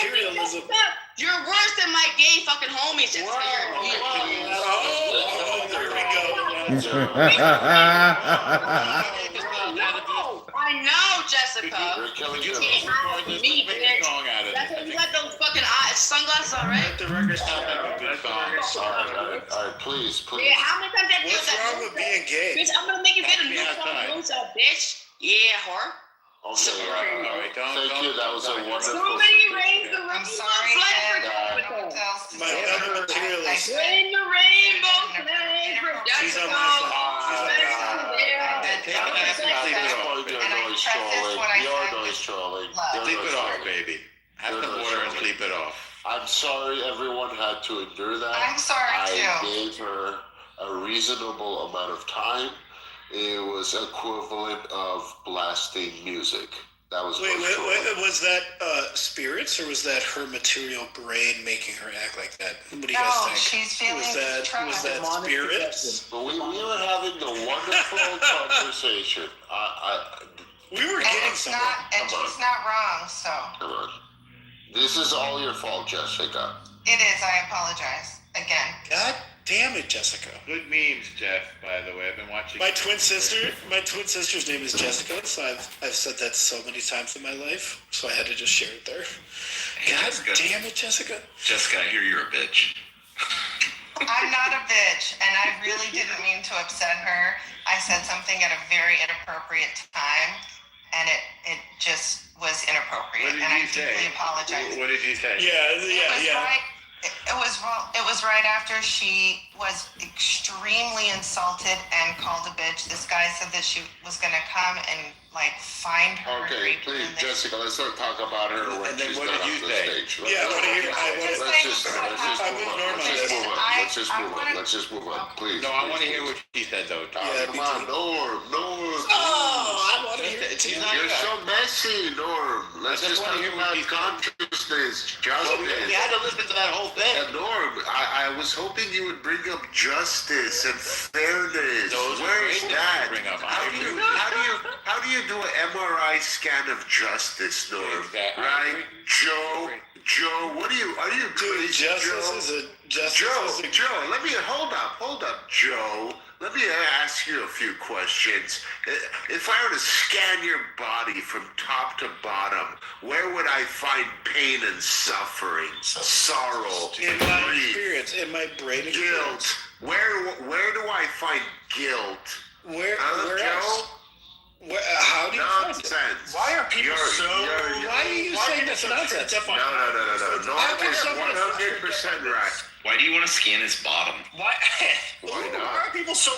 materialism. You're worse than my gay fucking homies. There we go. I know, Jessica. You can't hide me, bitch. That's why you got those fucking sunglasses on, right? The record stop. All right, please. Yeah, how many times that What's wrong with being gay? Bitch, I'm gonna make you get a new phone, bitch. Yeah, whore. Okay, all right. Thank you. That was a wonderful. Somebody raise the rainbow. I'm sorry, Ed. My other materialist. Rain the rainbow flag from She's on my Sleep it off, baby. Have the water and sleep it off. I'm sorry everyone had to endure that. I'm sorry, too. I gave her a reasonable amount of time. It was equivalent of blasting music. That was wait, was that spirits or was that her material brain making her act like that? What do you guys think? She's feeling was that spirits? But we were having a wonderful conversation. We were getting somewhere. And she's not wrong, so. Come on. This is all your fault, Jessica. It is. I apologize again. God damn it, Jessica. Good memes, Jeff, by the way. I've been watching. My twin sister's name is Jessica, so I've said that so many times in my life, so I had to just share it there. God damn it, Jessica. Jessica, I hear you're a bitch. I'm not a bitch, and I really didn't mean to upset her. I said something at a very inappropriate time, and it just was inappropriate, and I deeply apologize. What did you say? Yeah. It was right after she was extremely insulted and called a bitch. This guy said that she was gonna come and find her. Okay, please, Jessica, let's not talk about her when she's not on the stage. Let's just move on, please. No, I want to hear what she said, though. Come on, Norm. I want to hear it too. You're so messy, Norm. Let's just talk about consciousness, justice. We had to listen to that whole thing. And Norm, I was hoping you would bring up justice and fairness. Where is that? How do you do an MRI scan of justice, Norm? Exactly. Right? Joe, what are you crazy, Joe, let me, hold up, Joe. Let me ask you a few questions. If I were to scan your body from top to bottom, where would I find pain and suffering, sorrow, in my experience, in my brain guilt? Where do I find guilt? Where Joe? else? How do you Nonsense. find it? Why are people why are you saying that's nonsense? No. Norm is 100% right. Why do you want to scan his bottom? Why not? Why are people so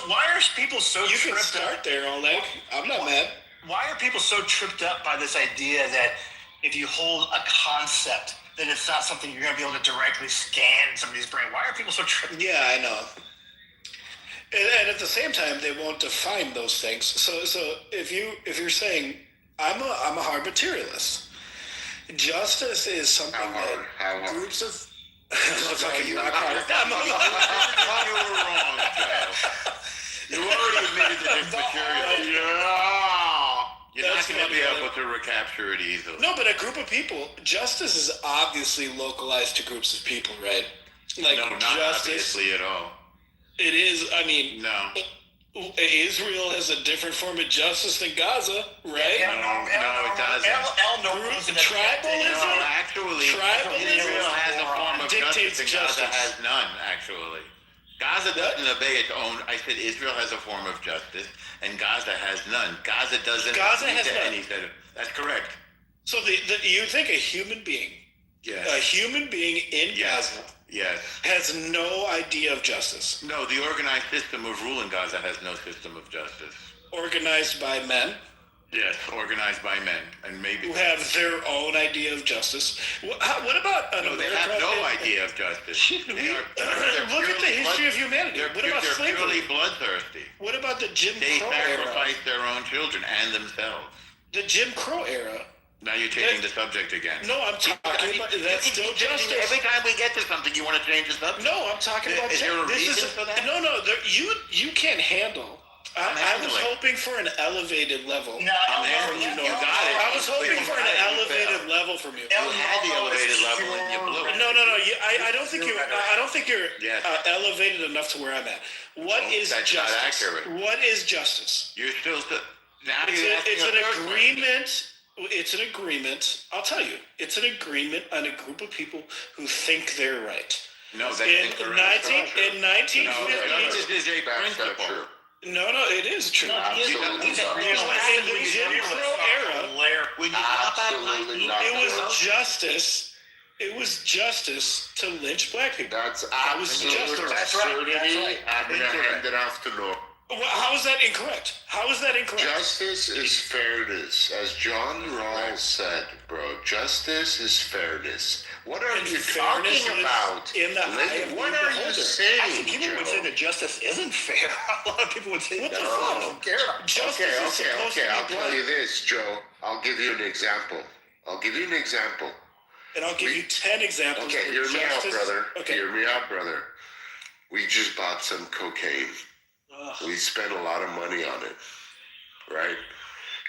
You can start there, Oleg. I'm not mad. Why are people so tripped up by this idea that if you hold a concept, that it's not something you're going to be able to directly scan somebody's brain? Why are people so tripped? Yeah, I know. And at the same time, they won't define those things. So if you're saying I'm a hard materialist, justice is something that groups of fucking not hard. You were wrong, Joe. You already admitted that it's material. You're not going to be able to recapture it easily. No, but a group of people, justice is obviously localized to groups of people, right? No, not obviously at all. It is, No. Israel has a different form of justice than Gaza, right? No, it doesn't. Tribalism? No, actually, Israel has a form of justice and Gaza has none, actually. Gaza doesn't obey its own. I said Israel has a form of justice and Gaza has none. Gaza doesn't has any set of. That's correct. So you think a human being, a human being in Gaza, has no idea of justice? No, the organized system of rule in Gaza has no system of justice. Organized by men? Yes, organized by men, and maybe who have their own idea of justice. What about no? They have no idea of justice. Look at the history of humanity. They're purely bloodthirsty. What about the Jim Crow era? They sacrifice their own children and themselves. The Jim Crow era. Now you're changing the subject again. No, I'm talking about that's still justice. Every time we get to something, you want to change the subject. No, I'm talking about Is there a reason for that? No. You can't handle I was hoping for an elevated level. No, handling you. You got it. I was hoping for an elevated level from you. You had the elevated level and you blew it. No. I don't think you're. I don't think you're Yes. elevated enough to where I'm at. What is that's justice? not accurate. What is justice? You're still now It's an agreement. It's an agreement. I'll tell you. It's an agreement on a group of people who think they're right. No, that's In incorrect. 1950. This is a principle. No, it is true. Absolutely not. In the Jim Crow era, When you pop out Absolutely not. it was justice. It was justice to lynch black people. That's was absolute justice. That's right. absurdity. I'm going to hand it off to Laura. Well, how is that incorrect? How is that incorrect? Justice is fairness. As John Rawls said, bro, justice is fairness. What are And you fairness talking is about? in the eye of What the are you beholder. saying, I think people would say that justice isn't fair. A lot of people would say What that. the I fuck? don't care. Justice is supposed to be I'll tell you blind. this, Joe. I'll give you an example. And I'll give you 10 examples. Okay, where hear me out, justice- brother. Okay. Hear me out, brother. We just bought some cocaine. We spent a lot of money on it, right?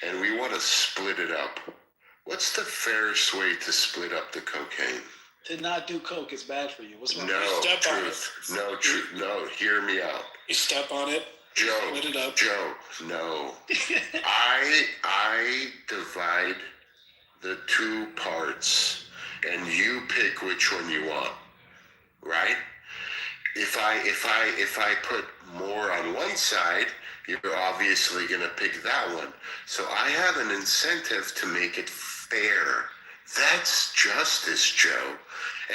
And we want to split it up. What's the fairest way to split up the cocaine? To not do coke is bad for you. What's wrong? No, step on truth. No, truth. No, hear me out. You step on it. Joe, Split it up. Joe, no. I divide the two parts, and you pick which one you want, right? If I put more on one side, you're obviously gonna pick that one. So I have an incentive to make it fair. That's justice, Joe.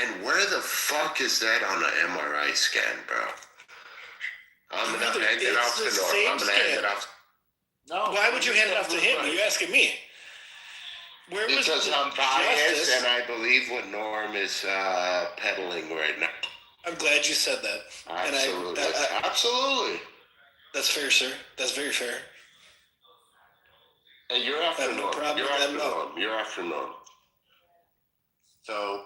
And where the fuck is that on an MRI scan, bro? I'm gonna Brother, hand it off it's to the Norm. same I'm gonna hand scan. it off. No. Why would you hand it off to him? Are you asking me? Where was Because the I'm biased justice? and I believe what Norm is peddling right now. I'm glad you said that. Absolutely. And Absolutely. that's fair, sir. That's very fair. And you're after I have no Norm. problem You're with that after at all. Norm. You're after Norm. So,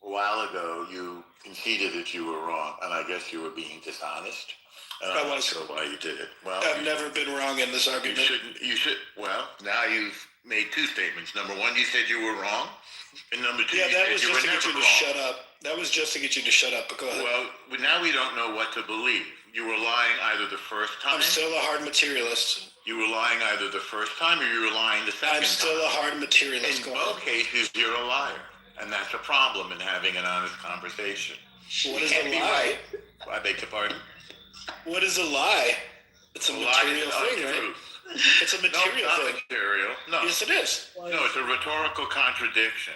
a while ago, you conceded that you were wrong, and I guess you were being dishonest. And I I'm not was. sure why you did it. Well, I've never been wrong in this you argument. shouldn't. You should. Well, now you've made two statements. Number one, you said you were wrong, and number two, Yeah, you that said was you just were to get never you to wrong. shut up. That was just to get you to shut up. But go ahead. Well, now we don't know what to believe. You were lying either the first time. I'm still a hard materialist. You were lying either the first time or you were lying the second I'm still time. a hard materialist. In Go both ahead. cases, you're a liar, and that's a problem in having an honest conversation. What is Can't a be lie? right. I beg your pardon. What is a lie? It's a A lie material is thing, right? untruth. It's a No, material not thing. material. No, Yes, it is. no, it's a rhetorical contradiction.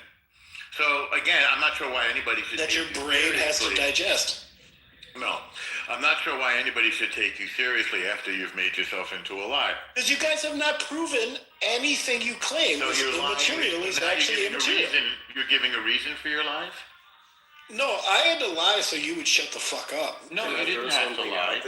So again, I'm not sure why anybody should That take your you brain has to seriously. digest. No, I'm not sure why anybody should take you seriously after you've made yourself into a liar. Because you guys have not proven anything you claim So is you're lying. immaterial is Now actually immaterial. You're giving a reason for your lies? No, I had to lie so you would shut the fuck up. No, you didn't have to lie.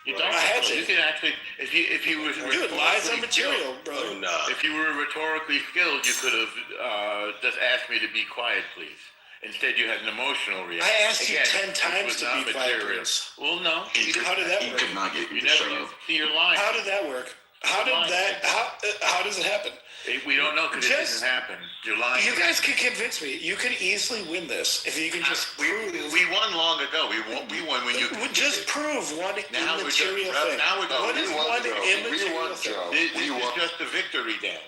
You don't I had have to. to. You can actually, if you were Dude, lies are rhetorically material, skilled- brother. If you were rhetorically skilled, you could have just asked me to be quiet, please. Instead, you had an emotional reaction. I asked you Again, 10 this times was to not be quiet, material. please. Well, no. How did that He work? could not get you You to never shut up. see your line. How did that work? How did that? How does it happen? We don't know because it Just- didn't happen. You're lying. You guys can convince me. You could easily win this if you can just prove. we won long ago. We won when you. Would just prove one Now we're just- immaterial thing. now we're- What is we won, one Joe. We immaterial won, thing? Joe. This We is won. just a victory dance.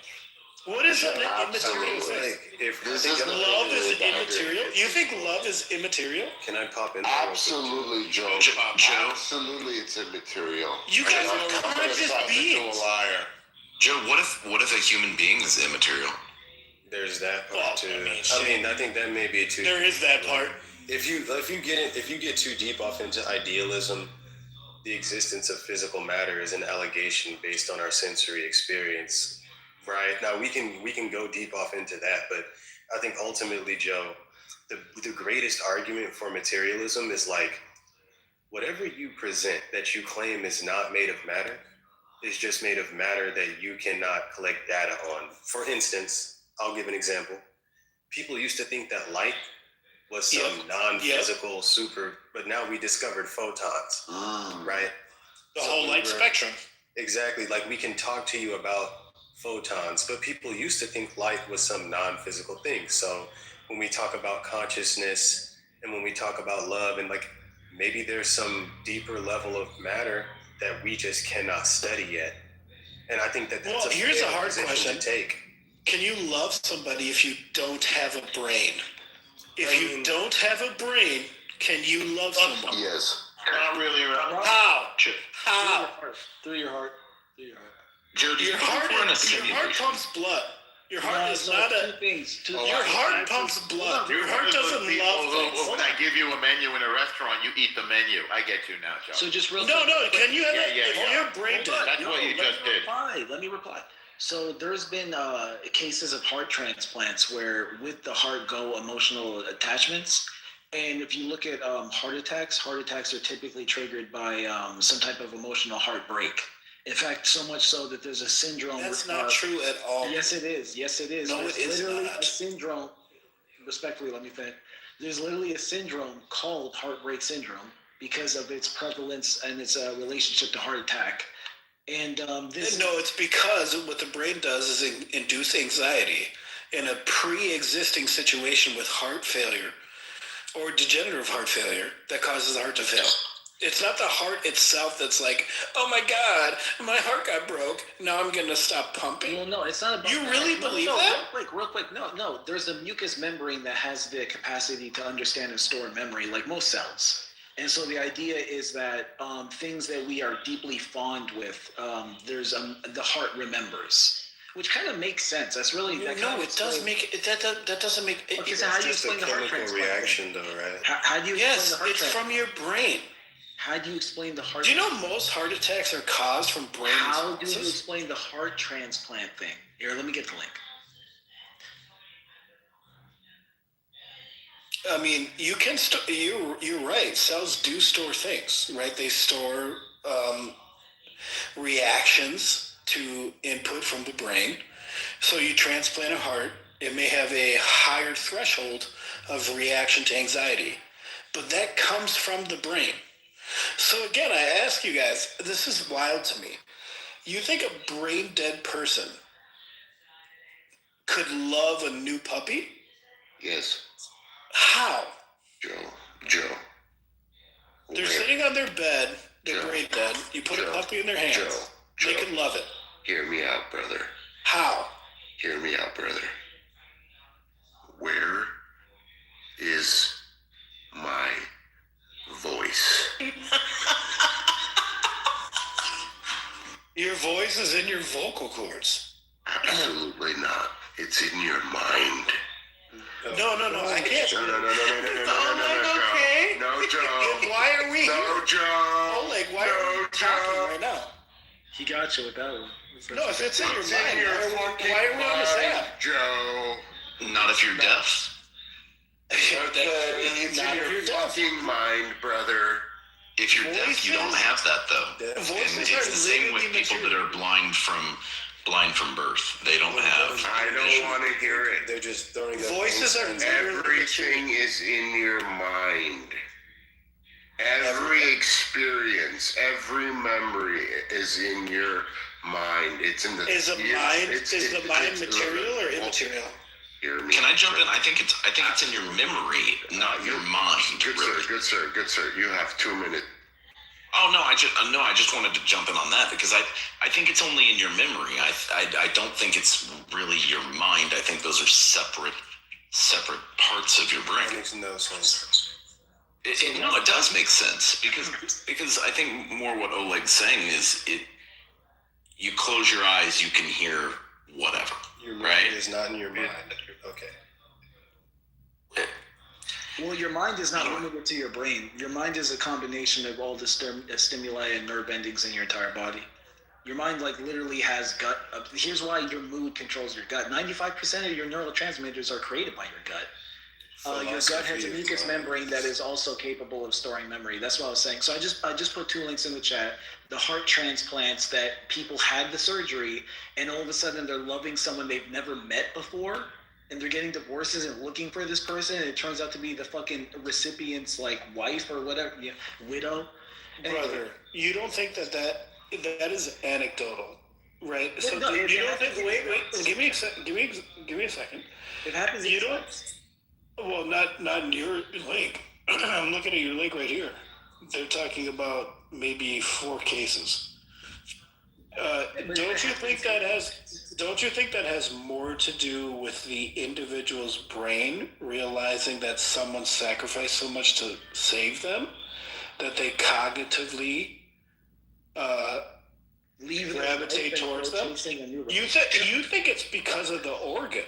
What is an immaterial Absolutely. thing? If This I is think Love is Absolutely. immaterial. You think love is immaterial? can I pop in? there? Absolutely, Joe. Joe? Absolutely, it's immaterial. You guys I'm are gonna conscious stop it. beings. A liar. Joe, what if a human being is immaterial? There's that Well, part too. I mean, I mean, I think that may be too. There is that part. If you get too deep off into idealism, the existence of physical matter is an allegation based on our sensory experience. Right now, we can go deep off into that, but I think ultimately, Joe, the greatest argument for materialism is like whatever you present that you claim is not made of matter is just made of matter that you cannot collect data on. For instance, I'll give an example. People used to think that light was some non-physical super, but now we discovered photons, right? The So whole we light were- spectrum. Exactly. Like we can talk to you about photons, but people used to think light was some non-physical thing. So when we talk about consciousness and when we talk about love, and like maybe there's some deeper level of matter that we just cannot study yet. And I think that that's here's a hard position question to take. Can you love somebody if you don't have a brain? If you don't have a brain, can you love someone? Yes. Not really. How? How? Through your heart. Joe, Your heart pumps blood. Your heart is not a. Two things. Your heart pumps blood. Your heart doesn't love things. When I give you a menu in a restaurant, you eat the menu. I get you now, Joe. So just real No. Can you have Yeah. your brain dead? That's what you just did. Let me reply. So there's been cases of heart transplants where with the heart go emotional attachments. And if you look at heart attacks are typically triggered by some type of emotional heartbreak. In fact, so much so that there's a syndrome. That's not true at all. Yes, it is. No, There's it is literally not. a syndrome. Respectfully, let me finish. There's literally a syndrome called heartbreak syndrome because of its prevalence and its relationship to heart attack. And it's because what the brain does is induce anxiety in a pre-existing situation with heart failure or degenerative heart failure that causes the heart to fail. It's not the heart itself that's like, oh my God, my heart got broke. Now I'm going to stop pumping. Well, no, it's not about You really believe that? Real quick. No. There's a mucous membrane that has the capacity to understand and store memory, like most cells. And so the idea is that things that we are deeply fond with, there's the heart remembers, which kind of makes sense. That's really That doesn't make. Okay, so how do you explain the heart chemical transplant? reaction, though, right? How do you explain the heart it's from your brain. How do you explain the heart? Do you know most heart attacks are caused from brain How do you responses? explain the heart transplant thing? Here, let me get the link. I mean, you can. You're right. Cells do store things, right? They store reactions to input from the brain. So you transplant a heart. It may have a higher threshold of reaction to anxiety, but that comes from the brain. So again, I ask you guys, this is wild to me. You think a brain dead person could love a new puppy? Yes. How? Joe. They're sitting on their bed, they're Joe. brain dead. You put a puppy in their hands. Joe. They can love it. Hear me out, brother. How? Hear me out, brother. Where is my voice? Your voice is in your vocal cords. Absolutely not. It's in your mind. No, I can't. No, Okay. No, Joe. Then why are we No, here? Joe. Oleg, why are we talking right now? He got you with that one. No, if it's in your It's mind, in your why are we on this fucking app? mind, Joe. Not if you're deaf. It's Not in if your you're deaf. fucking mind, brother. If you're deaf, you don't have that though. And Voices it's are the same with literally people that are blind from birth. They don't have. I don't want to hear it. They're just throwing up Voices are incense. Everything is in your mind. Every experience, every memory is in your mind. It's in the. Is the mind material or immaterial? Hear me. Can I jump in? I think it's in your memory, not your mind. Good Really. sir, good sir. You have 2 minutes. Oh no, I just wanted to jump in on that because I think it's only in your memory. I don't think it's really your mind. I think those are separate parts of your That brain. makes no sense. It does make sense because I think more what Oleg's saying is you close your eyes, you can hear whatever. Your mind Right. is not in your mind. Okay. Well, your mind is not limited to your brain. Your mind is a combination of all the stimuli and nerve endings in your entire body. Your mind, like, literally has gut. Here's why your mood controls your gut. 95% of your neurotransmitters are created by your gut. Your gut has a mucous membrane that is also capable of storing memory. That's what I was saying. So I just put 2 links in the chat. The heart transplants that people had the surgery, and all of a sudden they're loving someone they've never met before, and they're getting divorces and looking for this person, and it turns out to be the fucking recipient's like wife or whatever, widow. Brother, you don't think that that is anecdotal, right? No, So no, you it don't think? happens. Wait. Give me a second. Give me a second. It happens. You don't. Well, not in your link. I'm looking at your link right here. They're talking about maybe 4 cases. Don't you think that has more to do with the individual's brain realizing that someone sacrificed so much to save them that they cognitively gravitate towards them? You think it's because of the organ?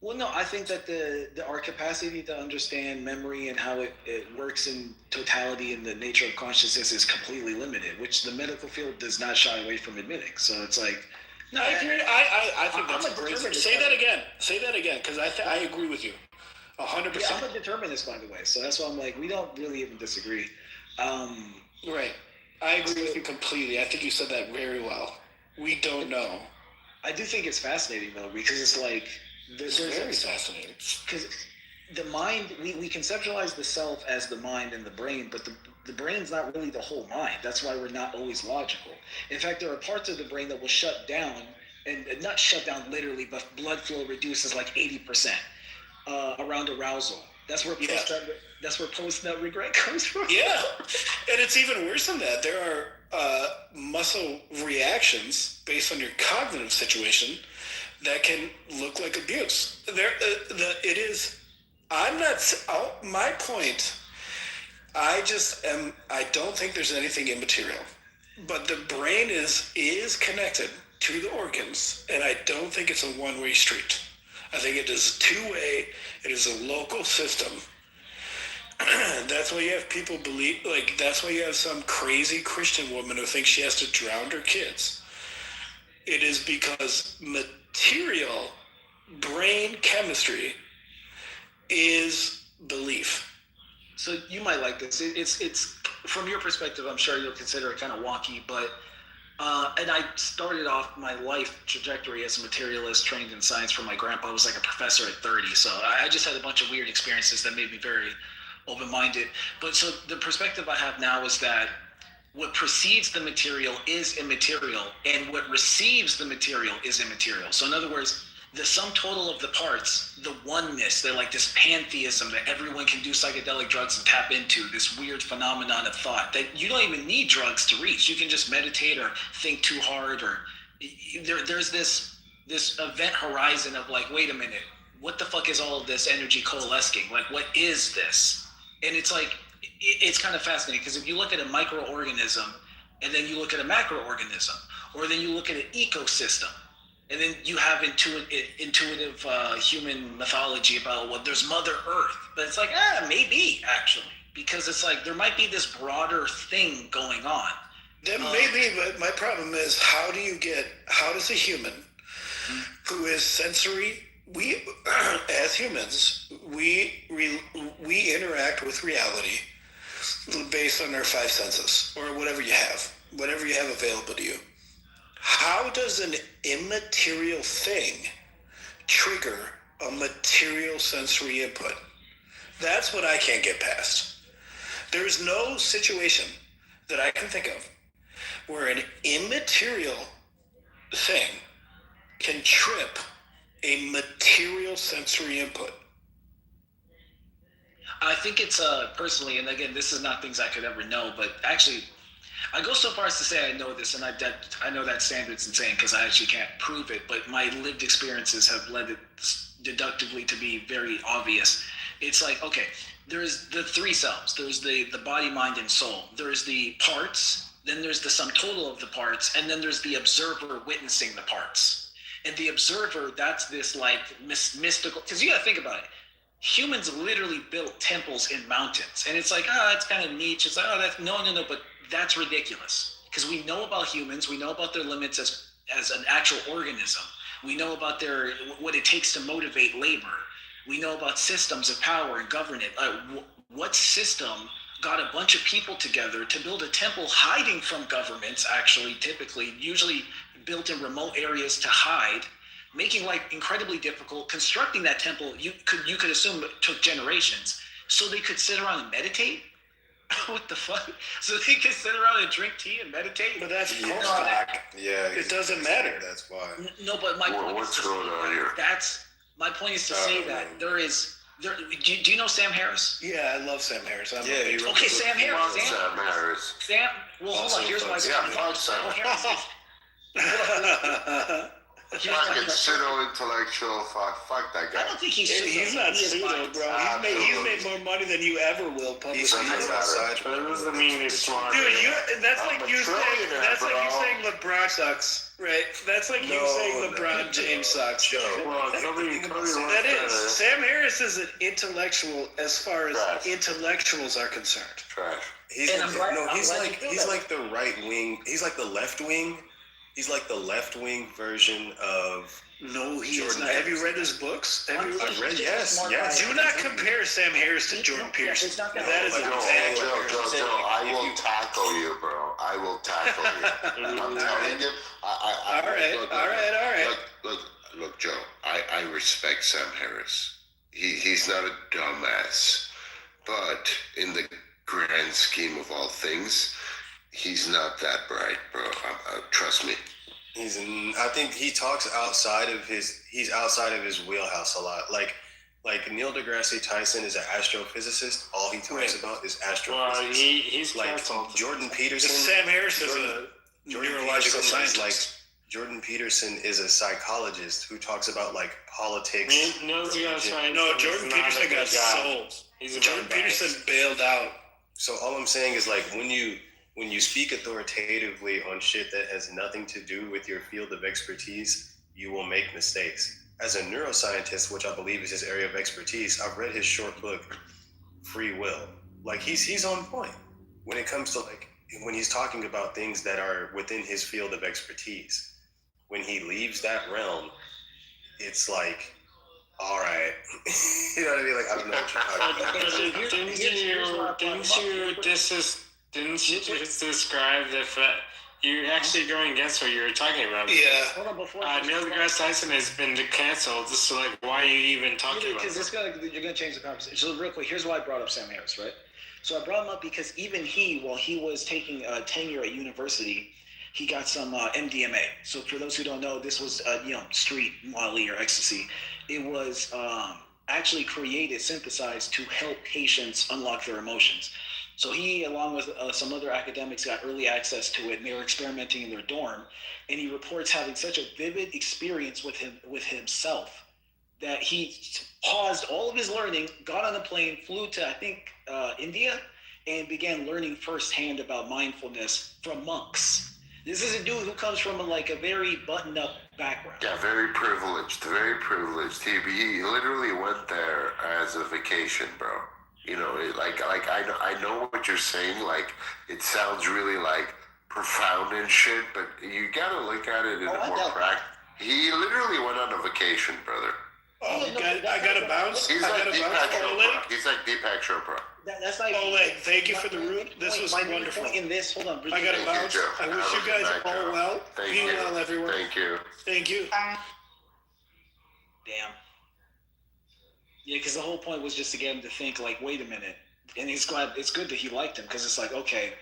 Well, no, I think that our capacity to understand memory and how it works in totality and the nature of consciousness is completely limited, which the medical field does not shy away from admitting. So it's like, no, I agree. I think that's a great. Say that again, because I agree with you, 100%. Yeah, I'm a determinist, by the way. So that's why I'm like, we don't really even disagree. Right. I agree with you completely. I think you said that very well. We don't know. I do think it's fascinating though, because it's like. It's very fascinating. Because the mind, we conceptualize the self as the mind and the brain, but the brain's not really the whole mind. That's why we're not always logical. In fact, there are parts of the brain that will shut down, and not shut down literally, but blood flow reduces like 80% around arousal. That's where post-nut regret comes from. Yeah, and it's even worse than that. There are muscle reactions based on your cognitive situation that can look like abuse. It is. I'm not. My point. I don't think there's anything immaterial, but the brain is connected to the organs, and I don't think it's a one-way street. I think it is two-way. It is a local system. That's why you have people believe. That's why you have some crazy Christian woman who thinks she has to drown her kids. It is because material brain chemistry is belief. So you might like this. It's from your perspective, I'm sure you'll consider it kind of wonky, but and I started off my life trajectory as a materialist trained in science from my grandpa. I was like a professor at 30, so I just had a bunch of weird experiences that made me very open-minded. But so the perspective I have now is that what precedes the material is immaterial, and what receives the material is immaterial. So in other words, the sum total of the parts, the oneness, they're like this pantheism that everyone can do psychedelic drugs and tap into, this weird phenomenon of thought that you don't even need drugs to reach. You can just meditate or think too hard, or there's this event horizon of like, wait a minute, what the fuck is all of this energy coalescing? Like, what is this? And it's like, it's kind of fascinating, because if you look at a microorganism and then you look at a macroorganism, or then you look at an ecosystem, and then you have intuitive human mythology about, well, there's Mother Earth, but it's like, maybe actually, because it's like there might be this broader thing going on. There may be, but my problem is, how does a human who is sensory, we as humans, we interact with reality based on our 5 senses, or whatever you have available to you. How does an immaterial thing trigger a material sensory input? That's what I can't get past. There is no situation that I can think of where an immaterial thing can trip a material sensory input. I think it's personally, and again, this is not things I could ever know, but actually, I go so far as to say I know this, and I know that standard's insane because I actually can't prove it, but my lived experiences have led it deductively to be very obvious. It's like, okay, there's the 3 selves. There's the body, mind, and soul. There's the parts, then there's the sum total of the parts, and then there's the observer witnessing the parts. And the observer, that's this like mystical, because you gotta think about it. Humans literally built temples in mountains, and it's like, it's kind of niche. It's like, that's no, but that's ridiculous, because we know about humans, we know about their limits as an actual organism. We know about what it takes to motivate labor. We know about systems of power and governance. What system got a bunch of people together to build a temple hiding from governments, actually, typically, usually built in remote areas to hide, making life incredibly difficult. Constructing that temple, you could assume it took generations, so they could sit around and meditate? What the fuck? So they can sit around and drink tea and meditate? But that's Yeah. post-hoc. Yeah, It doesn't matter. That's why. No, but my point What's is to going on here? my point is to say that there. Do you know Sam Harris? Yeah, I love Sam Harris. I'm Yeah, he wrote Okay, the book. Sam Harris. Sam Harris. Well, hold on. Here's my Yeah, fuck Sam. Fucking pseudo-intellectual. Fuck that I guy. don't think he's pseudo. He's not He is pseudo, fine. bro. He's made more money than you ever will He's publicly. outside. That doesn't mean he's smart. Dude, that's I'm like a you saying trillionaire, that's like you bro. saying LeBron sucks, right? That's like you saying LeBron James sucks. Joe. Well, nobody That is. Sam Harris is an intellectual as far as Trash. intellectuals are concerned. Trash. He's I'm glad you feel that. like the right wing. He's like the left wing. He's like the left wing version of. No, he is Jordan not. Have you Peterson. read his books? Have you I've read. He's Yes. smart Yes. guy. Do not compare Sam Harris to Jordan Yeah, Peterson. it's not that- That is No, an but exact Joe, comparison. I will tackle you, bro. I will tackle you. I'm telling you. All right. Look, Joe. I respect Sam Harris. He's not a dumbass, but in the grand scheme of all things, he's not that bright, bro. Trust me. I think he talks outside of his. He's outside of his wheelhouse a lot. Like Neil deGrasse Tyson is an astrophysicist. All he talks about is astrophysics. Well, he's like canceled. Jordan Peterson. Sam Harris is a neurological scientist. Jordan Peterson is a psychologist who talks about like politics. No, Jordan Peterson got sold. Jordan Peterson bailed out. So all I'm saying is like when you speak authoritatively on shit that has nothing to do with your field of expertise, you will make mistakes. As a neuroscientist, which I believe is his area of expertise, I've read his short book, Free Will. Like he's on point when it comes to like when he's talking about things that are within his field of expertise. When he leaves that realm, it's like, all right, you know what I mean? Like I don't know what you're talking about. Didn't you just describe the fact you're actually going against what you were talking about? Yeah. Hold on, before Neil deGrasse Tyson has been canceled. So like, why are you even talking about because this? you're gonna change the conversation. So real quick, here's why I brought up Sam Harris, right? So I brought him up because even while he was taking tenure at university, he got some MDMA. So for those who don't know, this was street Molly or ecstasy. It was actually synthesized to help patients unlock their emotions. So he, along with some other academics, got early access to it, and they were experimenting in their dorm. And he reports having such a vivid experience with himself that he paused all of his learning, got on a plane, flew to I think India, and began learning firsthand about mindfulness from monks. This is a dude who comes from a very buttoned-up background. Yeah, very privileged. He literally went there as a vacation, bro. You know, I know what you're saying. Like, it sounds really like profound and shit, but you gotta look at it in a more practical. He literally went on a vacation, brother. Oh, I gotta bounce. He's like Deepak Chopra. He's like Deepak Chopra. That's like. Oleg, thank you for the root. This was wonderful. In this, hold on. I gotta bounce. I wish you guys all well. Be well, everyone. Thank you. Thank you. Damn. Yeah, because the whole point was just to get him to think, like, wait a minute. And it's good that he liked him, because it's like, okay,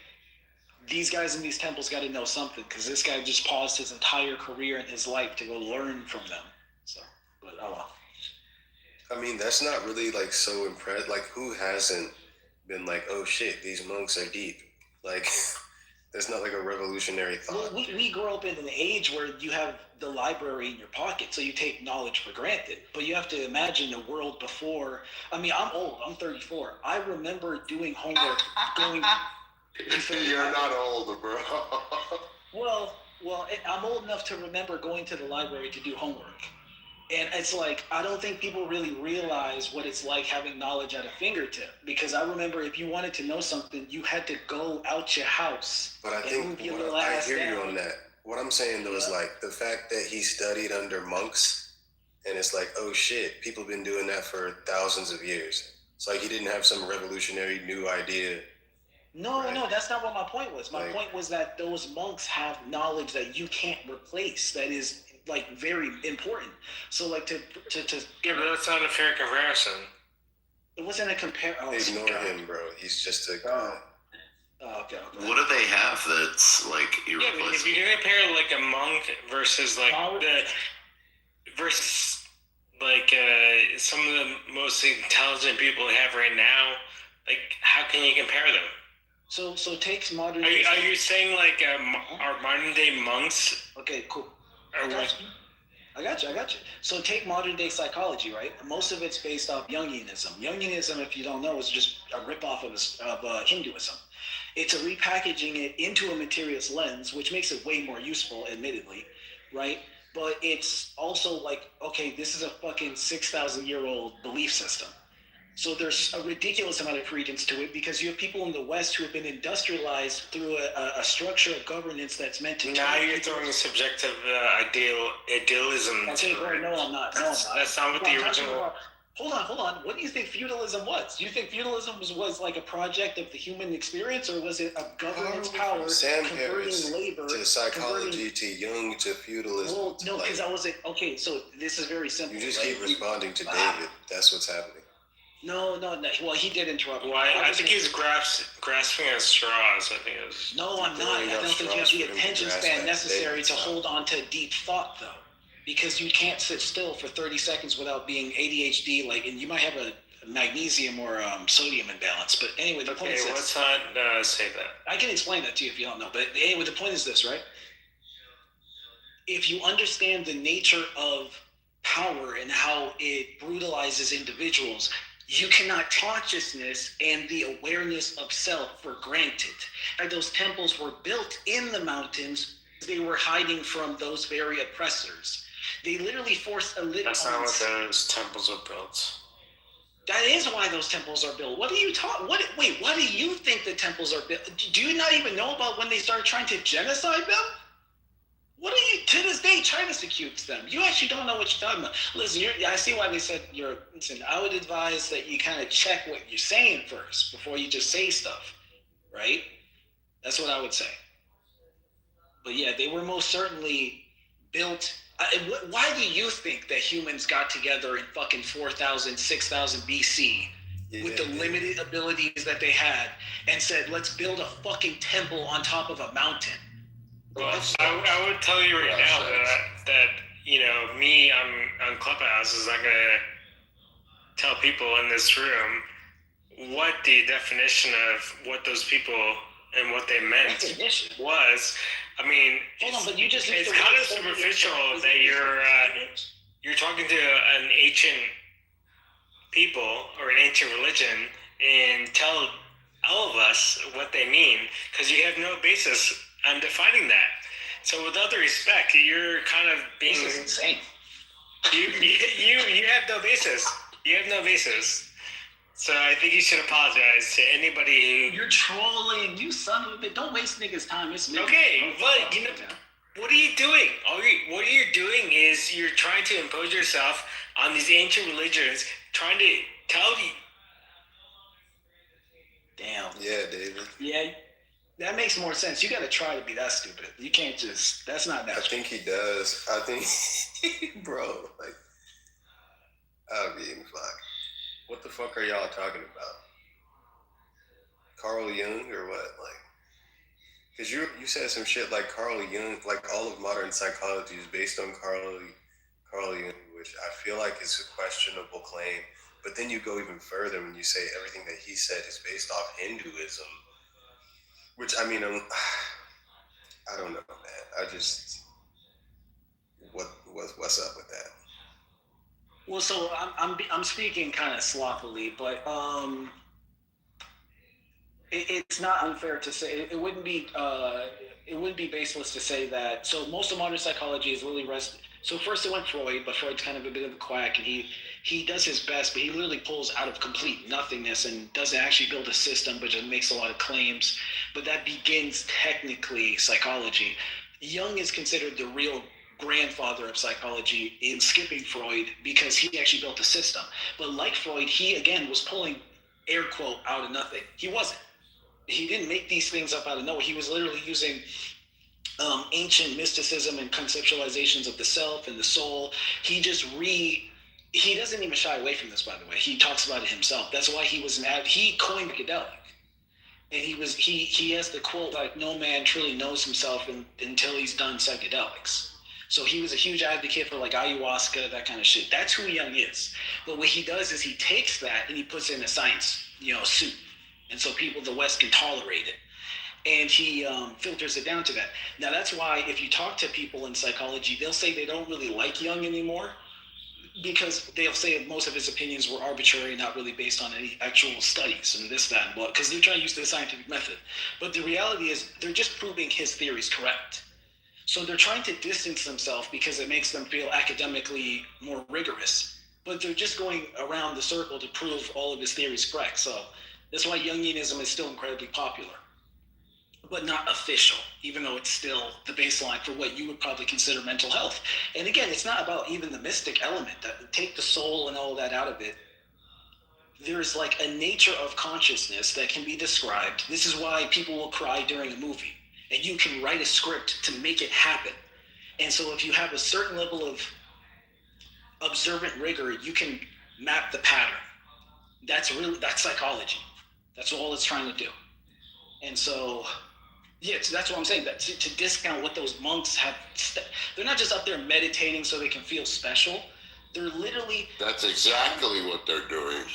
these guys in these temples got to know something, because this guy just paused his entire career and his life to go learn from them. So, but oh well. I mean, that's not really like so impressed. Like, who hasn't been like, oh shit, these monks are deep? Like, that's not like a revolutionary thought. Well, we grew up in an age where you have the library in your pocket, so you take knowledge for granted. But you have to imagine the world before. I mean, I'm old. I'm 34. I remember doing homework, going. You're not old, bro. Well, I'm old enough to remember going to the library to do homework. And it's like, I don't think people really realize what it's like having knowledge at a fingertip. Because I remember if you wanted to know something, you had to go out your house. But I think I hear you on that. What I'm saying though is like the fact that he studied under monks, and it's like, oh shit, people have been doing that for thousands of years. It's like he didn't have some revolutionary new idea. No, that's not what my point was. My point was that those monks have knowledge that you can't replace. That is like very important. So like to Yeah, but that's not a fair comparison. it wasn't a compare. Oh, Ignore him, bro. He's just a. out. What do they have that's like irreplaceable? Yeah, if you compare like a monk versus like some of the most intelligent people we have right now, like how can you compare them? So take modern. Are you saying like our modern day monks? Okay, cool. I got you. So take modern day psychology, right? Most of it's based off Jungianism. Jungianism, if you don't know, is just a ripoff of Hinduism. It's a repackaging it into a materialist lens, which makes it way more useful, admittedly, right? But it's also like, okay, this is a fucking 6,000-year-old belief system. So there's a ridiculous amount of credence to it because you have people in the West who have been industrialized through a structure of governance that's meant to. Now you're throwing subjective idealism. Okay, no, I'm not. That's not what the original. Hold on. What do you think feudalism was? Do you think feudalism was like a project of the human experience, or was it a governance power Sam converting Harris labor to psychology to Jung to feudalism? Well, no, because I wasn't. Okay, so this is very simple. You just keep responding to David. That's what's happening. No. Well, he did interrupt. Well, I think he's grasping at straws. I think it was. No, I'm not. I don't think you have the attention span necessary to hold on to deep thought, though. Because you can't sit still for 30 seconds without being ADHD, and you might have a magnesium or sodium imbalance. But anyway, the point is this. Let's not say that. I can explain that to you if you don't know. But anyway, the point is this, right? If you understand the nature of power and how it brutalizes individuals, you cannot consciousness and the awareness of self for granted. And those temples were built in the mountains. They were hiding from those very oppressors. They literally forced a little. That's not what those temples are built. That is why those temples are built. What are you talking? Wait, why do you think the temples are built? Do you not even know about when they started trying to genocide them? What are you, to this day, China executes them? You actually don't know what you're talking about. Listen, I see why they said listen, I would advise that you kind of check what you're saying first before you just say stuff, right? That's what I would say. But yeah, they were most certainly built. Why do you think that humans got together in fucking 4,000, 6,000 BC with the limited abilities that they had and said, let's build a fucking temple on top of a mountain? Well, I would tell you right now that me on Clubhouse is not going to tell people in this room what the definition of what those people and what they meant was. I mean, hold on, but you just it's kind of superficial that you're talking to an ancient people or an ancient religion and tell all of us what they mean because you have no basis on defining that. So with other respect, you're kind of being this is insane. You have no basis. You have no basis. So I think you should apologize to anybody who... You're trolling, you son of a bitch. Don't waste niggas' time. It's me. Okay, but what are you doing? What you're doing is you're trying to impose yourself on these ancient religions, trying to tell you... Damn. Yeah, David. Yeah, that makes more sense. You got to try to be that stupid. You can't just... That's not natural. I think he does. I think... Bro, I mean, fuck. What the fuck are y'all talking about? Carl Jung or what? Because you said some shit like Carl Jung, like all of modern psychology is based on Carl Jung, which I feel like is a questionable claim. But then you go even further when you say everything that he said is based off Hinduism, which I mean, I don't know, man. I just what's up with that? Well, so I'm speaking kind of sloppily, but it's not unfair to say it wouldn't be baseless to say that. So most of modern psychology is really So first it went Freud, but Freud's kind of a bit of a quack, and he does his best, but he literally pulls out of complete nothingness and doesn't actually build a system, but just makes a lot of claims. But that begins technically psychology. Jung is considered the real grandfather of psychology in skipping Freud because he actually built a system. But like Freud, he again was pulling air quote out of nothing. He wasn't. He didn't make these things up out of nowhere. He was literally using ancient mysticism and conceptualizations of the self and the soul. He doesn't even shy away from this, by the way. He talks about it himself. That's why he coined psychedelic. And he has the quote, like, no man truly knows himself until he's done psychedelics. So he was a huge advocate for like ayahuasca, that kind of shit. That's who Jung is. But what he does is he takes that and he puts it in a science, suit. And so people, the West, can tolerate it. And he filters it down to that. Now, that's why if you talk to people in psychology, they'll say they don't really like Jung anymore, because they'll say most of his opinions were arbitrary, not really based on any actual studies and this, that, and what, because they're trying to use the scientific method. But the reality is they're just proving his theories correct. So they're trying to distance themselves because it makes them feel academically more rigorous. But they're just going around the circle to prove all of his theories correct. So that's why Jungianism is still incredibly popular, but not official, even though it's still the baseline for what you would probably consider mental health. And again, it's not about even the mystic element. That take the soul and all that out of it. There's like a nature of consciousness that can be described. This is why people will cry during a movie, and you can write a script to make it happen. And so if you have a certain level of observant rigor, you can map the pattern. That's psychology. That's all it's trying to do. And so, so that's what I'm saying. That to discount what those monks have, they're not just up there meditating so they can feel special. They're literally. That's exactly what they're doing.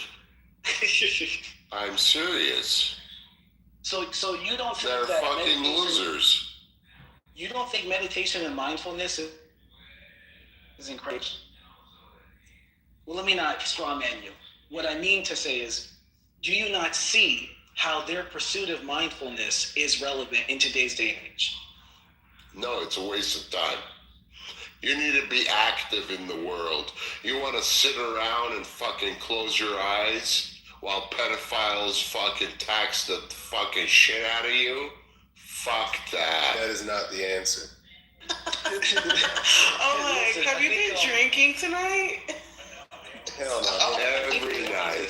I'm serious. So you don't think they're that fucking losers? You don't think meditation and mindfulness is incredible? Well, let me not straw man you. What I mean to say is, do you not see how their pursuit of mindfulness is relevant in today's day and age? No, it's a waste of time. You need to be active in the world. You want to sit around and fucking close your eyes while pedophiles fucking tax the fucking shit out of you? Fuck that. That is not the answer. Have you been drinking tonight? Hell no. Every night.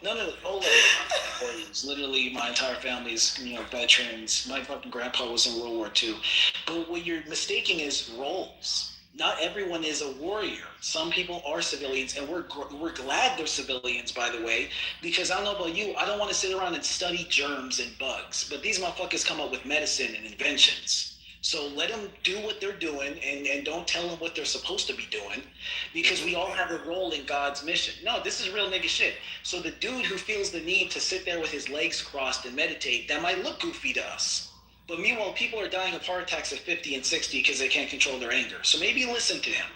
None of all of employees. Literally, my entire family's veterans. My fucking grandpa was in World War II. But what you're mistaking is roles. Not everyone is a warrior. Some people are civilians, and we're glad they're civilians, by the way, because I don't know about you, I don't want to sit around and study germs and bugs. But these motherfuckers come up with medicine and inventions. So let them do what they're doing, and don't tell them what they're supposed to be doing, because we all have a role in God's mission. No, this is real nigga shit. So the dude who feels the need to sit there with his legs crossed and meditate, that might look goofy to us. But meanwhile, people are dying of heart attacks at 50 and 60 because they can't control their anger. So maybe listen to him.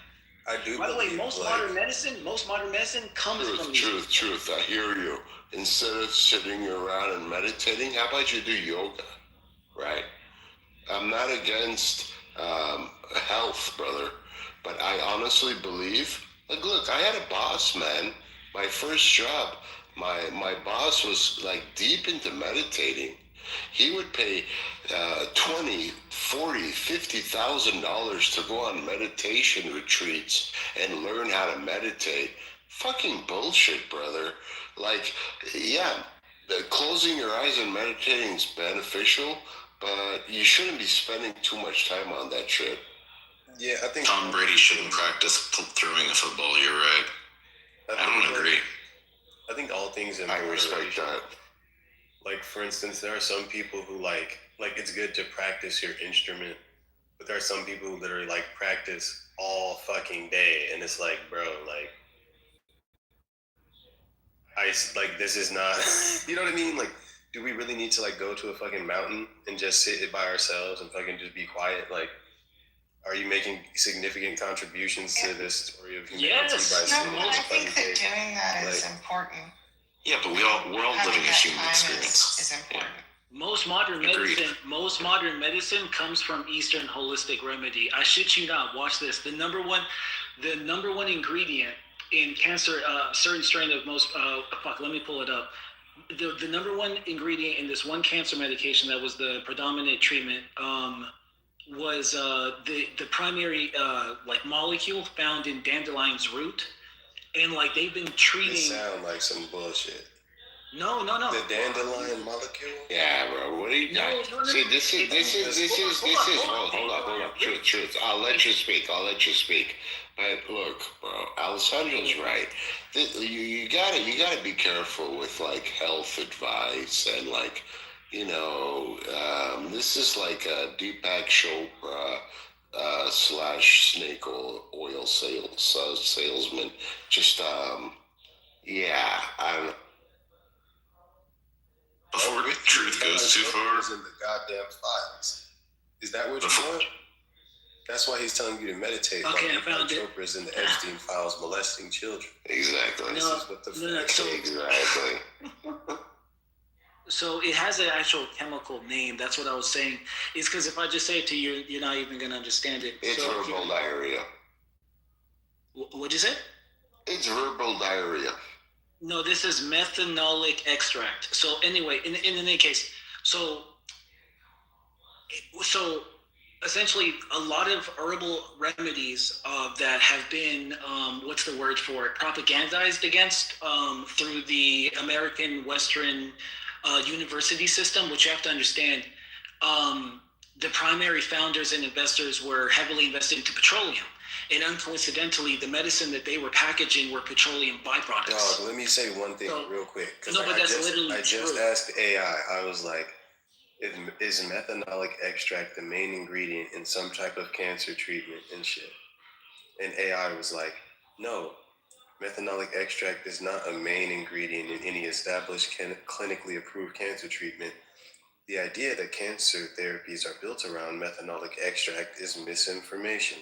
I do. By the way, most modern medicine comes from truth. I hear you. Instead of sitting around and meditating, how about you do yoga, right? I'm not against health, brother, but I honestly believe, like, look, I had a boss, man. My first job, my boss was like deep into meditating. He would pay $20,000, $40,000, $50,000 to go on meditation retreats and learn how to meditate. Fucking bullshit, brother. Like, yeah, closing your eyes and meditating is beneficial, but you shouldn't be spending too much time on that shit. Yeah, I think Tom Brady shouldn't practice throwing a football. You're right. I don't agree. I think all things in I respect that. Like, for instance, there are some people who like it's good to practice your instrument, but there are some people that are like practice all fucking day, and it's like, bro, like, this is not, you know what I mean? Like, do we really need to like go to a fucking mountain and just sit it by ourselves and fucking just be quiet? Like, are you making significant contributions to this story of humanity by sitting I think that doing that is important. Yeah, but we're all living a human experience. Is important. Most modern medicine comes from Eastern holistic remedy. I shit you not. Watch this. The number one ingredient in cancer, certain strain of most. Let me pull it up. The number one ingredient in this one cancer medication that was the predominant treatment was the primary molecule found in dandelion's root. And like they've been treating. This sound like some bullshit. No. The dandelion molecule? Yeah, bro. What are you No. See, this is hold up. Truth. I'll let you speak. But look, bro, Alessandro's right. You gotta be careful with like health advice and like, this is like a Deepak Chopra slash snake oil salesman. Just yeah, I don't know. Before truth goes too far. In the goddamn files. Is that what you want? That's why he's telling you to meditate. Okay, I found it. Chopra's in the Epstein files molesting children. Exactly. This is what the exactly. So it has an actual chemical name. That's what I was saying. It's because if I just say it to you, you're not even going to understand it. It's verbal diarrhea. What'd you say? It's verbal diarrhea. No, this is methanolic extract. So anyway, in any case, so essentially a lot of herbal remedies that have been, what's the word for it, propagandized against through the American Western university system, which you have to understand, the primary founders and investors were heavily invested into petroleum. And uncoincidentally, the medicine that they were packaging were petroleum byproducts. Dog, let me say one thing real quick. No, but that's literally true. I just asked AI, I was like, is methanolic extract the main ingredient in some type of cancer treatment and shit? And AI was like, no, methanolic extract is not a main ingredient in any established clinically approved cancer treatment. The idea that cancer therapies are built around methanolic extract is misinformation.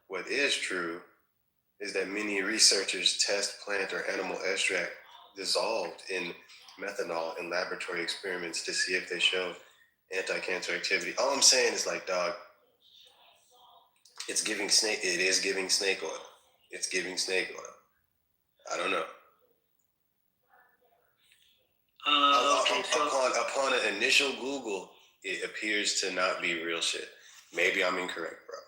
What is true is that many researchers test plant or animal extract dissolved in methanol in laboratory experiments to see if they show anti-cancer activity. All I'm saying is like, dog, it is giving snake oil. It's giving snake oil. I don't know. Upon an initial Google, it appears to not be real shit. Maybe I'm incorrect, bro.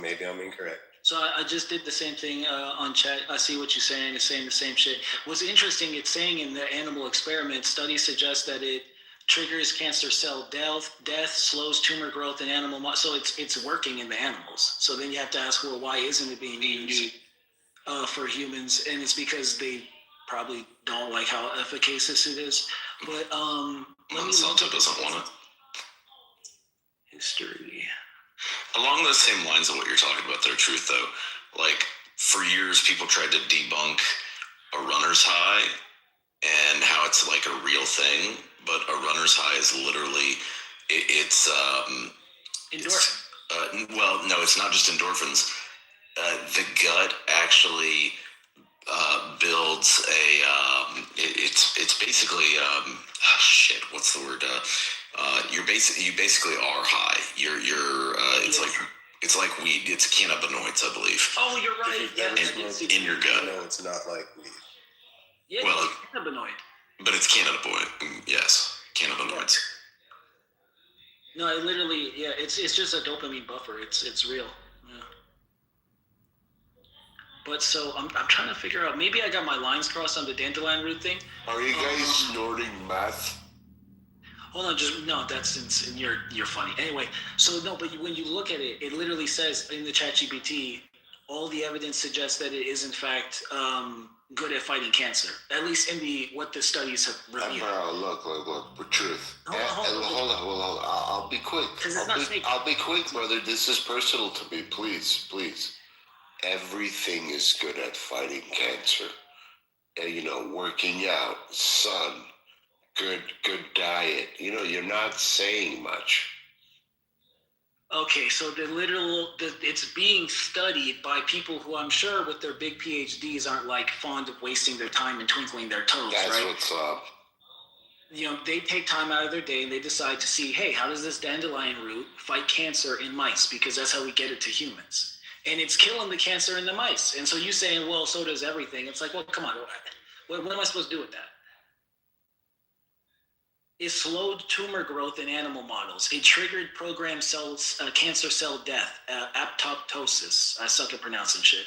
Maybe I'm incorrect. So I just did the same thing on chat. I see what you're saying. It's saying the same shit. What's interesting, it's saying in the animal experiment, studies suggest that it triggers cancer cell death, slows tumor growth in animal models. So it's working in the animals. So then you have to ask, well, why isn't it being used for humans? And it's because they probably don't like how efficacious it is. But Monsanto doesn't want it. History. Along those same lines of what you're talking about there, Truth, though, like for years people tried to debunk a runner's high and how it's like a real thing, but a runner's high is literally it's endorphin. Well, no, it's not just endorphins. The gut actually builds a it's basically shit. What's the word? You basically are high. You're it's like weed. It's cannabinoids, I believe. Oh, you're right. In your gut. No, it's not like weed. Yeah, well, it's cannabinoid. But it's cannabinoid. Yes, cannabinoids. No, it literally, yeah, it's just a dopamine buffer. It's real. Yeah. But so I'm trying to figure out. Maybe I got my lines crossed on the dandelion root thing. Are you guys snorting meth? Hold on, that's you're funny. Anyway, so no, but when you look at it, it literally says in the ChatGPT, all the evidence suggests that it is in fact good at fighting cancer. At least in what the studies have revealed. Look, for truth. Hold on. I'll be quick. I'll be quick, brother. This is personal to me. Please. Everything is good at fighting cancer. Working out, sun. Good diet. You're not saying much. Okay, so it's being studied by people who I'm sure with their big PhDs aren't like fond of wasting their time and twinkling their toes, That's right? What's up. They take time out of their day and they decide to see, hey, how does this dandelion root fight cancer in mice? Because that's how we get it to humans. And it's killing the cancer in the mice. And so you saying, well, so does everything. It's like, well, come on. What am I supposed to do with that? It slowed tumor growth in animal models. It triggered programmed cancer cell death, apoptosis. I suck at pronouncing shit.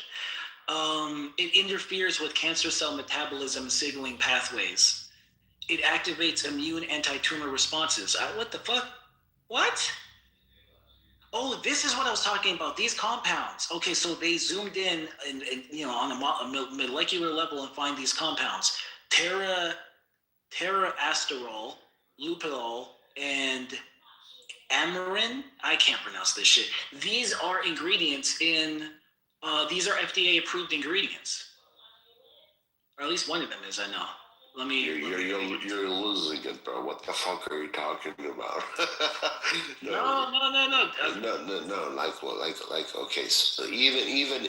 It interferes with cancer cell metabolism signaling pathways. it activates immune anti-tumor responses. What the fuck? What? Oh, this is what I was talking about. These compounds. Okay, so they zoomed in and on a molecular level and find these compounds: terasterol, lupinol, and amarin. I can't pronounce this shit. These are ingredients in. These are FDA-approved ingredients, or at least one of them is. I know. You're losing it, bro. What the fuck are you talking about? No. No. Like. Okay. So even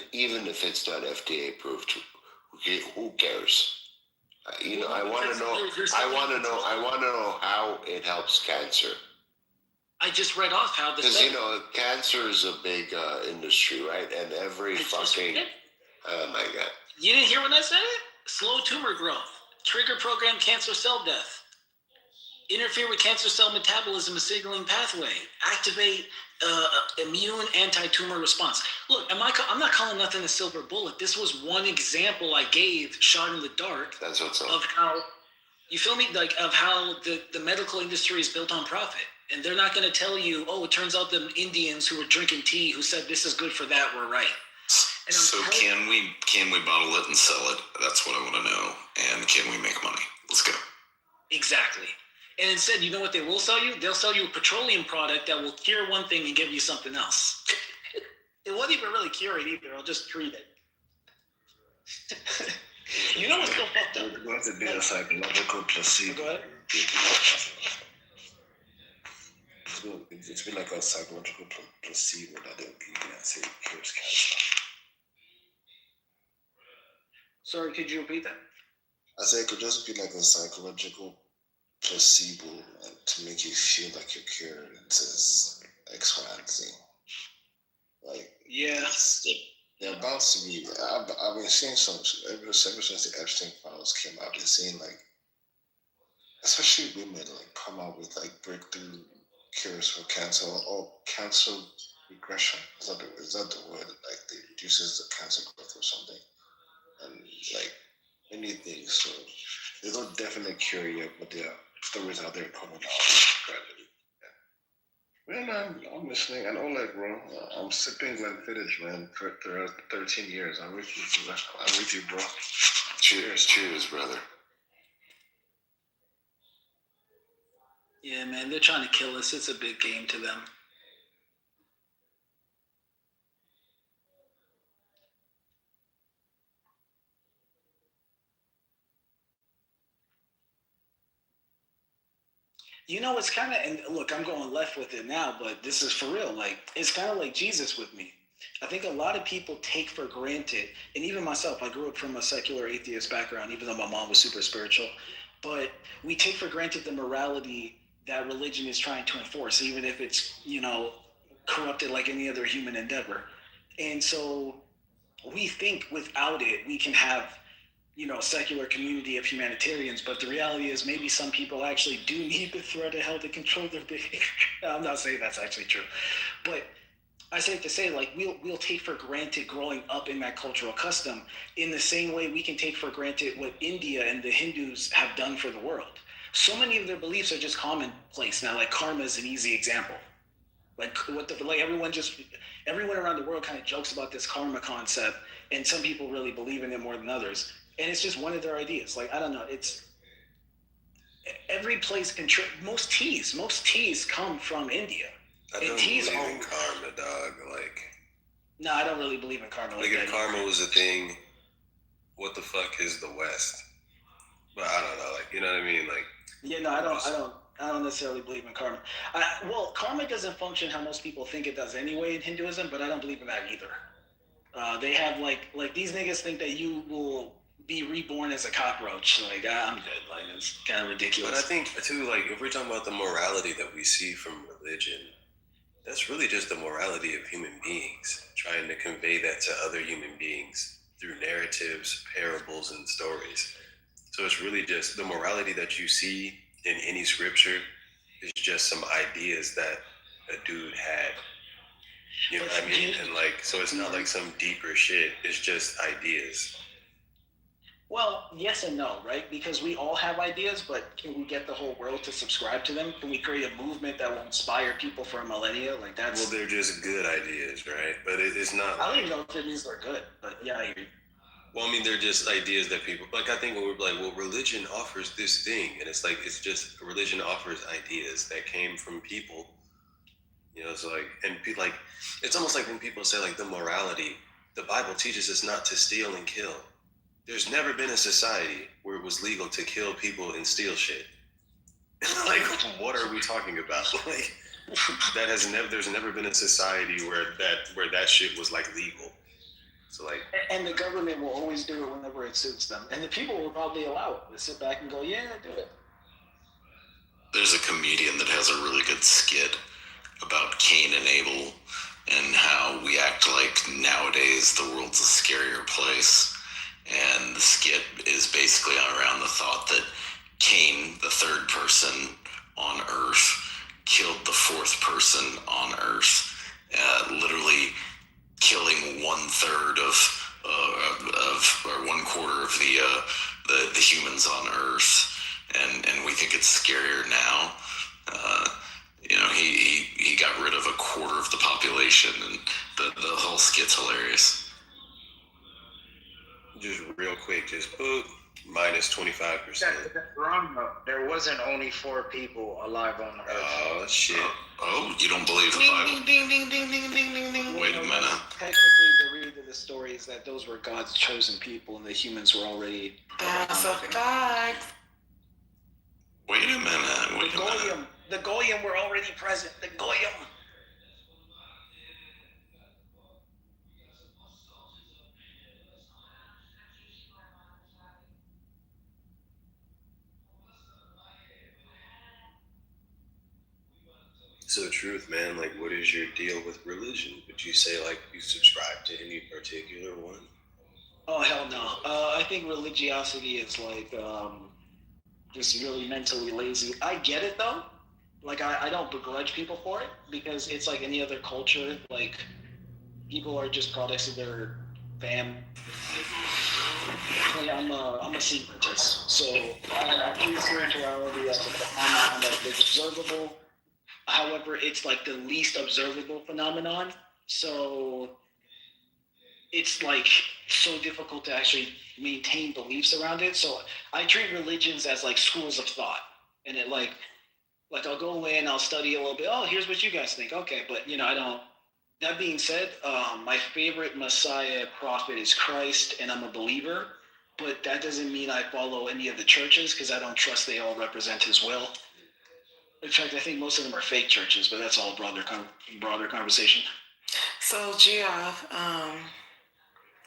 if it's not FDA approved, who cares? I want to know. I want to know how it helps cancer. I just read off how the. Because cancer is a big industry, right? And every fucking. Oh my god. You didn't hear when I said it? Slow tumor growth. Trigger program cancer cell death. Interfere with cancer cell metabolism, a signaling pathway. Activate immune anti-tumor response. Look, I'm not calling nothing a silver bullet. This was one example I gave, shot in the dark. That's what's up. Of how, you feel me? Like, of how the medical industry is built on profit. And they're not going to tell you, oh, it turns out the Indians who were drinking tea who said this is good for that were right. So can we bottle it and sell it? That's what I want to know. And can we make money? Let's go. Exactly. And instead, you know what they will sell you? They'll sell you a petroleum product that will cure one thing and give you something else. It won't even really cure it either. I'll just treat it. You know what's so fucked up? It's going to be a psychological placebo. Go ahead. It's been like a psychological placebo that they'll give you and say it cures cancer. Sorry, could you repeat that? I say it could just be like a psychological placebo to make you feel like you're cured. It says X, Y, and Z. Like, yeah, they're about to be. I've been seeing some ever since the Epstein files came out. They're seeing like, especially women like come out with like breakthrough cures for cancer or cancer regression. Is that the word? Like, it reduces the cancer growth or something. And like many things. So there's no definite cure yet, but there are stories out there coming out. Man, I'm listening. I know, like, bro, I'm sipping Glenfiddich, man, for 13 years. I'm with you, bro. Cheers, brother. Yeah, man, they're trying to kill us. It's a big game to them. You know, it's kind of, and look, I'm going left with it now, but this is for real. Like, it's kind of like Jesus with me. I think a lot of people take for granted, and even myself, I grew up from a secular atheist background, even though my mom was super spiritual, but we take for granted the morality that religion is trying to enforce, even if it's, corrupted like any other human endeavor. And so we think without it, we can have a secular community of humanitarians, but the reality is maybe some people actually do need the threat of hell to control their behavior. I'm not saying that's actually true, but I say to say, like, we'll take for granted growing up in that cultural custom in the same way we can take for granted what India and the Hindus have done for the world. So many of their beliefs are just commonplace now. Like, karma is an easy example. Like, everyone around the world kind of jokes about this karma concept, and some people really believe in it more than others. And it's just one of their ideas. Like, I don't know. It's every place most teas come from India. I don't believe in karma, dog. Like, no, I don't really believe in karma. Like, if karma was a thing, what the fuck is the West? But I don't know. Like, you know what I mean? Like, yeah, no, I don't necessarily believe in karma. Well, karma doesn't function how most people think it does anyway in Hinduism, but I don't believe in that either. They have like these niggas think that you will be reborn as a cockroach. Like, I'm good. Like, it's kind of ridiculous. But I think too, like, if we're talking about the morality that we see from religion, that's really just the morality of human beings, trying to convey that to other human beings through narratives, parables, and stories. So it's really just the morality that you see in any scripture is just some ideas that a dude had. You know what I mean? And like, so it's not like some deeper shit. It's just ideas. Well, yes and no, right? Because we all have ideas, but can we get the whole world to subscribe to them? Can we create a movement that will inspire people for a millennia? Like that's. Well, they're just good ideas, right? But it's not. I don't even know if it means they're good, but yeah, I agree. Well, I mean, they're just ideas that people like. I think when we're like, well, religion offers this thing, and it's like it's just religion offers ideas that came from people. You know, it's like, and like, it's almost like when people say like the morality. The Bible teaches us not to steal and kill. There's never been a society where it was legal to kill people and steal shit. Like, what are we talking about? Like, that has never. There's never been a society where that shit was like legal. So like, and the government will always do it whenever it suits them, and the people will probably allow it. They sit back and go, "Yeah, do it." There's a comedian that has a really good skit about Cain and Abel and how we act like nowadays the world's a scarier place. And the skit is basically around the thought that Cain, the third person on Earth, killed the fourth person on Earth, literally killing 1/3 or 1/4 of the humans on Earth. And we think it's scarier now. You know, he got rid of 1/4 of the population, and the whole skit's hilarious. Just real quick, just boop, minus 25%. That's wrong though. There wasn't only 4 people alive on the earth. Oh shit. Oh, you don't believe the Bible? Ding, ding, ding, ding, ding, ding, ding. Wait a minute. Technically, the read of the story is that those were God's chosen people, and the humans were already. That's a fact. Wait a minute. The Goyim were already present. The Goyim. So truth, man, like what is your deal with religion? Would you say like you subscribe to any particular one? Oh hell no. I think religiosity is like just really mentally lazy. I get it though. Like I don't begrudge people for it because it's like any other culture. Like people are just products of their fam. I'm a separatist, so I treat spirituality as a phenomenon that is observable. However, it's like the least observable phenomenon, so it's like so difficult to actually maintain beliefs around it. So I treat religions as like schools of thought, and it like I'll go in, I'll study a little bit. Oh, here's what you guys think. Okay, but I don't. That being said, my favorite Messiah prophet is Christ, and I'm a believer. But that doesn't mean I follow any of the churches because I don't trust they all represent His will. In fact, I think most of them are fake churches, but that's all broader conversation. So, Geoff,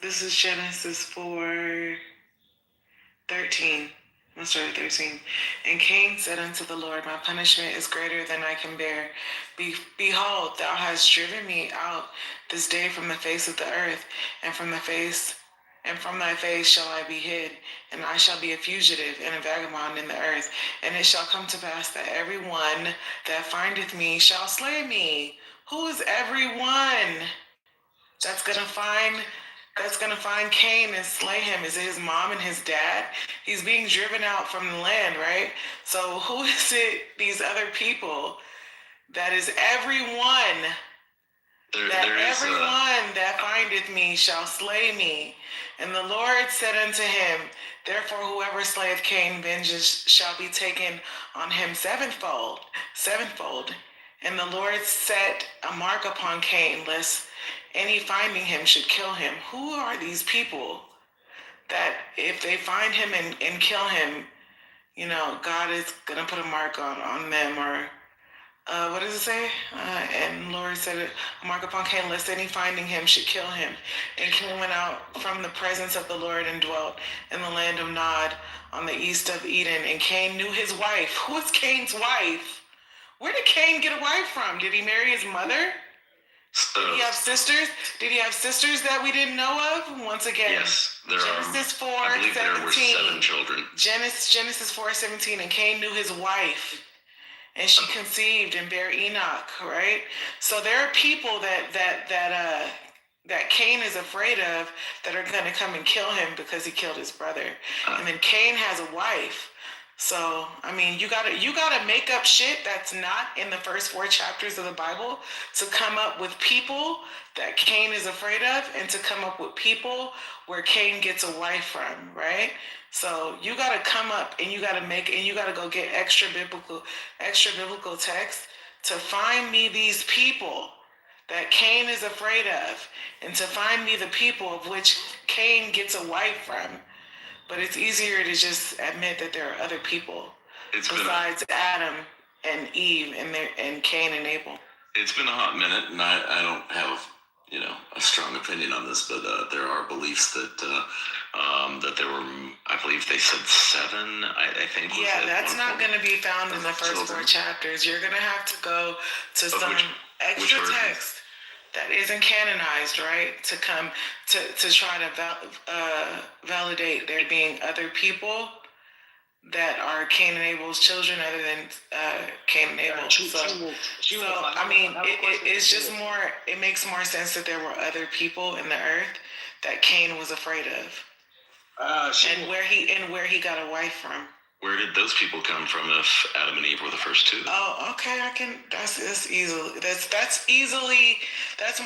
this is Genesis 4:13. Let's start at 13. And Cain said unto the Lord, my punishment is greater than I can bear. Behold, thou hast driven me out this day from the face of the earth, and from thy face shall I be hid, and I shall be a fugitive and a vagabond in the earth. And it shall come to pass that every one that findeth me shall slay me. Who is everyone that's gonna find Cain and slay him? Is it his mom and his dad? He's being driven out from the land, right? So who is it, these other people, that is everyone? Everyone that findeth me shall slay me. And the Lord said unto him, therefore whoever slayeth Cain, vengeance shall be taken on him sevenfold. And the Lord set a mark upon Cain, lest any finding him should kill him. Who are these people that if they find him and kill him, God is going to put a mark on them? Or what does it say? And Lord said, a mark upon Cain, lest any finding him should kill him. And Cain went out from the presence of the Lord and dwelt in the land of Nod on the east of Eden. And Cain knew his wife. Who is Cain's wife? Where did Cain get a wife from? Did he marry his mother? Did he have sisters? Did he have sisters that we didn't know of? Once again, yes, there Genesis 4, I believe 17. there were 7 children. Genesis 4:17, and Cain knew his wife, and she conceived and bare Enoch. Right. So there are people that that Cain is afraid of that are going to come and kill him because he killed his brother. And then Cain has a wife. So, I mean, you gotta make up shit that's not in the first 4 chapters of the Bible to come up with people that Cain is afraid of, and to come up with people where Cain gets a wife from, right? So you gotta come up and you gotta go get extra biblical text to find me these people that Cain is afraid of, and to find me the people of which Cain gets a wife from. But it's easier to just admit that there are other people besides Adam and Eve and Cain and Abel. It's been a hot minute, and I don't have a strong opinion on this, but there are beliefs that that there were, I believe they said 7. I think. Yeah, that's not going to be found in the first 4 chapters. You're going to have to go to some extra text that isn't canonized, right? To come to try to validate there being other people that are Cain and Abel's children other than Cain and Abel. I mean, it's just more, it makes more sense that there were other people in the earth that Cain was afraid of. And where he got a wife from. Where did those people come from if Adam and Eve were the first 2? Oh, okay. That's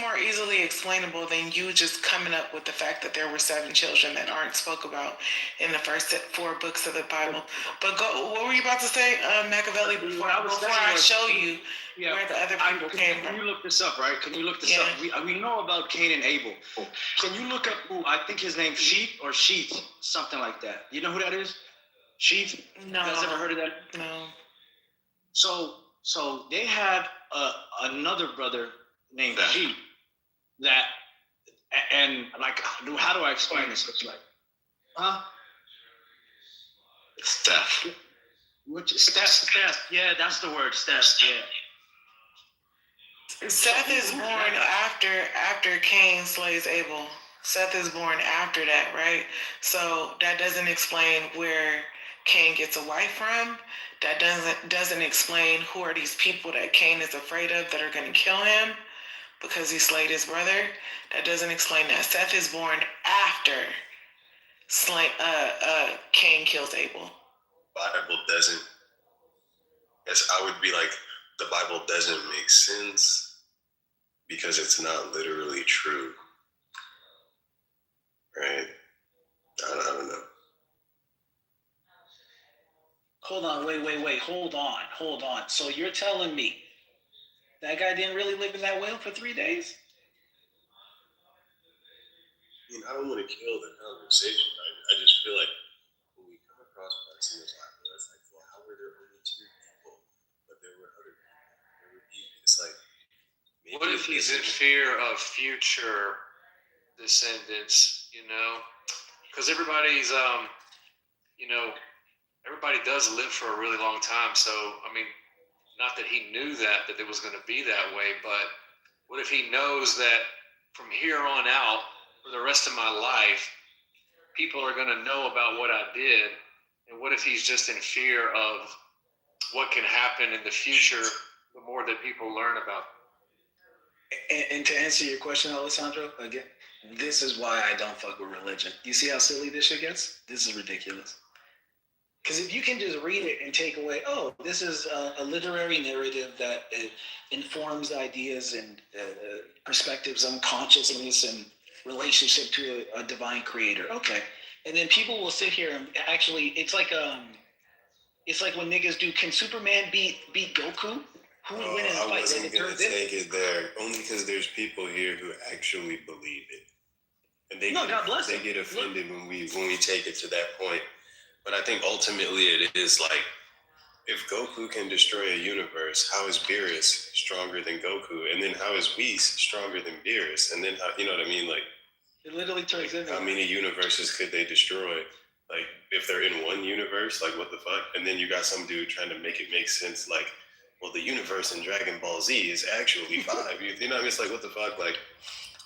more easily explainable than you just coming up with the fact that there were 7 children that aren't spoke about in the first 4 books of the Bible. But what were you about to say, Machiavelli, before I show you where the other people came from? Can you look this up, right? Can you look this up? We know about Cain and Abel. Can you look up who, I think his name's Sheath, something like that. You know who that is? Sheath? No. You guys ever heard of that? No. So they had another brother named Sheath that, and like, how do I explain this? It's like, Steph. Steph. Yeah, that's the word, Steph. Yeah. Seth is born after Cain slays Abel. Seth is born after that, right? So that doesn't explain where Cain gets a wife from. That doesn't explain who are these people that Cain is afraid of that are going to kill him because he slayed his brother. That doesn't explain that. Seth is born after Cain kills Abel. Bible doesn't. Yes, I would be like, the Bible doesn't make sense because it's not literally true. Right? I don't know. Hold on, wait. Hold on. So you're telling me that guy didn't really live in that whale for 3 days? I mean, I don't want to kill the conversation. I just feel like when we come across parts in this Bible, it's like, well, how were there only 2 people? But there were other people. It's like, what if he's in fear of future descendants, because everybody's everybody does live for a really long time. So I mean, not that he knew that it was going to be that way, but what if he knows that from here on out for the rest of my life people are going to know about what I did? And what if he's just in fear of what can happen in the future the more that people learn about them? And to answer your question, Alessandro, again, this is why I don't fuck with religion. You see how silly this shit gets? This is ridiculous. Because if you can just read it and take away, oh, this is a literary narrative that informs ideas and perspectives on consciousness and relationship to a divine creator. Okay. And then people will sit here and actually, it's like when niggas do, can Superman beat Goku? Who would win in a fight? I wasn't going to take it there, only because there's people here who actually believe it. And they get offended when we take it to that point. But I think ultimately it is like, if Goku can destroy a universe, how is Beerus stronger than Goku? And then how is Whis stronger than Beerus? And then how, you know what I mean? Like, it literally turns into how many universes could they destroy? Like, if they're in one universe, like, what the fuck? And then you got some dude trying to make it make sense, like, well, the universe in Dragon Ball Z is actually 5. You know what I mean? It's like, what the fuck? Like,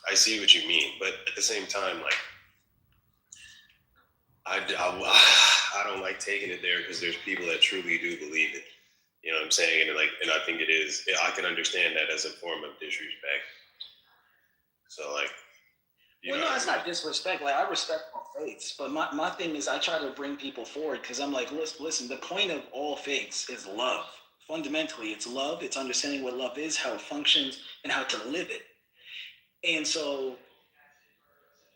I see what you mean. But at the same time, like, I don't like taking it there because there's people that truly do believe it. You know what I'm saying? And I think it is, I can understand that as a form of disrespect. So like, Well, no, it's not disrespect. Like, I respect all faiths, but my thing is I try to bring people forward because I'm like, listen, the point of all faiths is love. Fundamentally, it's love. It's understanding what love is, how it functions, and how to live it. And so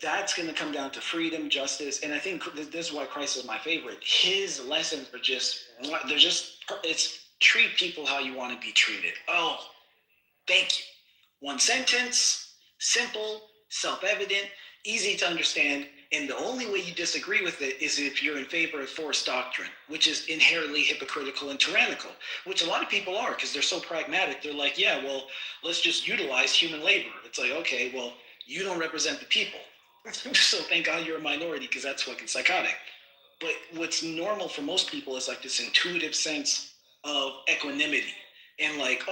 that's going to come down to freedom, justice, and I think this is why Christ is my favorite. His lessons are it's treat people how you want to be treated. Oh, thank you. One sentence, simple, self-evident, easy to understand, and the only way you disagree with it is if you're in favor of forced doctrine, which is inherently hypocritical and tyrannical, which a lot of people are because they're so pragmatic. They're like, yeah, well, let's just utilize human labor. It's like, okay, well, you don't represent the people. So thank God you're a minority because that's fucking psychotic. But what's normal for most people is like this intuitive sense of equanimity and like,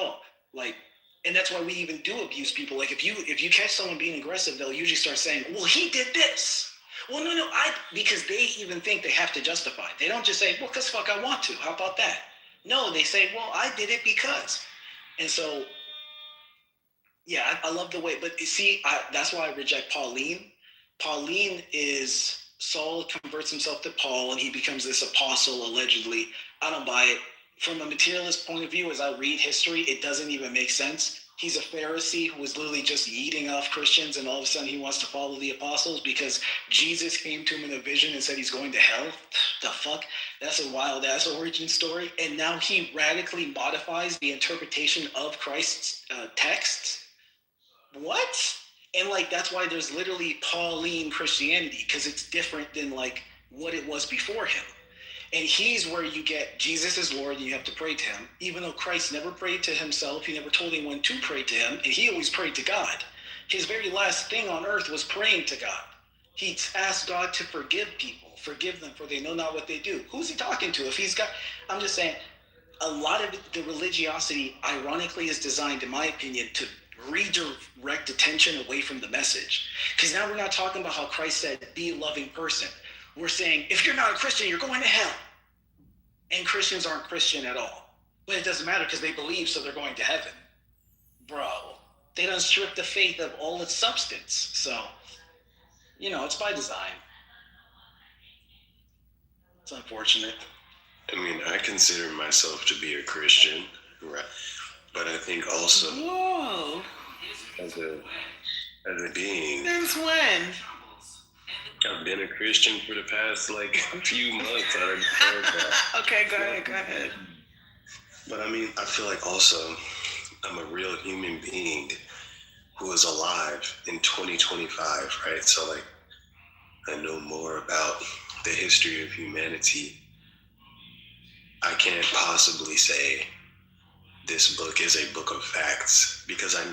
and that's why we even do abuse people. Like if you catch someone being aggressive, they'll usually start saying, well, he did this. Well, no, because they even think they have to justify. They don't just say, well, because fuck, I want to. How about that? No, they say, well, I did it because. And so, yeah, I love the way, but you see, that's why I reject Pauline. Pauline is, Saul converts himself to Paul and he becomes this apostle, allegedly. I don't buy it. From a materialist point of view, as I read history, it doesn't even make sense. He's a Pharisee who was literally just eating off Christians, and all of a sudden he wants to follow the apostles because Jesus came to him in a vision and said he's going to hell. The fuck? That's a wild-ass origin story. And now he radically modifies the interpretation of Christ's texts. What? And like that's why there's literally Pauline Christianity, because it's different than like what it was before him. And he's where you get Jesus is Lord and you have to pray to him, even though Christ never prayed to himself. He never told anyone to pray to him, and he always prayed to God. His very last thing on earth was praying to God. He asked God to forgive people, forgive them for they know not what they do. Who's he talking to? If he's got, I'm just saying, a lot of the religiosity ironically is designed, in my opinion, to redirect attention away from the message. Because now we're not talking about how Christ said, be a loving person. We're saying, if you're not a Christian, you're going to hell. And Christians aren't Christian at all. But it doesn't matter because they believe, so they're going to heaven. Bro, they done stripped the faith of all its substance. So, it's by design. It's unfortunate. I mean, I consider myself to be a Christian, right? But I think also, whoa, as a being, since when? I've been a Christian for the past few months. Okay, go ahead. But I mean, I feel like also I'm a real human being who is alive in 2025, right? So I know more about the history of humanity. I can't possibly say this book is a book of facts because I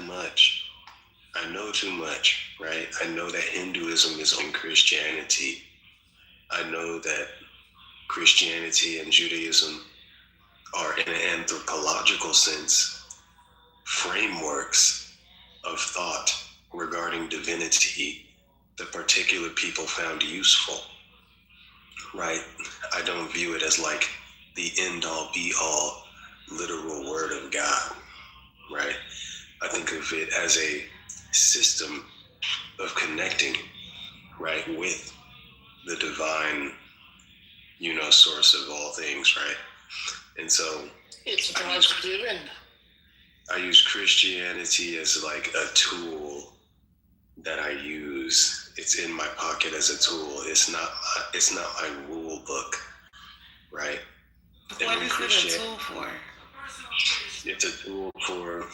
know too much, right? I know that Hinduism is on Christianity. I know that Christianity and Judaism are, in an anthropological sense, frameworks of thought regarding divinity that particular people found useful, right? I don't view it as the end-all, be-all literal word of God, right? I think of it as a system of connecting, right, with the divine, source of all things, right? And so it's God's given. I use Christianity as a tool that I use. It's in my pocket as a tool. It's not my rule book, right? What is it a tool for? It's a tool for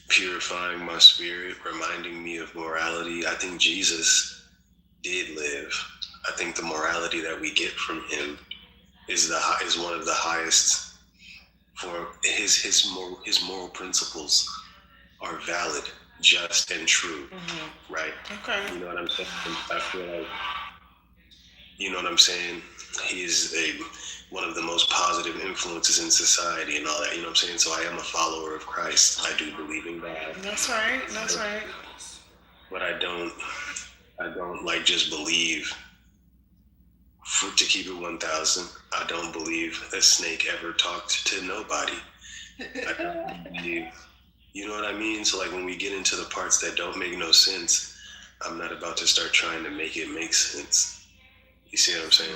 purifying my spirit, reminding me of morality. I think Jesus did live. I think the morality that we get from him is one of the highest. For his moral principles are valid, just, and true, right? Okay. You know what I'm saying? I feel like, you know what I'm saying? He is one of the most positive influences in society and all that, you know what I'm saying? So I am a follower of Christ. I do believe in God. That's right. But I don't just believe, to keep it 1,000, I don't believe a snake ever talked to nobody. I don't believe, You know what I mean? So like when we get into the parts that don't make no sense, I'm not about to start trying to make it make sense. You see what I'm saying?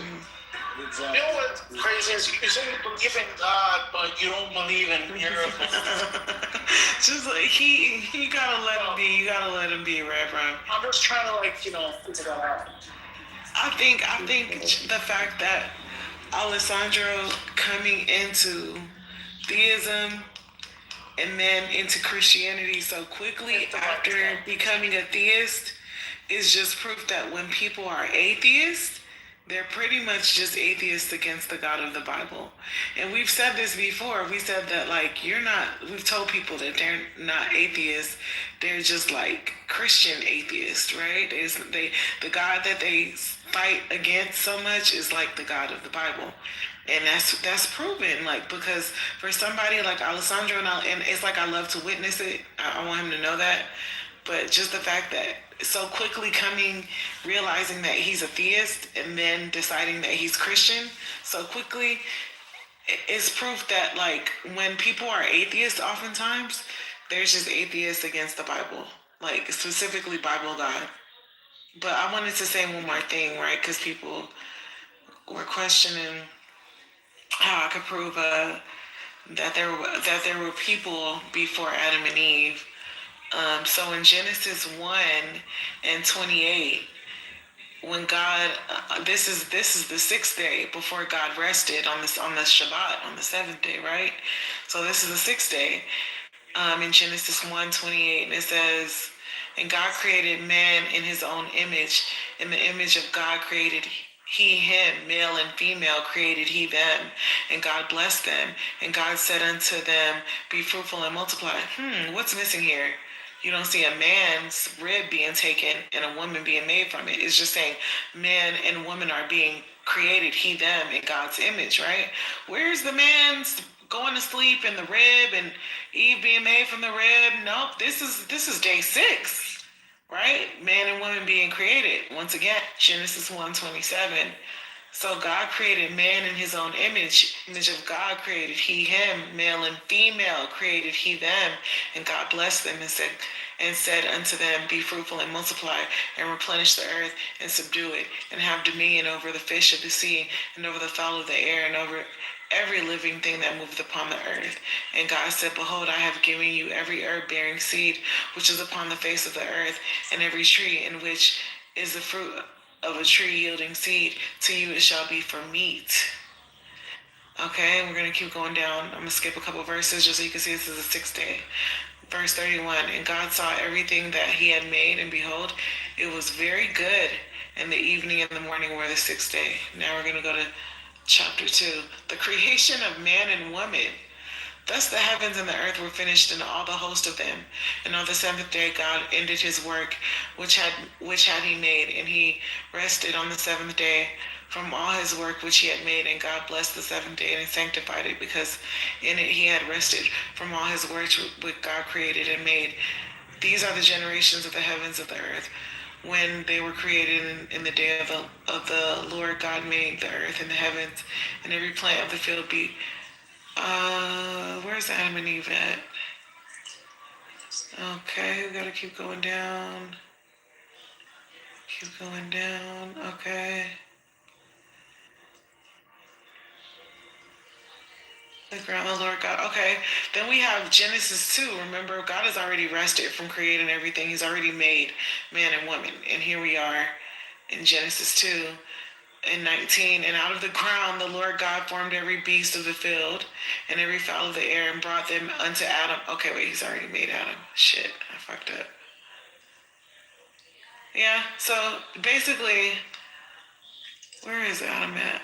Exactly. You know what's crazy is you say you believe in God, but you don't believe in miracles. Just like he gotta let him be. You gotta let him be, Reverend. I'm just trying to figure that out. I think the fact that Alessandro coming into theism and then into Christianity so quickly after becoming a theist is just proof that when people are atheists, they're pretty much just atheists against the God of the Bible. And we've said this before. We said that we've told people that they're not atheists. They're just like Christian atheists, right? The God that they fight against so much is like the God of the Bible. And that's proven, because for somebody like Alessandro, and it's like I love to witness it. I want him to know that. But just the fact that so quickly realizing that he's a theist and then deciding that he's Christian so quickly is proof that when people are atheists, oftentimes there's just atheists against the Bible, specifically Bible God. But I wanted to say one more thing, right? Because people were questioning how I could prove that there were people before Adam and Eve. So in Genesis 1:28, when God, this is the 6th day before God rested on the Shabbat, on the 7th day, right? So this is the 6th day. In Genesis 1:28, and it says, "And God created man in his own image. In the image of God created he him, male and female created he them. And God blessed them. And God said unto them, Be fruitful and multiply." What's missing here? You don't see a man's rib being taken and a woman being made from it. It's just saying man and woman are being created, he, them, in God's image, right? Where's the man's going to sleep in the rib and Eve being made from the rib? Nope, this is day 6, right? Man and woman being created. Once again, Genesis 1:27. So God created man in his own image. Image of God created he him, male and female created he them. And God blessed them and said unto them, Be fruitful and multiply, and replenish the earth, and subdue it, and have dominion over the fish of the sea, and over the fowl of the air, and over every living thing that moveth upon the earth. And God said, Behold, I have given you every herb bearing seed, which is upon the face of the earth, and every tree in which is the fruit of a tree yielding seed. To you it shall be for meat. Okay, we're going to keep going down. I'm going to skip a couple verses just so you can see this is the 6th day. Verse 31, And God saw everything that he had made, and behold, it was very good. And the evening and the morning were the 6th day. Now we're going to go to chapter 2. The creation of man and woman. Thus the heavens and the earth were finished, and all the host of them. And on the 7th day God ended his work which had he made, and he rested on the 7th day from all his work which he had made. And God blessed the 7th day and sanctified it, because in it he had rested from all his works which God created and made. These are the generations of the heavens of the earth, when they were created in the day of the Lord God made the earth and the heavens, and every plant of the field where's Adam and Eve at? Okay, we gotta keep going down. Keep going down, okay. The ground, the Lord God. Okay, then we have Genesis 2. Remember, God has already rested from creating everything. He's already made man and woman. And here we are in Genesis 2. In 19, And out of the ground the Lord God formed every beast of the field and every fowl of the air, and brought them unto Adam. Okay, wait, he's already made Adam. Shit, I fucked up. Yeah, so basically, where is Adam at?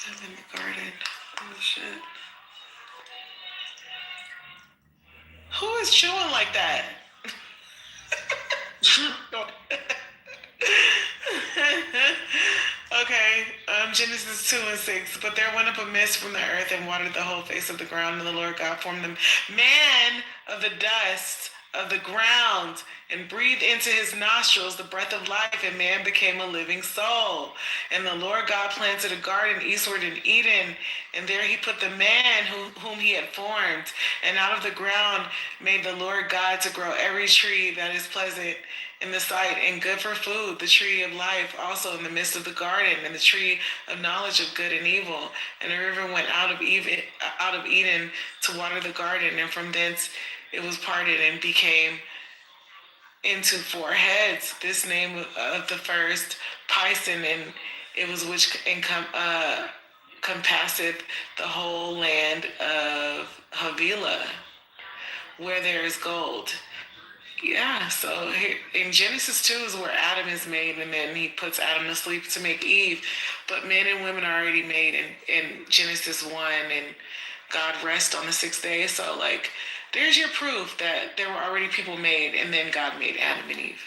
I'm in the garden. Oh shit. Who is chewing like that? Okay, Genesis 2:6. But there went up a mist from the earth and watered the whole face of the ground, and the Lord God formed them man of the dust of the ground and breathed into his nostrils the breath of life, and man became a living soul. And the Lord God planted a garden eastward in Eden, and there he put the man whom he had formed. And out of the ground made the Lord God to grow every tree that is pleasant in the sight and good for food, the tree of life also in the midst of the garden, and the tree of knowledge of good and evil. And a river went out of Eden to water the garden, and from thence it was parted and became into four heads. This name of the first, Pison, and it was which compasseth the whole land of Havilah, where there is gold. Yeah, so here, in Genesis 2 is where Adam is made, and then he puts Adam to sleep to make Eve. But men and women are already made in Genesis 1, and God rests on the sixth day. So, like, there's your proof that there were already people made, and then God made Adam and Eve.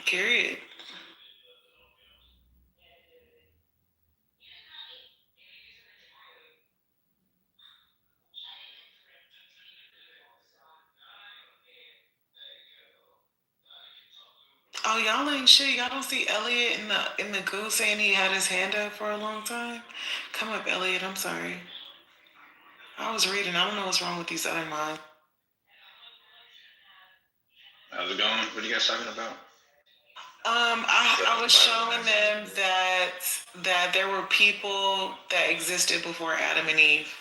Period. Oh, y'all ain't shit. Y'all don't see Elliot in the goo saying he had his hand up for a long time? Come up, Elliot. I'm sorry. I was reading. I don't know what's wrong with these other mods. How's it going? What are you guys talking about? I was showing them that there were people that existed before Adam and Eve.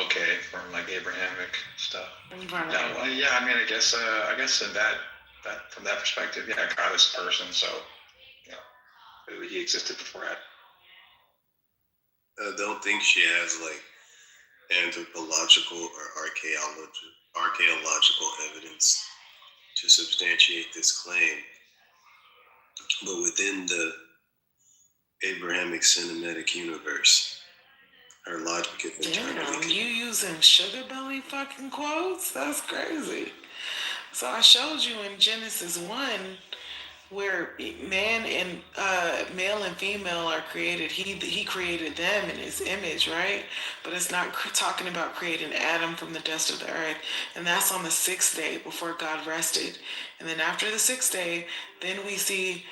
Okay, from like Abrahamic stuff. Right. No, well, yeah, I mean, I guess in that from that perspective, yeah, God is a person, so he existed before Adam. I don't think she has like anthropological or archaeological evidence to substantiate this claim. But within the Abrahamic cinematic universe, her logic is internally. Damn, you using sugar belly fucking quotes? That's crazy. So I showed you in Genesis 1 where man and male and female are created. He created them in his image, right? But it's not talking about creating Adam from the dust of the earth. And that's on the sixth day before God rested. And then after the sixth day, then we see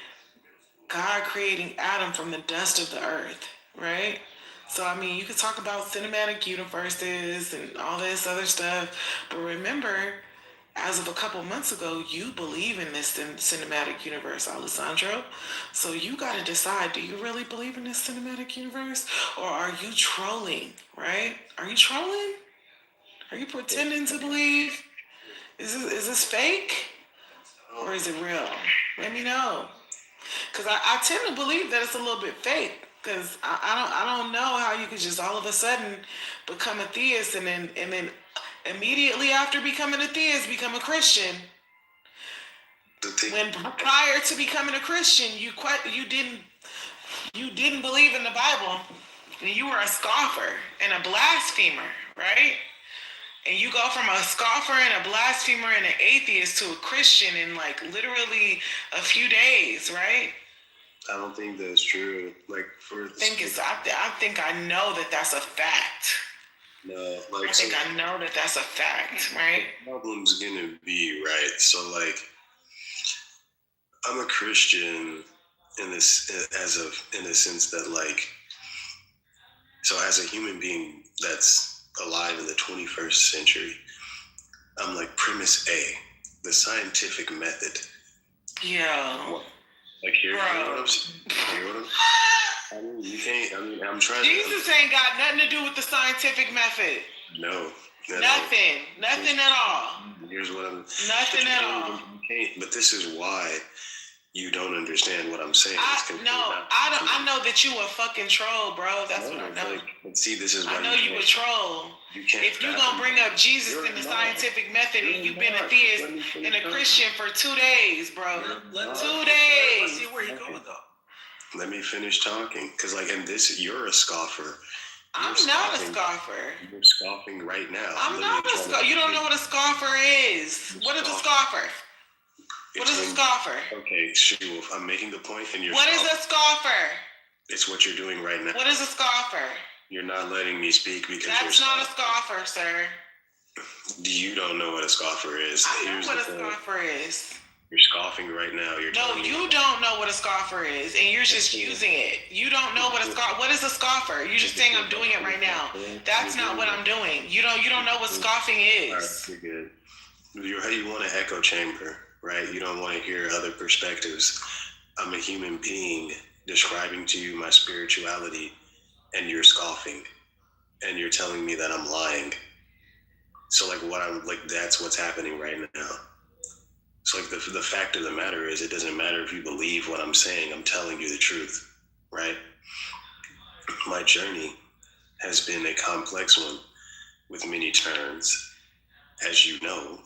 God creating Adam from the dust of the earth, right? So, I mean, you could talk about cinematic universes and all this other stuff, but remember, as of a couple months ago, you believe in this cinematic universe, Alessandro. So you got to decide, do you really believe in this cinematic universe? Or are you trolling, right? Are you trolling? Are you pretending to believe? Is this fake? Or is it real? Let me know. Because I tend to believe that it's a little bit fake. Because I don't know how you could just all of a sudden become a theist and then immediately after becoming a theist become a Christian. When prior to becoming a Christian, you didn't believe in the Bible, and you were a scoffer and a blasphemer, right? And you go from a scoffer and a blasphemer and an atheist to a Christian in like literally a few days, right? I don't think that's true. Like I think I know that that's a fact. No, like I think I know that that's a fact, right? The problem's gonna be right. So like, I'm a Christian in the sense that like, so as a human being that's alive in the 21st century, I'm like premise A, the scientific method. Yeah. Like hear what I'm saying? I mean, you can't. I mean, I'm trying. Jesus ain't got nothing to do with the scientific method. No. Nothing at all. Here's what I'm. Nothing at all. You can't. But this is why you don't understand what I'm saying. I know that you a fucking troll, bro. That's what I know. But see, this is why I know you a troll. If you gonna bring up Jesus in the scientific method and you've been a theist and a Christian for 2 days, bro. 2 days. Let's see where he going though. Let me finish talking, because like in this, you're a scoffer. I'm not a scoffer. You're scoffing right now. I'm not a scoffer. You don't know what a scoffer is. What is a scoffer? What is a scoffer? Okay, She-Wolf, I'm making the point and you're What is a scoffer? It's what you're doing right now. What is a scoffer? You're not letting me speak because That's not a scoffer, sir. You don't know what a scoffer is. I know what a scoffer is. You're scoffing right now. No, you don't know what a scoffer is, and you're just using it. You don't know what a scoffer. What is a scoffer? You're just saying I'm doing it right now. That's not what I'm doing. You don't know what scoffing is. All right, you're good. You want an echo chamber, right? You don't want to hear other perspectives. I'm a human being describing to you my spirituality, and you're scoffing, and you're telling me that I'm lying. So that's what's happening right now. So the fact of the matter is, it doesn't matter if you believe what I'm saying. I'm telling you the truth, right? My journey has been a complex one with many turns. As you know,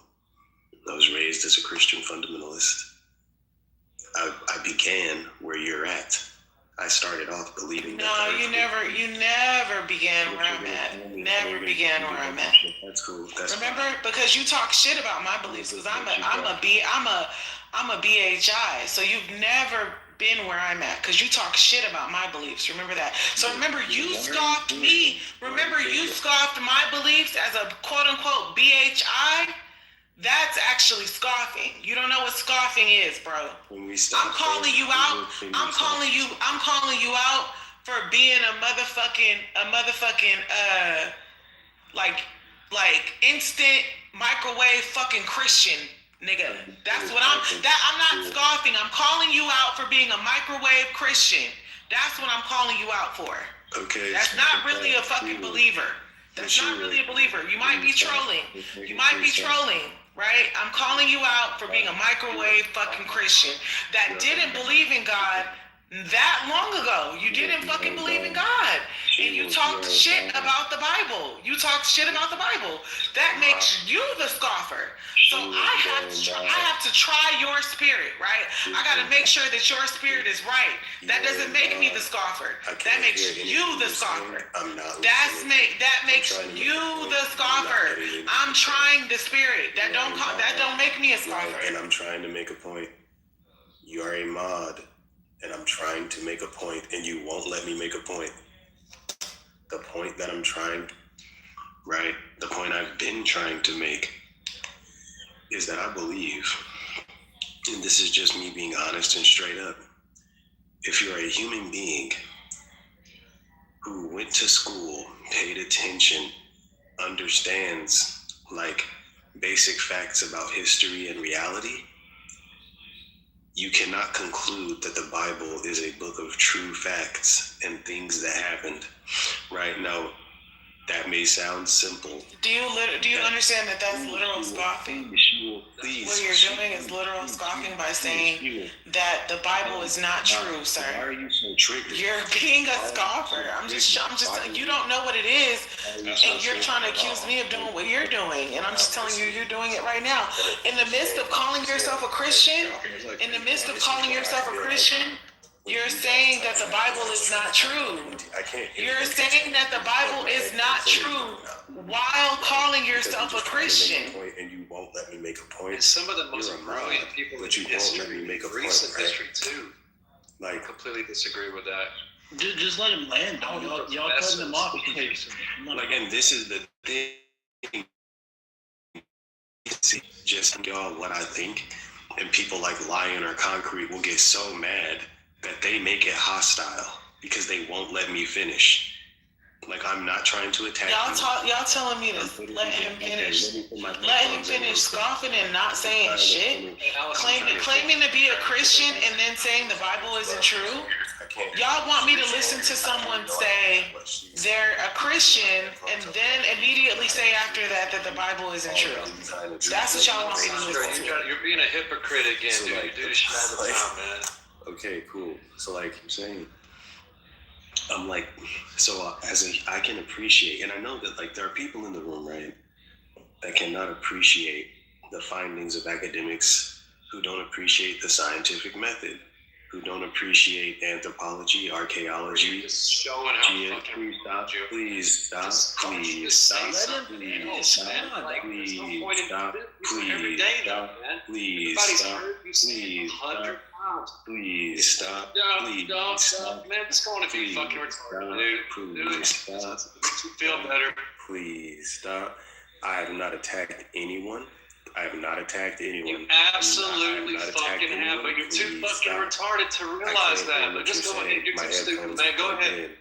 I was raised as a Christian fundamentalist. I began where you're at. I started off believing that. No, you never began where I'm at. Never began where I'm at. That's cool. Remember, because you talk shit about my beliefs, because I'm a BHI. So you've never been where I'm at, because you talk shit about my beliefs. Remember that. So remember, you scoffed me. Remember, you scoffed my beliefs as a quote unquote BHI. That's actually scoffing. You don't know what scoffing is, bro. I'm calling you out. I'm calling you out for being a motherfucking like instant microwave fucking Christian nigga. That's what I'm not scoffing. I'm calling you out for being a microwave Christian. That's what I'm calling you out for. Okay. That's not really a fucking believer. That's not really a believer. You might be trolling. You might be trolling. Right? I'm calling you out for being a microwave fucking Christian that didn't believe in God that long ago. You didn't fucking believe in God. And you talked shit about the Bible. You talked shit about the Bible. That makes you the scoffer. So I have to try your spirit, right? I got to make sure that your spirit is right. That doesn't make me the scoffer. That makes you the scoffer. That makes you the scoffer. I'm trying the spirit. That don't make me a scoffer. And I'm trying to make a point. You are a mod, and I'm trying to make a point, and you won't let me make a point. The point that I'm trying, right? The point I've been trying to make is that I believe, and this is just me being honest and straight up, if you're a human being who went to school, paid attention, understands basic facts about history and reality, you cannot conclude that the Bible is a book of true facts and things that happened. Right now, that may sound simple. Do you understand that that's literal scoffing? What you're doing is literal scoffing by saying that the Bible is not true, sir. Why are you so triggered? You're being a scoffer. I'm just you don't know what it is, and you're trying to accuse me of doing what you're doing, and I'm just telling you, you're doing it right now. In the midst of calling yourself a Christian, you're saying that the Bible is not true. You're saying that the Bible is not true while calling yourself a Christian. And you won't let me make a point. Some of the most brilliant people in history, recent history too, I completely disagree with that. Just let him land. Y'all cutting him off. And this is the thing. Just y'all what I think, and people like Lion or Concrete will get so mad that they make it hostile because they won't let me finish. I'm not trying to attack y'all telling me to let him finish. Let him finish scoffing and not saying shit. Claiming to be a Christian and then saying the Bible isn't true. Y'all want me to listen to someone say they're a Christian and then immediately say after that the Bible isn't true. That's what y'all want me to listen to. You're being a hypocrite again, dude. You do this shit all the time, man. Okay, cool. So I'm saying, I'm I can appreciate, and I know that there are people in the room, right, that cannot appreciate the findings of academics, who don't appreciate the scientific method, who don't appreciate anthropology, archaeology. Just showing how fucking please stop, please stop, please stop, please stop, every day though, man. please stop, please stop, please stop, please stop, man. It's going to be fucking retarded, dude. please stop, Feel better. please stop. I have not attacked anyone. I have not attacked anyone. You absolutely fucking have, but you're too fucking retarded to realize that. But just go ahead, you're too stupid, man. Go ahead.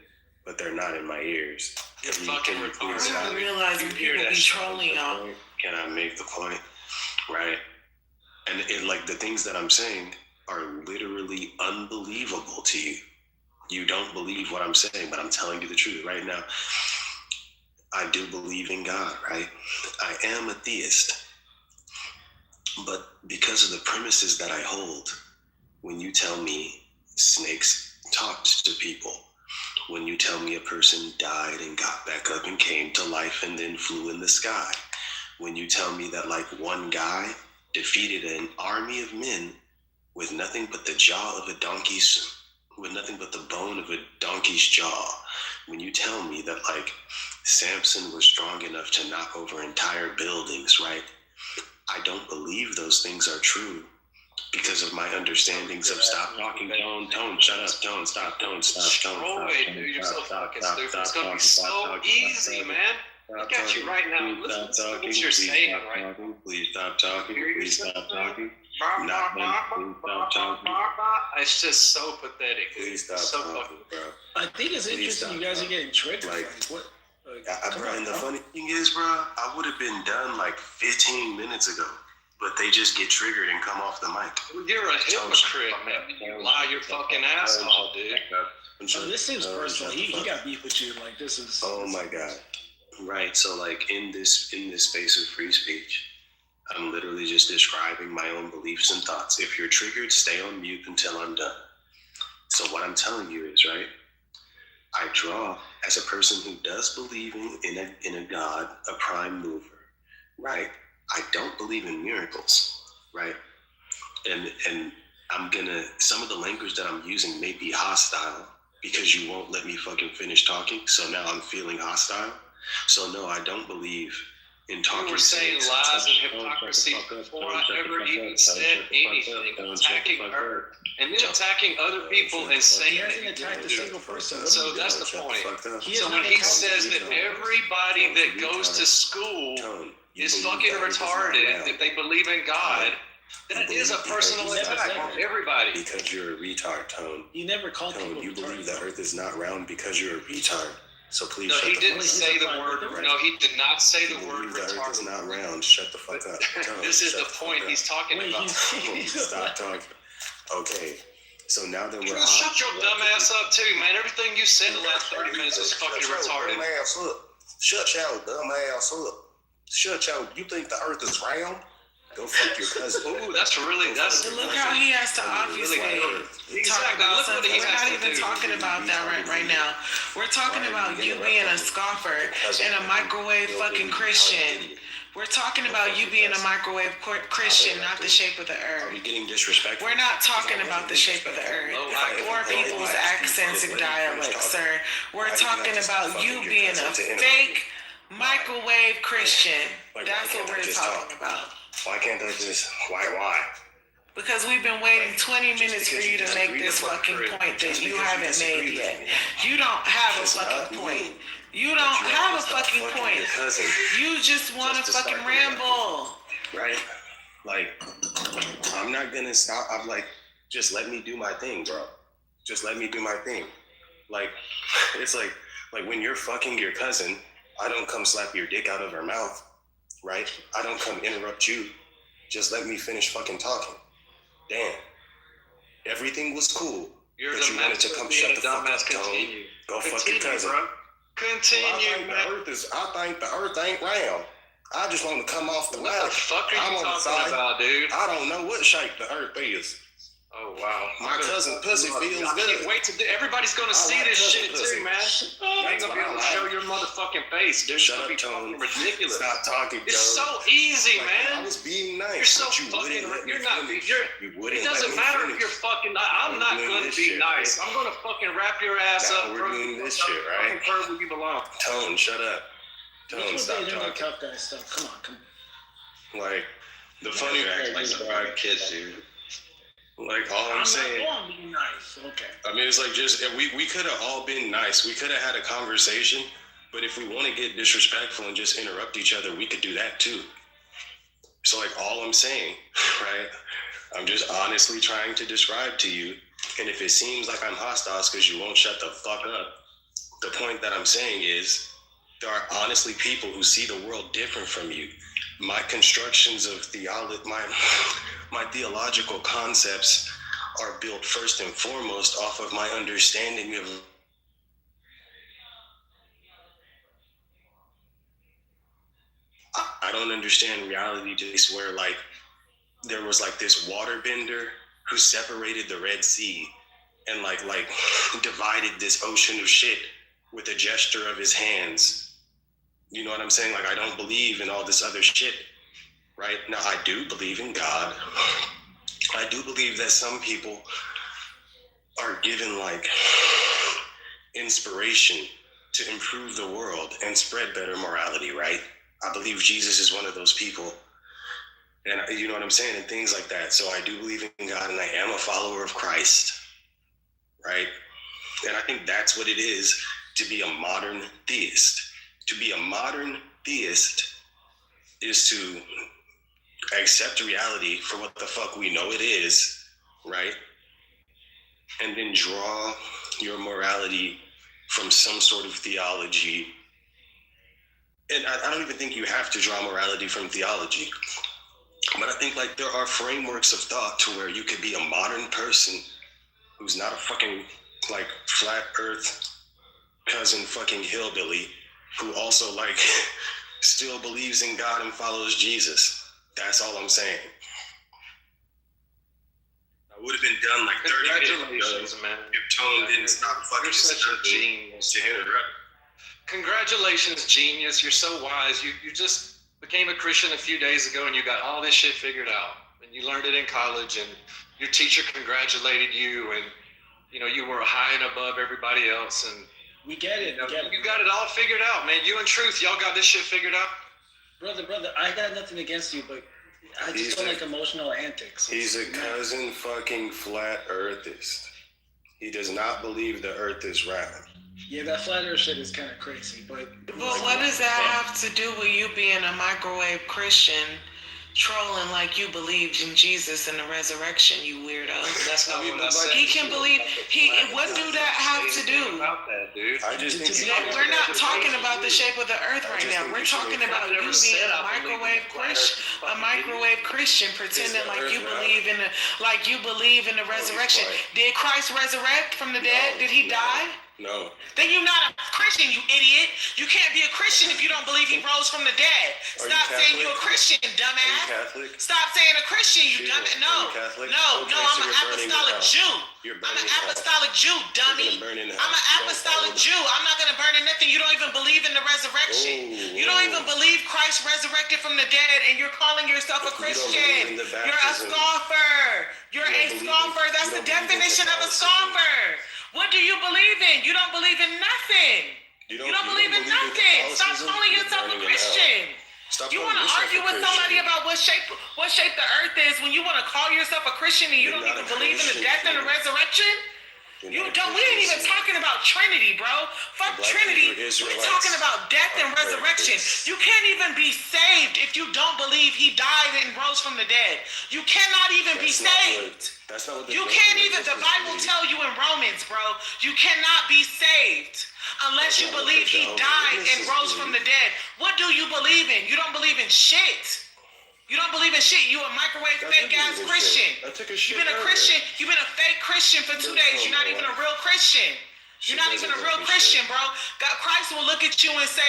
But they're not in my ears. You're fucking retarded. I realizing people be trolling y'all. Can I make the point? Right? And it, like, the things that I'm saying are literally unbelievable to you. You don't believe what I'm saying, but I'm telling you the truth right now. I do believe in God, right? I am a theist. But because of the premises that I hold, when you tell me snakes talked to people, when you tell me a person died and got back up and came to life and then flew in the sky, when you tell me that like one guy defeated an army of men with nothing but the jaw of a donkey's, with nothing but the bone of a donkey's jaw, when you tell me that like Samson was strong enough to knock over entire buildings, right? I don't believe those things are true because of my understandings of stop talking, tone, shut up, tone, stop, tone, stop, tone, dude, you're so fucking stupid. It's gonna be so easy, man. Look at you right now. Listen to what you're saying, right? Please stop talking. Please stop talking. It's just so pathetic. Please stop so talking, bro. I think it's interesting you guys are getting triggered. Like what? Bro, and the funny thing is, bro, I would have been done like 15 minutes ago, but they just get triggered and come off the mic. You're a hypocrite, man. You lie your fucking ass off, dude. So this seems personal. He got beef with you. Like this is. Oh my god. Right. So like in this space of free speech, I'm literally just describing my own beliefs and thoughts. If you're triggered, stay on mute until I'm done. So what I'm telling you is, right, I draw as a person who does believe in a God, a prime mover, right? I don't believe in miracles, right? And I'm gonna, some of the language that I'm using may be hostile because you won't let me fucking finish talking. So now I'm feeling hostile. So no, I don't believe in talking. You were saying lies and hypocrisy before I ever even said anything. Attacking her and then attacking other people and saying that you attacked a single person. So that's the point. So when he says that everybody that goes to school is fucking retarded if they believe in God, that is a personal attack on everybody. Because you're a retard, Tone. You never called people you believe the earth is not round because you're a retard. So please no, shut he the didn't fuck say the up. word. No, he did not say the word The earth is retarded. not round. Shut the fuck up. This is the point he's talking about. Stop talking. Okay. So now that we're shut your dumb ass up too, man. Everything you said the last 30 minutes was fucking retarded. Shut your dumb ass up. Shut your. You think the earth is round? Go fuck your cousin. Ooh, that's really, that's. Look how he has to obviously talk about something. We're not even talking about that right now. We're talking about you being a scoffer and a microwave fucking Christian. We're talking about you being a microwave Christian, not the shape of the earth. Are you getting disrespectful? We're not talking about the shape of the earth or people's accents and dialects, sir. We're talking about you being a fake microwave Christian. That's what we're talking about. Why can't I just, why? Because we've been waiting 20 minutes for you to make this fucking point that you haven't made yet. You don't have a fucking point. You don't have a fucking point. You just want to fucking ramble. Right? Like, I'm not gonna stop. I'm like, just let me do my thing, bro. Just let me do my thing. Like, it's like when you're fucking your cousin, I don't come slap your dick out of her mouth. Right? I don't come interrupt you. Just let me finish fucking talking. Damn. Everything was cool. You're but the you wanted to come shut the fuck up, Tone. Go fuck your cousin. Bro. Continue, man. I think the earth ain't round. I just want to come off the mouth. What the fuck are you talking about, dude? I don't know what shape the earth is. Oh wow! My cousin pussy feels I good. can't wait to do. Everybody's gonna see this shit too, man. You ain't gonna be able to show your motherfucking face, dude. Shut up, It's Tone. ridiculous. Stop talking, It's Tone. so easy, Like, man. I was being nice. You're so but you fucking. wouldn't let me You're not. finish. You're. You wouldn't It doesn't let me matter finish. if you're fucking. I'm not doing gonna this be shit, nice. right? I'm gonna fucking wrap your ass Now up. we're throw doing you this fucking shit, right? curb where you belong. Tone, shut up. Tone, Which stop one's the talking. tough guy stuff? Come on. Like, the funny part like is, some five kids, dude. like, all I'm saying, not going to be nice. Okay. I mean, it's like just, we could have all been nice. We could have had a conversation, but if we want to get disrespectful and just interrupt each other, we could do that too. So, like, all I'm saying, right? I'm just honestly trying to describe to you, and if it seems like I'm hostile because you won't shut the fuck up, the point that I'm saying is, there are honestly people who see the world different from you. My constructions of my theological concepts are built first and foremost off of my understanding of I don't understand reality just where like there was like this water bender who separated the Red Sea and like divided this ocean of shit with a gesture of his hands. You know what I'm saying? Like, I don't believe in all this other shit, right? Now, I do believe in God. I do believe that some people are given like inspiration to improve the world and spread better morality, right? I believe Jesus is one of those people. And you know what I'm saying? And things like that. So I do believe in God and I am a follower of Christ, right? And I think that's what it is to be a modern theist. To be a modern theist is to accept reality for what the fuck we know it is, right? And then draw your morality from some sort of theology. And I don't even think you have to draw morality from theology. But I think like there are frameworks of thought to where you could be a modern person who's not a fucking like flat earth cousin fucking hillbilly who also like still believes in God and follows Jesus. That's all I'm saying. I would have been done like 30 minutes ago man. if Tone didn't stop fucking You're such a genius. to interrupt. Congratulations, genius. You're so wise. You just became a Christian a few days ago and you got all this shit figured out. And you learned it in college and your teacher congratulated you and you know you were high and above everybody else and we get it. You got it all figured out, man. You and Truth, y'all got this shit figured out. Brother, I got nothing against you, but I just don't like emotional antics. He's a cousin fucking flat earthist. He does not believe the earth is round. Yeah, that flat earth shit is kind of crazy, but what does that have to do with you being a microwave Christian trolling like you believed in Jesus and the resurrection, you weirdo? That's not what I said. He can believe. What do that have to do? About that, dude. I just think We're not talking about the shape of the earth right now. We're talking about you being a microwave Christian, pretending like you believe in the resurrection. Did Christ resurrect from the dead? Did he die? No. Then you're not a Christian, you idiot. You can't be a Christian if you don't believe he rose from the dead. Stop saying you're a Christian, dumbass. Catholic? Stop saying a Christian, you dumbass. No, Catholic? no, I'm an apostolic Jew. I'm an apostolic Jew, dummy. I'm an apostolic Jew. I'm not going to burn in nothing. You don't even believe in the resurrection. You don't even believe Christ resurrected from the dead, and you're calling yourself a Christian. You're a scoffer. You're a scoffer. That's the definition of a scoffer. What do you believe in? You don't believe in nothing. You don't believe in nothing. Stop calling yourself a Christian. You want to argue with somebody about what shape the earth is when you want to call yourself a Christian and you don't even believe in the death and the resurrection? We ain't even talking about Trinity, bro. Fuck Trinity. We're talking about death and resurrection. You can't even be saved if you don't believe he died and rose from the dead. You cannot even be saved. That's not what You can't even, the Bible tell you in Romans, bro, you cannot be saved unless you believe he died and rose from the dead. What do you believe in? You don't believe in shit. You don't believe in shit. You a microwave fake ass Christian. You've been a Christian. You've been a fake Christian for 2 days. You're not even a real Christian. You're not even a real Christian, bro. God, Christ will look at you and say,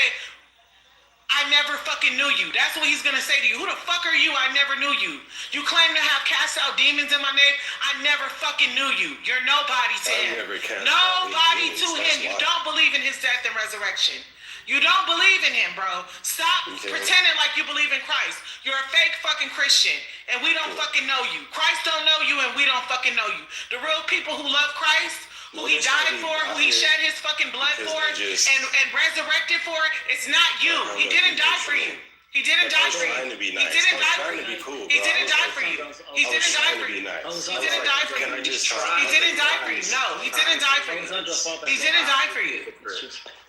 I never fucking knew you. That's what he's gonna say to you. Who the fuck are you? I never knew you. You claim to have cast out demons in my name. I never fucking knew you. You're nobody to him. Nobody to him. You don't believe in his death and resurrection. You don't believe in him, bro. Stop pretending like you believe in Christ. You're a fake fucking Christian, and we don't fucking know you. Christ don't know you, and we don't fucking know you. The real people who love Christ, who he died for, who he shed his fucking blood for, and resurrected for, it's not you. He didn't die for you. He didn't die for you. He didn't die for you. He didn't die for you. He didn't die for you. He didn't die for you. He didn't die for you. No, he didn't die for you. He didn't die for you.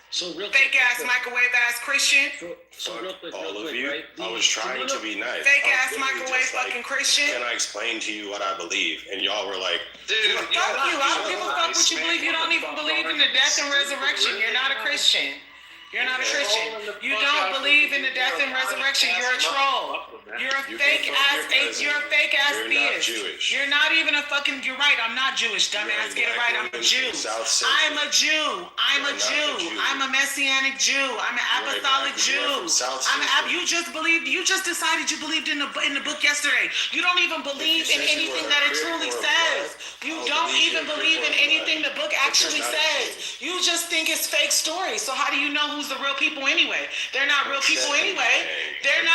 So real fake ass microwave ass Christian. So real quick, right? I was trying to be nice. Fake ass microwave fucking Christian. Can I explain to you what I believe? And y'all were like, dude, fuck you. I don't give a fuck what you believe. You don't even believe in the death and resurrection. You're not a Christian. You're not a Christian. You don't believe in the death and resurrection. You're a troll. You're a fake ass theist. You're not even a fucking. You're right. I'm not Jewish. Dumbass, get it right. I'm a Jew. I'm a Jew. I'm a Jew. I'm a messianic Jew. I'm an apostolic Jew. You just believed. You just decided you believed in the book yesterday. You don't even believe in anything that it truly says. You don't even believe in anything the book actually says. You just think it's fake stories. So how do you know who's the real people anyway? They're not real people anyway. There's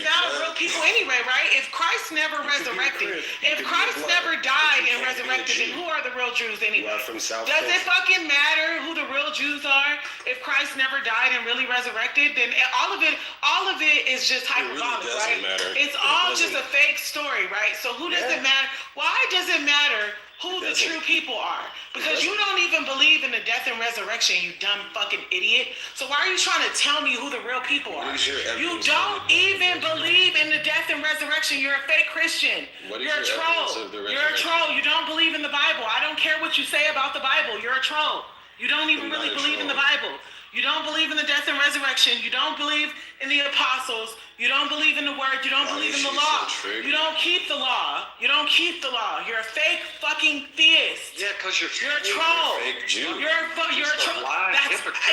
not real people anyway, right? If Christ never resurrected, if Christ never died and resurrected, then who are the real Jews anyway? Does it fucking matter who the real Jews are? If Christ never died and really resurrected, then all of it is just hyperbolic, right? It's all just a fake story, right? So who does it matter? Why does it matter who the true people are? Because you don't even believe in the death and resurrection, you dumb fucking idiot. So why are you trying to tell me who the real people are? You don't even believe in the death and resurrection. You're a fake Christian. You're a troll. You're a troll. You don't believe in the Bible. I don't care what you say about the Bible. You're a troll. You don't even really believe in the Bible. You don't believe in the death and resurrection. You don't believe in the apostles. You don't believe in the word. You don't believe in the law. You don't keep the law. You don't keep the law. You're a fake fucking theist. Yeah, because you're a troll. Fake Jew. You're a troll.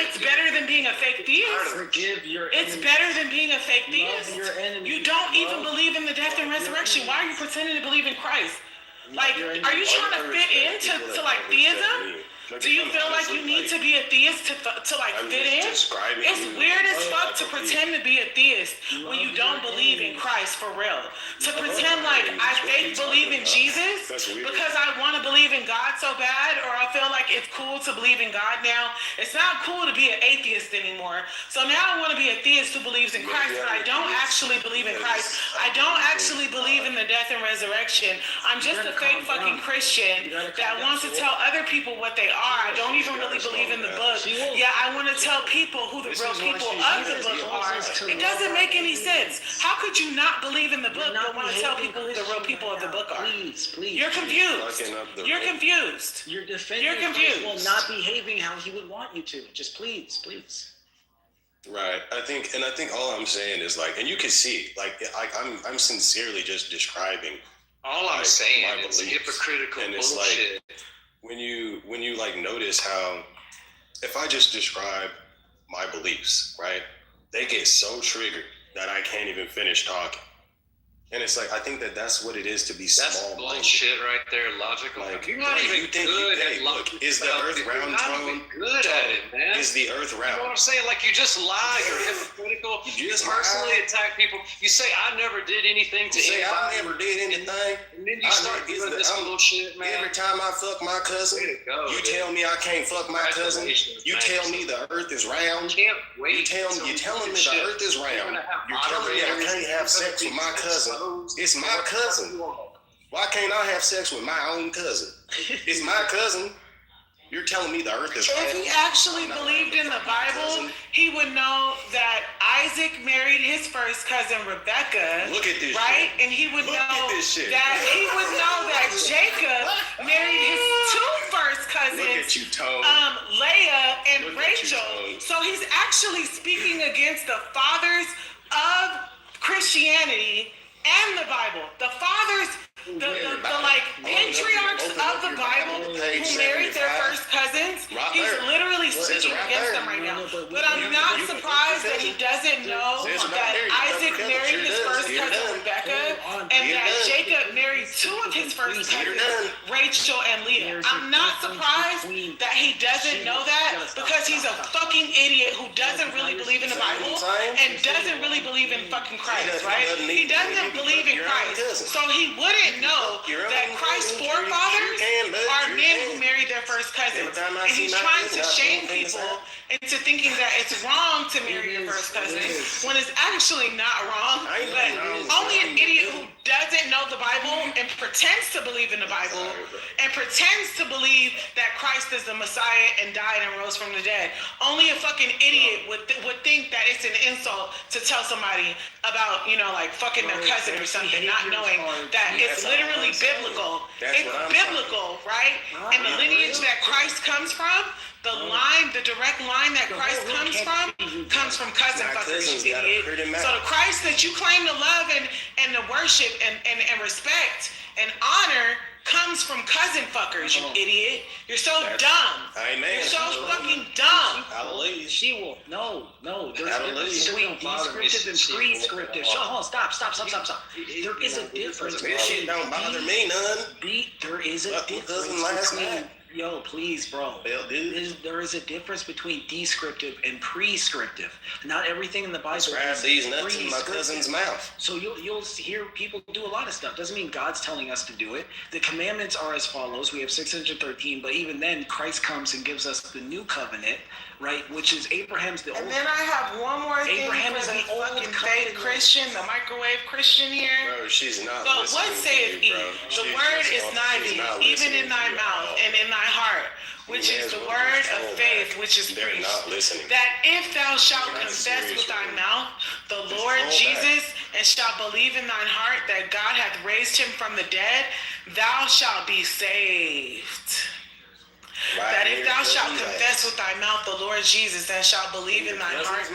It's better than being a fake theist. Forgive your It's better than being a fake theist. You don't even believe in the death and resurrection. Why are you pretending to believe in Christ? Like, are you trying to fit into like theism? Do you feel like you need to be a theist to like fit in? It's weird as fuck to pretend to be a theist when you don't believe in Christ for real. To pretend like I fake believe in Jesus because I want to believe in God so bad, or I feel like it's cool to believe in God now. It's not cool to be an atheist anymore. So now I want to be a theist who believes in Christ, but I don't actually believe in Christ. I don't actually believe in the death and resurrection. I'm just a fake fucking Christian that wants to tell other people what they are. I don't even really believe in the book. Yeah, I want to tell people who the real people of the book are. It doesn't make any sense. How could you not believe in the book but want to tell people who the real people of the book are? Please. You're confused. You're confused. You're defending You're confused. Christ while not behaving how he would want you to. Just please. Right. I think all I'm saying is like, and you can see, like I'm sincerely just describing. All I'm saying is beliefs. Hypocritical and it's bullshit. Like, when you like notice how, if I just describe my beliefs, right, they get so triggered that I can't even finish talking. And it's like, I think that's what it is to be small. That's bullshit right there, logical. Like, you're not even good at logic. Is the earth round, Tone? Good at it, man. Is the earth round? You know what I'm saying? Like, you just lie. You're hypocritical. You personally attack people. You say, I never did anything to anybody. I never did anything. And then you start doing this bullshit, man. Every time I fuck my cousin, you tell me I can't fuck my cousin. You tell me the earth is round. Can't wait. You're telling me the earth is round. You're telling me I can't have sex with my cousin. It's my cousin. Why can't I have sex with my own cousin? It's my cousin. You're telling me the earth is round. If he actually believed in the Bible, he would know that Isaac married his first cousin Rebecca. Look at this right? shit. And he would know that Jacob married his two first cousins. Look at you, Tone. Leah and Rachel. So he's actually speaking against the fathers of Christianity and the Bible. The fathers, the patriarchs of the Bible who married their first cousins, he's literally speaking against them right now. But I'm not surprised that he doesn't know two of his first cousins, Rachel and Leah. I'm not surprised that he doesn't know that because he's a fucking idiot who doesn't really believe in the Bible and doesn't really believe in fucking Christ, right? He doesn't believe in Christ. So he wouldn't know that Christ's forefathers are men who married their first cousins. And he's trying to shame people into thinking that it's wrong to marry your first cousin when it's actually not wrong. But only an idiot who doesn't know the Bible and pretends to believe in the Bible and pretends to believe that Christ is the Messiah and died and rose from the dead. Only a fucking idiot would think that it's an insult to tell somebody about, like fucking their cousin or something, not knowing that it's literally biblical. It's biblical, right? And the lineage that Christ comes from, the direct line that Christ comes from cousin fuckers, you idiot. So the Christ that you claim to love and to worship and respect and honor comes from cousin fuckers, you idiot. You're so dumb. Amen. You're so fucking dumb. Hallelujah. She will. No. There's a difference between descriptive and prescriptive. Hold on. Stop. There is a difference. This shit don't bother me none. There is a difference between. Yo, please, bro. There is a difference between descriptive and prescriptive. Not everything in the Bible is these nuts in my cousin's mouth. So you'll hear people do a lot of stuff. Doesn't mean God's telling us to do it. The commandments are as follows. We have 613, but even then, Christ comes and gives us the new covenant, right? Which is Abraham's the old. And then I have one more thing Abraham for is the the old fucking fake Christian, the microwave Christian here. Bro, she's not But what saith he? The word is nigh thee, even in thy mouth and in thy heart, which is the word of faith, which is preached. That if thou shalt confess with thy mouth the Lord Jesus, and shalt believe in thine heart that God hath raised him from the dead, thou shalt be saved. That if thou shalt confess with thy mouth the Lord Jesus, and shalt believe in thine heart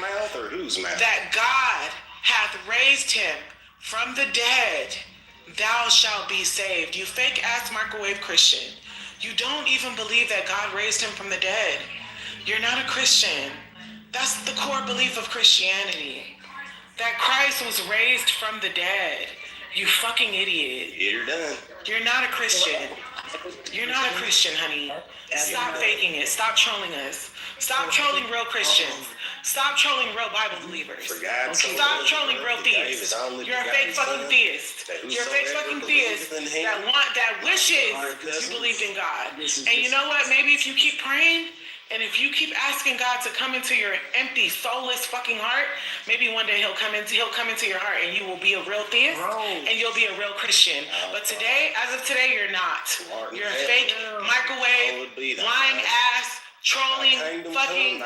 that God hath raised him from the dead, thou shalt be saved. You fake ass microwave Christian. You don't even believe that God raised him from the dead. You're not a Christian. That's the core belief of Christianity. That Christ was raised from the dead. You fucking idiot. You're done. You're not a Christian. You're not a Christian, honey. Stop faking it. Stop trolling us. Stop trolling real Christians. Stop trolling real Bible believers. Stop trolling real theists. You're a fake fucking theist. You're a fake fucking theist that wishes you believed in God. And you know what? Maybe if you keep praying, and if you keep asking God to come into your empty, soulless fucking heart, maybe one day he'll come into your heart and you will be a real theist and you'll be a real Christian. But today, as of today, you're not. You're a fake microwave, lying ass, trolling fucking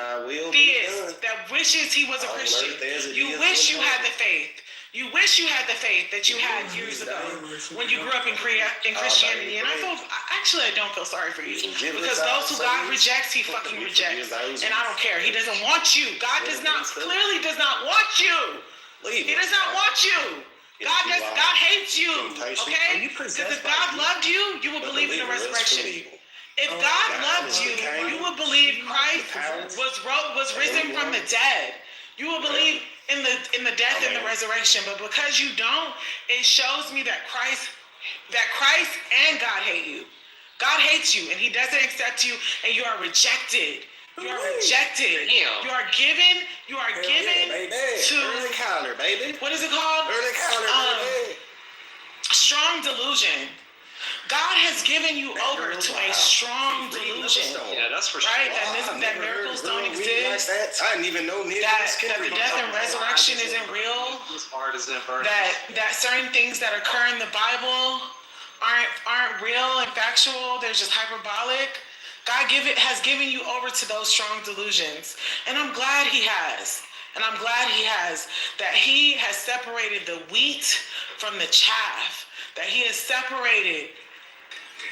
theist that wishes he was a Christian. You wish you had the faith. You wish you had the faith that you had years ago when you grew up in Christianity. And I don't feel sorry for you. Because those who God rejects, he fucking rejects. And I don't care. He doesn't want you. God clearly does not want you. He does not want you. God hates you. Okay? Because if God loved you, you would believe in the resurrection. If God loved you, you would believe Christ was risen from the dead. You will believe in the death and the resurrection, but because you don't, it shows me that Christ and God hate you. God hates you, and he doesn't accept you, and you are rejected. You are rejected. You are given to early calendar, baby. What is it called? Early calendar, baby. Strong delusion. God has given you over to a strong delusion. Yeah, that's for sure. Right? That miracles don't exist. I didn't even know that the death and resurrection isn't real. That certain things that occur in the Bible aren't real and factual. They're just hyperbolic. God has given you over to those strong delusions. And I'm glad he has. That he has separated the wheat from the chaff. That he has separated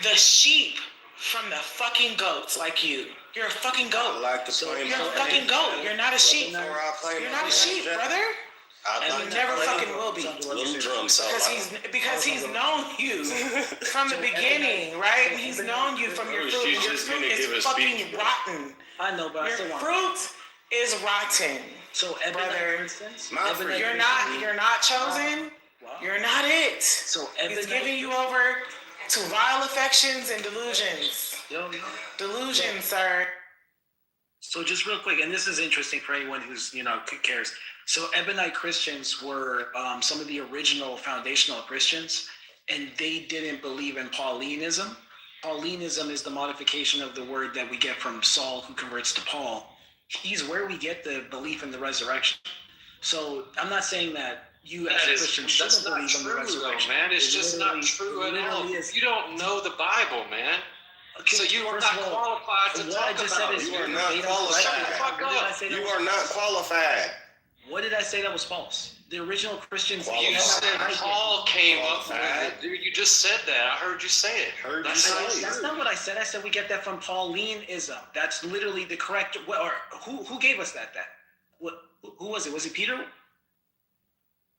the sheep from the fucking goats like you. You're a fucking goat. You're a fucking goat. You're not a sheep. You're not a sheep, brother. And you never fucking will be. Because he's known you from the beginning, right? He's known you from your fruit. Your fruit is fucking rotten. I know, but your fruit is rotten. So, brother, you're not chosen. You're not it. So He's is giving you over to vile affections and delusions. Delusions, sir. So just real quick, and this is interesting for anyone who's, cares. So Ebonite Christians were some of the original foundational Christians, and they didn't believe in Paulinism. Paulinism is the modification of the word that we get from Saul, who converts to Paul. He's where we get the belief in the resurrection. So I'm not saying that you as a Christian shouldn't believe in the resurrection. Man. It's just not true at all. You don't know the Bible, man. Okay, so you are not qualified to talk about it. You are not qualified. You are not qualified. What did I say that was false? The original Christians. You said Paul came up with it, dude. You just said that. I heard you say it. That's not what I said. I said we get that from Paulinism. That's literally the correct. Or who gave us that? Who was it? Was it Peter?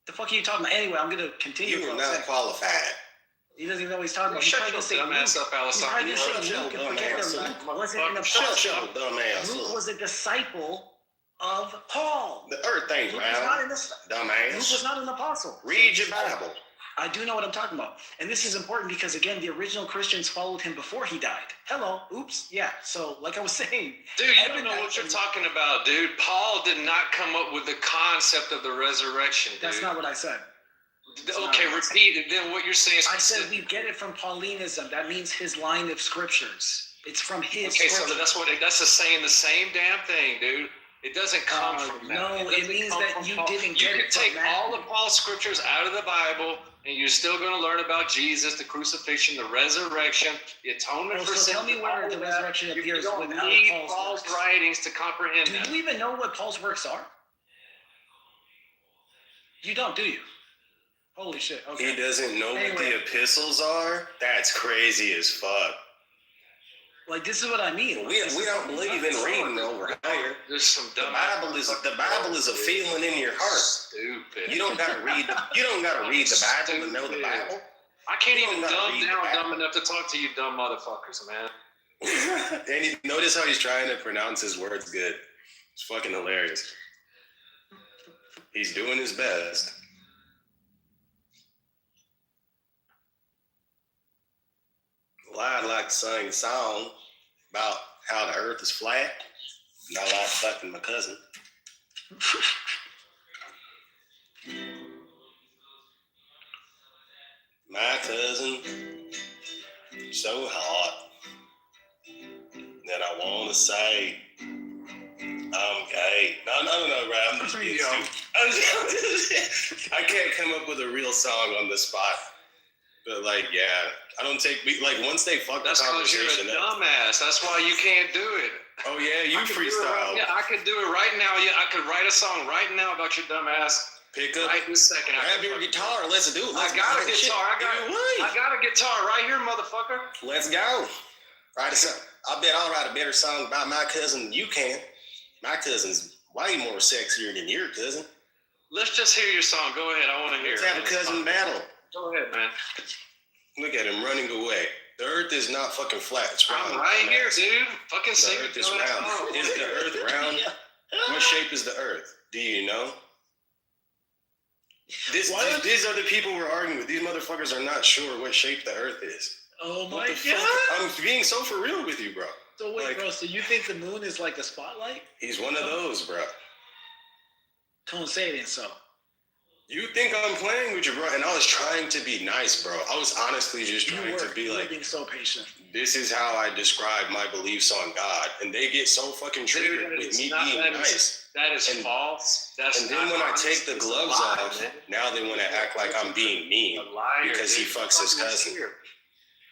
The fuck are you talking about? Anyway, I'm gonna continue. You are not qualified. He doesn't even know what he's talking about. Shut your dumbass up, Alessandro. Luke was a disciple of Paul. The earth ain't round. Dumbass. Luke was not an apostle. Read your Bible. I do know what I'm talking about. And this is important because, again, the original Christians followed him before he died. Hello. Oops. Yeah. So, like I was saying. Dude, you don't know what you're talking about, dude. Paul did not come up with the concept of the resurrection, dude. That's not what I said. Okay, repeat it. Then what you're saying is... I said we get it from Paulinism. That means his line of scriptures. It's from his scriptures. So that's saying the same damn thing, dude. It doesn't come from that. No, it means that you didn't get it. You can take all of Paul's scriptures out of the Bible, and you're still going to learn about Jesus, the crucifixion, the resurrection, the atonement for sin. Tell me where the resurrection appears without Paul's works. You don't need Paul's writings to comprehend that. Do you even know what Paul's works are? You don't, do you? Holy shit. Okay. He doesn't know what the epistles are? That's crazy as fuck. Like, this is what I mean. We don't believe in reading over here. There's some dumb. The Bible is a feeling in your heart. Stupid. You don't gotta read. You don't gotta read the Bible to know the Bible. I can't even dumb enough to talk to you, dumb motherfuckers, man. And notice how he's trying to pronounce his words good. It's fucking hilarious. He's doing his best. Well, I'd like to sing a song about how the earth is flat. And I like fucking my cousin. My cousin, so hot that I want to say I'm gay. No, right? I'm just being stupid. I can't come up with a real song on the spot. But I don't take once they fuck the conversation. That's because you're a dumbass. That's why you can't do it. Oh yeah, you freestyle. I could do it right now. Yeah, I could write a song right now about your dumbass. Pick up right this second. Grab your guitar. Let's do it. I got a guitar. I got a guitar right here, motherfucker. Let's go. Write a song. I bet I'll write a better song about my cousin than you can. My cousin's way more sexier than your cousin. Let's just hear your song. Go ahead. I want to hear it. Let's have a cousin battle. Go ahead, man. Look at him running away. The earth is not fucking flat. It's round. I'm right here, dude. Fucking sing it. The earth is round. Is the earth round? What shape is the earth? Do you know? These are the people we're arguing with. These motherfuckers are not sure what shape the earth is. Oh my God. I'm being so for real with you, bro. So wait, bro, so you think the moon is like a spotlight? He's one of those, bro. Don't say it ain't so. You think I'm playing with you, bro? And I was trying to be nice, bro. I was honestly just trying to be like, being so patient. This is how I describe my beliefs on God, and they get so fucking triggered with me being nice. That is false. And then when I take the gloves off, now they want to act like I'm being mean because he fucks his cousin.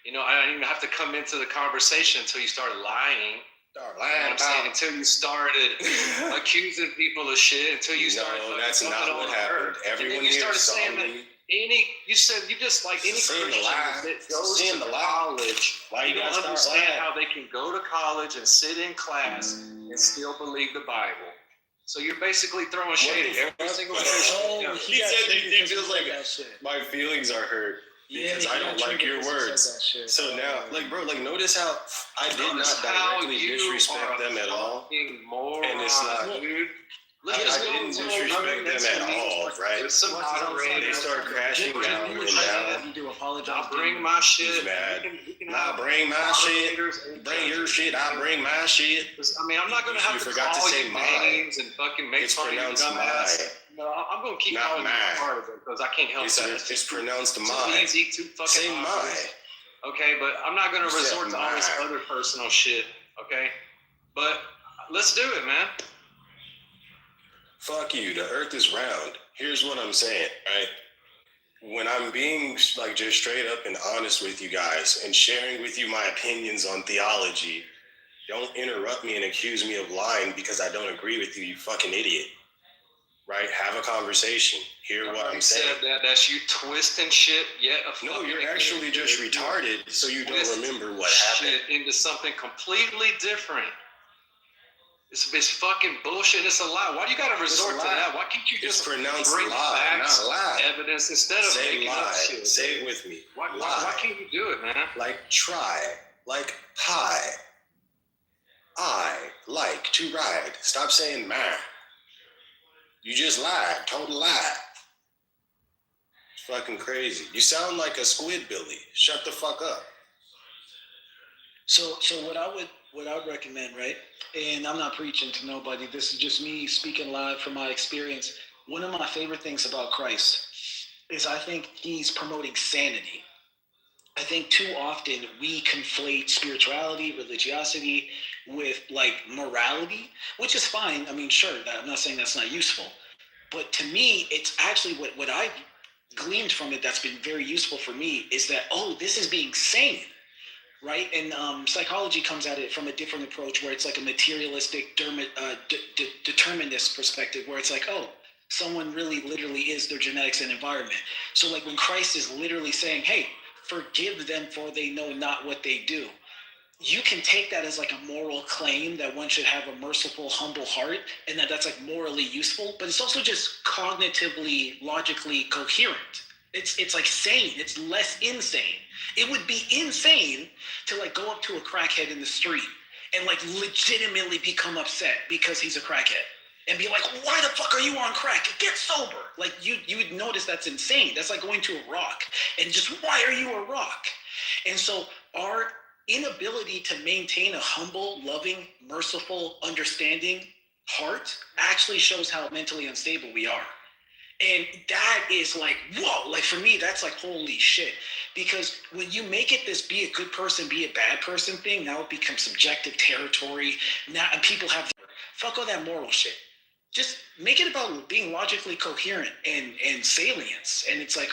You know, I didn't even have to come into the conversation until you started lying. Until you started accusing people of shit, until you started. No, that's not what happened. Everyone here saw me. You said you just like any Christian that goes to college. Why you don't understand how they can go to college and sit in class and still believe the Bible. So you're basically throwing shade at every single Christian. He said he feels like my feelings are hurt. Because I don't like your words. So now, bro, notice how I did not directly disrespect them at all. And it's not, dude. I didn't disrespect them at all, right? With some They start crashing down and now. I'll bring my shit. He's mad. Nah, bring my shit. Bring your shit. I bring my shit. I mean, I'm not gonna have to forgot to call say you mine. names and fucking make It's fun of you pronounced dumbass. mine. No, I'm gonna keep Not calling you mine. part of it because I can't help that. It's pronounced It's mine. easy to fucking Say obvious. mine. Okay, but I'm not gonna You said resort to all this mine. other personal shit. Okay, but let's do it, man. Fuck you. The earth is round. Here's what I'm saying, right? When I'm being like just straight up and honest with you guys and sharing with you my opinions on theology, don't interrupt me and accuse me of lying because I don't agree with you, you fucking idiot. Right? Have a conversation. Hear what I'm saying. Said that's you twisting shit. No, you're actually just retarded, so you don't remember what happened. Shit into something completely different. It's fucking bullshit. It's a lie. Why do you got to resort to that? Why can't you just pronounce bring lie, facts, not lie. evidence instead of Say making lie. up shit? Say it with me. Why can't you do it, man? Like try, like pie. I like to ride. Stop saying man. You just lied. Total lie. It's fucking crazy. You sound like a squid, Billy. Shut the fuck up. So what I would recommend, right? And I'm not preaching to nobody. This is just me speaking live from my experience. One of my favorite things about Christ is I think he's promoting sanity. I think too often we conflate spirituality, religiosity with like morality, which is fine. I mean, sure, I'm not saying that's not useful. But to me, it's actually what I've gleaned from it that's been very useful for me is that, this is being sane. Right? And psychology comes at it from a different approach where it's like a materialistic determinist perspective where it's like, someone really literally is their genetics and environment. So like when Christ is literally saying, hey, forgive them for they know not what they do. You can take that as like a moral claim that one should have a merciful, humble heart and that's like morally useful, but it's also just cognitively, logically coherent. It's like sane. It's less insane. It would be insane to like go up to a crackhead in the street and like legitimately become upset because he's a crackhead and be like, why the fuck are you on crack? Get sober. Like you would notice that's insane. That's like going to a rock and just, why are you a rock? And so our inability to maintain a humble, loving, merciful, understanding heart actually shows how mentally unstable we are. And that is like, whoa, like for me, that's like, holy shit. Because when you make it this be a good person, be a bad person thing, now it becomes subjective territory. Now and people have, fuck all that moral shit. Just make it about being logically coherent and salience. And it's like,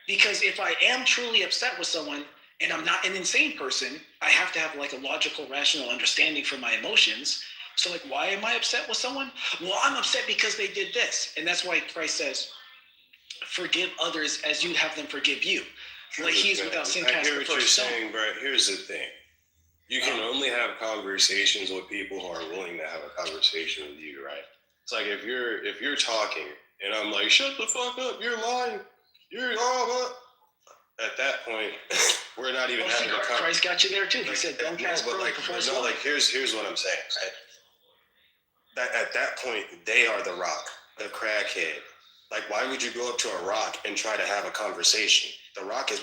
because if I am truly upset with someone and I'm not an insane person, I have to have like a logical, rational understanding for my emotions. So like, why am I upset with someone? Well, I'm upset because they did this. And that's why Christ says, forgive others as you'd have them forgive you. Like he's without sin cast the first stone. I hear what you're saying, but here's the thing. You can only have conversations with people who are willing to have a conversation with you, right? It's like if you're talking and I'm like, shut the fuck up, you're lying. You're at that point, we're not even having a conversation. Christ got you there too. He said, don't cast pearls before swine. No, like here's what I'm saying, right? That at that point, they are the rock, the crackhead. Like, why would you go up to a rock and try to have a conversation? The rock is,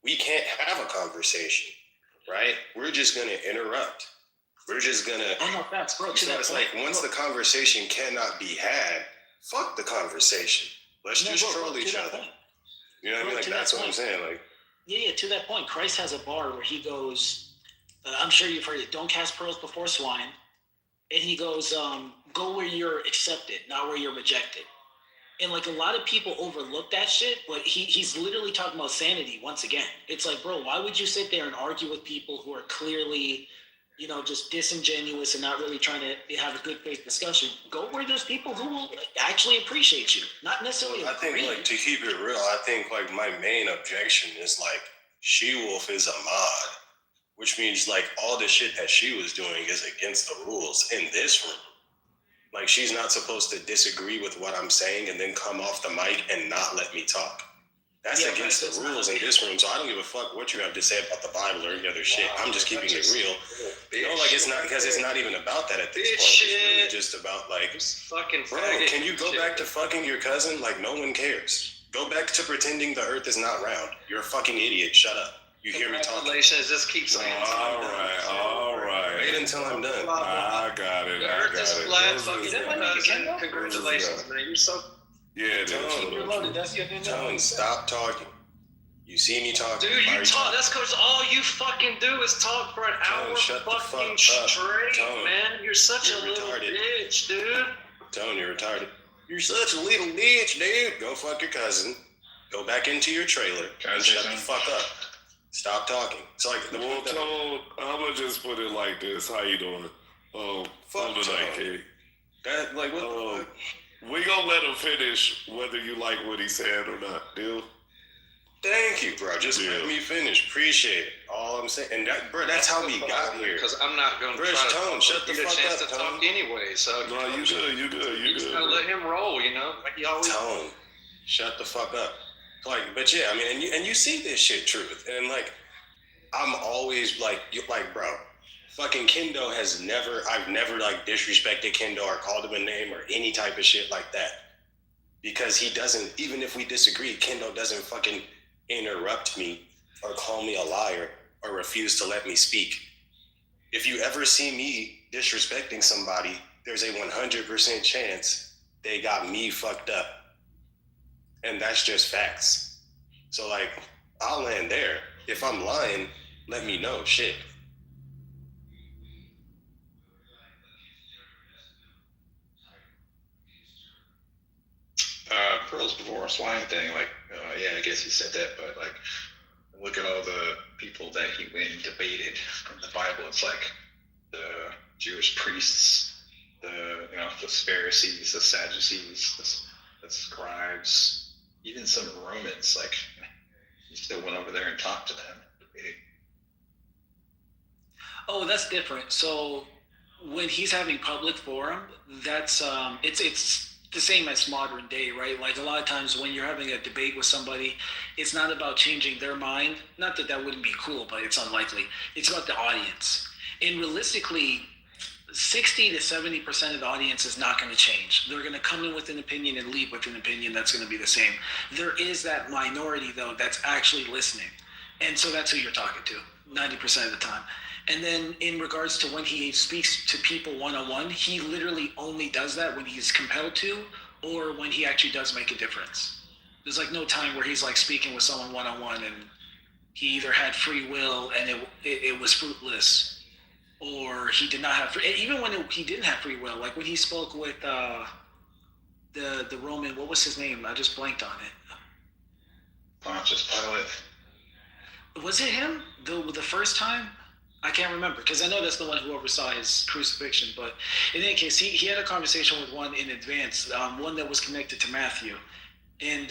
we can't have a conversation, right? We're just going to interrupt. We're just going to. Oh, no, facts, bro. So it's like, once the conversation cannot be had, fuck the conversation. Let's just troll each other. You know what I mean? Like, that's what I'm saying. Like, yeah, to that point, Christ has a bar where he goes, I'm sure you've heard it, don't cast pearls before swine. And he goes, go where you're accepted, not where you're rejected. And like a lot of people overlook that shit, but he's literally talking about sanity once again. It's like, bro, why would you sit there and argue with people who are clearly, just disingenuous and not really trying to have a good faith discussion? Go where there's people who will actually appreciate you, not necessarily I think, like, to keep it real, I think like my main objection is like She-Wolf is a mod. Which means like all the shit that she was doing is against the rules in this room. Like she's not supposed to disagree with what I'm saying and then come off the mic and not let me talk. That's against the rules in this room, so I don't give a fuck what you have to say about the Bible or any other shit. I'm just keeping it real. Like it's not because it's not even about that at this point. It's really just about like, fucking bro, can you go back to fucking your cousin? Like no one cares. Go back to pretending the earth is not round. You're a fucking idiot. Shut up. You hear me talking? Congratulations, just keep saying All right. Wait until I'm done. I got it. The earth is flat, fucking cousin. Congratulations, man. You're so... Yeah, it is. Tone, stop talking. You see me talking. Dude, you talk. That's because all you fucking do is talk for an hour fucking straight, man. You're such a little bitch, dude. Tone, you're retarded. You're such a little bitch, dude. Go fuck your cousin. Go back into your trailer and shut the fuck up. Stop talking. It's like the well, Tone, I'm gonna just put it like this. How you doing? Fuck tonight, kid. That like what the fuck? We gonna let him finish whether you like what he said or not. Deal? Thank you, bro. Just let me finish. Appreciate it. All I'm saying, and that, bro, that's how we got here. Because I'm not gonna try to Tone, shut the get a fuck chance up, to talk anyway. So no, you good. You just gotta let him roll, you know, like he always. Tone, shut the fuck up. Like, but yeah, I mean, and you see this shit, truth, and like, I'm always like, bro. Fucking Kendo I've never like disrespected Kendo or called him a name or any type of shit like that. Because he doesn't, even if we disagree, Kendo doesn't fucking interrupt me or call me a liar or refuse to let me speak. If you ever see me disrespecting somebody, there's a 100% chance they got me fucked up. And that's just facts. So like, I'll land there. If I'm lying, let me know, shit. Pearl's divorce line thing, like, yeah, I guess he said that, but like, look at all the people that he went and debated in the Bible. It's like the Jewish priests, the Pharisees, the Sadducees, the scribes, even some Romans. Like, he still went over there and talked to them. Oh, that's different. So when he's having public forum, that's it's the same as modern day, right? Like a lot of times when you're having a debate with somebody, it's not about changing their mind. Not that wouldn't be cool, but it's unlikely. It's about the audience. And realistically, 60 to 70% of the audience is not going to change. They're going to come in with an opinion and leave with an opinion that's going to be the same. There is that minority, though, that's actually listening. And so that's who you're talking to 90% of the time. And then in regards to when he speaks to people one-on-one, he literally only does that when he's compelled to or when he actually does make a difference. There's like no time where he's like speaking with someone one-on-one and he either had free will and it was fruitless, or he did not have free, even when he didn't have free will, like when he spoke with the Roman, what was his name? I just blanked on it. Pontius Pilate. Was it him? The first time? I can't remember, because I know that's the one who oversaw his crucifixion. But in any case, he had a conversation with one in advance, one that was connected to Matthew. And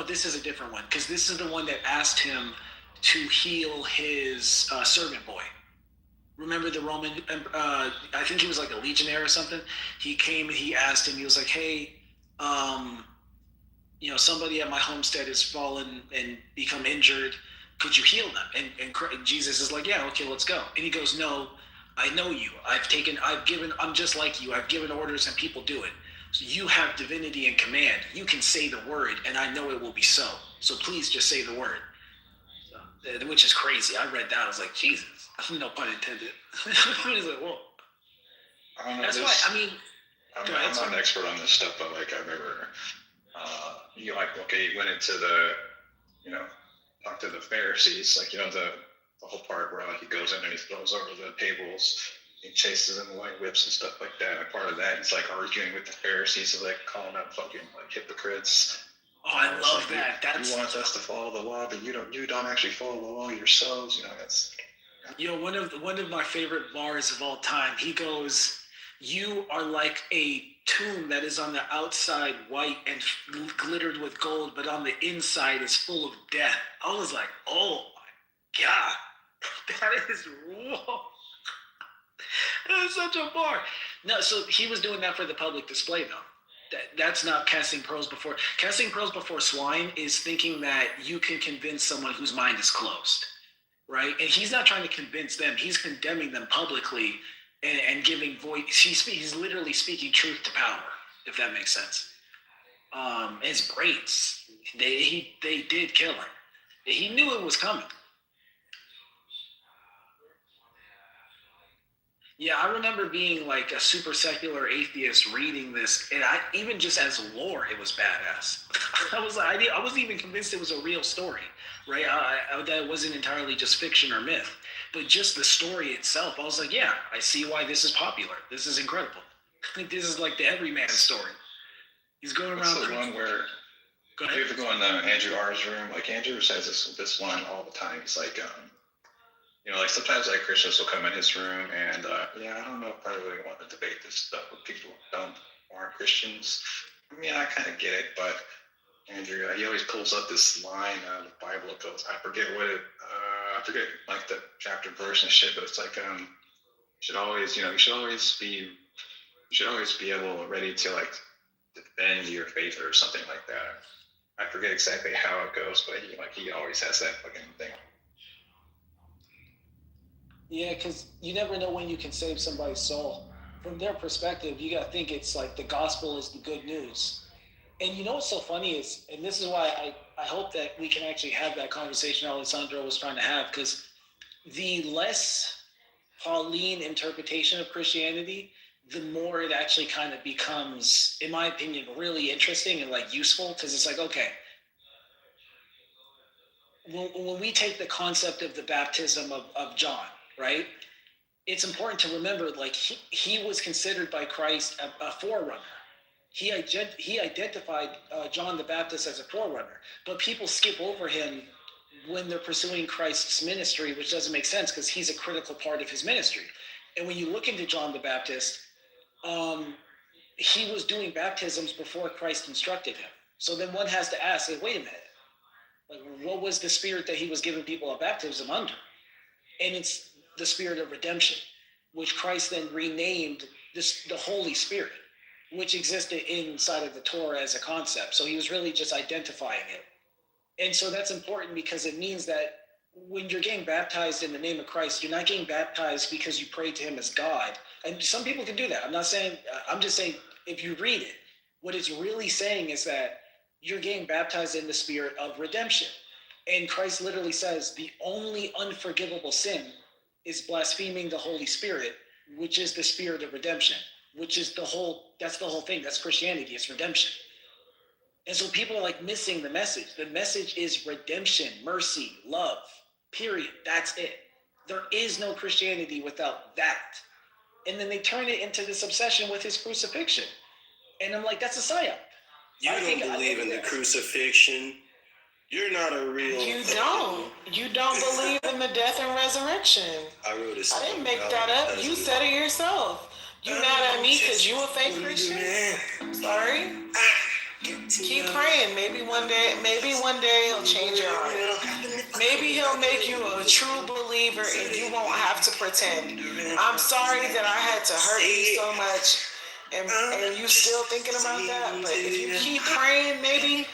this is a different one, because this is the one that asked him to heal his servant boy. Remember the Roman, I think he was like a legionnaire or something. He came, he asked him, he was like, hey, somebody at my homestead has fallen and become injured. Could you heal them? And Jesus is like, yeah, okay, let's go. And he goes, no, I know you. I'm just like you. I've given orders and people do it. So you have divinity and command. You can say the word and I know it will be so. So please just say the word. Which is crazy. I read that. I was like, Jesus. No pun intended. I was like, whoa. I don't know. That's why, I mean, I'm not an expert on this stuff, but like I remember, he went into the, talk to the Pharisees, like, the whole part where he goes in and he throws over the tables, he chases them with like whips and stuff like that. And part of that, he's like arguing with the Pharisees, like calling them fucking like hypocrites. Oh, I love that. You want us to follow the law, but you don't actually follow the law yourselves. That's. One of my favorite bars of all time. He goes, "You are like a tomb that is on the outside white and glittered with gold, but on the inside is full of death." I was like, oh my God, that is whoa. That is such a bar. No, so he was doing that for the public display though. That's not casting pearls before. Casting pearls before swine is thinking that you can convince someone whose mind is closed, right? And he's not trying to convince them. He's condemning them publicly and giving voice. He's literally speaking truth to power, if that makes sense. His brains, they did kill him. He knew it was coming. Yeah, I remember being like a super secular atheist reading this, and I even just as lore, it was badass. I wasn't even convinced it was a real story, right? That it wasn't entirely just fiction or myth, but just the story itself. I was like, yeah, I see why this is popular. This is incredible. This is like the everyman story. He's going around. That's the one where. Go ahead. You ever go in Andrew R's room? Like Andrew says this line all the time. He's like, like sometimes like Christians will come in his room and I don't know if I really want to debate this stuff with people who aren't Christians. I mean, I kind of get it, but Andrew, he always pulls up this line out of the Bible. It goes, I forget like the chapter, verse, and shit. But it's like, you should always be ready to like defend your faith or something like that. I forget exactly how it goes, but he always has that fucking thing. Yeah, because you never know when you can save somebody's soul. From their perspective, you got to think it's like the gospel is the good news. And you know what's so funny is, and this is why I hope that we can actually have that conversation Alessandro was trying to have, because the less Pauline interpretation of Christianity, the more it actually kind of becomes, in my opinion, really interesting and like useful, because it's like, okay, when we take the concept of the baptism of John, right? It's important to remember, like he was considered by Christ a forerunner. He identified John the Baptist as a forerunner, but people skip over him when they're pursuing Christ's ministry, which doesn't make sense because he's a critical part of his ministry. And when you look into John the Baptist, he was doing baptisms before Christ instructed him. So then one has to ask, wait a minute, like what was the spirit that he was giving people a baptism under? And it's the spirit of redemption, which Christ then renamed the Holy Spirit, which existed inside of the Torah as a concept. So he was really just identifying it. And so that's important because it means that when you're getting baptized in the name of Christ, you're not getting baptized because you pray to him as God. And some people can do that. I'm just saying, if you read it, what it's really saying is that you're getting baptized in the spirit of redemption. And Christ literally says the only unforgivable sin is blaspheming the Holy Spirit, which is the spirit of redemption, that's the whole thing. That's Christianity. It's redemption. And so people are like missing the message. The message is redemption, mercy, love, period. That's it. There is no Christianity without that. And then they turn it into this obsession with his crucifixion. And I'm like, that's a psyop. You don't believe in the crucifixion. You're not a real. You don't. You don't believe in the death and resurrection. I wrote a song. I didn't make that up. You said it yourself. You mad at me because you a fake Christian? Sorry. Keep praying. Maybe one day he'll change your heart. Maybe he'll make you a true believer and you won't have to pretend. I'm sorry that I had to hurt you so much, and you still thinking about that. But if you keep praying, maybe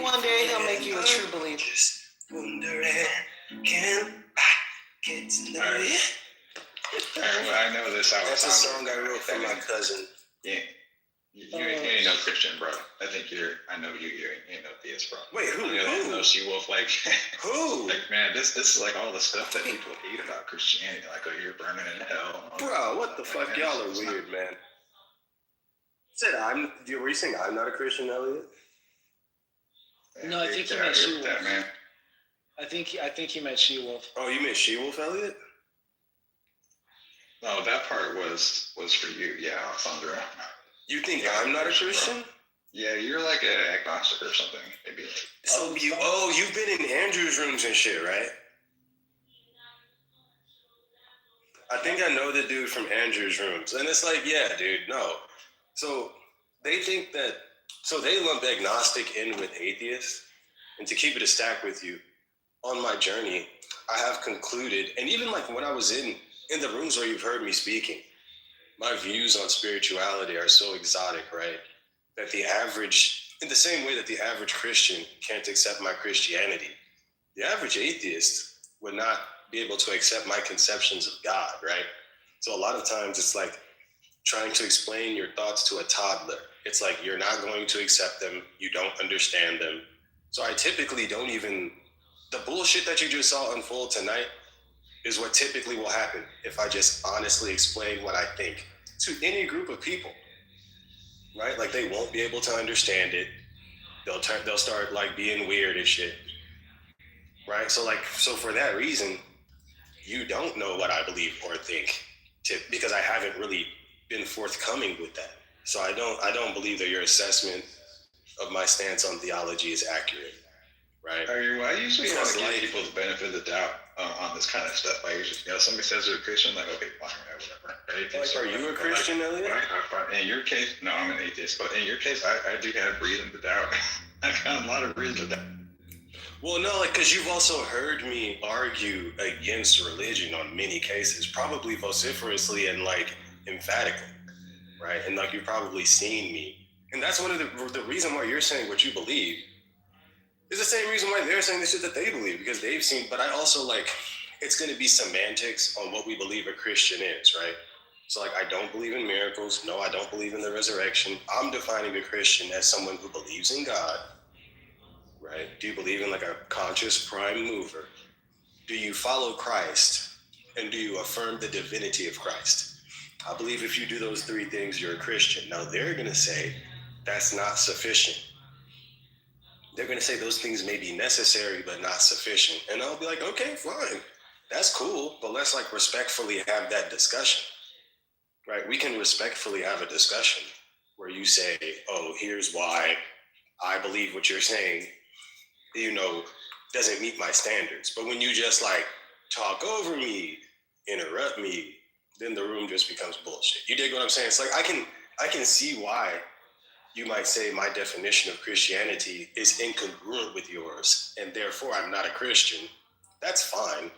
one day he'll make you a true believer. Just wondering, can I get to know you? I know this. That's a song I wrote for my cousin. Yeah. You ain't no Christian, bro. I know you ain't no theist, bro. Wait, who? No she-wolf, like who? Like, man, this is like all the stuff that people hate about Christianity. Like, oh, you're burning in hell. Bro, what the fuck? Y'all are weird, man. Were you saying I'm not a Christian, Elliot? No, I think he meant She-Wolf. Man. I think he meant She-Wolf. Oh, you meant She-Wolf, Elliot? No, that part was for you, yeah, Alessandro. You think I'm not a Christian? Yeah, you're like an agnostic or something, maybe. So you've been in Andrew's rooms and shit, right? I think I know the dude from Andrew's rooms, and it's like, yeah, dude, no. So they think that. So they lump agnostic in with atheist, and to keep it a stack with you, on my journey, I have concluded, and even like when I was in the rooms where you've heard me speaking, my views on spirituality are so exotic, right? that in the same way that the average Christian can't accept my Christianity, the average atheist would not be able to accept my conceptions of God, right? So a lot of times it's like trying to explain your thoughts to a toddler. It's like you're not going to accept them. You don't understand them. So I typically don't even, the bullshit that you just saw unfold tonight is what typically will happen if I just honestly explain what I think to any group of people, right? Like they won't be able to understand it. They'll start like being weird and shit, right? So for that reason, you don't know what I believe or think because I haven't really been forthcoming with that. So I don't believe that your assessment of my stance on theology is accurate, right? I usually want to give people the benefit of the doubt on this kind of stuff. I usually, somebody says they're a Christian, like, okay, fine, whatever. Right? Like, are you a Christian, Elliot? In your case, no, I'm an atheist. But in your case, I do have reason to doubt. I've got a lot of reason to doubt. Well, no, like, because you've also heard me argue against religion on many cases, probably vociferously and, like, emphatically, right? And, like, you've probably seen me. And that's one of the reason why you're saying what you believe is the same reason why they're saying the shit that they believe, because they've seen, but I also, like, it's going to be semantics on what we believe a Christian is, right? So, like, I don't believe in miracles. No, I don't believe in the resurrection. I'm defining a Christian as someone who believes in God, right? Do you believe in, like, a conscious prime mover? Do you follow Christ? And do you affirm the divinity of Christ? I believe if you do those three things, you're a Christian. Now, they're going to say that's not sufficient. They're going to say those things may be necessary, but not sufficient. And I'll be like, okay, fine. That's cool. But let's, like, respectfully have that discussion, right? We can respectfully have a discussion where you say, oh, here's why I believe what you're saying, doesn't meet my standards. But when you just, like, talk over me, interrupt me, then the room just becomes bullshit. You dig what I'm saying? It's like, I can see why you might say my definition of Christianity is incongruent with yours, and therefore I'm not a Christian. That's fine.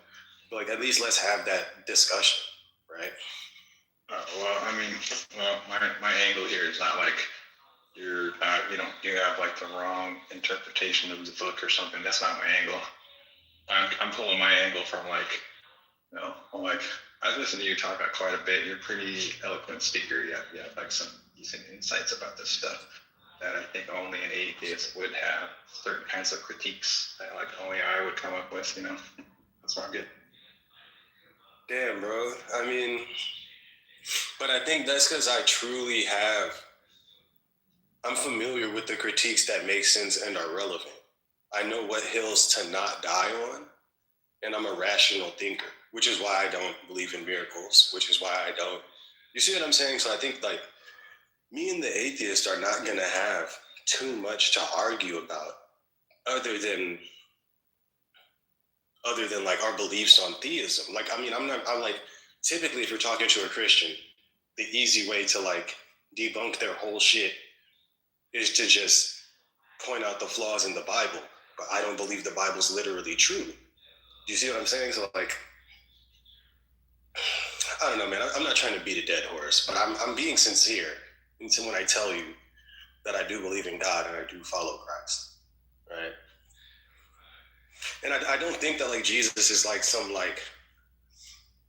But, like, at least let's have that discussion, right? My angle here is not like you have like the wrong interpretation of the book or something. That's not my angle. I'm pulling my angle from I've listened to you talk about quite a bit. You're a pretty eloquent speaker. You have like some decent insights about this stuff that I think only an atheist would have. Certain kinds of critiques that like only I would come up with. That's what I'm getting. Damn, bro. I mean, but I think that's because I'm familiar with the critiques that make sense and are relevant. I know what hills to not die on, and I'm a rational thinker, which is why I don't believe in miracles, which is why I don't. You see what I'm saying? So I think, like, me and the atheist are not going to have too much to argue about other than like our beliefs on theism. Like, I mean, I'm like, typically if you're talking to a Christian, the easy way to, like, debunk their whole shit is to just point out the flaws in the Bible. But I don't believe the Bible's literally true. Do you see what I'm saying? So, like, I don't know, man. I'm not trying to beat a dead horse, but I'm being sincere when I tell you that I do believe in God and I do follow Christ, right? And I don't think that, like, Jesus is like some, like,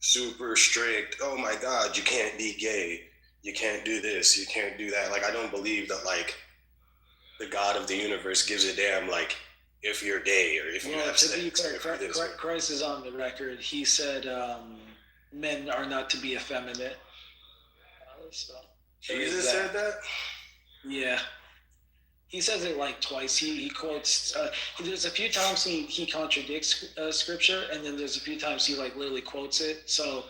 super strict, oh my God, you can't be gay, you can't do this, you can't do that. Like, I don't believe that, like, the God of the universe gives a damn, like, if you're gay or if you have sex. Christ is on the record. He said men are not to be effeminate. Jesus said that? Yeah. He says it like twice. He quotes, there's a few times he contradicts scripture, and then there's a few times he, like, literally quotes it. So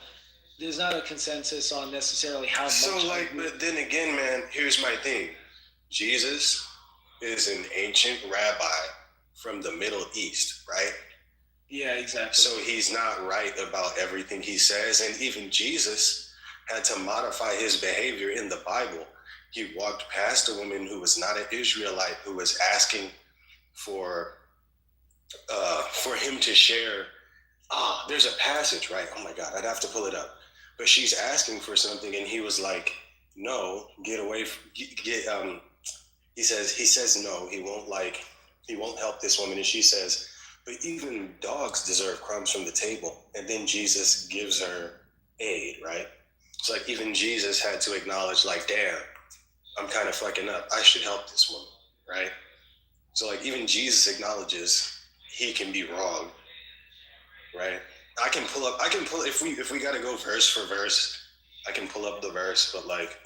there's not a consensus on necessarily how much. So, like, but then again, man, here's my thing. Jesus is an ancient rabbi from the Middle East, right? Yeah, exactly. So he's not right about everything he says. And even Jesus had to modify his behavior in the Bible. He walked past a woman who was not an Israelite, who was asking for him to share. There's a passage, right? Oh my God, I'd have to pull it up. But she's asking for something, and he was like, "No, get away. he says no, he won't help this woman. And she says, but even dogs deserve crumbs from the table. And then Jesus gives her aid, right? It's like even Jesus had to acknowledge, like, damn, I'm kind of fucking up. I should help this woman, right? So like even Jesus acknowledges he can be wrong, right? I can pull if we gotta go verse for verse, I can pull up the verse, but like,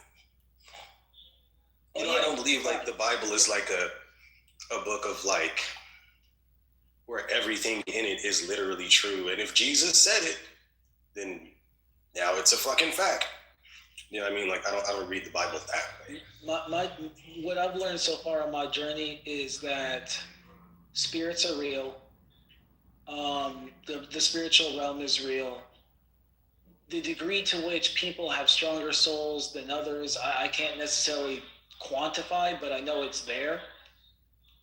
I don't believe like the Bible is like a book of like where everything in it is literally true. And if Jesus said it, then now it's a fucking fact. You know what I mean? Like I don't read the Bible that way. My what I've learned so far on my journey is that spirits are real. The spiritual realm is real. The degree to which people have stronger souls than others, I can't necessarily quantify, but I know it's there.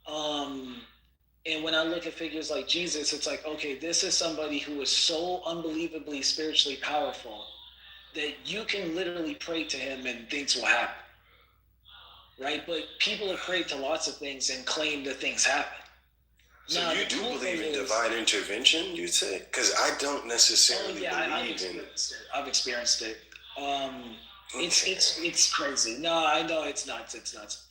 And when I look at figures like Jesus, it's like, okay, this is somebody who is so unbelievably spiritually powerful that you can literally pray to him and things will happen, right? But people have prayed to lots of things and claim that things happen. So now, you do believe in divine intervention, you'd say? Because I don't necessarily believe in it. I've experienced it. It's crazy. No, I know it's nuts. It's nuts.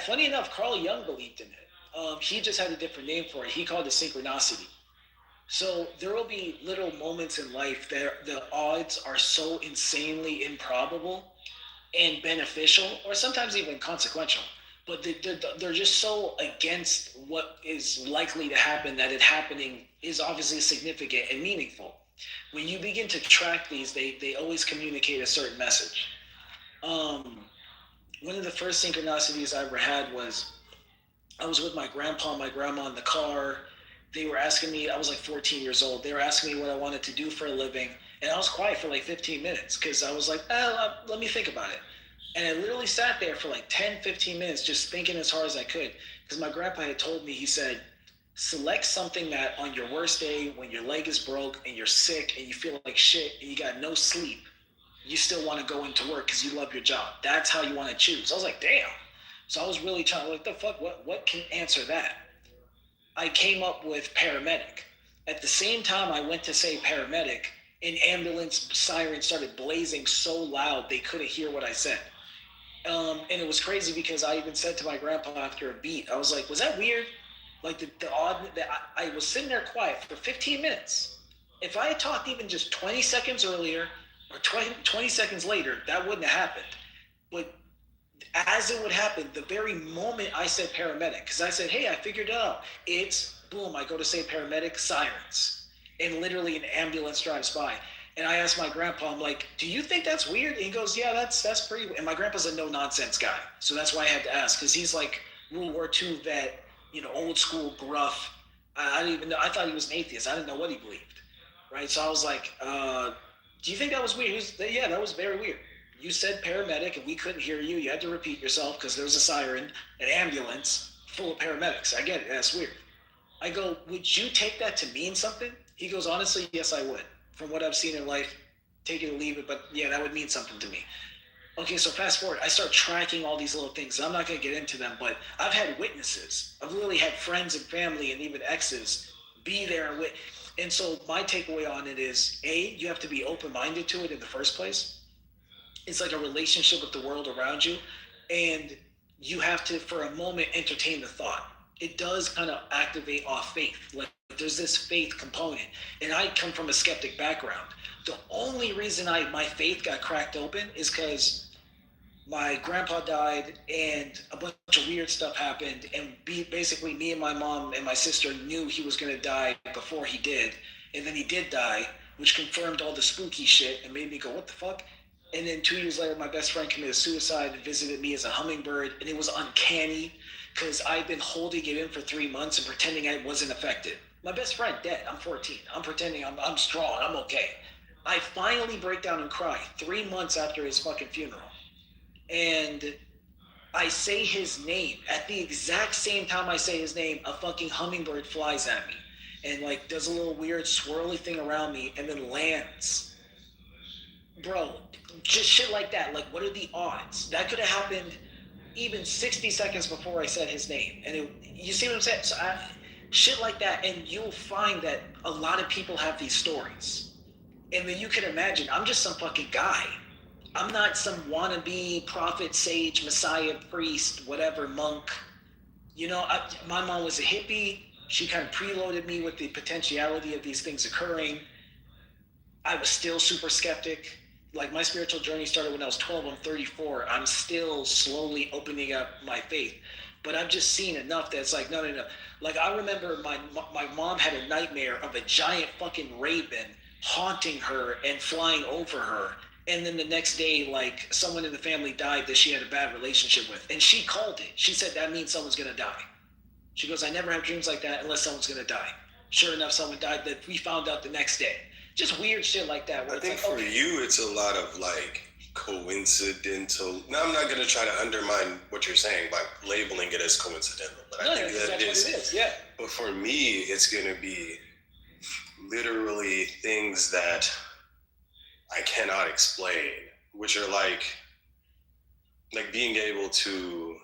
Funny enough, Carl Jung believed in it. He just had a different name for it. He called it synchronicity. So there will be little moments in life that the odds are so insanely improbable and beneficial, or sometimes even consequential, but they're just so against what is likely to happen that it happening is obviously significant and meaningful. When you begin to track these, they always communicate a certain message. One of the first synchronicities I ever had was I was with my grandpa and my grandma in the car. They were asking me, I was like 14 years old. They were asking me what I wanted to do for a living. And I was quiet for like 15 minutes because I was like, let me think about it. And I literally sat there for like 10, 15 minutes just thinking as hard as I could. Because my grandpa had told me, he said, select something that on your worst day, when your leg is broke and you're sick and you feel like shit and you got no sleep, you still want to go into work because you love your job. That's how you want to choose. I was like, damn. So I was really trying, like, the fuck, what can answer that? I came up with paramedic. At the same time I went to say paramedic, an ambulance siren started blazing so loud they couldn't hear what I said. And it was crazy because I even said to my grandpa after a beat, I was like, was that weird? Like the odd that I was sitting there quiet for 15 minutes. If I had talked even just 20 seconds earlier or 20 seconds later, that wouldn't have happened. But as it would happen, the very moment I said paramedic, because I said, hey, I figured it out. It's boom, I go to say paramedic, sirens. And literally an ambulance drives by. And I asked my grandpa, I'm like, do you think that's weird? And he goes, yeah, that's pretty weird. And my grandpa's a no-nonsense guy. So that's why I had to ask, because he's like World War II vet, old school gruff. I didn't even know, I thought he was an atheist. I didn't know what he believed, right? So I was like, do you think that was weird? He was, yeah, that was very weird. You said paramedic and we couldn't hear you. You had to repeat yourself because there was a siren, an ambulance full of paramedics. I get it. That's weird. I go, would you take that to mean something? He goes, honestly, yes, I would. From what I've seen in life, take it or leave it, but yeah, that would mean something to me. Okay, so fast forward, I start tracking all these little things. I'm not going to get into them, but I've had witnesses. I've literally had friends and family and even exes be there and so my takeaway on it is, A, you have to be open-minded to it in the first place. It's like a relationship with the world around you, and you have to, for a moment, entertain the thought. It does kind of activate off faith. Like there's this faith component, and I come from a skeptic background. The only reason my faith got cracked open is because my grandpa died and a bunch of weird stuff happened, and basically me and my mom and my sister knew he was going to die before he did, and then he did die, which confirmed all the spooky shit and made me go, what the fuck? And then 2 years later, my best friend committed suicide and visited me as a hummingbird, and it was uncanny because I'd been holding it in for 3 months and pretending I wasn't affected. My best friend dead. I'm 14. I'm pretending I'm strong. I'm okay. I finally break down and cry 3 months after his fucking funeral. And I say his name. At the exact same time I say his name, a fucking hummingbird flies at me and like does a little weird swirly thing around me and then lands. Bro, just shit like that. Like, what are the odds? That could have happened even 60 seconds before I said his name. And you see what I'm saying? So shit like that. And you'll find that a lot of people have these stories. And then you can imagine, I'm just some fucking guy. I'm not some wannabe prophet, sage, messiah, priest, whatever, monk. You know, my mom was a hippie. She kind of preloaded me with the potentiality of these things occurring. I was still super skeptic. Like, my spiritual journey started when I was 12. I'm 34. I'm still slowly opening up my faith. But I've just seen enough that's like, no. Like, I remember my mom had a nightmare of a giant fucking raven haunting her and flying over her. And then the next day, like, someone in the family died that she had a bad relationship with. And she called it. She said, that means someone's going to die. She goes, I never have dreams like that unless someone's going to die. Sure enough, someone died that we found out the next day. Just weird shit like that. I think like, for you, it's a lot of like coincidental. Now, I'm not going to try to undermine what you're saying by labeling it as coincidental, but I think that that's what it is. Yeah. But for me, it's going to be literally things that I cannot explain, which are like being able to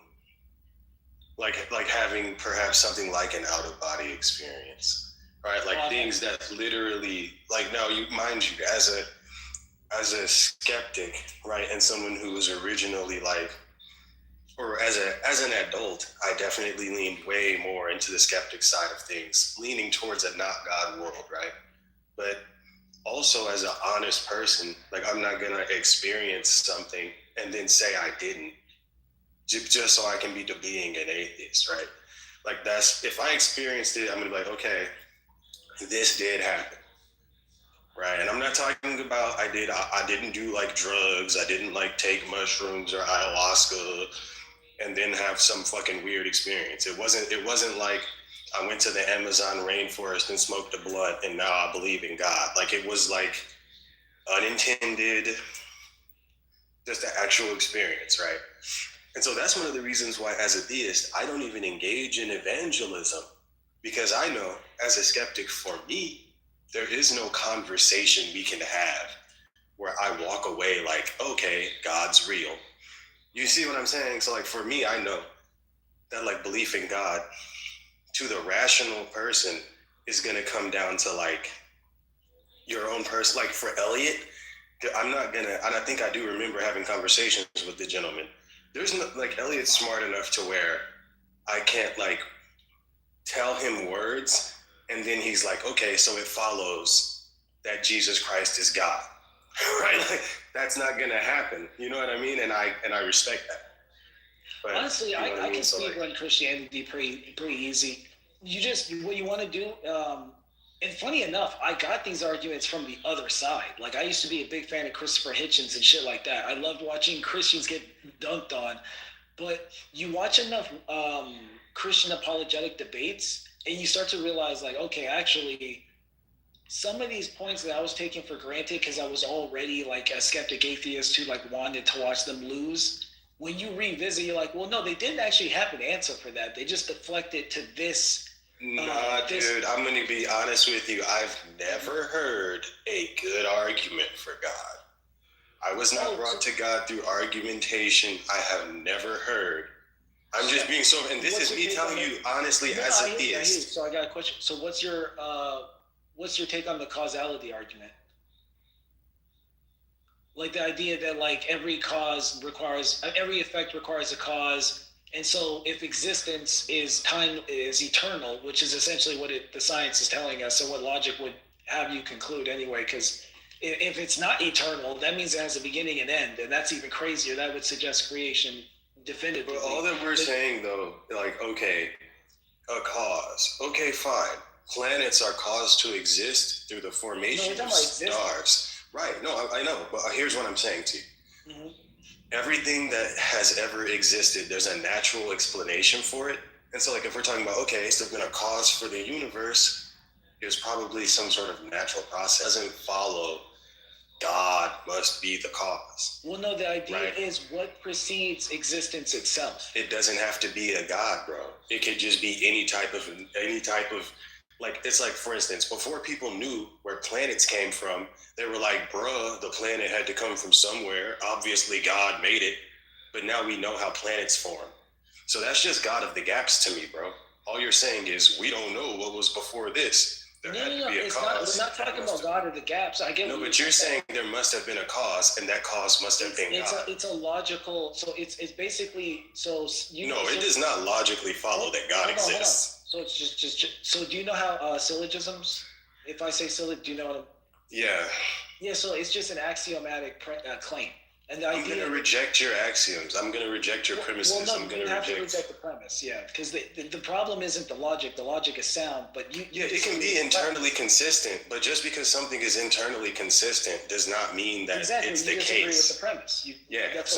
like having perhaps something like an out of body experience. Right, like things that literally, like, now you mind you, as a skeptic, right, and someone who was originally like, or as an adult, I definitely leaned way more into the skeptic side of things, leaning towards a not God world, right? But also as an honest person, like, I'm not gonna experience something and then say I didn't, just so I can be being an atheist, right? Like, that's, if I experienced it, I'm gonna be like, okay, this did happen, right? And I'm not talking about I didn't do like drugs, I didn't like take mushrooms or ayahuasca and then have some fucking weird experience. It wasn't like I went to the Amazon rainforest and smoked a blunt and now I believe in God. Like, it was like unintended, just an actual experience, right? And so that's one of the reasons why, as a theist, I don't even engage in evangelism. Because I know, as a skeptic, for me, there is no conversation we can have where I walk away like, okay, God's real. You see what I'm saying? So, like, for me, I know that, like, belief in God to the rational person is going to come down to, like, your own person. Like, for Elliot, I'm not going to, and I think I do remember having conversations with the gentleman. There's no, like, Elliot's smart enough to where I can't, like, tell him words, and then he's like, okay, so it follows that Jesus Christ is God, right? Like, that's not gonna happen. You know what I mean? And I respect that. But, honestly, I can speak on Christianity pretty easy. You just, what you want to do, and funny enough, I got these arguments from the other side. Like, I used to be a big fan of Christopher Hitchens and shit like that. I loved watching Christians get dunked on. But you watch enough Christian apologetic debates, and you start to realize, like, okay, actually, some of these points that I was taking for granted because I was already like a skeptic atheist who like wanted to watch them lose. When you revisit, you're like, well, no, they didn't actually have an answer for that. They just deflected to this. Dude, I'm going to be honest with you. I've never heard a good argument for God. I was not brought to God through argumentation. I have never heard. I'm just being so, and this is me telling you honestly as a theist. So I got a question. So what's your take on the causality argument? Like, the idea that like every effect requires a cause, and so if existence is eternal, which is essentially what the science is telling us, and what logic would have you conclude anyway, because if it's not eternal, that means it has a beginning and end, and that's even crazier. That would suggest creation definitively. But all that we're saying, though, like, okay, a cause. Okay, fine. Planets are caused to exist through the formation of stars. Right. No, I know. But here's what I'm saying to you. Mm-hmm. Everything that has ever existed, there's a natural explanation for it. And so, like, if we're talking about, okay, so then a cause for the universe is probably some sort of natural process. It doesn't follow God must be the cause. Well, no, the idea is what precedes existence itself. It doesn't have to be a God, bro. It could just be any type of, like, it's like, for instance, before people knew where planets came from, they were like, bruh, the planet had to come from somewhere. Obviously, God made it. but now we know how planets form. So that's just God of the gaps to me, bro. All you're saying is we don't know what was before this. There had to be a cause. We're not talking about God of the gaps. I get. No, but you're saying there must have been a cause, and that cause must have been God. It's a logical. So it's basically so. It does not logically follow that God exists. So it's just. So do you know how syllogisms? If I say syllogism, do you know what? Yeah. Yeah. So it's just an axiomatic claim. And the I'm going to reject your axioms. I'm going to reject your premises. Well, no, I'm going you to have to reject the premise, yeah, because the problem isn't the logic. The logic is sound, but you it can be internally consistent, but just because something is internally consistent does not mean that it's the case. Disagree with the premise.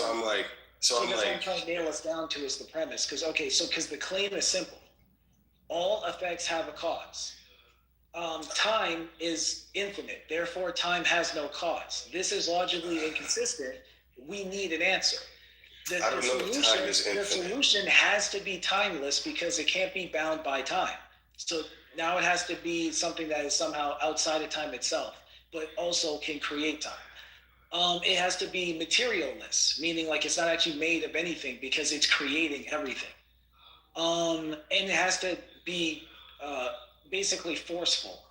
I'm like, that's what I'm trying to nail us down to is the premise, because the claim is simple. All effects have a cause. Time is infinite, therefore time has no cause. This is logically inconsistent. We need an answer. I don't know if time is infinite. The solution has to be timeless because it can't be bound by time. So now it has to be something that is somehow outside of time itself, but also can create time. It has to be materialless, meaning like it's not actually made of anything because it's creating everything. And it has to be basically forceful.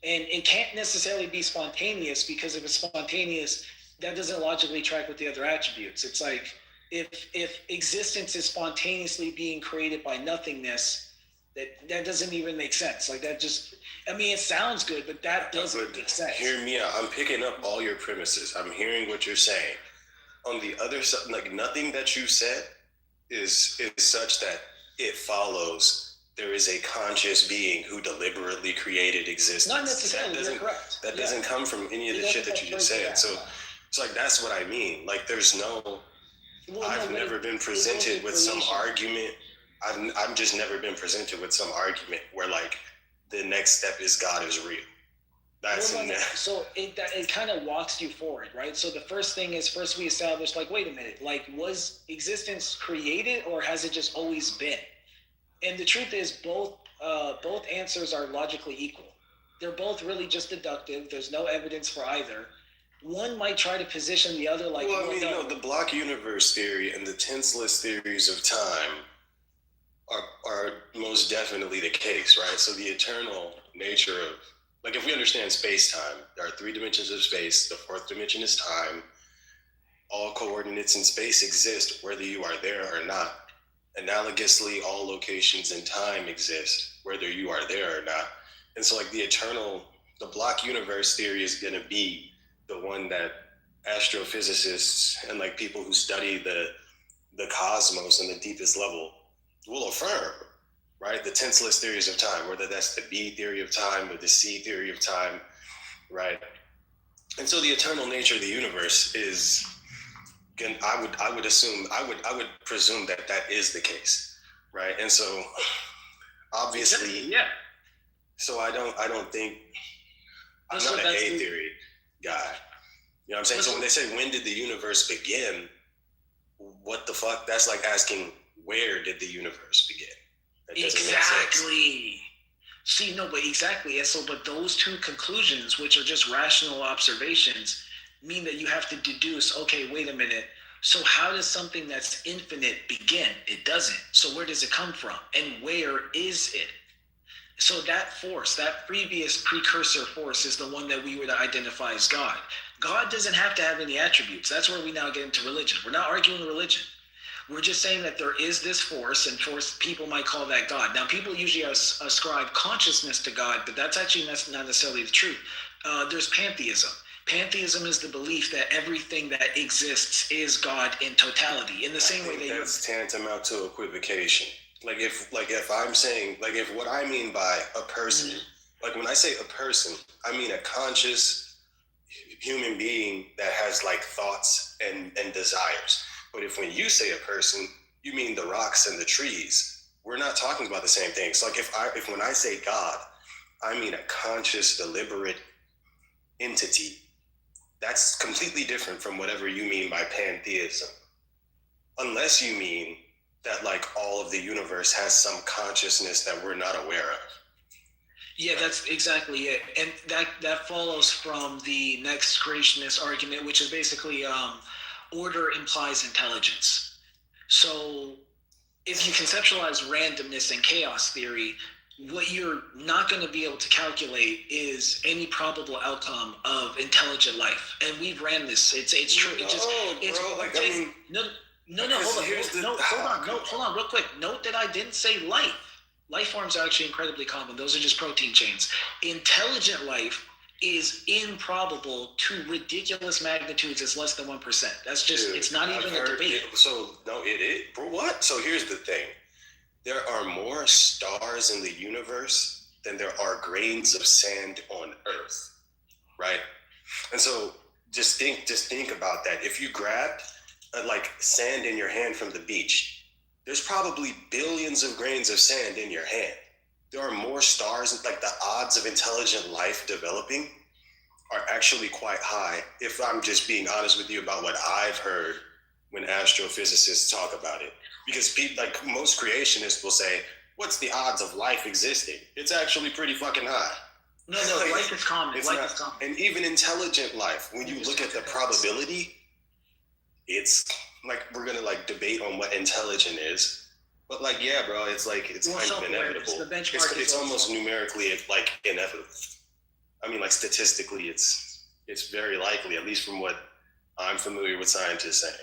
And it can't necessarily be spontaneous because if it's spontaneous, that doesn't logically track with the other attributes. It's like if existence is spontaneously being created by nothingness, that doesn't even make sense. Like that just, I mean, it sounds good, but that doesn't make sense. Hear me out. I'm picking up all your premises. I'm hearing what you're saying. On the other side, like nothing that you said is such that it follows there is a conscious being who deliberately created existence. Not necessarily, you're correct. That doesn't come from any of the shit that you just said. So it's like, that's what I mean. Like there's I've never been presented with some argument. I've just never been presented with some argument where like the next step is God is real. So it kind of walks you forward, right? So the first thing is first we establish like, wait a minute, like was existence created or has it just always been? And the truth is both answers are logically equal. They're both really just deductive. There's no evidence for either. One might try to position the other like. Well, I mean, the block universe theory and the tenseless theories of time are most definitely the case, right? So the eternal nature of, like, if we understand space-time, there are 3 dimensions of space. The 4th dimension is time. All coordinates in space exist, whether you are there or not. Analogously, all locations in time exist, whether you are there or not. And so, like, the block universe theory is going to be the one that astrophysicists and, like, people who study the cosmos on the deepest level will affirm, right? The tenseless theories of time, whether that's the B theory of time or the C theory of time, right? And so the eternal nature of the universe is, I would presume that is the case, right? And so obviously, yeah. So I don't think I'm not an A theory guy. You know what I'm saying? So when they say when did the universe begin, what the fuck? That's like asking where did the universe begin? That doesn't make sense. Exactly. See, no, but exactly. And so, but those two conclusions, which are just rational observations, mean that you have to deduce, okay, wait a minute. So how does something that's infinite begin? It doesn't. So where does it come from? And where is it? So that force, that previous precursor force is the one that we would identify as God. God doesn't have to have any attributes. That's where we now get into religion. We're not arguing religion. We're just saying that there is this force, and force, people might call that God. Now, people usually ascribe consciousness to God, but that's actually not necessarily the truth. There's pantheism. Pantheism is the belief that everything that exists is God in totality. In the same way that that's tantamount to equivocation. Like if I'm saying, like if what I mean by a person, like when I say a person, I mean a conscious human being that has like thoughts and desires. But if when you say a person, you mean the rocks and the trees, we're not talking about the same thing. So like if when I say God, I mean a conscious, deliberate entity. That's completely different from whatever you mean by pantheism. Unless you mean that like all of the universe has some consciousness that we're not aware of. Yeah, that's exactly it. And that follows from the next creationist argument, which is basically order implies intelligence. So if you conceptualize randomness and chaos theory, what you're not going to be able to calculate is any probable outcome of intelligent life. And we've ran this. It's true. Hold on, real quick. Note that I didn't say life. Life forms are actually incredibly common. Those are just protein chains. Intelligent life is improbable to ridiculous magnitudes. It's less than 1%. That's just, Dude, it's not even a debate. It is. Bro, what? So here's the thing. There are more stars in the universe than there are grains of sand on Earth, right? And so just think about that. If you grabbed like sand in your hand from the beach, there's probably billions of grains of sand in your hand. There are more stars, like the odds of intelligent life developing are actually quite high, if I'm just being honest with you about what I've heard when astrophysicists talk about it. Because people, like most creationists will say, what's the odds of life existing? It's actually pretty fucking high. No, life is common. Life is common. And even intelligent life, when you look at the probability, it's like, we're gonna like debate on what intelligent is. But like, yeah, bro, it's like, it's kind of inevitable. It's almost numerically like inevitable. I mean, like statistically, it's very likely, at least from what I'm familiar with scientists saying.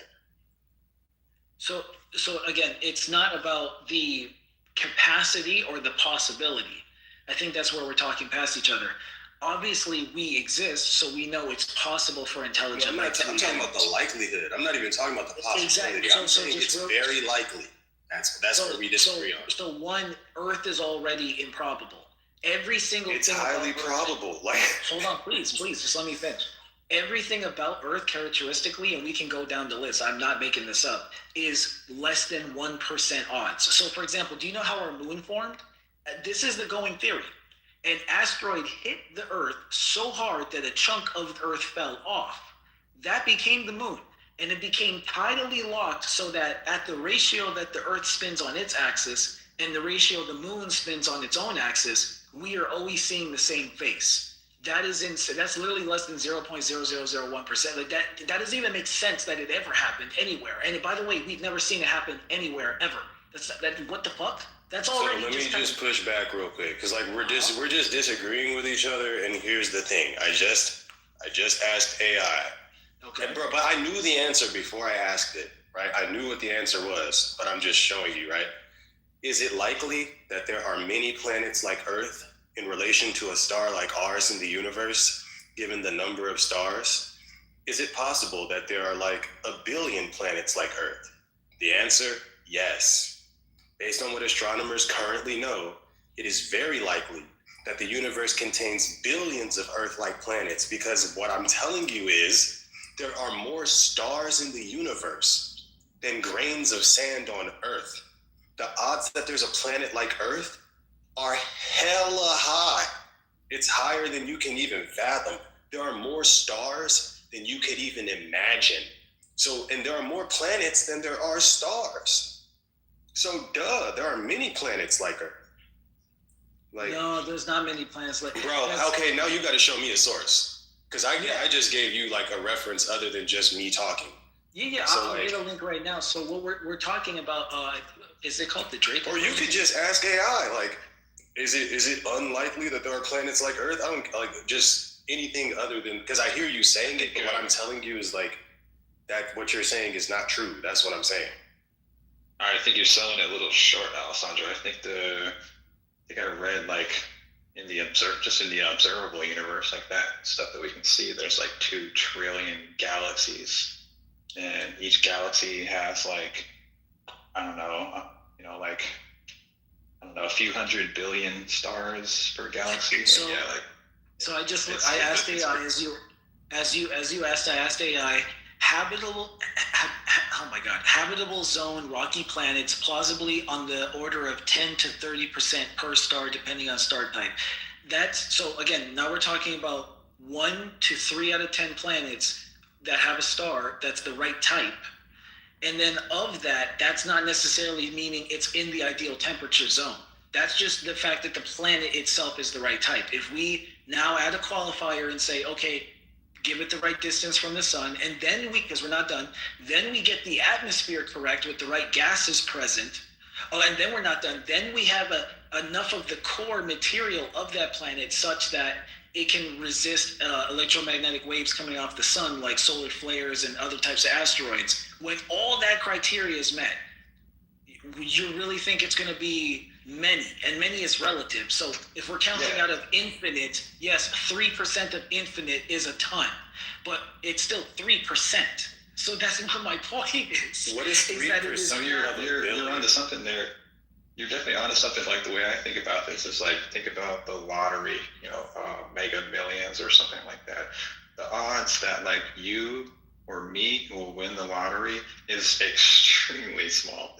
So again, it's not about the capacity or the possibility. I think that's where we're talking past each other. Obviously, we exist, so we know it's possible for intelligent life to I'm talking about the likelihood. I'm not even talking about the possibility. Exactly. I'm saying it's very likely. That's where we disagree on. So one, Earth is already improbable. Every single thing. It's highly probable. Like, hold on, please, just let me finish. Everything about Earth characteristically, and we can go down the list, I'm not making this up, is less than 1% odds. So for example, do you know how our moon formed? This is the going theory. An asteroid hit the Earth so hard that a chunk of the Earth fell off. That became the moon. And it became tidally locked so that at the ratio that the Earth spins on its axis and the ratio the moon spins on its own axis, we are always seeing the same face. That is insane. That's literally less than 0.0001%. Like that doesn't even make sense that it ever happened anywhere. And by the way, we've never seen it happen anywhere ever. What the fuck? That's already. So let me just push back real quick, because like we're just disagreeing with each other. And here's the thing: I just asked AI. Okay, bro, but I knew the answer before I asked it, right? I knew what the answer was, but I'm just showing you, right? Is it likely that there are many planets like Earth in relation to a star like ours in the universe, given the number of stars? Is it possible that there are like 1 billion planets like Earth? The answer, yes. Based on what astronomers currently know, it is very likely that the universe contains billions of Earth-like planets, because what I'm telling you is there are more stars in the universe than grains of sand on Earth. The odds that there's a planet like Earth are hella high. It's higher than you can even fathom. There are more stars than you could even imagine. So, and there are more planets than there are stars. So, there are many planets like Earth. Like, no, there's not many planets like Earth. Bro, okay, now you got to show me a source. Because I just gave you like a reference other than just me talking. Yeah, so I'll get a link right now. So what we're talking about, is it called the Drake? Or you could just ask AI, like, is it unlikely that there are planets like Earth? I don't like just anything other than, because I hear you saying it, but what I'm telling you is like that what you're saying is not true. That's what I'm saying. All right, I think you're selling it a little short, Alessandro. I think I read like in the observable universe, like that stuff that we can see, there's like 2 trillion galaxies, and each galaxy has like, a few hundred billion stars per galaxy. So I asked AI as you asked, I asked AI, habitable zone rocky planets plausibly on the order of 10 to 30% per star depending on star type. So again, now we're talking about 1 to 3 out of 10 planets that have a star that's the right type. And then of that, that's not necessarily meaning it's in the ideal temperature zone. That's just the fact that the planet itself is the right type. If we now add a qualifier and say, okay, give it the right distance from the sun, and then because we're not done, then we get the atmosphere correct with the right gases present. Oh, and then we're not done. Then we have enough of the core material of that planet such that it can resist electromagnetic waves coming off the sun, like solar flares and other types of asteroids. When all that criteria is met, you really think it's going to be many, and many is relative. So if we're counting out of infinite, yes, 3% of infinite is a ton, but it's still 3%. So that's what my point is. What is 3%? No, you're onto something there. You're definitely onto something. Like the way I think about this is like, think about the lottery, Mega Millions or something like that. The odds that like you or me will win the lottery is extremely small.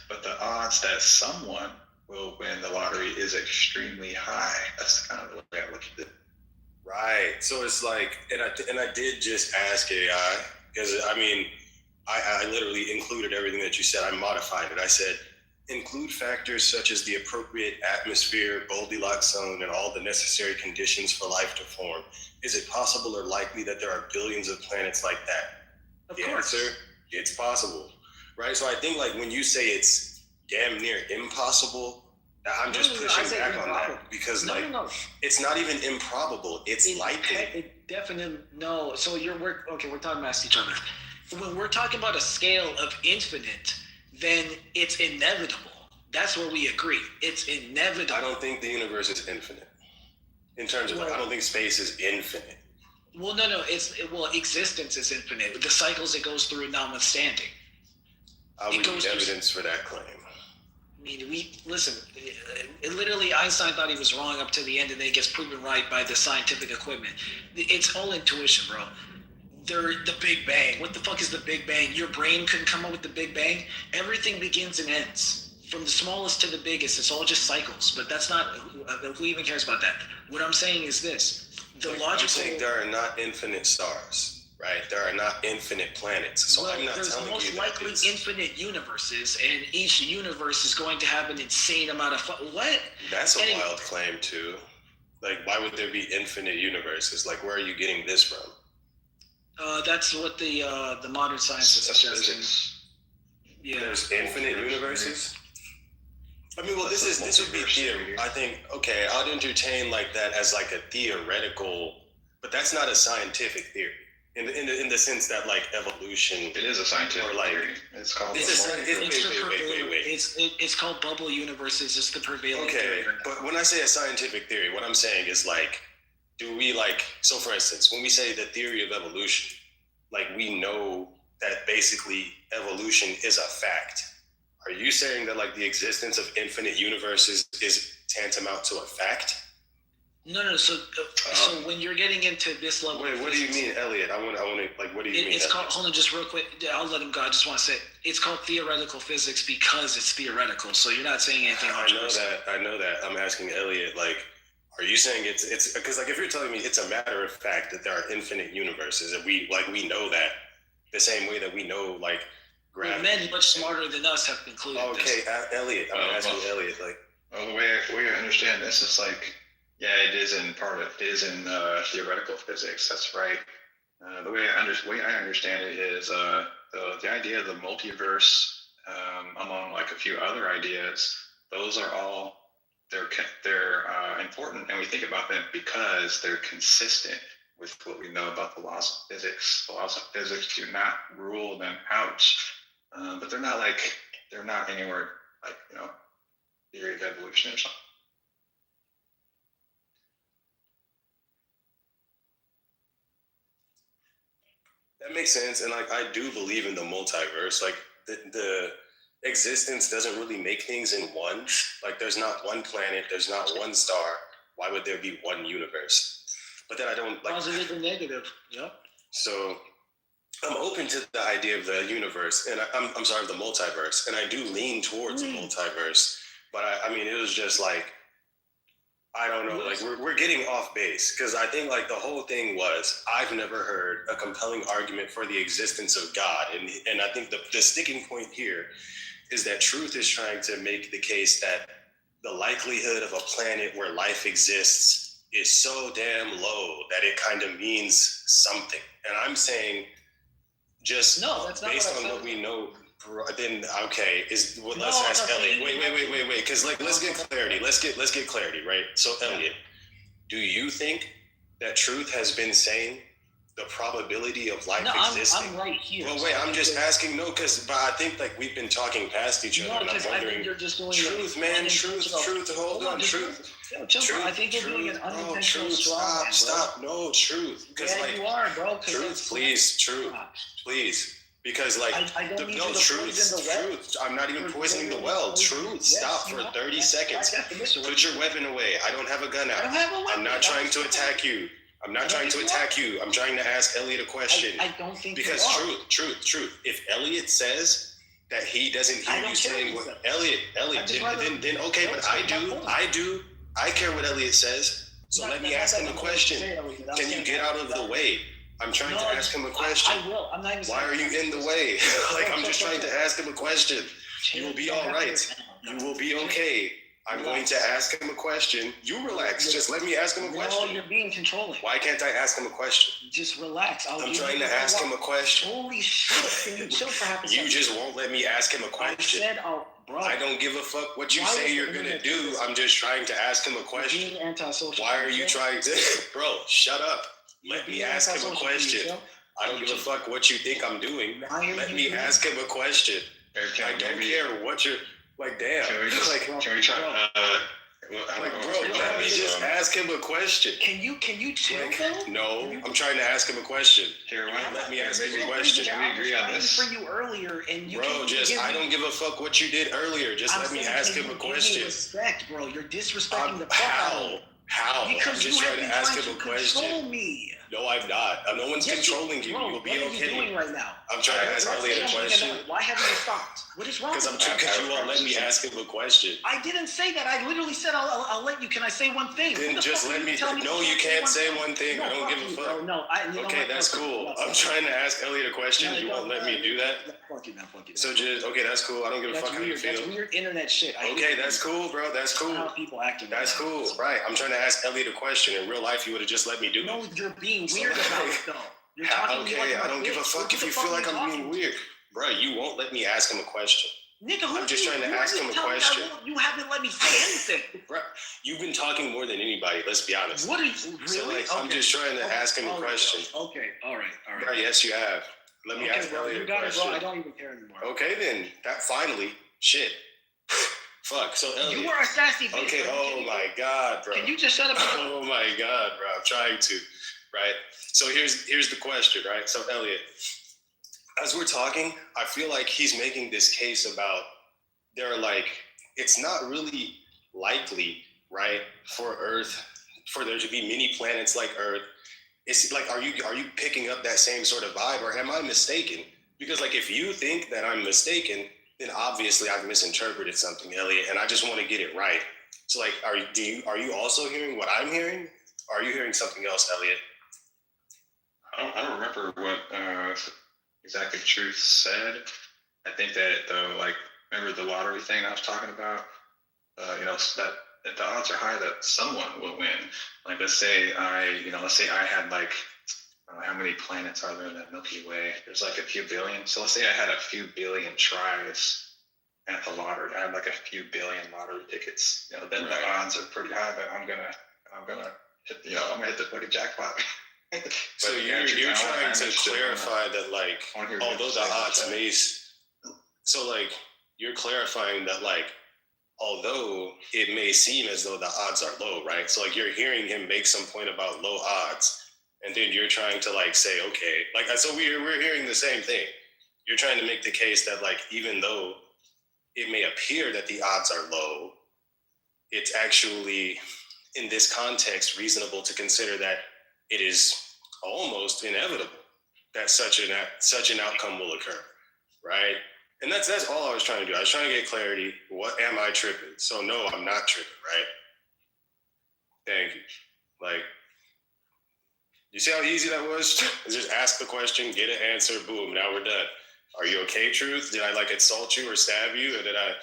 But the odds that someone will win the lottery is extremely high. That's kind of the way I look at it. Right. So it's like, and I did just ask AI, because I literally included everything that you said. I modified it. I said, include factors such as the appropriate atmosphere, Goldilocks zone, and all the necessary conditions for life to form. Is it possible or likely that there are billions of planets like that? The answer, it's possible, right? So I think like when you say it's damn near impossible, I'm just pushing back on that, because it's not even improbable. It's likely. It definitely, no. So we're talking past each other. When we're talking about a scale of infinite, then it's inevitable. That's where we agree. It's inevitable. I don't think the universe is infinite. In terms of, I don't think space is infinite. Well, no. Existence is infinite. The cycles it goes through notwithstanding. We need evidence for that claim. I mean, literally Einstein thought he was wrong up to the end, and then he gets proven right by the scientific equipment. It's all intuition, bro. The Big Bang. What the fuck is the Big Bang? Your brain couldn't come up with the Big Bang? Everything begins and ends. From the smallest to the biggest, it's all just cycles. But that's not, who even cares about that? What I'm saying is this. I'm saying there are not infinite stars, right? There are not infinite planets. So I'm not telling you that there's most likely infinite universes, and each universe is going to have an insane amount of what? That's a wild claim too. Like, why would there be infinite universes? Like, where are you getting this from? That's what the modern science is suggesting. Yeah. There's infinite universes? I mean, well, this would be theory. I think, okay, I'd entertain like that as like a theoretical, but that's not a scientific theory. In the sense that like evolution, it is a scientific theory. It's called. It's called bubble universes. It's the prevailing theory. Okay, but when I say a scientific theory, what I'm saying is like, do we like? So, for instance, when we say the theory of evolution, like we know that basically evolution is a fact. Are you saying that like the existence of infinite universes is tantamount to a fact? No. So when you're getting into this level, wait, what do you mean, Elliot? I want to like, what do you mean? It's called. Hold on, just real quick. I'll let him go. I just want to say it's called theoretical physics because it's theoretical. So you're not saying anything. I know that. I'm asking Elliot, like, are you saying it's because like if you're telling me it's a matter of fact that there are infinite universes, and we know that the same way that we know like gravity. Men much smarter than us have concluded. Okay, Elliot, I'm asking Elliot, like. Well, the way I understand this is like, yeah, it is in theoretical physics. That's right. The way I understand it is the idea of the multiverse, among like a few other ideas. Those are all they're important, and we think about them because they're consistent with what we know about the laws of physics. The laws of physics do not rule them out, but they're not anywhere like theory of evolution or something. That makes sense, and like I do believe in the multiverse. Like the existence doesn't really make things in one. Like there's not one planet, there's not one star. Why would there be one universe? But then I don't like positive and negative. Yep. So I'm open to the idea of the universe, and I'm sorry, the multiverse, and I do lean towards the multiverse. But I mean, it was just like, I don't know, like we're getting off base, because I think like the whole thing was, I've never heard a compelling argument for the existence of God. And I think the sticking point here is that truth is trying to make the case that the likelihood of a planet where life exists is so damn low that it kind of means something. And I'm saying, just based on what we know, then okay, let's ask Elliot. Wait, because like let's get clarity. Let's get clarity, right? So Elliot, do you think that truth has been saying the probability of life existing? I'm right here. Well, wait, I'm just asking. No, but I think like we've been talking past each other. No, because I think you're just doing truth, man. Truth. Hold on, truth. Truth. I think you're doing an unintentional straw man, Stop. No, truth. Yeah, like, you are, bro. Truth, please. Truth, please. Because like truth. I'm not even poisoning the well. Truth. Stop for 30 seconds. Put your weapon away. I don't have a gun out. I'm not trying to attack you. I'm trying to ask Elliot a question. I don't think because truth. If Elliot says that he doesn't hear you saying what Elliot, then okay, but I do. I care what Elliot says. So let me ask him a question. Can you get out of the way? I'm trying to ask him a question. I will. I'm not even. Why are you in the way? Like I'm just trying to ask him a question. You will be all right. You will be okay. I'm going to ask him a question. You relax. Just let me ask him a question. No, you're being controlling. Why can't I ask him a question? Just relax. I'm trying to ask him a question. Holy shit. Can you chill for half a second? You just won't let me ask him a question. I said, bro. I don't give a fuck what you say you're going to do. I'm just trying to ask him a question. Being antisocial. Why are you trying to? Bro, shut up. Let me ask him a question. I don't give a fuck what you think I'm doing. Let me ask him a question. I don't care what you're... Like, damn. Can we try? Bro, let me just ask him a question. Can you chill, though? No, I'm trying to ask him a question. Let me ask him a question. Can we agree on this? For you earlier, and you I don't give a fuck what you did earlier. Just let me ask him a question. Respect, bro. You're disrespecting the fuck How? Because I'm just trying to ask him a question. Control me. No, I'm not. No one's controlling you. You'll be okay. What are you doing right now? I'm trying to ask Elliot a question. Why haven't you stopped? What is wrong? Because you won't let me ask him a question. I didn't say that. I literally said I'll let you. Can I say one thing? Then just let me. No, you can't say one thing. I don't give a fuck. No, okay, that's cool. I'm trying to ask Elliot a question. You won't let me do that. Fuck you, man. So just okay, that's cool. I don't give a fuck how you feel. That's weird internet shit. Okay, that's cool, bro. That's cool. How people acting. That's cool, right? I'm trying to ask Elliot a question. In real life, you would have just let me do it. No, you're being weird about it, though. Okay, I don't give a fuck if you feel like I'm being weird. Bro, you won't let me ask him a question. Nigga, I'm just trying to ask him a question. You haven't let me say anything. Bro, you've been talking more than anybody, let's be honest. What are you, really? So, like, I'm just trying to ask him a question. Okay, all right. Bro, yes, you have. Let me ask Elliot a question. Bro, I don't even care anymore. Okay, then. That finally. Shit. Fuck, so Elliot. You were a sassy bitch. Okay, oh my God, bro. Can you just shut up? Oh my God, bro. I'm trying to. Right? So here's the question, right? So Elliot, as we're talking, I feel like he's making this case about it's not really likely, right, for there to be many planets like Earth. It's like, are you picking up that same sort of vibe, or am I mistaken? Because like, if you think that I'm mistaken, then obviously I've misinterpreted something, Elliot, and I just want to get it right. So like, are you also hearing what I'm hearing? Or are you hearing something else, Elliot? I don't remember what exactly Truth said. I think that remember the lottery thing I was talking about? That the odds are high that someone will win. Like let's say I had like how many planets are there in the Milky Way? There's like a few billion. So let's say I had a few billion tries at the lottery. I had like a few billion lottery tickets. Then the odds are pretty high that I'm gonna hit the fucking jackpot. So you're trying to clarify that, like, although the odds may, so like you're clarifying that, like, although it may seem as though the odds are low, right? So like you're hearing him make some point about low odds, and then you're trying to like say, okay, like, so we're hearing the same thing. You're trying to make the case that like, even though it may appear that the odds are low, it's actually in this context reasonable to consider that it is almost inevitable that such an outcome will occur, right? And that's all I was trying to do. I was trying to get clarity. What am I tripping? So no, I'm not tripping, right? Thank you. Like, you see how easy that was? Just ask the question, get an answer, boom, now we're done. Are you okay, Truth? Did I like insult you or stab you? Or did I?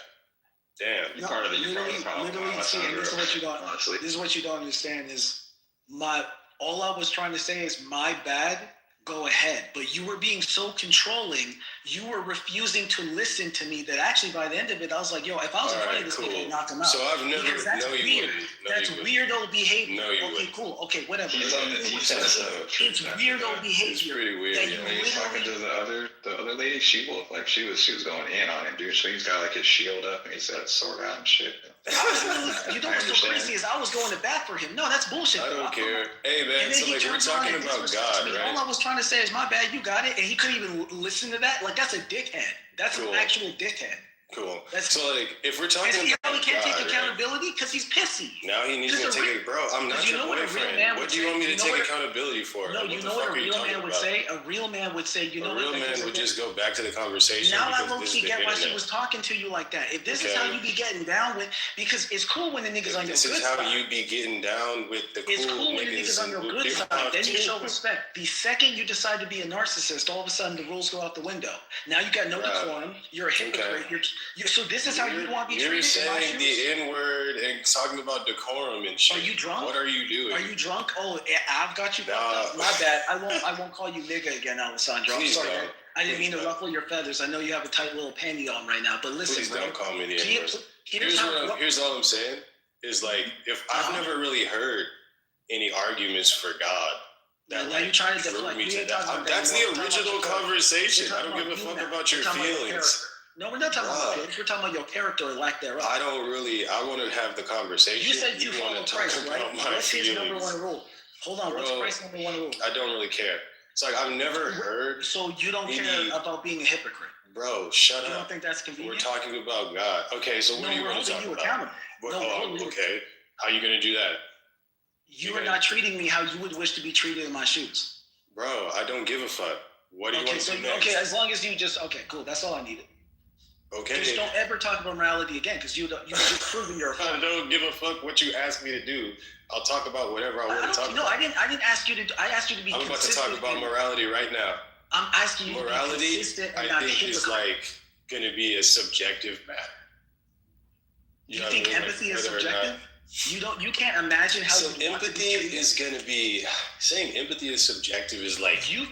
Damn. You're part of the problem. Literally, see, this is what you don't understand is All I was trying to say is my bad. Go ahead. But you were being so controlling. You were refusing to listen to me that actually by the end of it, I was like, yo, if I was in front of this nigga, I'd knock him out. So I've never, because that's weird. That's weirdo behavior. No, you okay, wouldn't. Cool. Okay, whatever. He's on the It's weirdo behavior. It's pretty weird. That When he's talking to the other lady, she was going in on him, dude. So he's got like his shield up and he's got his sword out and shit. You know what's so crazy is I was going to bat for him. No, that's bullshit. I don't care. Hey man, so like we're talking about God, right? All I was trying to say is my bad, you got it, and he couldn't even listen to that. Like that's a dickhead. That's an actual dickhead. Cool. So like, if we're talking about God, he can't take accountability because he's pissy. Now he needs to take it, bro. I'm not your boyfriend. What do you want me to take accountability for? No, you know what a real man would say? A real man would say, you know what? A real man would just go back to the conversation. Now I low-key get why she was talking to you like that. If this is how you be getting down with, because it's cool when the niggas on your good side. This is how you be getting down with the cool niggas. It's cool when the niggas on your good side. Then you show respect. The second you decide to be a narcissist, all of a sudden the rules go out the window. Now you got no decorum. You're a hypocrite. So this is how you want to be treated. You're saying the N-word and talking about decorum and shit. Are you drunk? What are you doing? Are you drunk? Oh, I've got you fucked up. My bad. I won't call you nigga again, Alessandro. I'm sorry. I didn't mean to ruffle your feathers. I know you have a tight little panty on right now, but listen, please don't call me the N-word. Here's all I'm saying is like, if I've never really heard any arguments for God. Now you're trying to deflect. That's the original conversation. I don't give a fuck about your feelings. No, we're not talking about feelings. We're talking about your character or lack thereof. I want to have the conversation. You said you follow Christ, right? What's his number one rule? Hold on, what's Christ's number one rule? I don't really care. It's like I've never heard. So you don't care about being a hypocrite? Bro, shut up. You don't think that's convenient? We're talking about God. Okay, so what do you want to talk about? Okay. How are you going to do that? You are not treating me how you would wish to be treated in my shoes. Bro, I don't give a fuck. What do you want to do next? Okay, as long as you just, okay, cool. That's all I needed. Okay. Just don't ever talk about morality again, because you've just proven you're a I don't give a fuck what you ask me to do. I'll talk about whatever I want to talk about. No, I didn't ask you to. I asked you to be. I'm about to talk about morality right now. I'm asking you morality, to be consistent and I think is like going to be a subjective matter. You think empathy is subjective? You can't imagine how. So empathy is going to be saying empathy is subjective is like you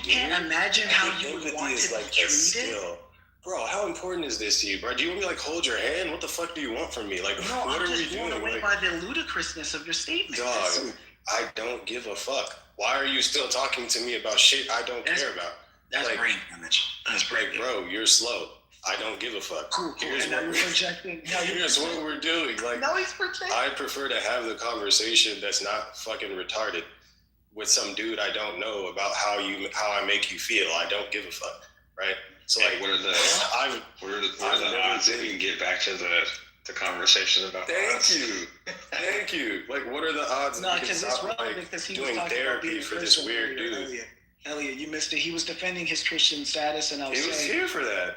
can't imagine how you would want to be treated. Bro, how important is this to you, bro? Do you want me to like hold your hand? What the fuck do you want from me? Like, no, what I'm are we just doing? blown away by the ludicrousness of your statement. Dog, I don't give a fuck. Why are you still talking to me about shit I don't care about? That's brain damage. That's like, bro, you're slow. I don't give a fuck. Cool. Here's what we're doing. Like, now he's projecting. I prefer to have the conversation that's not fucking retarded with some dude I don't know about how I make you feel. I don't give a fuck, right? So like, what are the odds that we can get back to the conversation about? Thank you. Like, what are the odds? No, because it's relevant because he was talking therapy for this weird dude. Elliot, you missed it. He was defending his Christian status, and I was saying, he was here for that.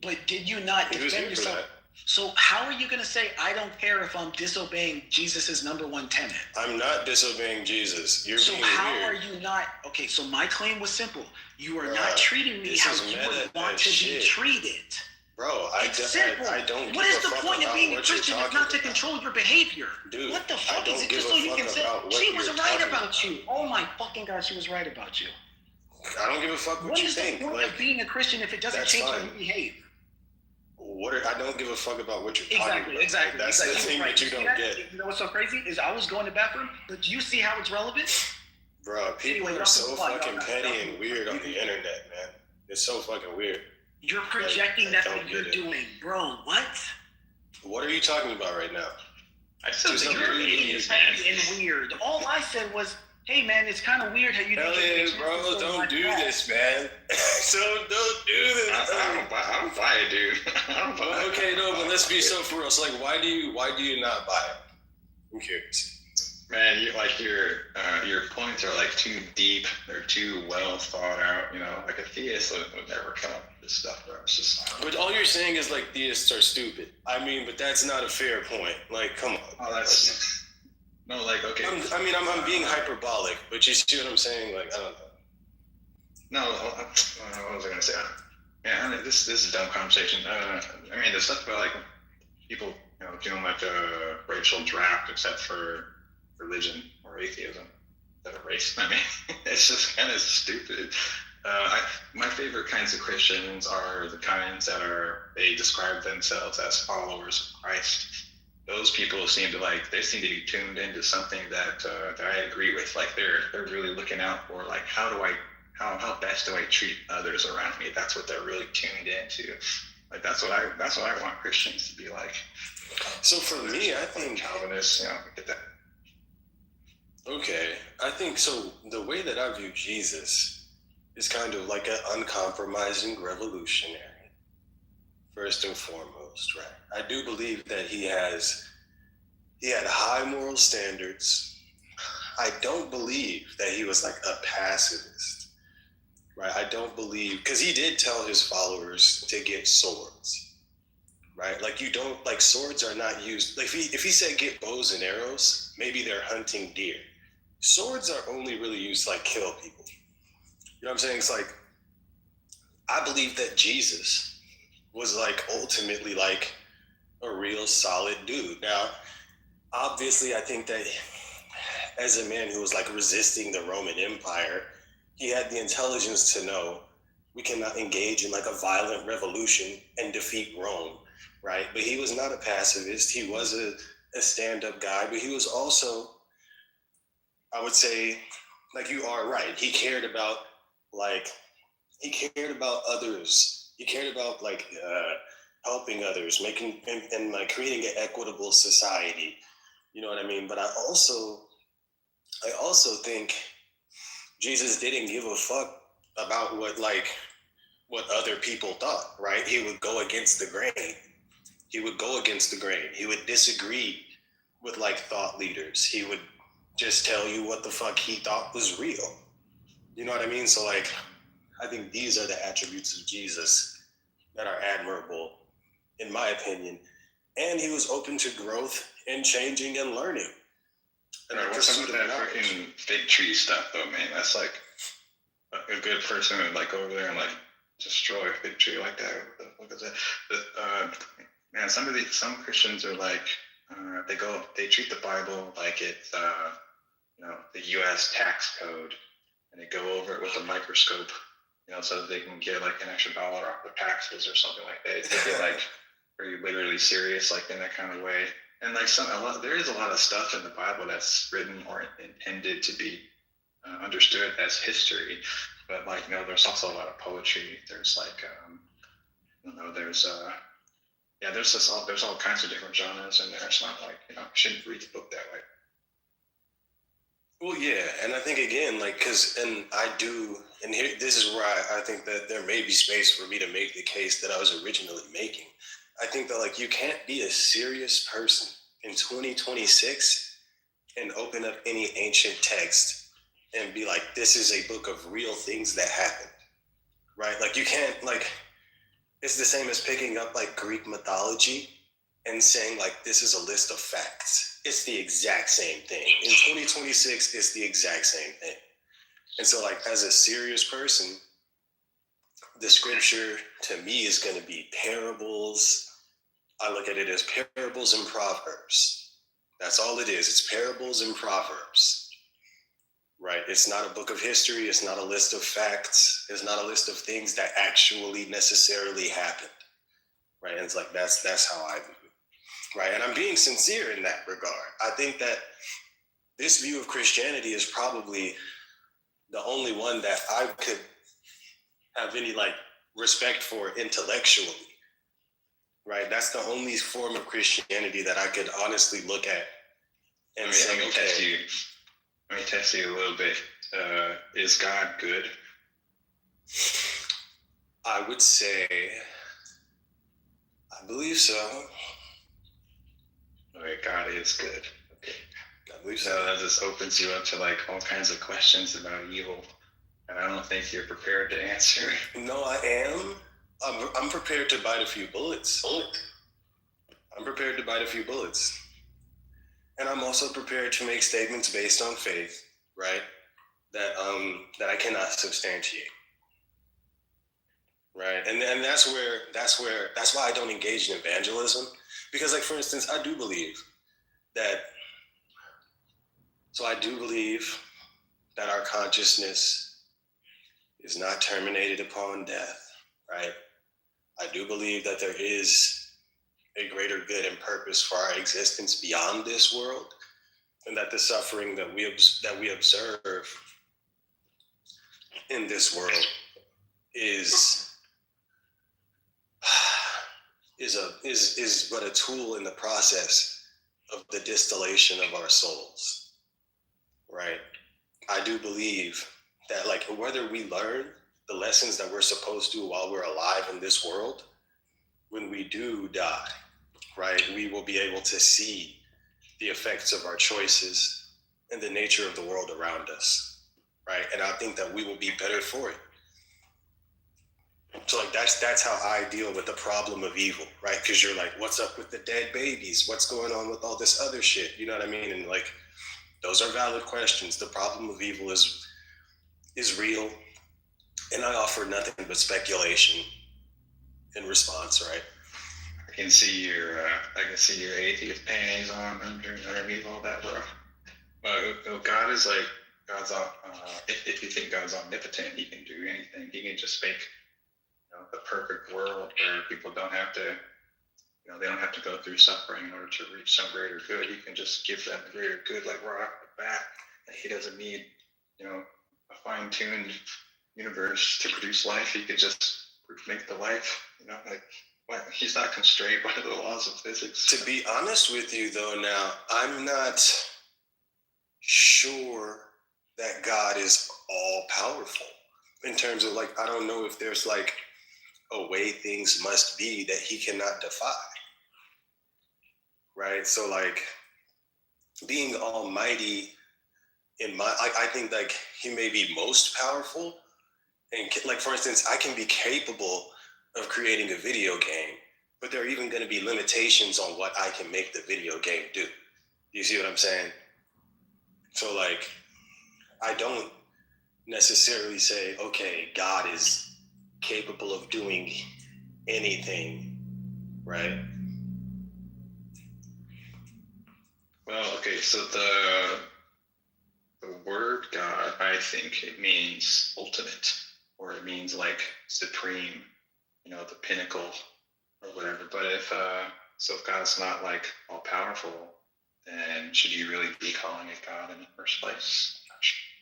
But did you not defend yourself? So how are you going to say I don't care if I'm disobeying Jesus' number one tenet? I'm not disobeying Jesus. You're being weird. So how are you not? Okay, so my claim was simple. You are not treating me how you would want to be treated. Bro, I don't. What is the point of being a Christian if not to control your behavior? Dude, what the fuck is it? Just so you can say she was right about you. Oh my fucking God, she was right about you. I don't give a fuck what you think. What is the point of being a Christian if it doesn't change how you behave? I don't give a fuck about what you're talking about. Exactly. That's the thing that you don't get. You know what's so crazy is I was going to the bathroom, but do you see how it's relevant? Bro, people are so fucking petty and weird on the internet, man. It's so fucking weird. You're projecting that's what you're doing, bro. What? What are you talking about right now? I still think you're petty and weird. All I said was, hey man, it's kind of weird how you. Elliot, bro, don't do this, man. So don't do this. I don't buy it, dude. I don't buy it. Okay, no, but let's be so for real. So like, why do you not buy it? I'm curious. Man, your points are like too deep. They're too well thought out. You know, like a theist would never come up with this stuff, bro. It's just. But all you're saying is like theists are stupid. I mean, but that's not a fair point. Like, come on. Oh, that's. No, like, okay. I'm being hyperbolic, but you see what I'm saying? Like, I don't know. No, what was I gonna say? Yeah, this is a dumb conversation. I mean, the stuff about like people, doing like a racial draft except for religion or or atheism than a race. I mean, it's just kind of stupid. My favorite kinds of Christians are the kinds that they describe themselves as followers of Christ. Those people seem to they seem to be tuned into something that I agree with. Like they're really looking out for like how best do I treat others around me? That's what they're really tuned into. Like that's what I want Christians to be like. So for me, I think Calvinists, get that. Okay, I think so. The way that I view Jesus is kind of like an uncompromising revolutionary, first and foremost, right? I do believe that he had high moral standards. I don't believe that he was like a pacifist, right? I don't believe, because he did tell his followers to get swords, right? Like swords are not used. Like if he said get bows and arrows, maybe they're hunting deer. Swords are only really used to like kill people. You know what I'm saying? It's like, I believe that Jesus was like ultimately like a real solid dude. Now, obviously, I think that as a man who was like resisting the Roman Empire, he had the intelligence to know we cannot engage in like a violent revolution and defeat Rome, right? But he was not a pacifist. He was a stand-up guy, but he was also, I would say, like you are right. He cared about others. He cared about helping others, making and like creating an equitable society. You know what I mean? But I also think Jesus didn't give a fuck about what other people thought, right? He would go against the grain. He would disagree with like thought leaders. He would just tell you what the fuck he thought was real. You know what I mean? So like, I think these are the attributes of Jesus that are admirable, in my opinion. And he was open to growth and changing and learning. And what's up with that freaking fig tree stuff, though, man? That's like a good person would like go over there and like destroy a fig tree like that. What is it? Man, some Christians are like they treat the Bible like it's the U.S. tax code, and they go over it with a microscope, so that they can get like an extra $1 off their taxes or something like that. They get like very literally serious, like in that kind of way. And like there is a lot of stuff in the Bible that's written or intended to be understood as history, but like there's also a lot of poetry. There's like there's all kinds of different genres in there. It's not like you shouldn't read the book that way. Well, yeah, and I think again, this is where I think that there may be space for me to make the case that I was originally making. I think that like you can't be a serious person in 2026 and open up any ancient text and be like, this is a book of real things that happened, right? Like you can't it's the same as picking up like Greek mythology and saying like, this is a list of facts. It's the exact same thing. In 2026, it's the exact same thing. And so like, as a serious person, the scripture to me is going to be parables. I look at it as parables and proverbs. That's all it is. It's parables and proverbs, right? It's not a book of history. It's not a list of facts. It's not a list of things that actually necessarily happened, right? And it's like, that's how I view it. Right, and I'm being sincere in that regard. I think that this view of Christianity is probably the only one that I could have any like respect for intellectually. Right, that's the only form of Christianity that I could honestly look at and say, let me test you a little bit. Is God good? I would say, I believe so. Okay, God is good. Okay. I believe So so. that just opens you up to like all kinds of questions about evil, and I don't think you're prepared to answer. No, I am. I'm prepared to bite a few bullets. I'm prepared to bite a few bullets. And I'm also prepared to make statements based on faith, right? That I cannot substantiate. Right. And that's why I don't engage in evangelism. Because like, for instance, I do believe that So I do believe that our consciousness is not terminated upon death, right? I do believe that there is a greater good and purpose for our existence beyond this world, and that the suffering that we observe in this world is but a tool in the process of the distillation of our souls, right? I do believe that, like, whether we learn the lessons that we're supposed to while we're alive in this world, when we do die, right, we will be able to see the effects of our choices and the nature of the world around us, right? And I think that we will be better for it. So, like, that's how I deal with the problem of evil, right? Because you're like, what's up with the dead babies? What's going on with all this other shit? You know what I mean? And like, those are valid questions. The problem of evil is real, and I offer nothing but speculation in response, right? I can see your atheist panties on underneath all that, bro. But God is like, if you think God's omnipotent, he can do anything. He can just make the perfect world where people don't have to, they don't have to go through suffering in order to reach some greater good. He can just give them the greater good, like right off the bat. He doesn't need, a fine-tuned universe to produce life. He could just make the life, he's not constrained by the laws of physics. To be honest with you, though, now, I'm not sure that God is all powerful in terms of, like, I don't know if there's like a way things must be that he cannot defy, right? So, like, being almighty I think, like, he may be most powerful, and like, for instance, I can be capable of creating a video game, but there are even going to be limitations on what I can make the video game do. You see what I'm saying? So, like, I don't necessarily say, okay, God is capable of doing anything, right? Well, okay, so the word God, I think it means ultimate, or it means like supreme, the pinnacle or whatever. But if God's not like all powerful, then should you really be calling it God in the first place?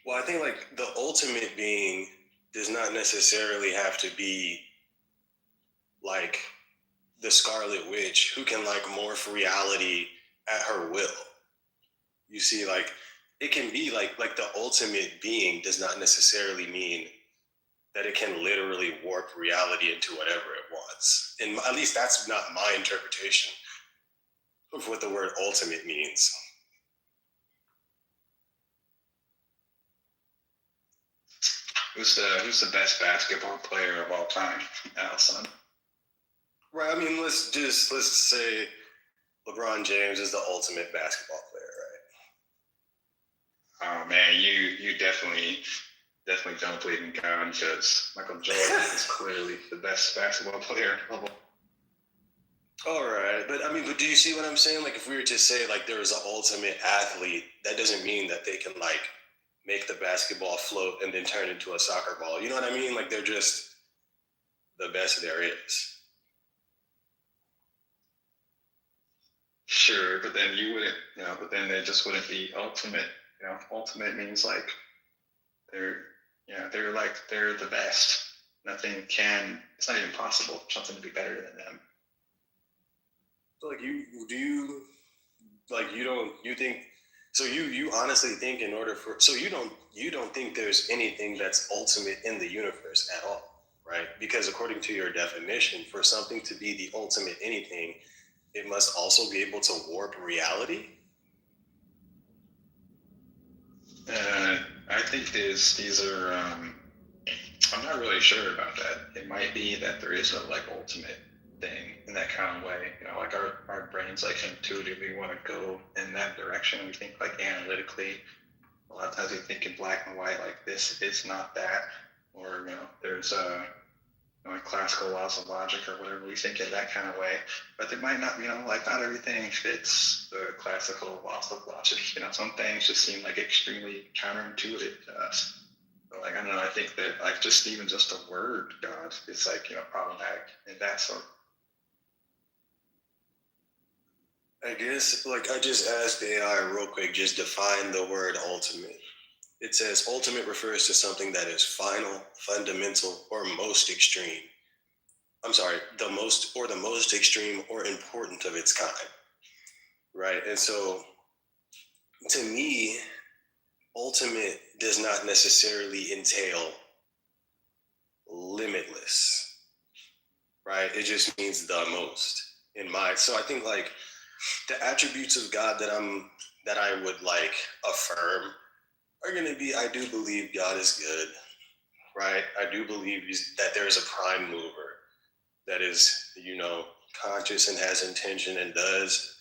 Well, I think, like, the ultimate being does not necessarily have to be like the Scarlet Witch who can, like, morph reality at her will. You see, like, it can be like the ultimate being does not necessarily mean that it can literally warp reality into whatever it wants. And at least that's not my interpretation of what the word ultimate means. Who's the best basketball player of all time, Allison? Right. I mean, let's say LeBron James is the ultimate basketball player, right? Oh man, you definitely don't believe in God, because Michael Jordan is clearly the best basketball player of all. All right, but do you see what I'm saying? Like, if we were to say, like, there is an ultimate athlete, that doesn't mean that they can, like, make the basketball float and then turn into a soccer ball. You know what I mean? Like, they're just the best there is. Sure, but then you wouldn't, but then they just wouldn't be ultimate. Ultimate means like they're the best. It's not even possible for something to be better than them. So, like, you honestly think you don't think there's anything that's ultimate in the universe at all, right? Because according to your definition, for something to be the ultimate anything, it must also be able to warp reality. I think these are. I'm not really sure about that. It might be that there is no like ultimate thing in that kind of way. Like our brains like intuitively want to go in that direction. We think like analytically. A lot of times we think in black and white, like this is not that, or there's like classical laws of logic or whatever we think in that kind of way, but it might not, like not everything fits the classical laws of logic. Some things just seem like extremely counterintuitive to us. But like, I don't know, I think that like just even just a word God is like, problematic in that sort. I guess, like, I just asked AI real quick, just define the word ultimate. It says ultimate refers to something that is final, fundamental, or most extreme. I'm sorry, the most extreme or important of its kind, right? And so, to me, ultimate does not necessarily entail limitless, right? It just means the most so I think like the attributes of God that I would like affirm are going to be, I do believe God is good, right? I do believe that there is a prime mover that is, conscious and has intention and does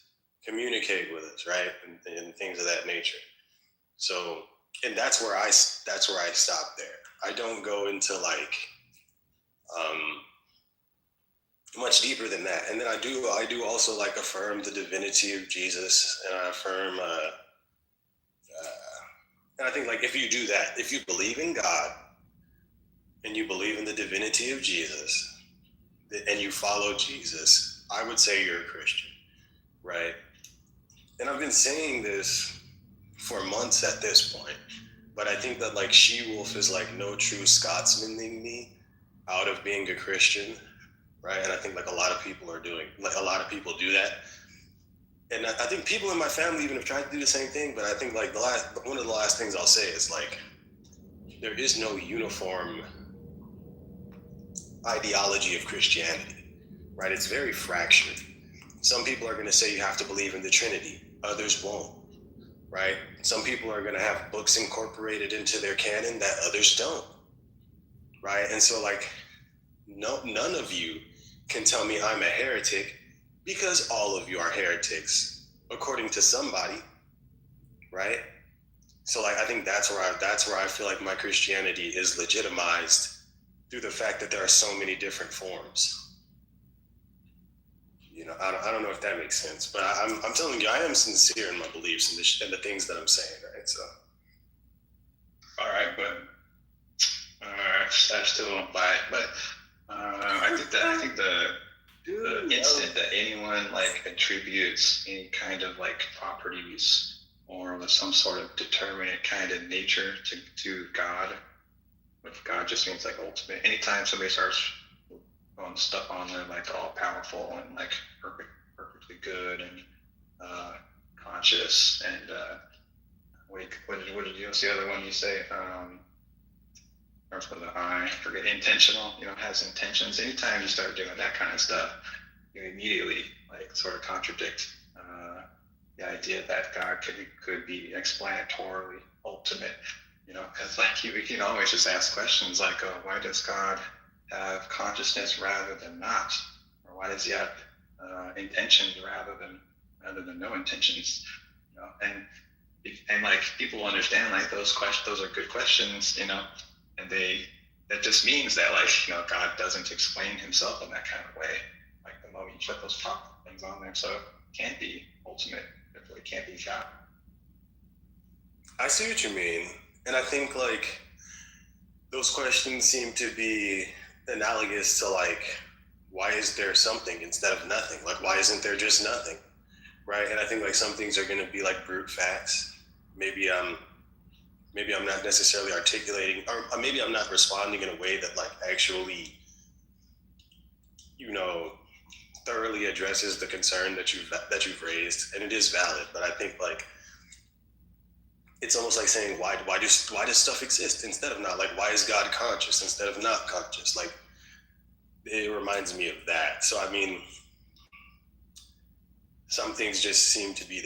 communicate with us, right? And things of that nature. So, and that's where I stop there. I don't go into like much deeper than that. And then I do also like affirm the divinity of Jesus, and I affirm and I think like if you do that, if you believe in God and you believe in the divinity of Jesus and you follow Jesus, I would say you're a Christian, right? And I've been saying this for months at this point, but I think that like She-Wolf is like no true Scotsmaning me out of being a Christian, right? And I think like a lot of people do that. And I think people in my family even have tried to do the same thing, but I think like one of the last things I'll say is like, there is no uniform ideology of Christianity, right? It's very fractured. Some people are going to say you have to believe in the Trinity, others won't, right? Some people are going to have books incorporated into their canon that others don't, right? And so like, none of you can tell me I'm a heretic, because all of you are heretics, according to somebody, right? So like, I think that's where I feel like my Christianity is legitimized through the fact that there are so many different forms. I don't know if that makes sense, but I'm telling you, I am sincere in my beliefs and the things that I'm saying, right? So. All right, but I still don't buy it, but I think the instant that anyone like attributes any kind of like properties or some sort of determinate kind of nature to God, which God just means like ultimate. Anytime somebody starts throwing stuff on them like all powerful and like perfectly good and conscious and what did you? What's the other one you say? Starts with an I. Forget intentional. Has intentions. Anytime you start doing that kind of stuff, you immediately like sort of contradict the idea that God could be explanatorily ultimate. Because like you can always just ask questions like, why does God have consciousness rather than not, or why does He have intentions rather than no intentions? And like people understand like those are good questions, and that just means that like God doesn't explain Himself in that kind of way. Like the moment you put those top things on there, so it can't be ultimate. It can't be God. I see what you mean, and I think like those questions seem to be analogous to like, why is there something instead of nothing? Like, why isn't there just nothing, right? And I think like some things are going to be like brute facts. Maybe I'm not necessarily articulating, or maybe I'm not responding in a way that like actually, thoroughly addresses the concern that you've raised, and it is valid. But I think like it's almost like saying why does stuff exist instead of not? Like, why is God conscious instead of not conscious? Like, it reminds me of that. So I mean, some things just seem to be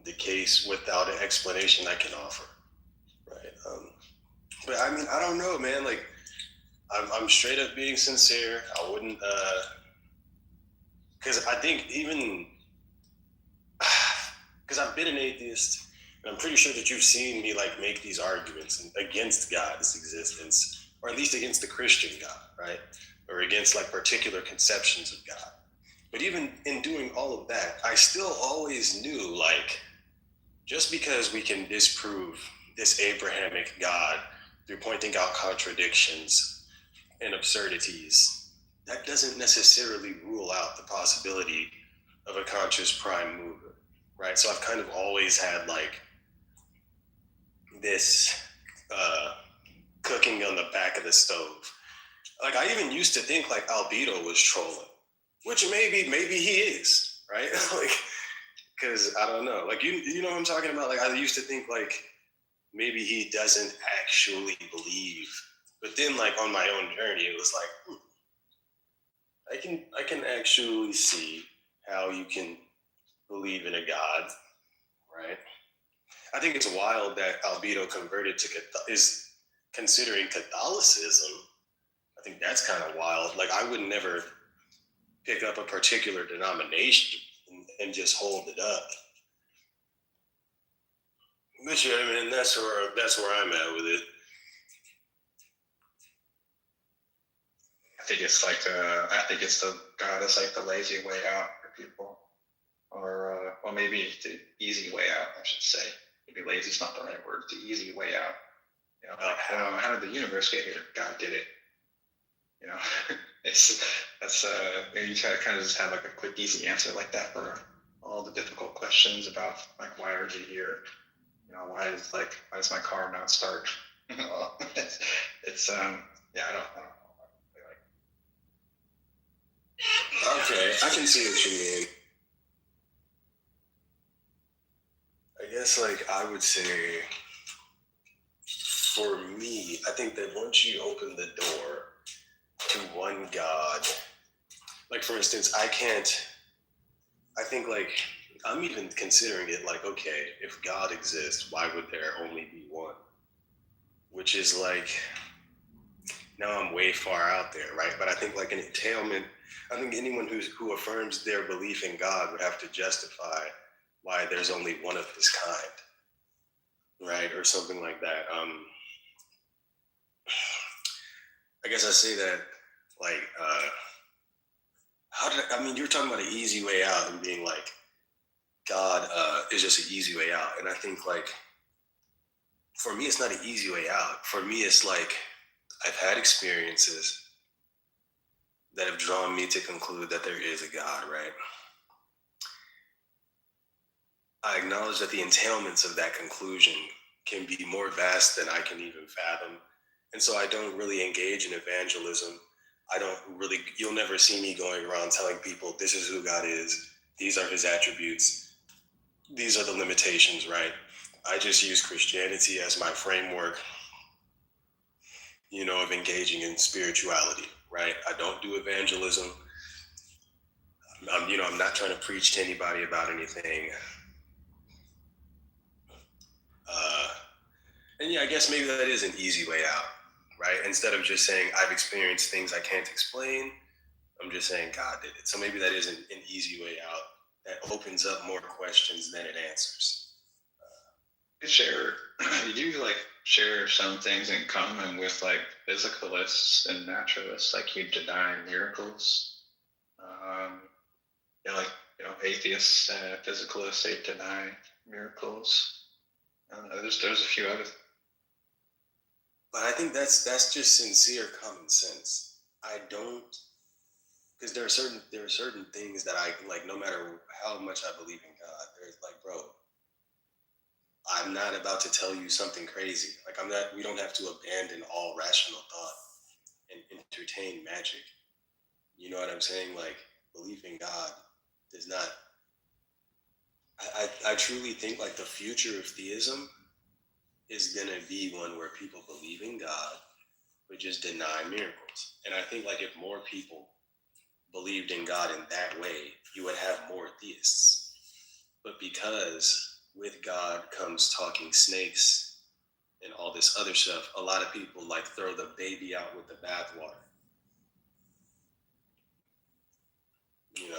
the case without an explanation I can offer. Right. But I mean, I don't know, man. Like, I'm straight up being sincere. I wouldn't, because I think because I've been an atheist, and I'm pretty sure that you've seen me like make these arguments against God's existence, or at least against the Christian God, right? or against like particular conceptions of God. But even in doing all of that, I still always knew, like, just because we can disprove this Abrahamic God through pointing out contradictions and absurdities, that doesn't necessarily rule out the possibility of a conscious prime mover, right? So I've kind of always had like this cooking on the back of the stove. Like, I even used to think like Albedo was trolling, which maybe he is, right? Like, because I don't know, like, you know what I'm talking about? Like, I used to think like maybe he doesn't actually believe, but then like on my own journey, it was like, I can actually see how you can believe in a God, right? I think it's wild that Albedo converted to is considering Catholicism. I think that's kind of wild. Like, I would never pick up a particular denomination and just hold it up. But yeah, I mean, that's where I'm at with it. I think it's the God is like the lazy way out for people, or maybe the easy way out, I should say. Maybe lazy is not the right word. The easy way out. You know, like how did the universe get here? God did it. You know, you try to kind of just have like a quick, easy answer like that for all the difficult questions about like why are you here? You know, why does my car not start? it's yeah, I don't know. Okay, I can see what you mean. I guess, like, I would say, for me, I think that once you open the door to one God, like, for instance, I think, like, I'm even considering it like, okay, if God exists, why would there only be one? Which is like, now I'm way far out there, right? But I think like an entailment, I think anyone who affirms their belief in God would have to justify why there's only one of his kind, right? Or something like that. I guess I say that, like, you're talking about an easy way out and being like, God is just an easy way out. And I think, like, for me, it's not an easy way out. For me, it's like, I've had experiences that have drawn me to conclude that there is a God, right? I acknowledge that the entailments of that conclusion can be more vast than I can even fathom. And so I don't really engage in evangelism. You'll never see me going around telling people this is who God is. These are his attributes. These are the limitations, right? I just use Christianity as my framework, of engaging in spirituality, right? I don't do evangelism. I'm not trying to preach to anybody about anything. And yeah, I guess maybe that is an easy way out, right? Instead of just saying, I've experienced things I can't explain, I'm just saying God did it. So maybe that is an easy way out that opens up more questions than it answers. You do like share some things in common with like physicalists and naturalists, like you deny miracles. Atheists and physicalists, they deny miracles. There's a few others. But I think that's just sincere common sense. I don't, because there are certain things that I like, no matter how much I believe in God, there's like, bro, I'm not about to tell you something crazy. Like, we don't have to abandon all rational thought and entertain magic. You know what I'm saying? Like, belief in God does not, I truly think like the future of theism is going to be one where people believe in God, but just deny miracles. And I think like if more people believed in God in that way, you would have more theists. But because with God comes talking snakes and all this other stuff, a lot of people like throw the baby out with the bathwater.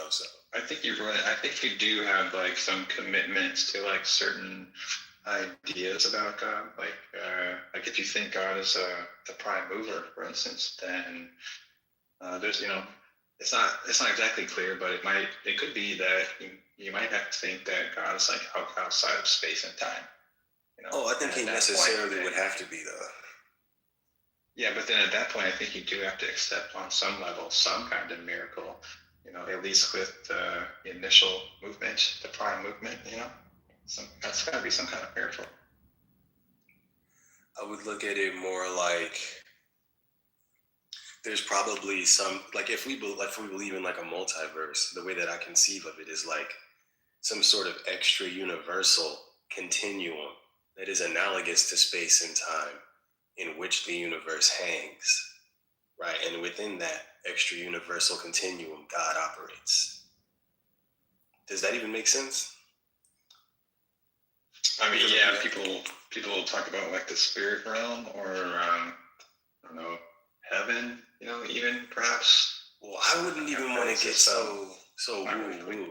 So I think you're right. I think you do have like some commitments to like certain ideas about God. Like if you think God is the prime mover, for instance, then There's, it's not exactly clear, but it could be that you might have to think that God is like outside of space and time. I think he necessarily would have to be though. Yeah, but then at that point, I think you do have to accept on some level some kind of miracle. At least with the initial movement, the prime movement. That's got to be some kind of miracle. I would look at it more like there's probably some, like if we believe in like a multiverse, the way that I conceive of it is like some sort of extra universal continuum that is analogous to space and time in which the universe hangs, right? And within that extra universal continuum, God operates. Does that even make sense? I mean, yeah, people talk about like the spirit realm or I don't know, heaven, even perhaps. Well, I wouldn't even want to get so woo.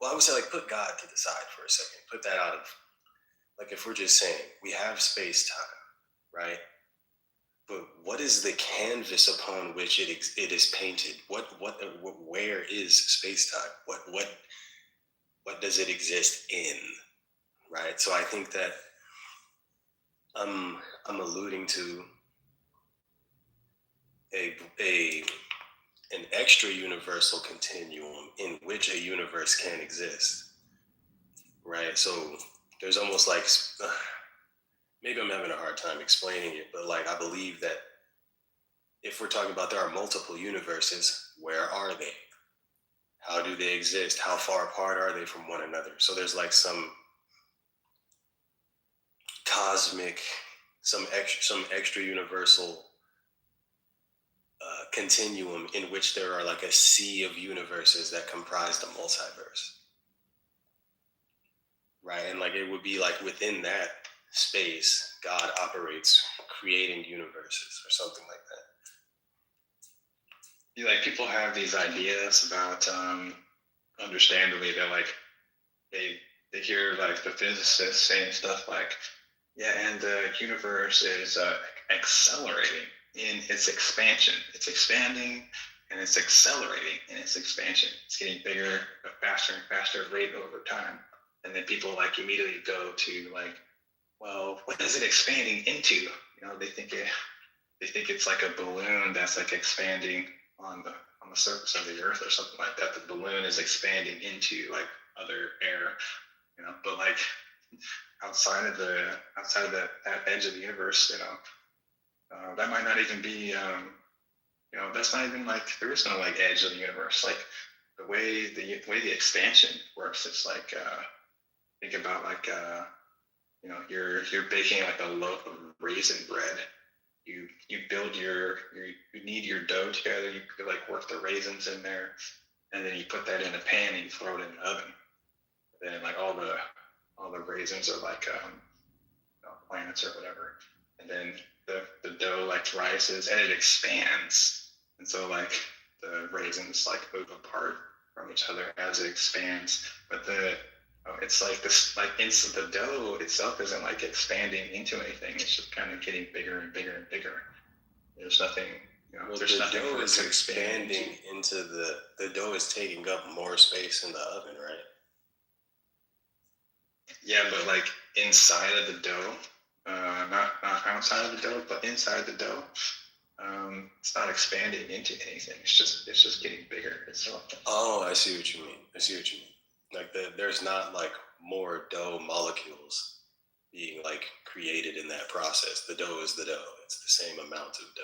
Well, I would say like put God to the side for a second. Put that out of, like if we're just saying we have space time, right? But what is the canvas upon which it is painted? Where is space time? What does it exist in? Right. So I think that I'm alluding to an extra universal continuum in which a universe can exist. Right. So there's almost like maybe I'm having a hard time explaining it, but like I believe that if we're talking about there are multiple universes, where are they? How do they exist? How far apart are they from one another? So there's like some cosmic, some extra universal continuum in which there are like a sea of universes that comprise the multiverse, right? And like it would be like within that space, God operates creating universes or something like that. Like people have these ideas about, understandably, they're like they hear like the physicists saying stuff like, yeah, and the universe is accelerating in its expansion. It's expanding and it's accelerating in its expansion. It's getting bigger, at a faster and faster rate over time. And then people like immediately go to like, well, what is it expanding into? They think it's like a balloon that's like expanding on the surface of the earth or something like that. The balloon is expanding into like other air, but like outside of that edge of the universe, that might not even be, that's not even like, there is no like edge of the universe. Like the way the expansion works, it's like, think about like, you're baking like a loaf of raisin bread. You build you knead your dough together, you like work the raisins in there, and then you put that in a pan and you throw it in the oven. And then like all the raisins are like plants or whatever. And then the dough like rises and it expands. And so like the raisins like move apart from each other as it expands. But it's like this, like the dough itself isn't like expanding into anything. It's just kind of getting bigger and bigger and bigger. There's nothing. There's nothing. The dough is expanding into the dough is taking up more space in the oven, right? Yeah, but like inside of the dough, not outside of the dough, but inside the dough, it's not expanding into anything. It's just getting bigger. Oh, I see what you mean. Like there's not like more dough molecules being like created in that process. The dough is the dough. It's the same amount of dough.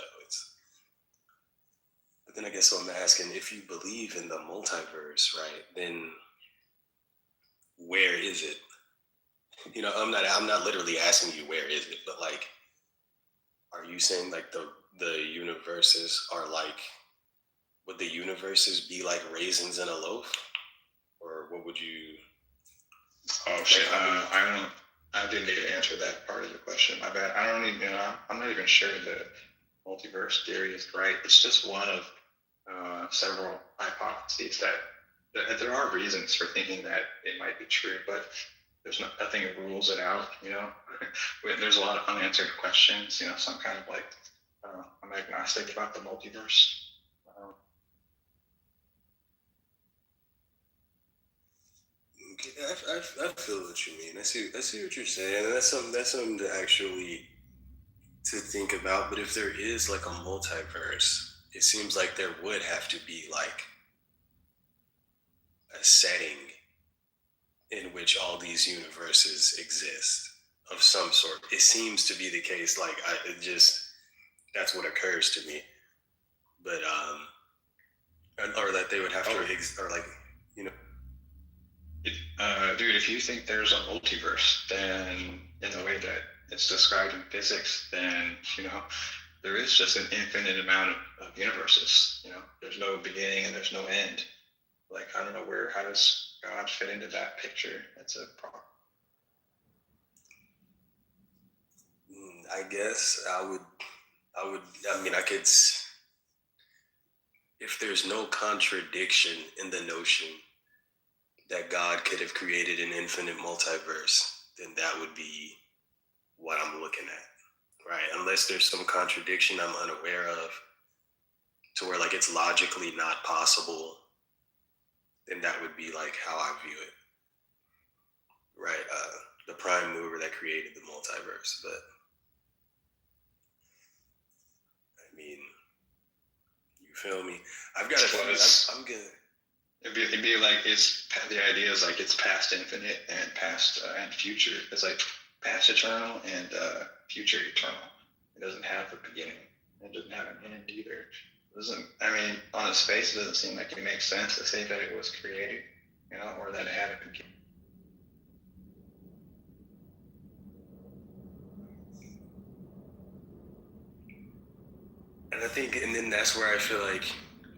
But then I guess I'm asking, if you believe in the multiverse, right? Then where is it? I'm not literally asking you where is it, but like, are you saying like the universes are like, would the universes be like raisins in a loaf? Or what would you? Oh shit! I didn't need to answer that part of the question. My bad. I don't even. I'm not even sure the multiverse theory is right. It's just one of several hypotheses that there are reasons for thinking that it might be true, but there's nothing that rules it out. There's a lot of unanswered questions. So I'm kind of like I'm agnostic about the multiverse. I feel what you mean. I see what you're saying, and that's something to actually to think about. But if there is like a multiverse, it seems like there would have to be like a setting in which all these universes exist of some sort. It seems to be the case. Like that's what occurs to me. But or that they would have to or like, you know. Dude, if you think there's a multiverse, then in the way that it's described in physics, then there is just an infinite amount of universes. There's no beginning and there's no end. Like, I don't know how does God fit into that picture? That's a problem. I guess I mean, if there's no contradiction in the notion that God could have created an infinite multiverse, then that would be what I'm looking at, right? Unless there's some contradiction I'm unaware of to where like it's logically not possible, then that would be like how I view it, right? The prime mover that created the multiverse. But I mean, you feel me? I've got to. I'm good. It'd be like the idea is like it's past infinite and past and future. It's like past eternal and future eternal. It doesn't have a beginning. It doesn't have an end either. On its face, it doesn't seem like it makes sense to say that it was created, or that it had a beginning. And I think, and then that's where I feel like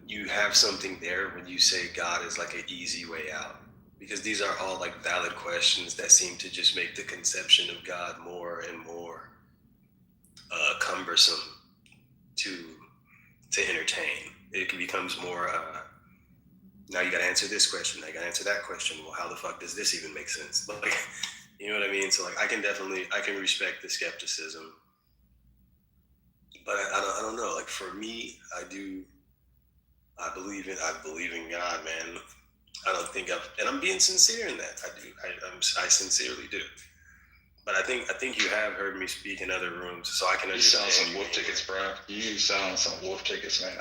you have something there when you say God is like an easy way out, because these are all like valid questions that seem to just make the conception of God more and more cumbersome to entertain. It becomes more. Now you got to answer this question. Now you got to answer that question. Well, how the fuck does this even make sense? Like, you know what I mean? So like, I can respect the skepticism, but I don't know. Like for me, I believe in God, man. I don't think and I'm being sincere in that. I sincerely do. But I think you have heard me speak in other rooms, so I can understand. You sell some wolf tickets, bro. You selling some wolf tickets, man.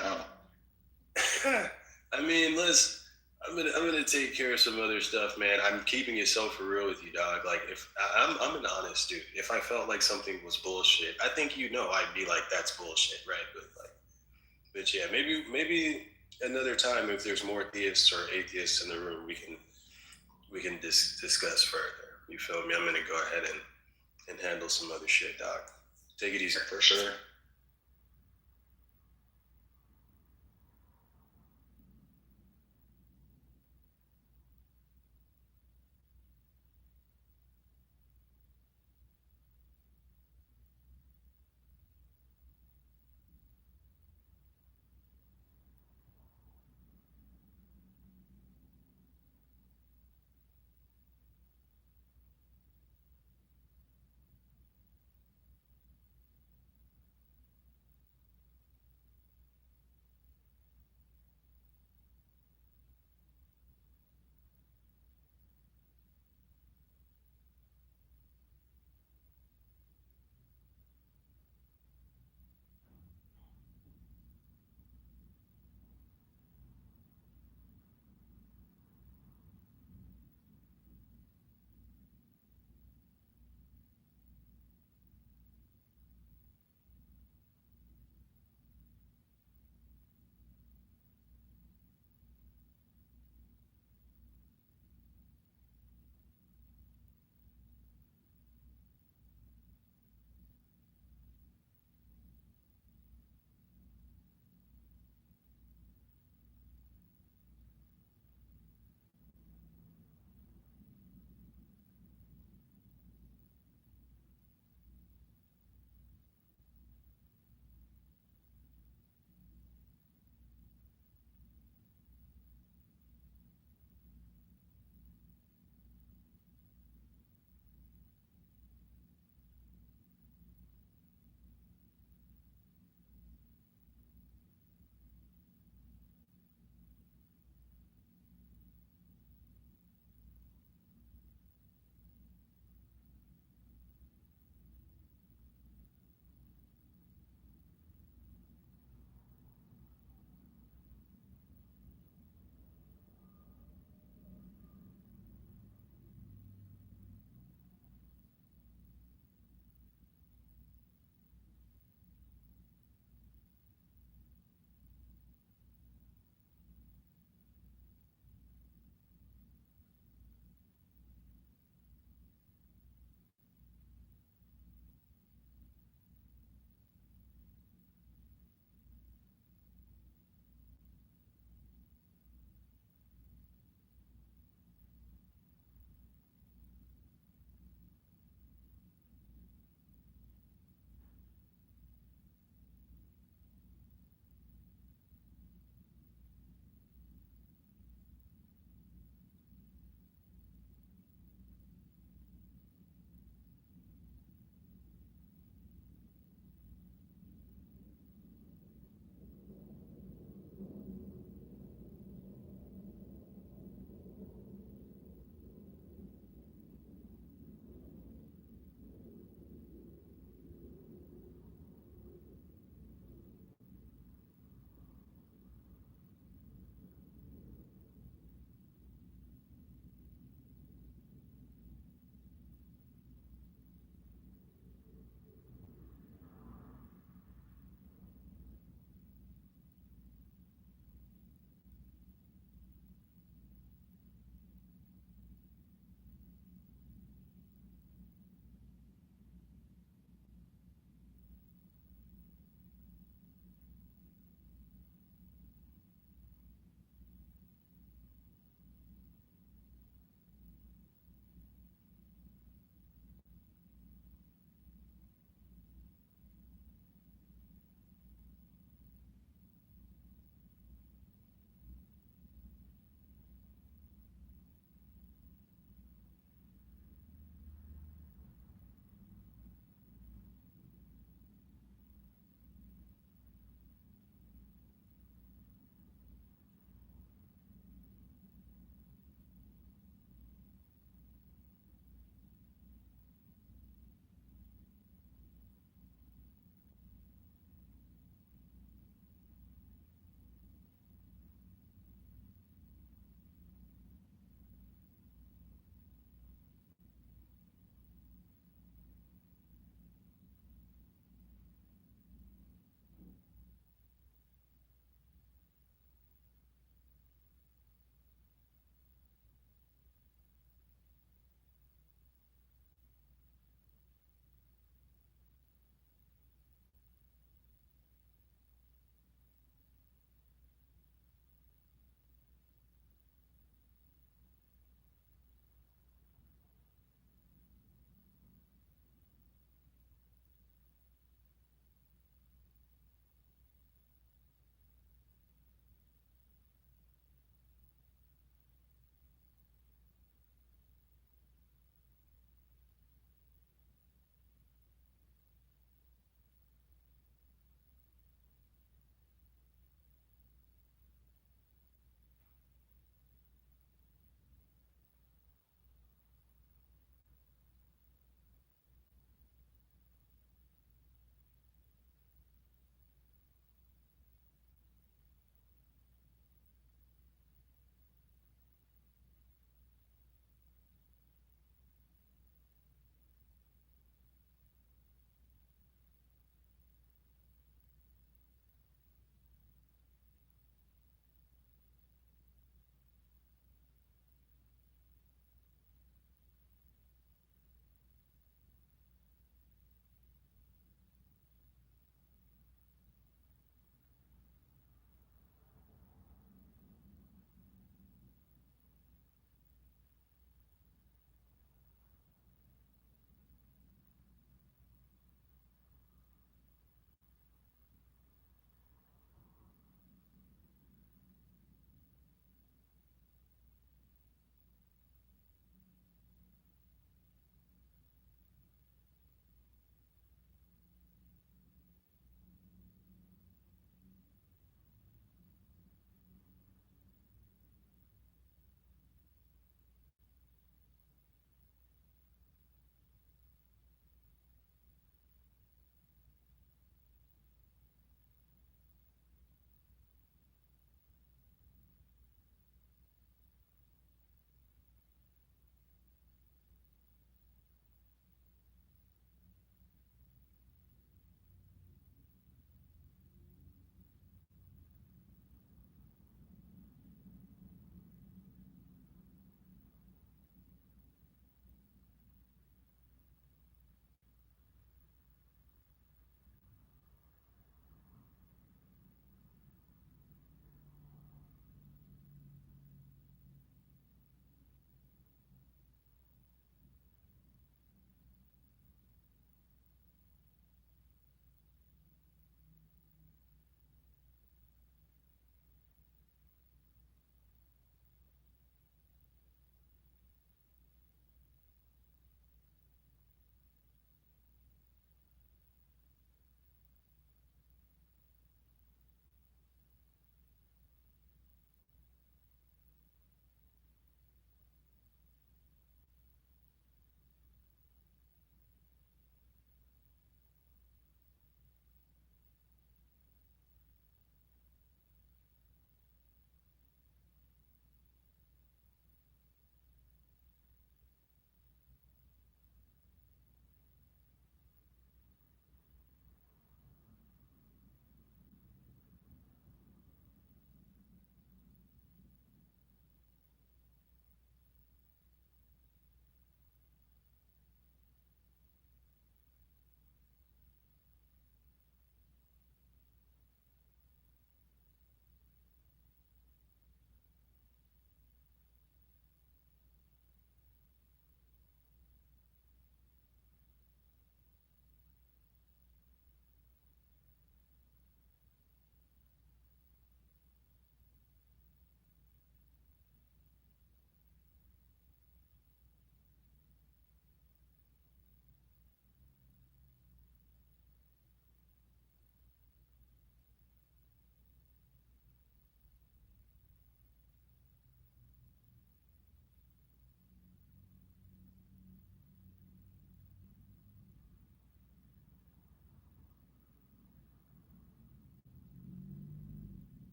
I mean, I'm gonna take care of some other stuff, man. I'm keeping it so for real with you, dog. Like, if I'm an honest dude. If I felt like something was bullshit, I think I'd be like, that's bullshit, right? But yeah, maybe another time, if there's more theists or atheists in the room, we can discuss further. You feel me? I'm gonna go ahead and handle some other shit, dog. Take it easy. For sure.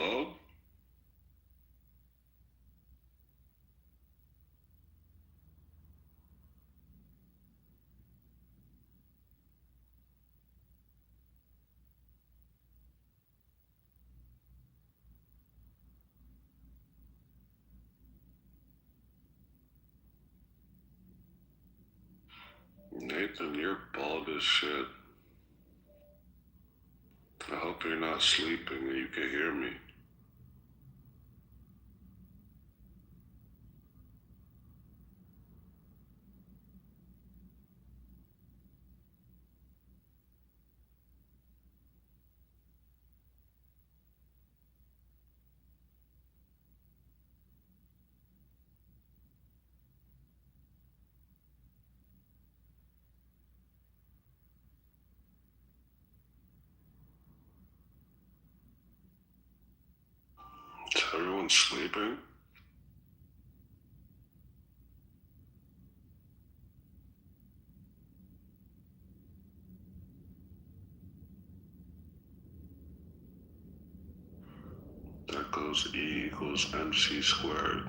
club? Nathan, you're bald as shit. I hope you're not sleeping and you can hear me. Is everyone sleeping? That goes E equals MC squared.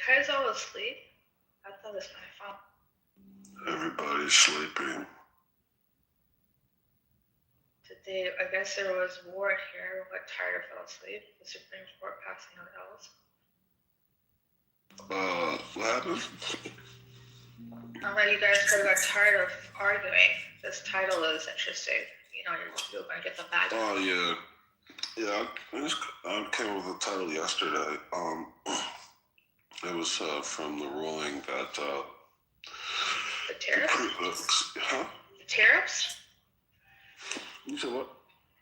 guys all asleep? I thought it was my phone. Everybody's sleeping. Today, I guess there was war here. We got tired or fell asleep. The Supreme Court passing out laws. What happened? I'm like, you guys probably got tired of arguing. This title is interesting. You know, you're going to get the bag. Oh, yeah. Yeah, I came up with the title yesterday. It was from the ruling that... the tariffs? Huh? The tariffs? You said what?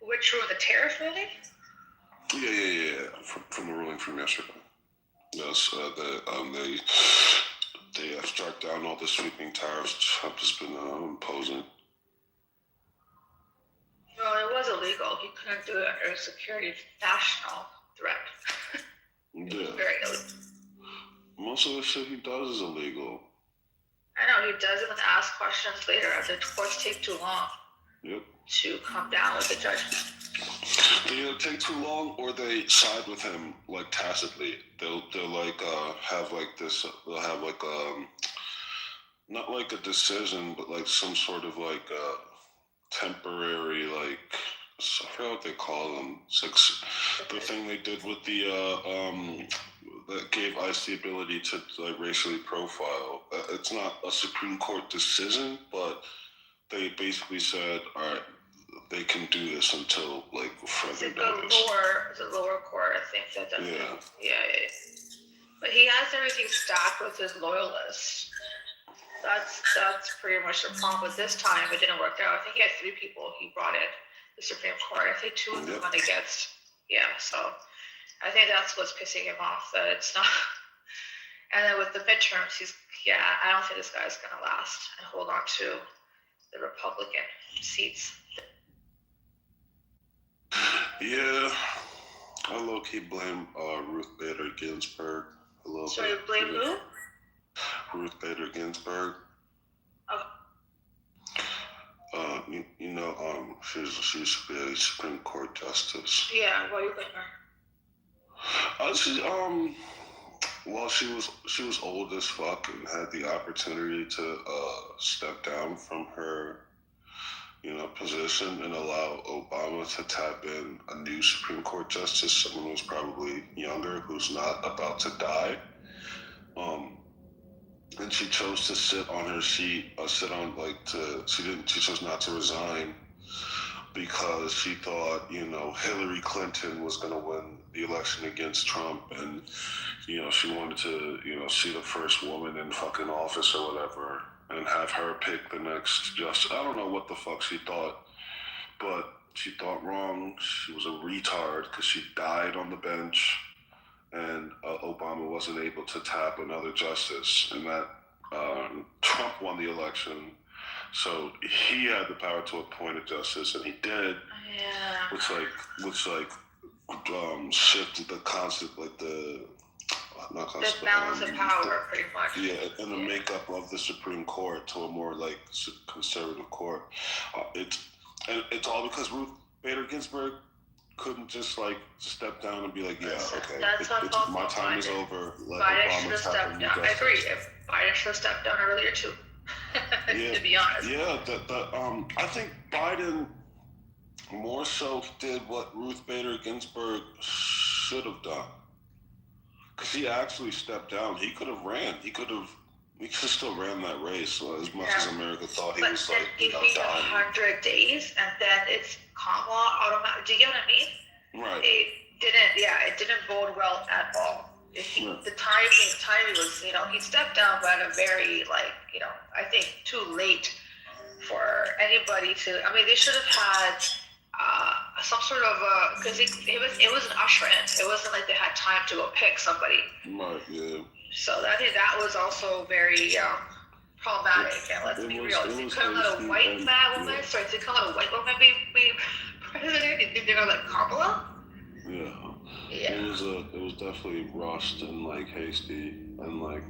Which one? The tariff ruling? Yeah. From the ruling from yesterday. Yes, they struck down all the sweeping tariffs Trump has been imposing. Well, it was illegal. He couldn't do it under a security national threat. Yeah. Very illegal. Most of the shit he does is illegal. I know, he doesn't even ask questions later as the courts take too long. Yep. To come down with the judgment. They either take too long or they side with him like tacitly. They'll like have like this. They'll have like not like a decision, but like some sort of like temporary like I forgot what they call them. It's like the thing they did with the that gave ICE the ability to like racially profile. It's not a Supreme Court decision, but they basically said, all right, they can do this until like further notice. The lower court, I think that does. Yeah. Yeah. But he has everything stacked with his loyalists. That's pretty much the problem. But this time it didn't work out. I think he had 3 people he brought in the Supreme Court. I think 2 of them went against. Yeah. So I think that's what's pissing him off, that it's not. And then with the midterms, I don't think this guy's gonna last and hold on to the Republican seats. Yeah, I low-key blame Ruth Bader Ginsburg a little bit. So you blame who? Ruth Bader Ginsburg. Oh. You know, she used to be a Supreme Court justice. Yeah, why you blame her? Well, she was old as fuck and had the opportunity to step down from her, position and allow Obama to tap in a new Supreme Court justice, someone who's probably younger, who's not about to die. And she chose to sit on her seat, she chose not to resign because she thought, Hillary Clinton was going to win the election against Trump, and, she wanted to, see the first woman in fucking office or whatever and have her pick the next justice. I don't know what the fuck she thought, but she thought wrong. She was a retard because she died on the bench, and Obama wasn't able to tap another justice, and that Trump won the election. So he had the power to appoint a justice, and he did. Yeah. Which shifted the concept, like the balance of power, pretty much. Yeah, and the makeup of the Supreme Court to a more like conservative court. It's all because Ruth Bader Ginsburg couldn't just like step down and be like, yeah, okay, my time is over. Biden should have stepped down. I agree. Biden should have stepped down earlier too. To be honest. Yeah, I think Biden more so did what Ruth Bader Ginsburg should have done, because he actually stepped down. He could have ran. He could have still ran that race as much as America thought he was like, dying. 100 days, and then it's Kamala automatic. Do you get what I mean? Right. It didn't bode well at all. The timing was, he stepped down, but at a very, I think too late for anybody to. I mean, they should have had some sort of because it was an usher in. It wasn't like they had time to go pick somebody. Right. Yeah. So I think that was also very problematic. And let's be real, if you couldn't let a white woman be president, they're gonna let Kamala. Yeah. Yeah. It was definitely rushed and like hasty and like,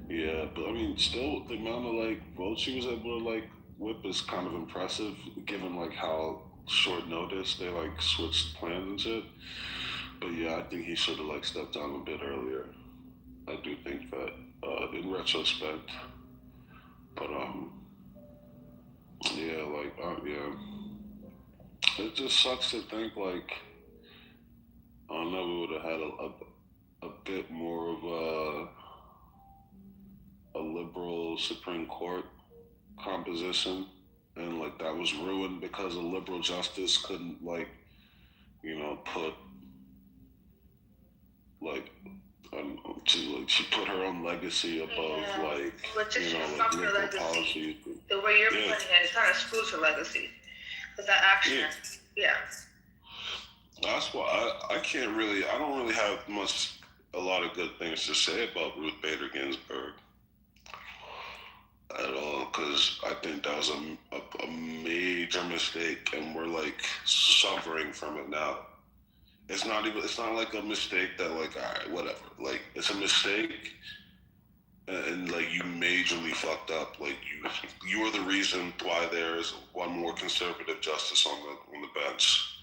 yeah, but I mean, still the amount of like votes she was able to like whip is kind of impressive, given like how short notice they like switched plans and shit. But yeah, I think he should have like stepped down a bit earlier. I do think that in retrospect, but yeah, like yeah, it just sucks to think like I don't know, we would have had a bit more of a liberal Supreme Court composition, and like that was ruined because a liberal justice couldn't like, put like she put her own legacy above like like liberal policy. The way you're putting it, it kind of screws her legacy. Because that action, yeah. That's why I can't really, I don't really have a lot of good things to say about Ruth Bader Ginsburg at all, because I think that was a major mistake, and we're like suffering from it now. It's not like a mistake that like, all right, whatever. Like, it's a mistake, and like you majorly fucked up. Like you are the reason why there's one more conservative justice on the bench,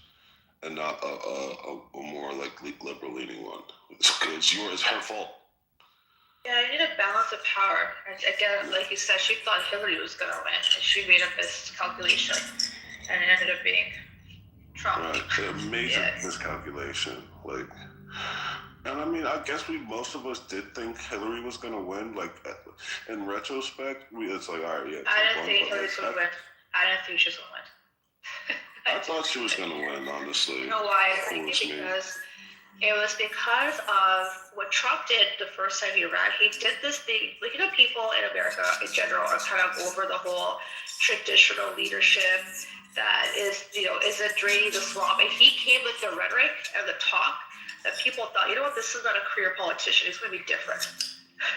and not a more like liberal leaning one. It's her fault. Yeah, you need a balance of power. And again, like you said, she thought Hillary was gonna win, and she made a miscalculation, and it ended up being Trump. Right, a major miscalculation. Like, and I mean, I guess most of us did think Hillary was gonna win. Like, in retrospect, it's like, all right, yeah. I didn't think Hillary was gonna win. I didn't think she was gonna win. I thought she was gonna win, honestly. You know why? I think it was because of what Trump did the first time he ran. He did this thing, like, people in America in general are kind of over the whole traditional leadership that is a draining the swamp. And he came with the rhetoric and the talk that people thought, you know what, this is not a career politician. He's going to be different.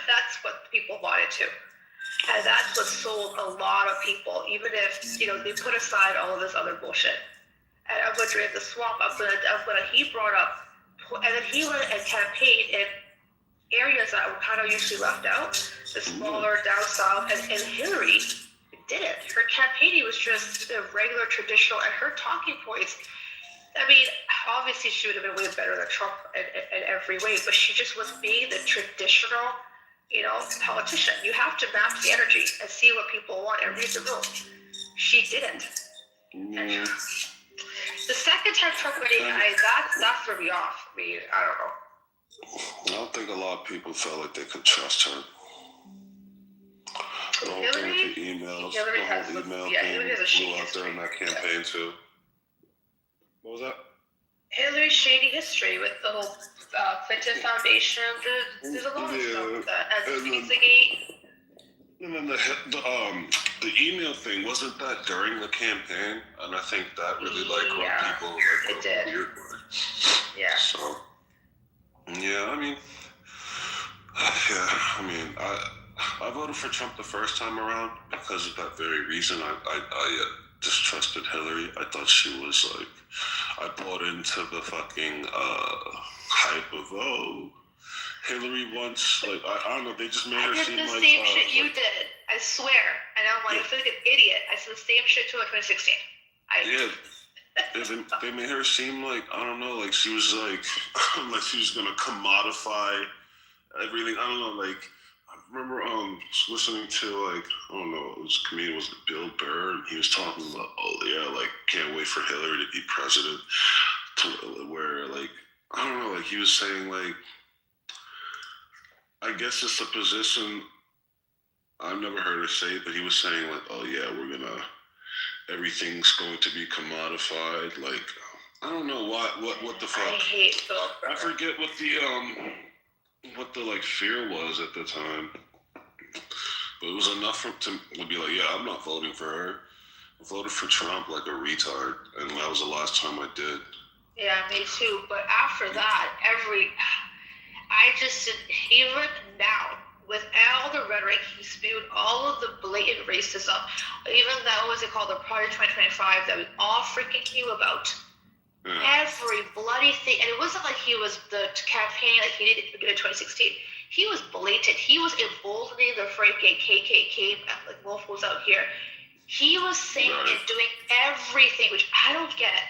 That's what people wanted to. And that's what sold a lot of people, even if, they put aside all of this other bullshit. And I'm going to drain the swamp. He brought up, and then he went and campaigned in areas that were kind of usually left out, the smaller down south, and Hillary didn't. Her campaigning was just regular, traditional, and her talking points, I mean, obviously she would have been way better than Trump in every way, but she just was being the traditional, politician. You have to match the energy and see what people want and read the room. She didn't. And the second time Trump went in, that threw me off. I mean, I don't know. I don't think a lot of people felt like they could trust her. The whole thing with the emails, Hillary has a thing blew out during that campaign too. What was that? Hillary's shady history with the whole Clinton Foundation. There's a lot of stuff with that. And Pizzagate. And then the email thing, wasn't that during the campaign? And I think that really rubbed people a weird way. Yeah. So yeah, I voted for Trump the first time around because of that very reason. I distrusted Hillary. I thought she was like, I bought into the fucking hype of Hillary once, like, I don't know, they just made her seem like... I did the same shit you did, I swear. And I'm like, I feel like an idiot. I said the same shit to her in 2016. They made her seem like, I don't know, like she was like she was gonna commodify everything. I don't know, like, I remember listening to, like, I don't know, it was comedian, was it Bill Burr? And he was talking about, can't wait for Hillary to be president. Where, like, I don't know, like, he was saying, like, I guess it's a position I've never heard her say, but he was saying, like, everything's going to be commodified. Like, I don't know what the fuck. I hate Bill Burr. I forget what the fear was at the time. But it was enough to be like, yeah, I'm not voting for her. I voted for Trump like a retard, and that was the last time I did. Yeah, me too. But after that, even now, with all the rhetoric, he spewed all of the blatant racism, even that, what was it called, the Project 2025 that we all freaking knew about. Yeah. Every bloody thing. And it wasn't like he was the campaign like he did in 2016. He was blatant. He was emboldening the freaking KKK, like mofos out here. He was saying and doing everything, which I don't get.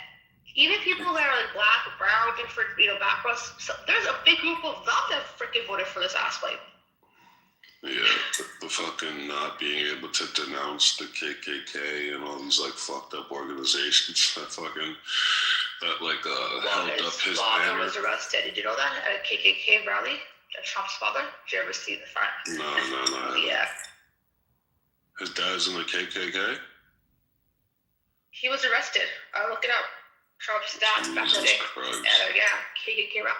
Even people that are like black, brown, for backwards. So there's a big group of them that freaking voted for this ass wipe. Yeah, the fucking not being able to denounce the KKK and all these like fucked up organizations that fucking held up his father banner. was arrested. Did you know that at a KKK rally? Trump's father. Did you ever see the front? No. Yeah. His dad's in the KKK. He was arrested. I'll look it up. Trump's dad back in the day. KKK rally.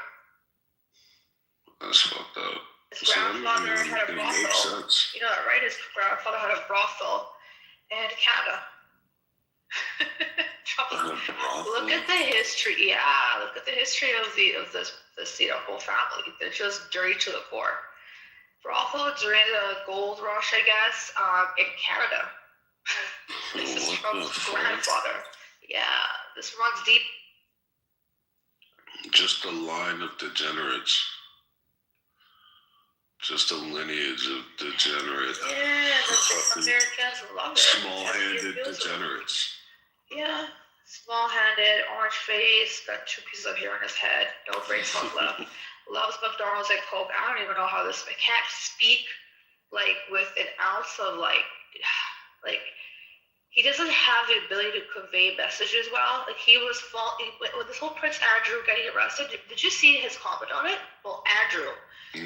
That's fucked up. His grandfather had a brothel. You know that, right? His grandfather had a brothel in Canada. Look at the history. Yeah, look at the history of this whole family. They're just dirty to the core. Brothel during the gold rush, I guess, in Canada. This is Trump's grandfather. Yeah, this runs deep. Just a line of degenerates. Just a lineage of degenerates. Yeah, the Americans love it. Small-handed degenerates. Yeah, small-handed, orange face, got 2 pieces of hair on his head, no brain cells left. Loves McDonald's and Coke. I don't even know how this. I can't speak with an ounce of he doesn't have the ability to convey messages well. He was with this whole Prince Andrew getting arrested. Did you see his comment on it? Well, Andrew.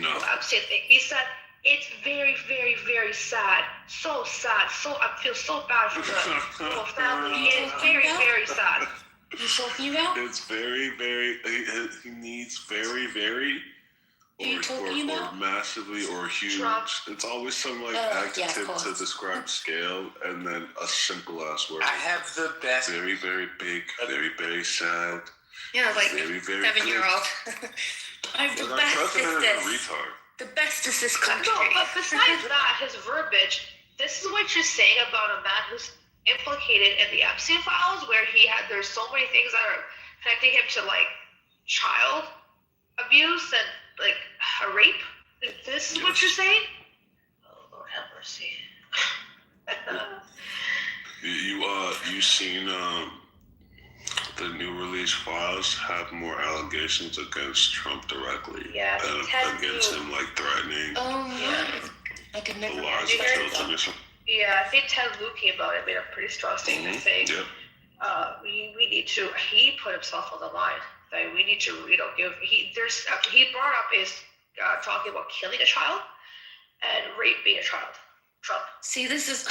No. I'm saying he said it's very, very, very sad. So sad. I feel so bad for the whole family. It is very, very sad. You talking about? It's very, very. He needs very, very. Or massively or huge. Trump. It's always some adjective to describe scale and then a simple ass word. I have the best. Very, very big, very, very sad. Yeah, very, very 7-year-old. I have the bestest. The bestest country. No, but besides that, his verbiage, this is what you're saying about a man who's implicated in the Epstein files, where there's so many things that are connecting him to child abuse and a rape. This is what you're saying? Oh, Lord have mercy. You seen the new release files have more allegations against Trump directly than against him, threatening. I could never. The lies of children or something. Yeah, I think Ted Lieu came out and made a pretty strong statement saying we need to. He put himself on the line. We need to, give. He brought up his talking about killing a child and raping a child. Trump. See, this is.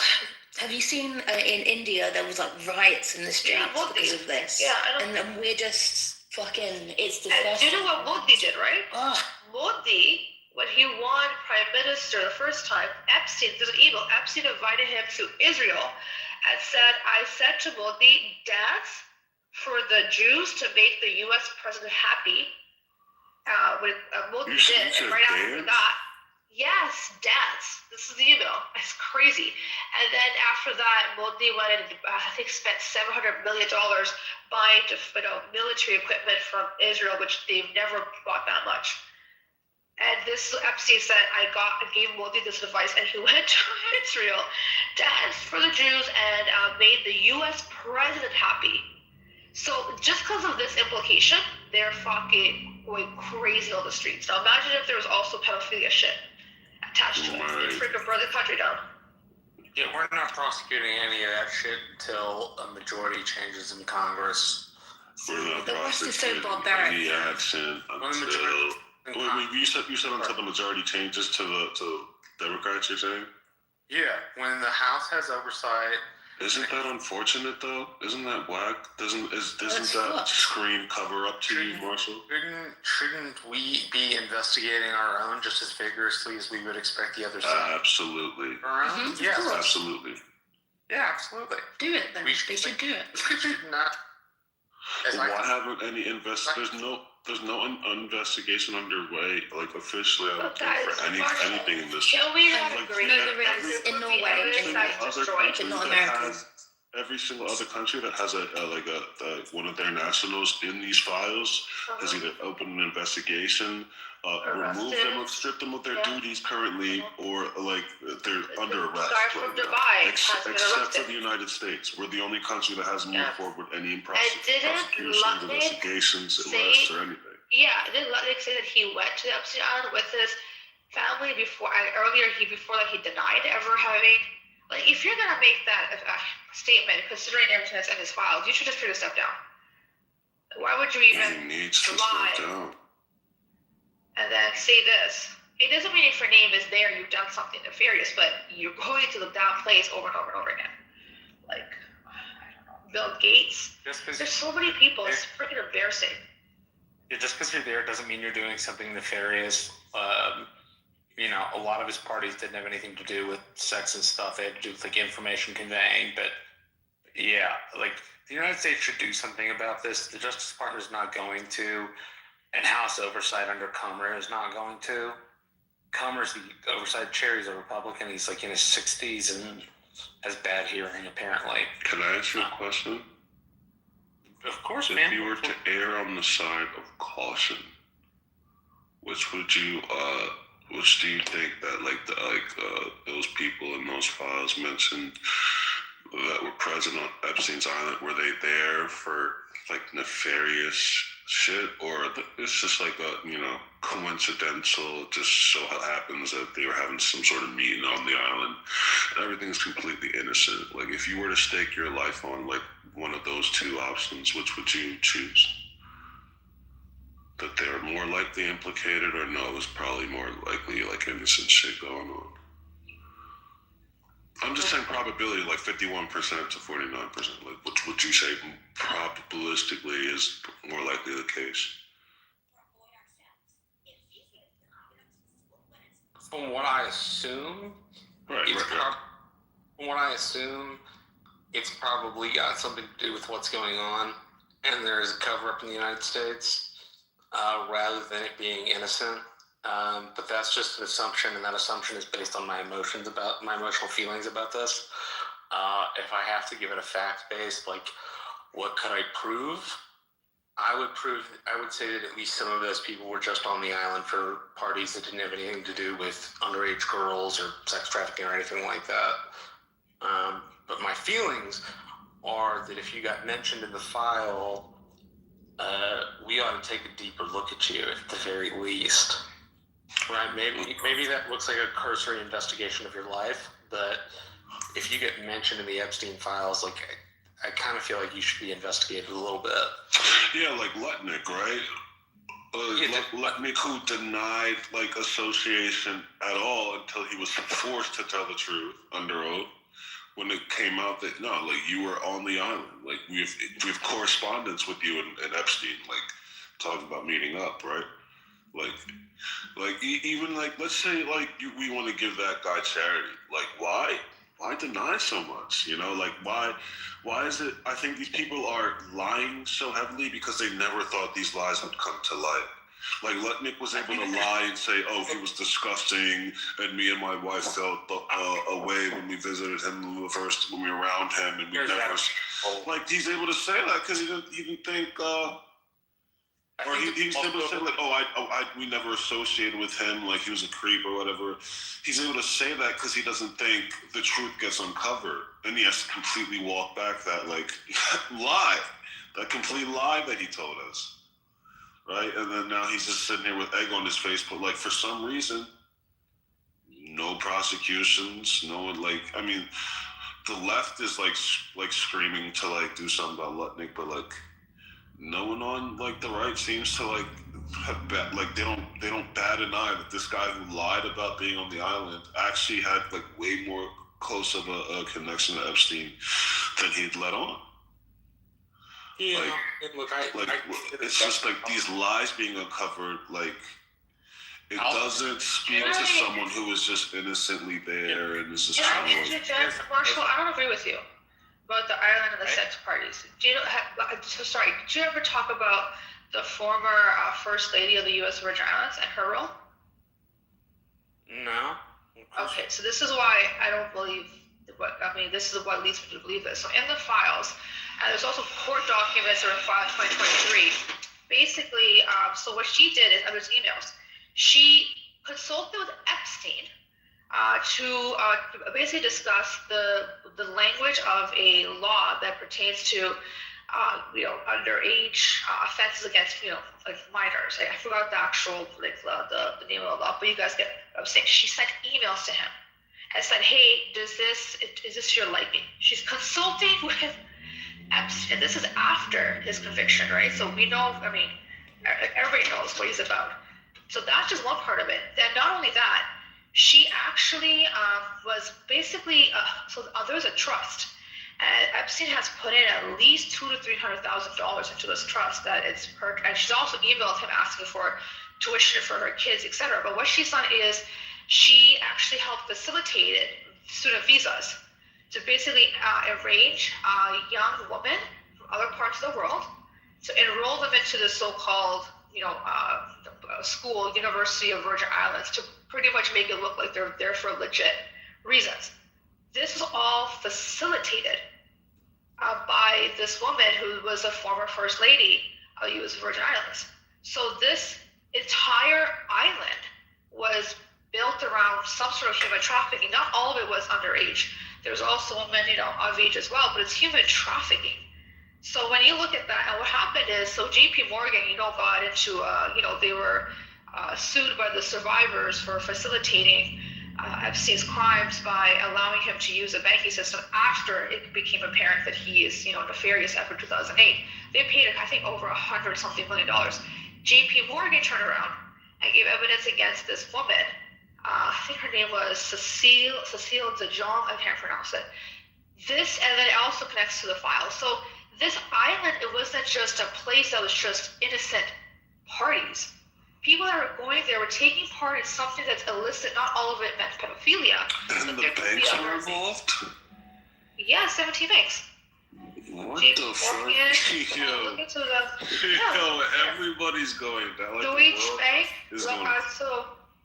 Have you seen in India there was riots in the streets because of this? Yeah, I know. And we're just fucking. It's disgusting. And do you know what Modi did, right? Modi, when he won prime minister the first time, there's an email. Epstein invited him to Israel and said, "I said to Modi, dance for the Jews to make the U.S. president happy." When Modi did, and right after that, yes, dance. This is the email. It's crazy. And then after that, Modi went and spent $700 million buying military equipment from Israel, which they've never bought that much. And this Epstein said, I gave Modi this advice, and he went to Israel, danced for the Jews, and made the U.S. president happy. So just because of this implication, they're fucking going crazy on the streets. Now imagine if there was also pedophilia shit attached to it. They'd freaking burn the country down. Yeah, we're not prosecuting any of that shit until a majority changes in Congress. We're not the West is so prosecuting barbaric. any action until you said until the majority changes to Democrats. You're saying? Yeah, when the House has oversight. Isn't that unfortunate though? Isn't that whack? Doesn't that scream cover up to you, Marshall? Shouldn't we be investigating our own just as vigorously as we would expect the other side? Absolutely. Yes, absolutely. Yeah, absolutely. Do it then. They should do it. We should not. Why haven't any There's no investigation underway, officially. I don't think for anything in this. Can we not agree? No, there is in Norway, in North America. every single other country that has one of their nationals in these files has either opened an investigation, removed them, stripped them of their duties currently, or like they're under arrest. Guy from Dubai except for the United States, we're the only country that hasn't moved forward with any prosecutions, investigations, arrests, or anything. Yeah, didn't Lutnick say that he went to the Epstein Island with his family before? And earlier, before that, he denied ever having. Like, if you're gonna make that statement, considering everything that's in his files, you should just figure step down. Why would you even lie and then say this? It doesn't mean if your name is there, you've done something nefarious, but you're going to the down place over and over and over again. Like, I don't know, Bill Gates. There's so many people. It's freaking embarrassing. Yeah, just because you're there doesn't mean you're doing something nefarious. A lot of his parties didn't have anything to do with sex and stuff. They had to do with like information conveying. But yeah, like the United States should do something about this. The Justice Department is not going to, and House oversight under Comer is not going to. Comer's the oversight chair. He's a Republican. He's like in his 60s and has bad hearing apparently. Can I ask you a question? Of course, man. If you were to err on the side of caution, which do you think that those people in those files mentioned that were present on Epstein's Island, were they there for like nefarious shit, or it's just like a coincidental, just so happens that they were having some sort of meeting on the island and everything's completely innocent? Like, if you were to stake your life on like one of those two options, which would you choose? That they were more likely implicated, or no, it was probably more likely like innocent shit going on? I'm just saying probability, like 51% to 49%. Like, what would you say probabilistically is more likely the case? From what I assume, from what I assume, it's probably got something to do with what's going on, and there is a cover-up in the United States. Rather than it being innocent. But that's just an assumption, and that assumption is based on my emotional feelings about this. If I have to give it a fact-based, like, what could I prove? I would say that at least some of those people were just on the island for parties that didn't have anything to do with underage girls or sex trafficking or anything like that. But my feelings are that if you got mentioned in the file, we ought to take a deeper look at you at the very least. Right? Maybe that looks like a cursory investigation of your life, but if you get mentioned in the Epstein files, like, I kind of feel like you should be investigated a little bit. Yeah, like Lutnick, right? Lutnick, who denied like association at all until he was forced to tell the truth under oath. When it came out that you were on the island, like we have correspondence with you and Epstein, like talking about meeting up, right? Even let's say we want to give that guy charity, like why deny so much? Why is it? I think these people are lying so heavily because they never thought these lies would come to light. Like Lutnick was able to lie and say, "Oh, he was disgusting," and me and my wife felt away when we visited him when we were around him, and we never. Like, he's able to say that because he didn't think, or he's able to say like, we never associated with him, like he was a creep or whatever. He's able to say that because he doesn't think the truth gets uncovered, and he has to completely walk back that lie, that complete lie that he told us. Right, and then now he's just sitting here with egg on his face, but for some reason, no prosecutions, no one the left is screaming to do something about Lutnick, but no one on the right seems to have they don't bat an eye that this guy who lied about being on the island actually had way more close of a connection to Epstein than he'd let on. Yeah, it's just these lies being uncovered. It doesn't speak to someone who is just innocently there and is just trying to. Marshall, I don't agree with you about the island and the sex parties. Did you ever talk about the former First Lady of the U.S. Virgin Islands and her role? No. Okay, so this is why I don't believe what I mean. This is what leads me to believe this. So in the files, and there's also court documents that are filed in 2023. Basically, so what she did is, there's emails. She consulted with Epstein to basically discuss the language of a law that pertains to underage offenses against like minors. I forgot the actual the name of the law, but you guys get what I'm saying. She sent emails to him and said, "Hey, is this your liking?" She's consulting with Epstein, and this is after his conviction, right? So we know. I mean, everybody knows what he's about. So that's just one part of it. Then not only that, she actually was basically so there's a trust. And Epstein has put in at least $200,000 to $300,000 into this trust that it's her, and she's also emailed him asking for tuition for her kids, etc. But what she's done is she actually helped facilitate student visas to basically arrange young women from other parts of the world to enroll them into the so-called, school, University of Virgin Islands, to pretty much make it look like they're there for legit reasons. This was all facilitated by this woman who was a former first lady of the U.S. Virgin Islands. So this entire island was built around some sort of human trafficking. Not all of it was underage. There's also women, of age as well, but it's human trafficking. So when you look at that, and what happened is, so J.P. Morgan, got into, they were sued by the survivors for facilitating Epstein's crimes by allowing him to use a banking system after it became apparent that he is, nefarious after 2008. They paid, I think, over $100-something million. J.P. Morgan turned around and gave evidence against this woman. I think her name was Cecile DeJong. I can't pronounce it. This, and then it also connects to the file. So this island, it wasn't just a place that was just innocent parties. People that were going there were taking part in something that's illicit. Not all of it meant pedophilia. And the banks were involved? Yeah, 17 banks. What the fuck? Yo, everybody's going down. Like Deutsche Bank. Going...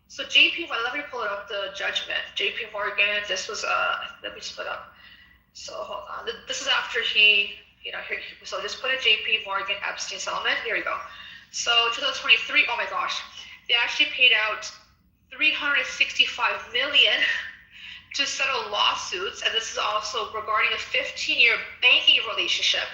So JP, let me pull it up, the judgment. JP Morgan, this was, let me split up. So hold on. This is after he, so just put a JP Morgan Epstein settlement. Here we go. So 2023, oh my gosh, they actually paid out $365 million to settle lawsuits, and this is also regarding a 15-year banking relationship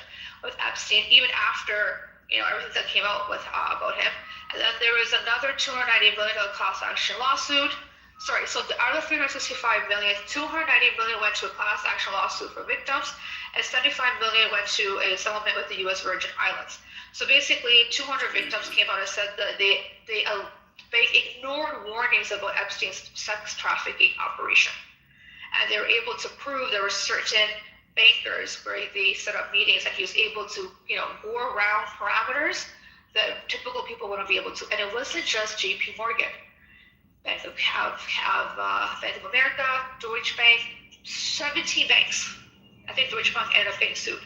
with Epstein, even after everything that came out with about him. And then there was another $290 million class action lawsuit. Sorry, so out of the $365 million, $290 million went to a class action lawsuit for victims, and $75 million went to a settlement with the U.S. Virgin Islands. So basically, 200 victims came out and said that they ignored warnings about Epstein's sex trafficking operation. And they were able to prove there were certain bankers where they set up meetings and he was able to, go around parameters that typical people wouldn't be able to. And it wasn't just JP Morgan. Bank of America, Deutsche Bank, 17 banks. I think Deutsche Bank ended up getting sued.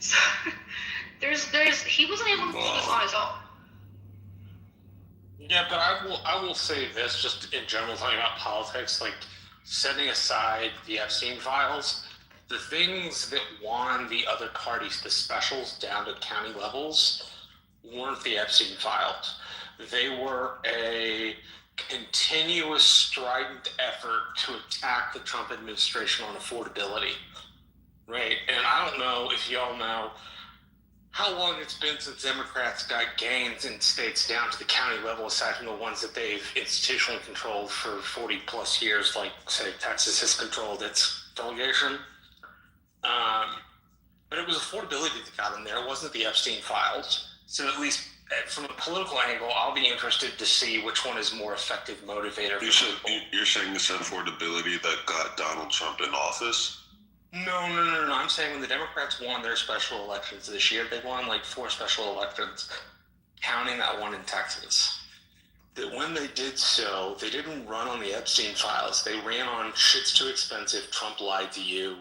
So he wasn't able to do this on his own. Yeah, but I will say this, just in general, talking about politics, like setting aside the Epstein files, the things that won the other parties the specials down to county levels weren't the Epstein files. They were a continuous strident effort to attack the Trump administration on affordability, right? And I don't know if y'all know how long it's been since Democrats got gains in states down to the county level, aside from the ones that they've institutionally controlled for 40 plus years, like say Texas has controlled its delegation. But it was affordability that got them there. It wasn't the Epstein files. So at least from a political angle, I'll be interested to see which one is more effective motivator. You're saying it's affordability that got Donald Trump in office? No. I'm saying when the Democrats won their special elections this year, they won like 4 special elections, counting that one in Texas. That when they did so, they didn't run on the Epstein files. They ran on shit's too expensive, Trump lied to you.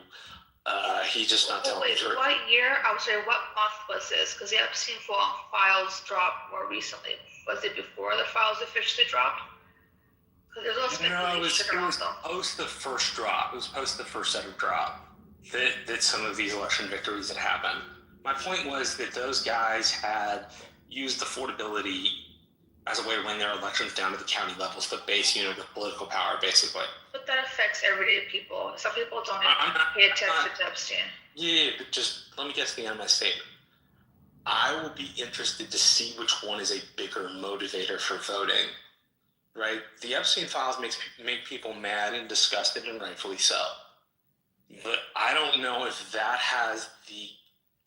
He's just not telling the truth. What year? I would say, what month was this? Because the Epstein files dropped more recently. Was it before the files officially dropped? Because there's also No, it was post the first drop. It was post the first set of drop that some of these election victories had happened. My point was that those guys had used affordability as a way to win their elections down to the county levels, the base unit of political power, basically. But that affects everyday people. Some people don't even pay attention to Epstein. Yeah, but just let me get to the end of my statement. I will be interested to see which one is a bigger motivator for voting, right? The Epstein files make people mad and disgusted, and rightfully so. But I don't know if that has the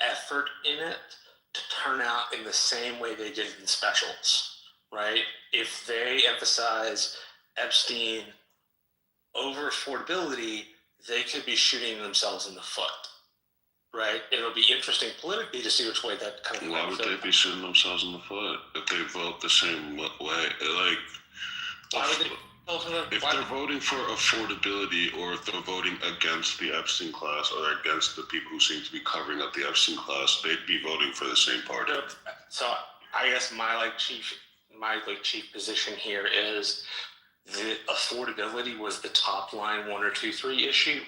effort in it to turn out in the same way they did in specials, right? If they emphasize Epstein over affordability, they could be shooting themselves in the foot, right? It'll be interesting politically to see which way that kind of. Why would they be shooting themselves in the foot if they vote the same way? Like, why would they? If they're voting for affordability, or if they're voting against the Epstein class, or against the people who seem to be covering up the Epstein class, they'd be voting for the same party. So I guess my chief position here is that affordability was the top line 1 or 2 issue.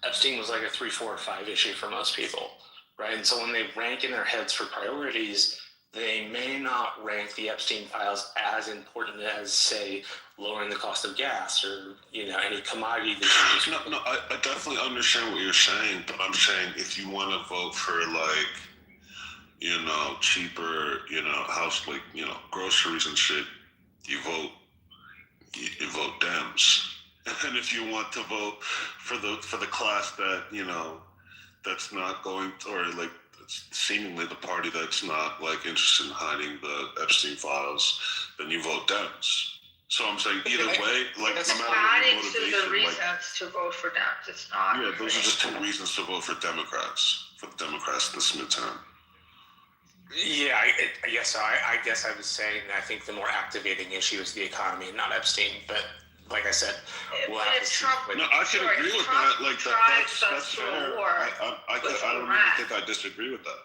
Epstein was like a 3, 4, or 5 issue for most people, right? And so when they rank in their heads for priorities, they may not rank the Epstein files as important as, say, lowering the cost of gas or, any commodity that you use. No, I definitely understand what you're saying, but I'm saying if you want to vote for, cheaper, house, groceries and shit, you vote Dems. And if you want to vote for the class that, that's not going to, or seemingly the party that's not interested in hiding the Epstein files, then you vote Dems. So I'm saying either way, no matter adding your to motivation, the reasons to vote for Dems. It's not. Yeah, those are just 2 reasons to vote for Democrats. For the Democrats this midterm. Yeah, I guess so. I guess I was saying that I think the more activating issue is the economy and not Epstein. But like I said, we'll have to see. No, I can agree with that. That's fair. I don't even think I disagree with that.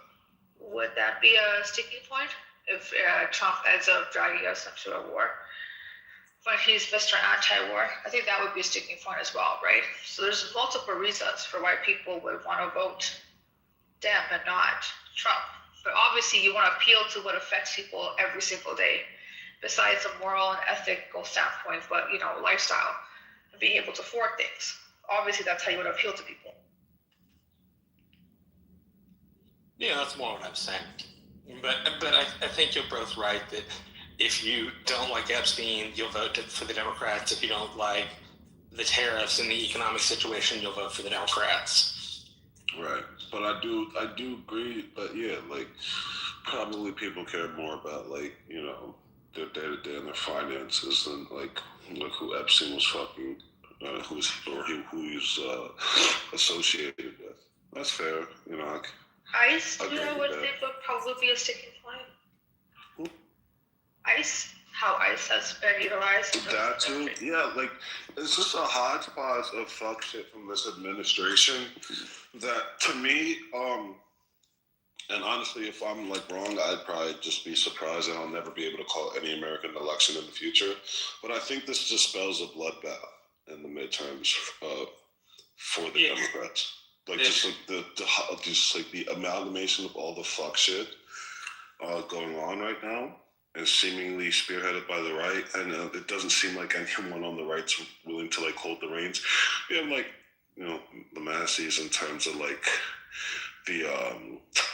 Would that be a sticking point if Trump ends up dragging us into a war? When he's Mr. Anti-war, I think that would be a sticking point as well, right? So there's multiple reasons for why people would want to vote Dem and not Trump. But obviously, you want to appeal to what affects people every single day, besides a moral and ethical standpoint, but lifestyle and being able to afford things. Obviously, that's how you would appeal to people. Yeah, that's more what I'm saying. But I think you're both right that if you don't like Epstein, you'll vote for the Democrats. If you don't like the tariffs and the economic situation, you'll vote for the Democrats. Right, but I do agree. But yeah, probably people care more about their day to day and their finances than who Epstein was fucking, who he's associated with. That's fair, ICE, I would think would probably be a sticking point. ICE, how ICE has been utilized. That too, yeah. It's just a hodgepodge of fuck shit from this administration. That to me, and honestly, if I'm wrong, I'd probably just be surprised and I'll never be able to call any American election in the future. But I think this just spells a bloodbath in the midterms for the Democrats. The amalgamation of all the fuck shit going on right now is seemingly spearheaded by the right, and it doesn't seem like anyone on the right's willing to hold the reins. We have the Masseys in terms of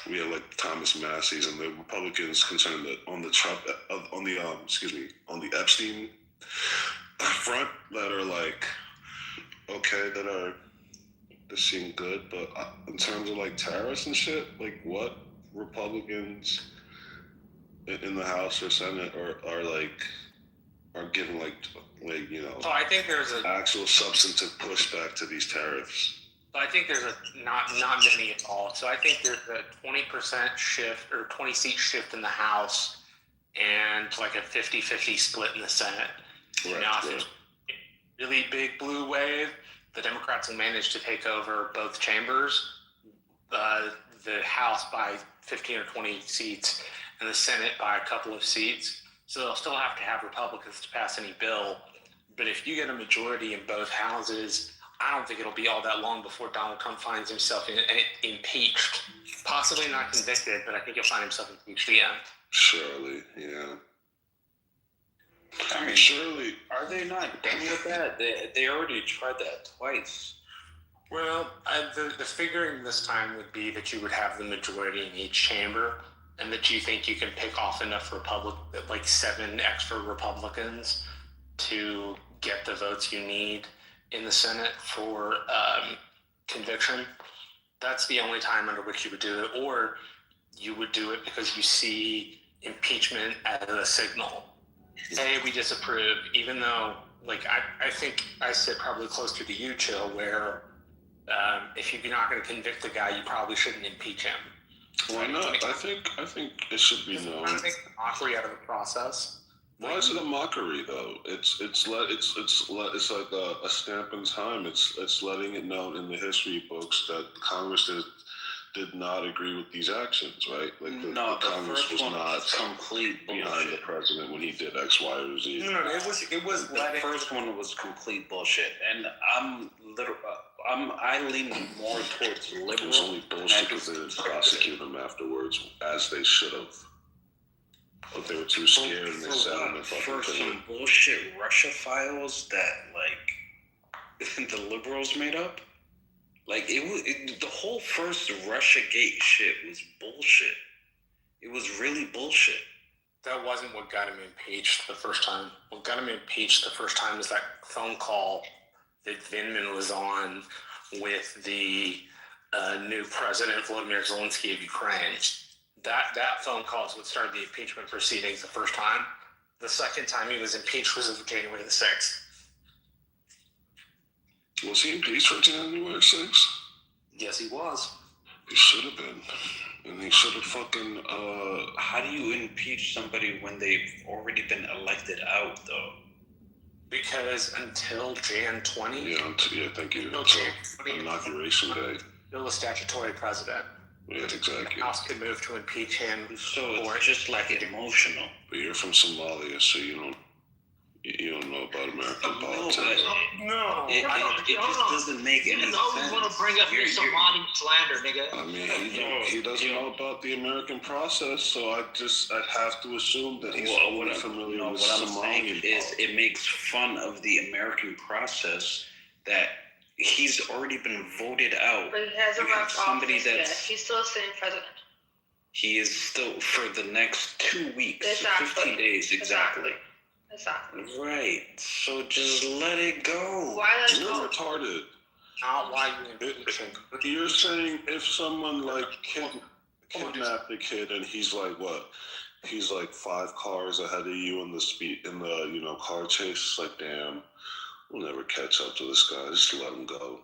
we have Thomas Massey's and the Republicans concerned that on the Trump on the Epstein front that are okay, that are they seem good, but in terms of tariffs and shit, what Republicans in the House or Senate are giving So I think there's a actual substantive pushback to these tariffs. I think there's not many at all. So I think there's a 20% shift or 20 seat shift in the House and a 50-50 split in the Senate. Right, now, if it's a really big blue wave, the Democrats will manage to take over both chambers, the House by 15 or 20 seats, and the Senate by a couple of seats. So they'll still have to have Republicans to pass any bill. But if you get a majority in both houses, I don't think it'll be all that long before Donald Trump finds himself impeached. Possibly not convicted, but I think he'll find himself impeached again. Surely, yeah. I mean, surely. Are they not done with that? They already tried that twice. Well, the figuring this time would be that you would have the majority in each chamber, and that you think you can pick off enough like 7 extra Republicans to get the votes you need in the Senate for conviction. That's the only time under which you would do it, or you would do it because you see impeachment as a signal. Hey, we disapprove, even though, like, I think I sit probably closer to you, Chill, where if you're not going to convict the guy, you probably shouldn't impeach him. Why not? I think it should be known. Trying to make a mockery out of the process. Why is it a mockery though? It's like a stamp in time. It's letting it known in the history books that Congress did not agree with these actions, right? Like the Congress was not complete behind the president when he did X, Y, or Z. No, it was the first one was complete bullshit, and I lean more towards liberal. It was only bullshit because they didn't prosecute him afterwards, as they should have. But they were too scared and they sat in their fucking for some bullshit Russia files that like the liberals made up. Like the whole first Russia Gate shit was bullshit. It was really bullshit. That wasn't what got him impeached the first time. What got him impeached the first time was that phone call that Vindman was on with the new president, Volodymyr Zelensky of Ukraine. That phone call is what started the impeachment proceedings the first time. The second time he was impeached was on January the 6th. Was he impeached for January 6th? Yes, he was. He should have been. And he should have fucking, How do you impeach somebody when they've already been elected out, though? Because until Jan 20... Yeah, thank you. Until Inauguration Day. Still a statutory president. Yeah, exactly. The House could move to impeach him. So it's just like emotional. But you're from Somalia, so you don't know about American politics. No, it just doesn't make any sense. You always want to bring up your Somali slander, nigga. I mean, he doesn't know about the American process, so I'd have to assume that he's only familiar with what I'm Somalian saying is politics. it makes fun of the American process that he's already been voted out. But he hasn't You have left somebody office yet. that's- He's still the same president. He is still for the next 2 weeks, Exactly. 15 days exactly. Exactly. Right. So just let it go. Why let it You're go? retarded. Not why you impeach him. You're saying if someone like kidnapped the kid and he's like what? He's like 5 cars ahead of you in the car chase. It's like, damn, we'll never catch up to this guy. Just let him go.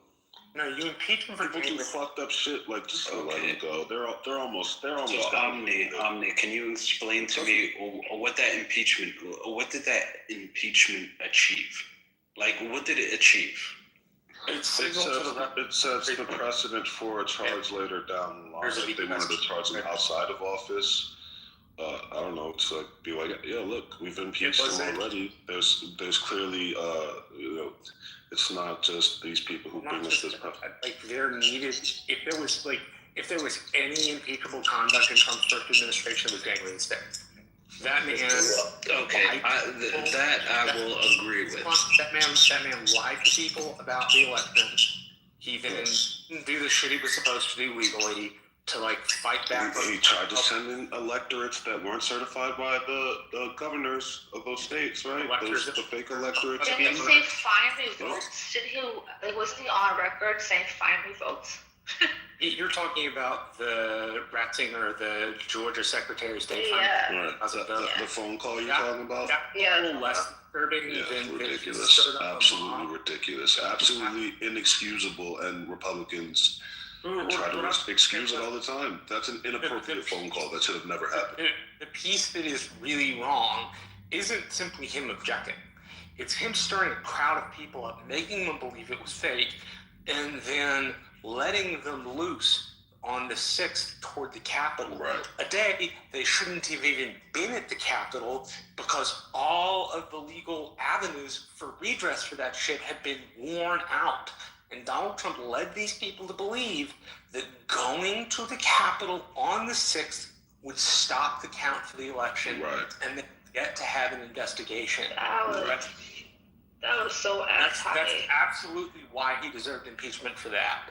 No, you impeach him for People do fucked up shit. Like, just let him go. They're almost. So Omni, can you explain to me what did that impeachment achieve? Like, what did it achieve? It sets the precedent for a charge later down the line. If they wanted to charge him outside of office, I don't know, to be like, yeah, look, we've impeached him already. There's clearly, it's not just these people who bring us this. Like, there needed, if there was any impeachable conduct in Trump's first administration, it was January the 6th. That man. Okay, that I will agree with. That man lied to people about the election. He then didn't do the shit he was supposed to do legally to fight back. He tried to send in electorates that weren't certified by the governors of those states, right? The fake electorates. Didn't he say find me votes? Wasn't he on record saying find me votes? You're talking about the Ratzinger, the Georgia Secretary of State. Yeah. Right. The phone call you're talking about? Yeah. A little less disturbing than ridiculous. Absolutely ridiculous. Absolutely inexcusable, and Republicans try to excuse it all the time. That's an inappropriate phone call. That should have never happened. The piece that is really wrong isn't simply him objecting. It's him stirring a crowd of people up, making them believe it was fake, and then letting them loose on the 6th toward the Capitol. Right. A day they shouldn't have even been at the Capitol because all of the legal avenues for redress for that shit had been worn out. And Donald Trump led these people to believe that going to the Capitol on the 6th would stop the count for the election, right, and then get to have an investigation. That was so That's absolutely why he deserved impeachment for that.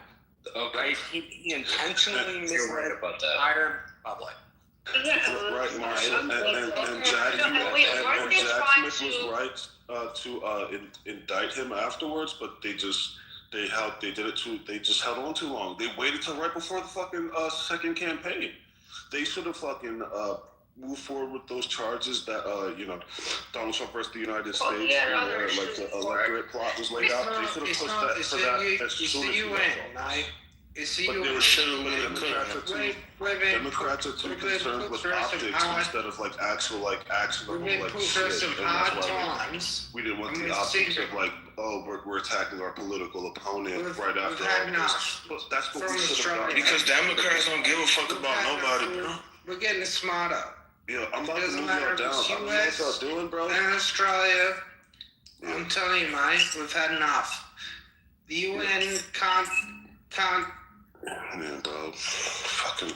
Okay. Right? He intentionally misled right about that. the entire public. Right, Marsha, and Jack Smith was right to indict him afterwards, but they just held on too long. They waited till right before the fucking second campaign. They should have fucking moved forward with those charges that Donald Trump versus the United States, where like the electorate plot was laid out. They should have pushed that for that as soon as possible. But they were Democrats are too concerned with optics instead of like actual actionable shit. And that's why we didn't want the optics of like, oh, we're attacking our political opponent right after all this. But that's what we should have done. Because Democrats don't give a fuck about nobody, bro. We're getting smarter. Yeah, I'm about to move y'all down. I don't know what y'all doing, bro. And Australia, I'm telling you, Mike, we've had enough. The UN can't. Man, bro, fucking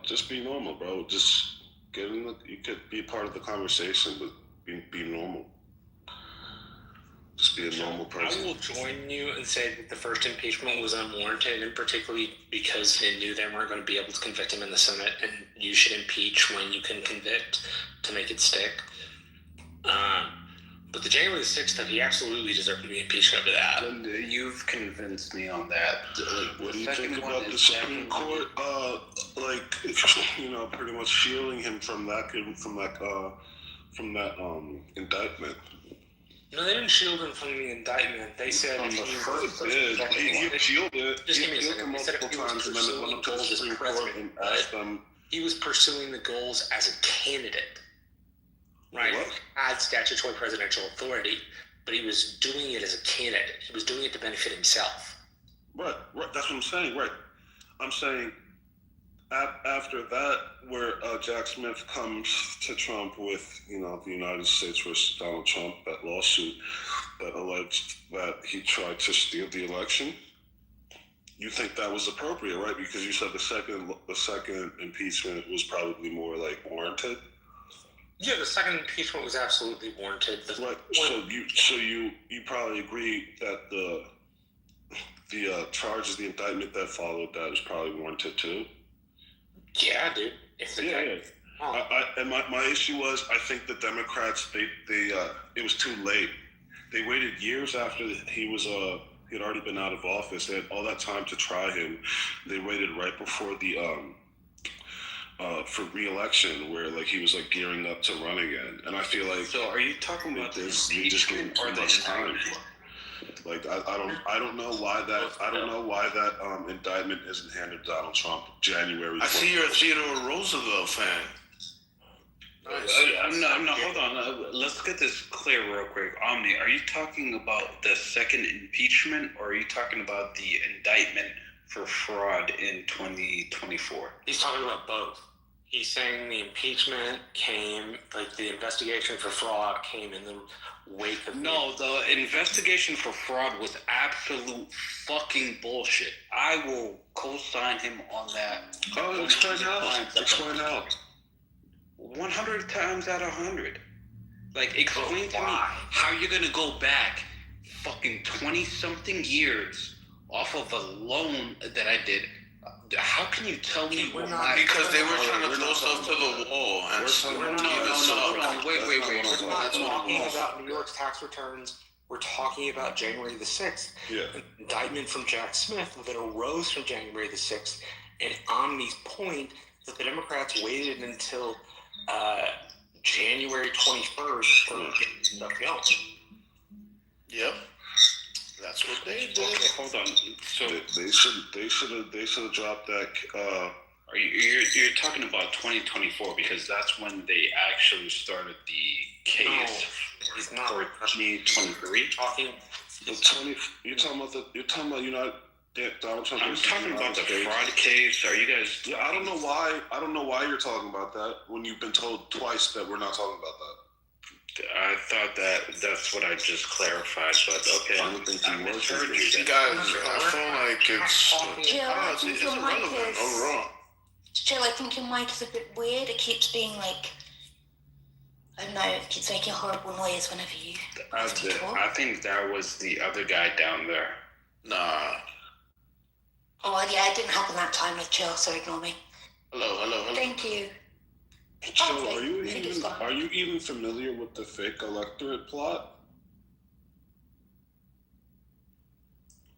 just be normal, bro. Just get in you could be part of the conversation, but be normal. Just be a normal person. I will join you and say that the first impeachment was unwarranted, and particularly because they knew they weren't going to be able to convict him in the Senate, and you should impeach when you can convict to make it stick. But the January 6th stuff, he absolutely deserved to be impeached over that. And you've convinced me on that. What do you think about the Supreme Court, pretty much shielding him from that indictment? No, they didn't shield him from the indictment. They said he shielded it. Just give me a second. They said if he was pursuing the goals as president, he was pursuing the goals as a candidate. Right, had statutory presidential authority, but he was doing it as a candidate. He was doing it to benefit himself. Right. That's what I'm saying. Right. I'm saying after that, where Jack Smith comes to Trump with, the United States versus Donald Trump, that lawsuit that alleged that he tried to steal the election. You think that was appropriate, right? Because you said the second impeachment was probably more like warranted. Yeah, the second impeachment was absolutely warranted. Right. So you probably agree that the charges, the indictment that followed that is probably warranted too. Yeah, dude. And my issue was, I think the Democrats they it was too late. They waited years after he had already been out of office. They had all that time to try him. They waited right before the for re-election, where like he was like gearing up to run again, and I feel like. So, are you talking about this impeachment or the indictment? Like I don't know why that indictment isn't handed to Donald Trump January. I see you're a Theodore Roosevelt fan. No, hold on. Let's get this clear real quick. Omni, are you talking about the second impeachment, or are you talking about the indictment for fraud in 2024? He's talking about both. He's saying the impeachment came, like the investigation for fraud came in the wake of... No, the investigation for fraud was absolute fucking bullshit. I will co-sign him on that. Oh, explain how. 100 times out of 100. Like, explain to me how you're gonna go back fucking 20-something years off of a loan that I did. How can you tell me what my... Because they were trying to throw stuff to the wall. No, wait. We're not talking about New York's tax returns. We're talking about January the 6th. Yeah. An indictment from Jack Smith that arose from January the 6th. And Omni's point that the Democrats waited until January 21st for getting stuff going. Yep. That's what they did. Okay, hold on. So they should have dropped that. Are you're talking about 2024, because that's when they actually started the case. He's not for 2023. Talking. You're talking about Donald Trump. I'm talking about the fraud case. Are you guys? Yeah, I don't know why. I don't know why you're talking about that when you've been told twice that we're not talking about that. I thought that's what I just clarified, but okay. I don't think I misheard you. You guys, I feel like it's, Jill, I I don't know, think it's your mic irrelevant is. overall. Jill, I think your mic is a bit weird. It keeps being like. I don't know, it keeps making a horrible noise whenever you. I think that was the other guy down there. Nah. Oh, yeah, it didn't happen that time with Jill, so ignore me. Hello. Thank you. So are you even familiar with the fake electorate plot?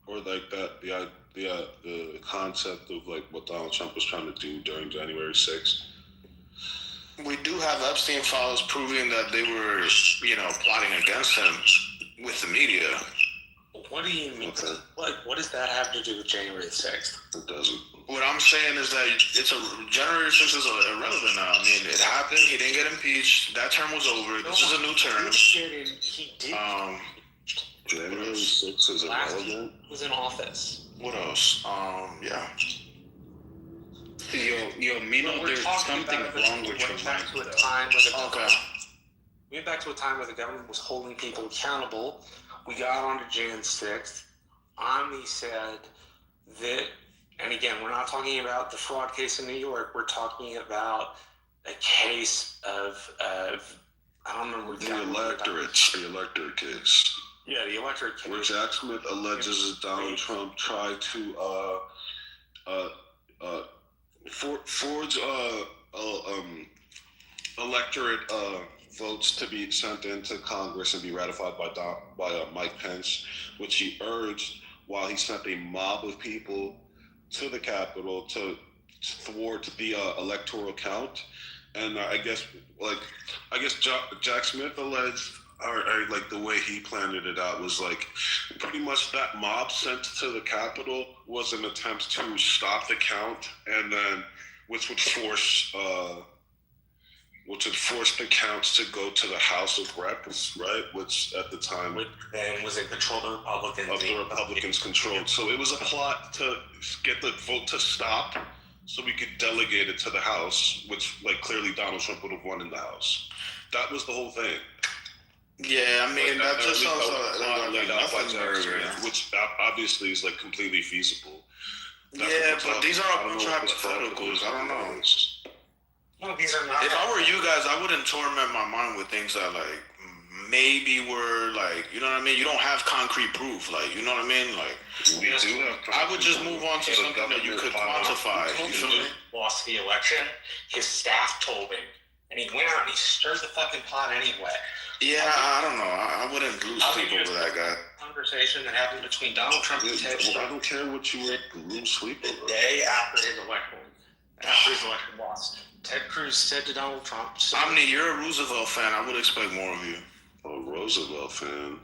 Or like that the concept of like what Donald Trump was trying to do during January 6th? We do have Epstein files proving that they were, plotting against him with the media. What do you mean? What does that have to do with January 6th? It doesn't. What I'm saying is that January 6th is irrelevant now. I mean, it happened. He didn't get impeached. That term was over. This is a new term. He did. January 6th is irrelevant. He was in office. What else? Yeah. Yo, Mino, there's something wrong with your back to a time where the government. We went back to a time where the government was holding people accountable. We got on to Jan 6th. Omni said that, and again, we're not talking about the fraud case in New York. We're talking about a case of I don't remember the electorate case. Yeah, the electorate case. Where Jack Smith alleges that Donald Trump tried to forge electorate votes to be sent into Congress and be ratified by Mike Pence, which he urged while he sent a mob of people to the Capitol to thwart the electoral count. And I guess Jack Smith alleged, or like the way he planned it out was like pretty much that mob sent to the Capitol was an attempt to stop the count, and then which would force the counts to go to the House of Reps, right? Which at the time was in control of the Republicans. Of the Republicans controlled. So it was a plot to get the vote to stop, so we could delegate it to the House, which like clearly Donald Trump would have won in the House. That was the whole thing. Yeah, I mean that just sounds like nothing. Which obviously is like completely feasible. Yeah, but these are a bunch of hypotheticals. I don't know. No, these are not. If I were you guys, I wouldn't torment my mind with things that like maybe were like, you know what I mean? You don't have concrete proof, like, you know what I mean? Like, we do have. I would just move on to something that you could quantify. You feel me? Lost the election. His staff told him, and he went out and he stirred the fucking pot anyway. Yeah, I don't know. I wouldn't lose sleep over that guy. Conversation that happened between Donald Trump and Ted Cruz. I don't care what you would lose sleep over. The day after his election loss. Ted Cruz said to Donald Trump, Omni, you're a Roosevelt fan. I would expect more of you. A Roosevelt fan.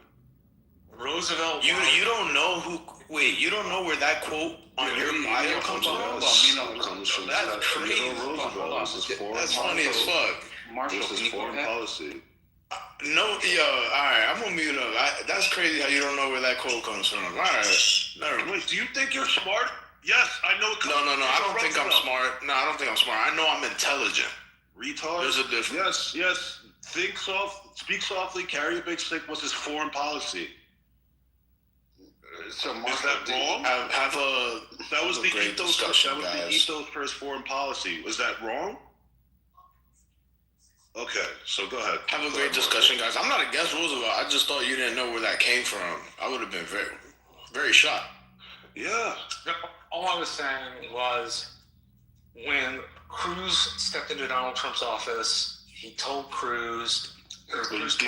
Roosevelt. You don't know who? Wait, you don't know where that quote on your bio comes from? That's crazy. That's funny as fuck. This is foreign policy. No, yo, all right, I'm gonna mute up. That's crazy how you don't know where that quote comes from. All right, Wait, do you think you're smart? Yes, I know. No, I don't think I'm smart. No, I don't think I'm smart. I know I'm intelligent. Retard. There's a difference. Yes. Think soft, speak softly, carry a big stick was his foreign policy. So is that wrong? That was the ethos. That was the ethos for his foreign policy. Was that wrong? Okay, so go ahead. Have a great discussion, guys. I'm not against Roosevelt. I just thought you didn't know where that came from. I would have been very, very shocked. Yeah. All I was saying was when Cruz stepped into Donald Trump's office, he told Cruz.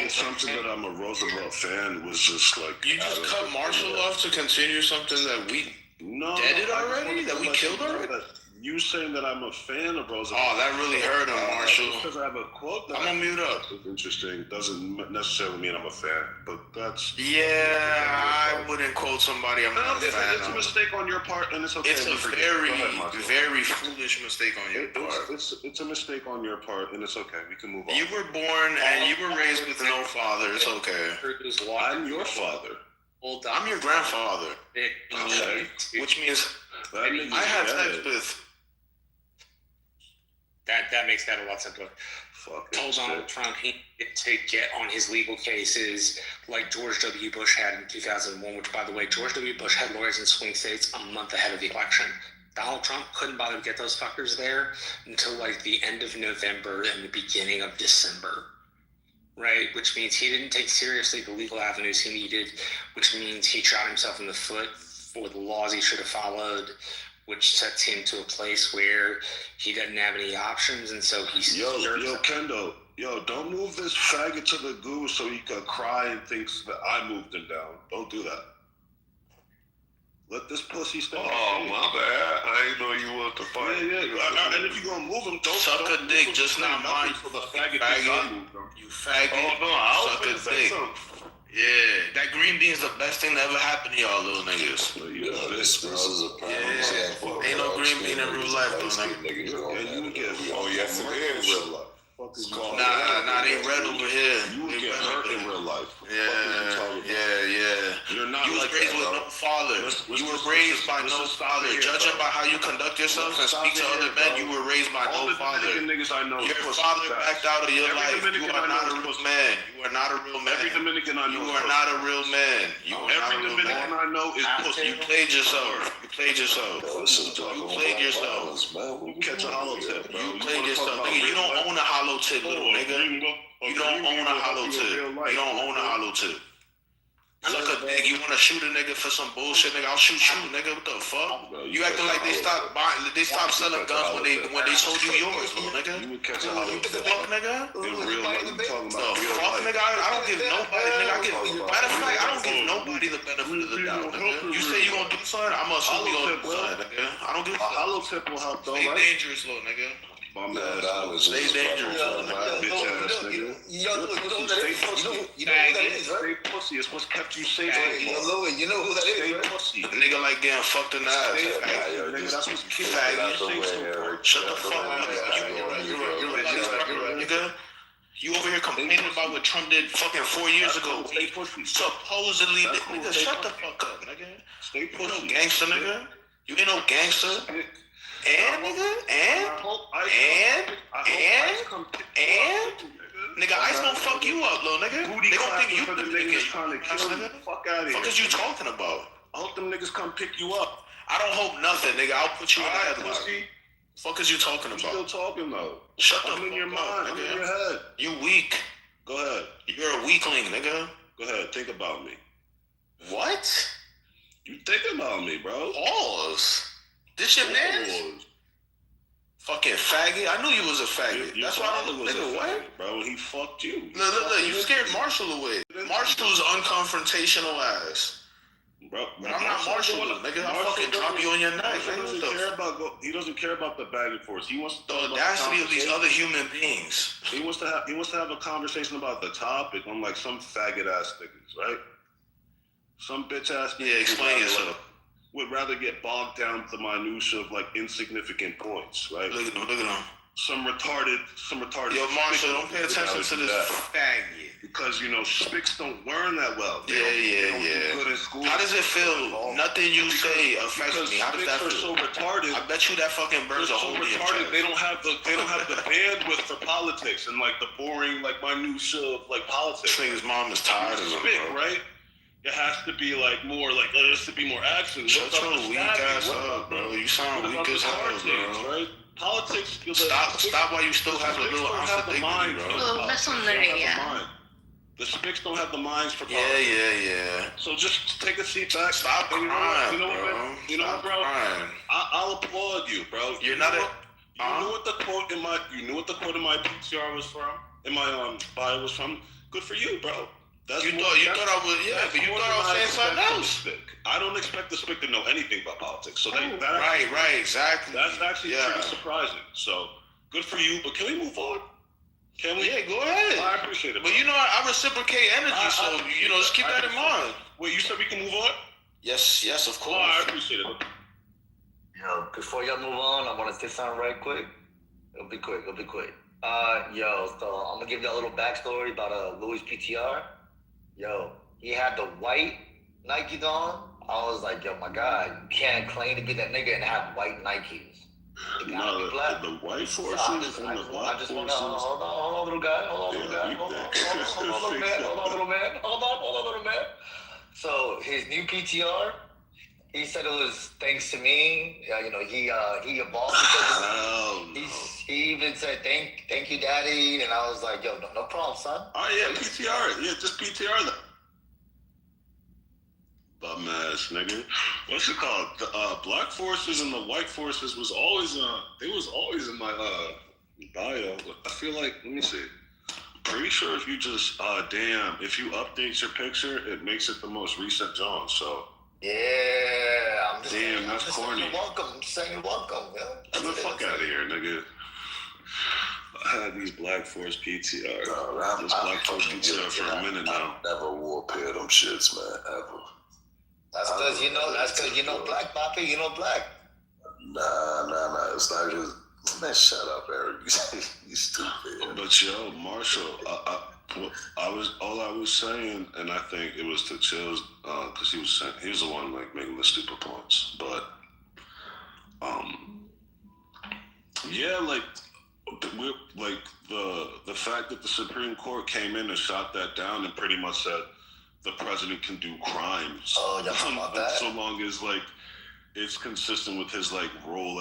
Something that I'm a Roosevelt fan was just like. You just cut Marshall off to continue something that we deaded already? That we killed already? You saying that I'm a fan of Roosevelt. Oh, that really hurt him, Marshall. Because I have a quote that I'm gonna mute up. It's interesting. Doesn't necessarily mean I'm a fan, but that's. Yeah, I wouldn't quote somebody I'm not a fan of. It's a mistake on your part, and it's okay. It's a very foolish mistake on your part. It's a mistake on your part, and it's okay. We can move on. You were born and you were raised with no father. It's okay. I'm your father. Old I'm your grandfather. Okay. Which means I have sex with. That makes that a lot simpler. Told Donald Trump he needed to get on his legal cases like George W. Bush had in 2001, which, by the way, George W. Bush had lawyers in swing states a month ahead of the election. Donald Trump couldn't bother to get those fuckers there until like the end of November and the beginning of December, right? Which means he didn't take seriously the legal avenues he needed, which means he shot himself in the foot for the laws he should have followed, which sets him to a place where he doesn't have any options, and so he's... Yo, Kendo, don't move this faggot to the goo so he can cry and thinks that I moved him down. Don't do that. Let this pussy stay. Oh, my bad. I didn't know you wanted to fight. Yeah. And if you're going to move him, don't suck a dick, just not mine. For the faggot. You faggot. Oh, no, I was suck a finna say dick. something. Yeah, that green bean's the best thing that ever happened to y'all little niggas. This is a problem. Ain't no green bean in real life, though, nigga. You would get oh, yes, it is. Real life. Nah, they red over here. You would get hurt in real life. Yeah. You're not you was like raised that, with bro. no father. You were raised by no father. Judging by how you conduct yourself and speak to other men, you were raised by no father. Niggas I know Your father backed out of your life. You are not a real man. You are not a real man. Every Dominican I know. You are not a real man. Every Dominican I know is pussy. You played yourself. You played yourself. You played yourself. Catch a hollow tip, bro. You played yourself. Nigga, you don't own a hollow tip, little nigga. You don't own a hollow tip. You don't own a hollow tip. Suck a dick. You want to shoot a nigga for some bullshit, nigga? I'll shoot you, nigga. What the fuck? You acting like they stopped buying, they stopped selling guns when they sold you yours, little nigga. You would catch a hollow tip. Fuck, nigga. In real life, you talking about The real fuck, life. nigga? I don't give nobody, nigga. Matter of fact, I don't give nobody the benefit of the doubt, nigga. You say you gonna do something, I'ma assume you gonna do something, nigga. I don't give a fuck. Hollow tip will help, though, Stay right? dangerous, little nigga. Stay dangerous, little nigga. Bitch ass nigga. You know who that is, right? Stay pussy. It's what's kept you safe. You know who that is, Stay right? pussy. A nigga like getting fucked in the ass. Nigga, that's what's kept Faggot. Shut the fuck up. You're right, nigga. You over here complaining about what Trump did fucking 4 years ago. Supposedly, nigga, shut the fuck up, nigga. Stay You no pussy. gangster, nigga. You ain't no gangster. And, nigga, nigga, Ice gonna fuck you up, little nigga. They gonna think you the nigga. Fuck out of here. Fuck is you talking about? I hope them niggas come pick you up. I don't hope nothing, nigga. I'll put you in the Alright, headlock. pussy. Fuck is you talking You still about? talking though? Shut the I'm in fuck your up, mind. I'm in your nigga. head. You weak. Go ahead. You're a weakling, nigga. Go ahead. Think about me. What? You think about me, bro. Pause. This your man? Fucking faggot. I knew you was a faggot. Your That's why I father was was a nigga, what? faggot, bro. He fucked you. Look. You scared Marshall away. Marshall's unconfrontational ass. Bro, But I'm not Marshall, nigga. I'll fucking drop you on your neck. He doesn't care about the back and forth. He wants The audacity of these other human beings. He wants to have a conversation about the topic on like some faggot ass niggas, right? Some bitch ass niggas. Yeah, explain yourself. Would rather get bogged down with the minutia of like insignificant points, right? Look at him. Some retarded. Yo, Marshall, don't pay attention to this faggot. Because you know Spicks don't learn that well. They don't do good in school. How does it feel? Nothing you say affects me. How does that feel? So retarded. I bet you that fucking bird's a so hole in your retarded. chest. They don't have the bandwidth for politics and like the boring like minutia of like politics. This nigga's mom is tired of him, Spick, bro. right? It has to be like more like there has to be more action. Shut your weak ass up, bro. You sound weak as hell, bro. Right? Politics. Stop while you still have a little ounce of dignity, bro. Well, that's on the radio. The Spicks don't have the minds for politics. Yeah. So just take a seat back. Stop crying, you know bro. what, you know what, bro? I'll applaud you, bro. You're not a. You knew what the quote in my PTR was from, in my bio was from. Good for you, bro. But you thought I was saying something else. I don't expect the Spick to know anything about politics. So exactly. That's actually pretty surprising. So good for you. But can we move on? Can we? Yeah, go ahead. I appreciate it. But you know, I reciprocate energy, so just keep that in mind. Wait, you said we can move on? Yes, of course. I appreciate it. Yo, before y'all move on, I want to say something right quick. It'll be quick. So I'm gonna give y'all a little backstory about Louis PTR. Yo, he had the white Nike on, I was like, yo, my God, you can't claim to be that nigga and have white Nikes. No, the white forces and the black forces. Hold on, little guy. Hold on, little man. So his new PTR, he said it was thanks to me. You know, he evolved because of me. He even said thank you, daddy, and I was like, yo, no problem, son. Oh yeah, PTR. Yeah, just PTR that. Bum ass nigga. What's it called? The black forces and the white forces was always in my bio. I feel like, let me see. Pretty sure if you just if you update your picture, it makes it the most recent Jones. So yeah, I'm just that's corny. You're welcome. I'm just saying you're welcome, man. Get the fuck out of here, nigga. I had these Black Force PTR. This Black Force PTR for a minute now. I never wore a pair of them shits, man, ever. That's because you know black, Poppy. You know black. Nah. It's not just. Man, shut up, Eric. You stupid. But yo, Marshall, I was saying, and I think it was to Chills, because he was the one like making the stupid points. But yeah, like the fact that the Supreme Court came in and shot that down and pretty much said the president can do crimes. Oh, y'all talking about that? So long as like it's consistent with his like role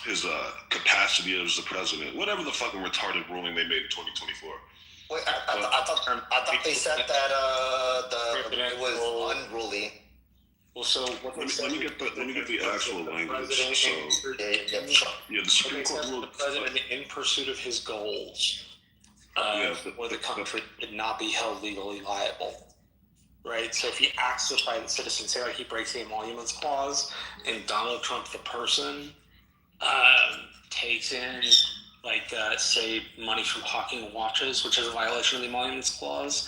his capacity as the president, whatever the fucking retarded ruling they made in 2024. Wait, I thought they said that it was unruly. Well, so let me get the actual language. So the Supreme Court ruled the president in pursuit of his goals, or the country could not be held legally liable. Right, so if he acts as a private citizen, say like he breaks the Emoluments Clause, and Donald Trump, the person, takes in say money from hawking watches, which is a violation of the Emoluments Clause,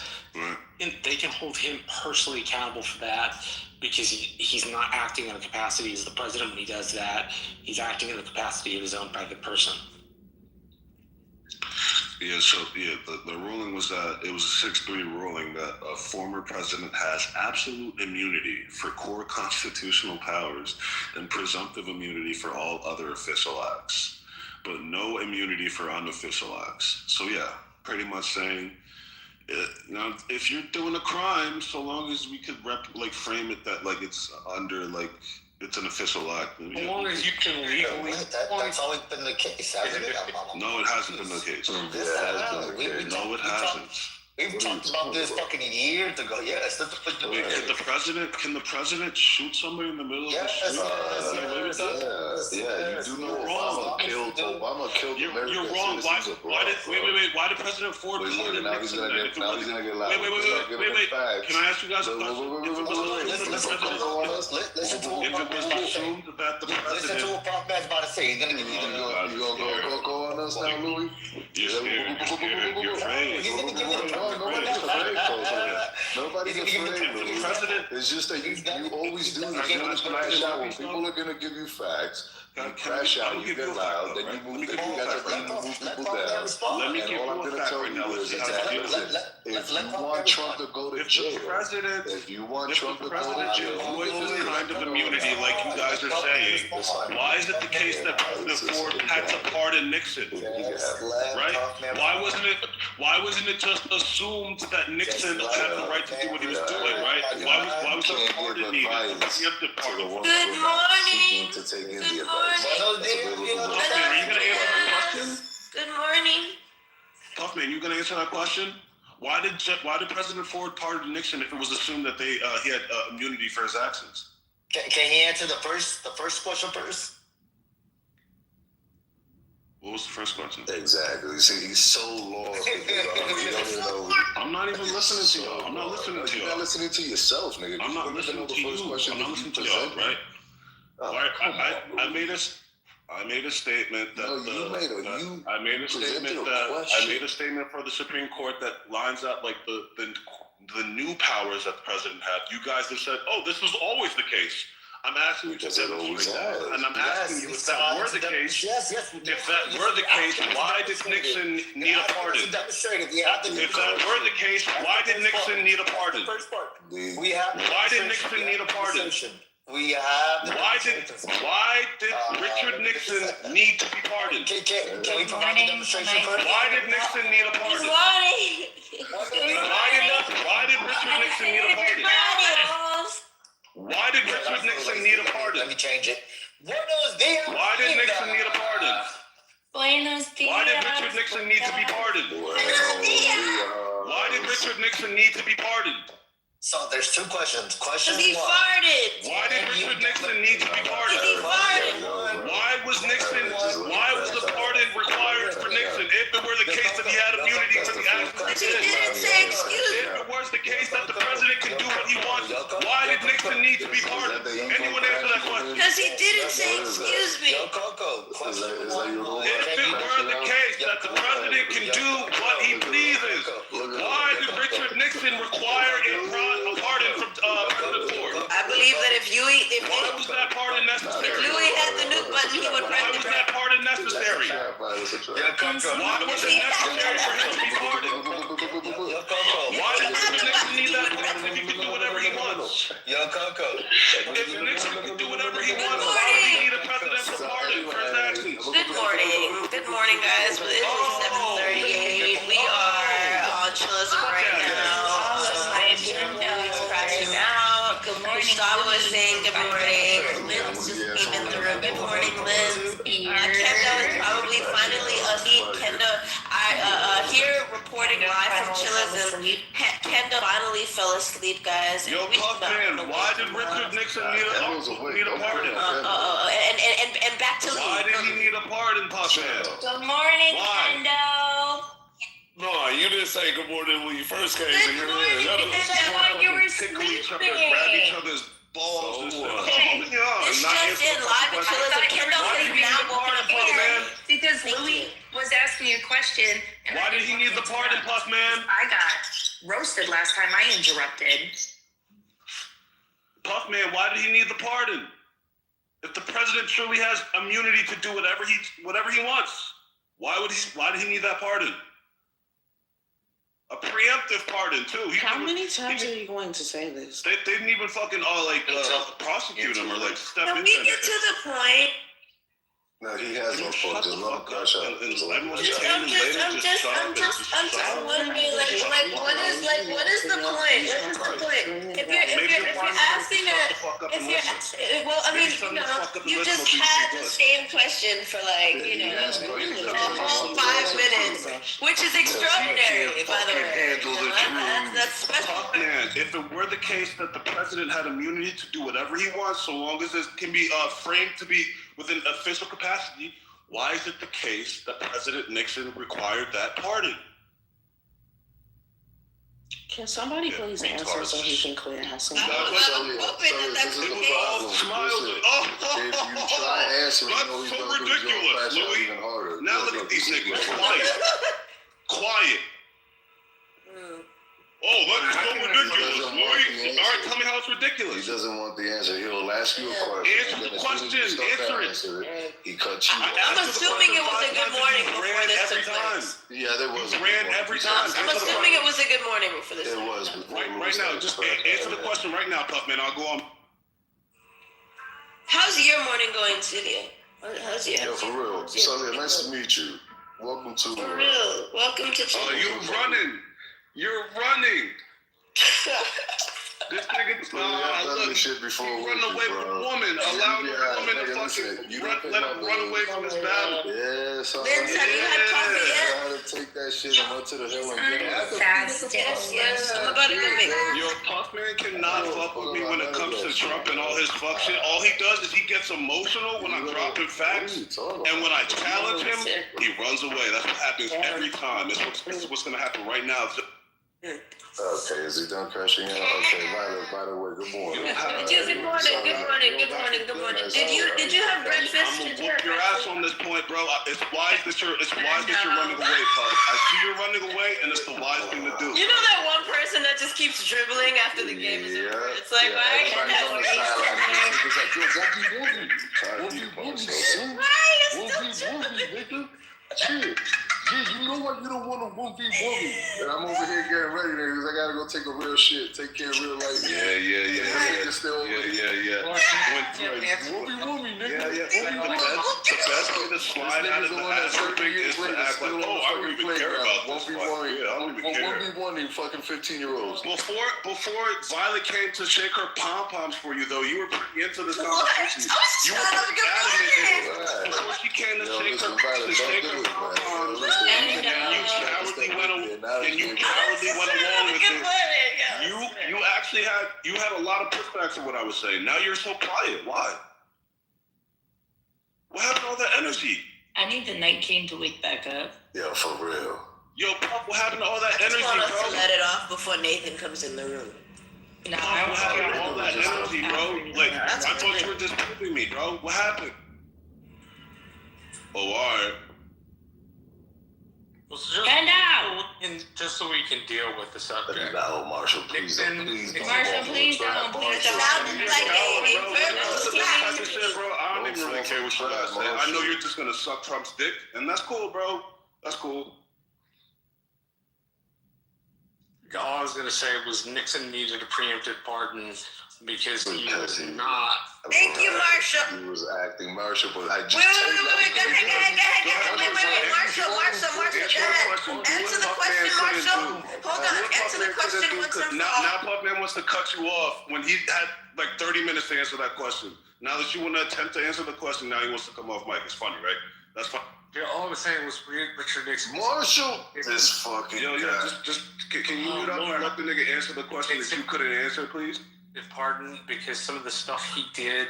and they can hold him personally accountable for that because he's not acting in the capacity as the president when he does that. He's acting in the capacity of his own private person. Yeah, so the ruling was that it was a 6-3 ruling that a former president has absolute immunity for core constitutional powers and presumptive immunity for all other official acts, but no immunity for unofficial acts. So yeah, pretty much saying, now if you're doing a crime, so long as we could frame it that like it's under like it's an official act. As long as you can legally. That's always been the case, hasn't it? No, it hasn't been the case. No, it hasn't. We've talked about this fucking years ago. Yes, can the president shoot somebody in the middle of the street? Yeah, you do know Obama killed You're wrong. Why did President Ford pardon Nixon? Wait. Can I ask you guys a question? Listen to if it was assumed that the president... Listen to what Pop Man's about to say. He's gonna go on us now, Louis? You're afraid. Nobody's afraid. It's just that you always do this. You're gonna crash out. When people are gonna give you facts, you crash out, you get loud, then you move people down. And all I'm gonna tell you is that if you want Trump to go to jail, if you want Trump to go to jail, avoid this kind of immunity like you guys are saying, why is it the case that President Ford had to pardon Nixon? Right? Why wasn't it just assumed that Nixon had the right to do what he was doing, right? Why was the pardon needed? Good morning. to take in Good the morning. Are you gonna answer that question? Good morning. Kaufman, you gonna answer that question? Why did President Ford pardon Nixon if it was assumed that he had immunity for his actions? Can he answer the first question first? What was the first question? Exactly. See, he's so lost. You don't even know. I'm not even listening to you. I'm not listening to you. You're not listening to yourself, nigga. I'm not listening to you. I'm not listening to you, right? I made a statement that I made a statement for the Supreme Court that lines up like the new powers that the president had. You guys have said, "Oh, this was always the case." I'm asking you to demonstrate that. And I'm asking you if that were the case. Yes. If that were the case, why did Nixon need a pardon? If that were the case, why did Nixon need a pardon? We have. Why did Nixon need a pardon? We have. Why did Richard Nixon need to be pardoned? Can we provide the demonstration first? Why did Nixon need a pardon? Why did Richard Nixon need a pardon? Why did Richard Nixon need a pardon? Let me change it. Buenos dias. Why did Nixon need a pardon? Buenos dias. Why did Richard Nixon need to be pardoned? Why did Richard Nixon need to be pardoned? So there's two questions. Question he one. farted. Why did Richard Nixon need to be pardoned? He farted. Why was the pardon required for Nixon if it were the case that he had immunity for the actions he did? He didn't say excuse me. If it was the case that the president can do what he wants, why did Nixon need to be pardoned? Anyone answer that question? Because he didn't say excuse me. If it were the case that the president can do what he pleases, why did Richard Nixon require a pardon from President Ford? I believe that if Why was that pardon necessary? Louis had the nuke button, he would press Why was that pardon necessary? Why was it necessary for him to be pardoned? Why did Nixon need that pardon if he can do whatever he wants? If Nixon can do whatever he wants, why does he need a presidential pardon for his actions? Good morning, guys. It is 7:38. We are on chillism right now. My agenda is crashing out. Good morning. Gustavo is saying good morning. Liz just came in the room. Good morning, Liz. Kendo is probably finally asleep. Kendo, here reporting live from chillism. Kendo finally fell asleep, guys. Yo, Puffman, why did Richard Nixon need a pardon? And back to Lee. Why did he need a pardon, Puffman? Good morning, Kendo. No, you didn't say good morning when you first came in here. You were tickle each other, grab each other's balls and stuff. It's just in live and chillism. Kendo is now woken up. Because Louis was asking you a question. Why did he need the pardon, Puffman? I got roasted last time I interrupted. Puffman, why did he need the pardon? If the president truly has immunity to do whatever he wants, why did he need that pardon? A preemptive pardon too. How many times are you going to say this? They didn't even fucking prosecute him or step Can into we get to the point? No, he has no fault. Just let him crash out. I'm just wondering, what is the point? What is the point? If you're asking you just had the same question for a whole 5 minutes, which is extraordinary, by the way. That's special. Man, if it were the case that the president had immunity to do whatever he wants, so long as it can be framed to be within official capacity, why is it the case that President Nixon required that pardon? Can somebody please answer so he can clear house? I'm hoping that's the case. If you try answering, that's so ridiculous, Louis. Now look at these niggas. Quiet. Oh, that's so ridiculous, Louis. All right, tell me how it's ridiculous. He doesn't want the answer. He'll ask you a question. Answer the question. Answer it. He cuts you. I'm assuming it was a good morning before this took place. Yeah, there was. He ran every time. I'm assuming it was a good morning before this. It was. Right now, just answer the question right now, Puffman. I'll go on. How's your morning going, Celia? How's your? Yo, for real. Celia, nice to meet you. Welcome to. For real. Welcome to. Oh, you running? You're running. This nigga, look, shit before he run away with a woman, allowed a woman to fucking let him run away from his battle. Yeah, so Vince, have you had coffee yet? I had to take that shit and went to the hill and get it. Yes. I'm about to go make it. Yo, Puffman cannot fuck with me when it comes to Trump and all his fuck shit. All he does is he gets emotional when I'm dropping facts, and when I challenge him, he runs away. That's what happens every time. This is what's gonna happen right now. Okay, is he done crashing out? Okay, by the way, good morning. Good morning. Did you have breakfast? I'm gonna whoop your ass on this point, bro. It's wise that you're running away, Puff. I see you're running away, and it's the wise thing to do. You know that one person that just keeps dribbling after the game is over? It's like, why? Everybody on the sideline. It's like Won't be, nigga. Shit. Yeah, you know why you don't want to won't be. And I'm over here getting ready there because I gotta go take a real shit, take care of real life. Yeah. Won't be, nigga. The best way to slide out of the aspect is to act like, oh, I don't even care about this. I don't even care. Won't be fucking 15-year-olds. Before Violet came to shake her pom-poms for you, though, you were pretty into this conversation. You were pretty adamant before she came to shake her pom-poms, and you cowardly went along with it. You actually had a lot of pushbacks to what I was saying. Now you're so quiet. Why? What happened to all that energy? I need the Night King to wake back up. Yo, for real. Yo, Puff, what happened to all that energy, I just want us bro? to let it off before Nathan comes in the room. No, what happened to all that energy, bro? Like, I thought you were disproving me, bro. What happened? Oh, all right. Well, just so we can deal with the subject. No, Marshall, please. Marshall, please don't. Please don't. I don't even really care what you guys say. I know you're just gonna suck Trump's dick, and that's cool, bro. That's cool. All I was gonna say was Nixon needed a preemptive pardon because he was not. Thank you, Marshall. He was acting. Marshall, but I just. Wait. Go ahead. Marshall, go ahead. Answer the question, Marshall. Hold on. Answer the question once and for all. Now Puffman wants to cut you off when he had like 30 minutes to answer that question. Now that you want to attempt to answer the question, now he wants to come off mic. It's funny, right? That's fine. Yeah, all I was saying was Richard Nixon. Marshall! This fucking guy. Just can you mute up and let the nigga answer the question that you couldn't answer, please? Pardon, because some of the stuff he did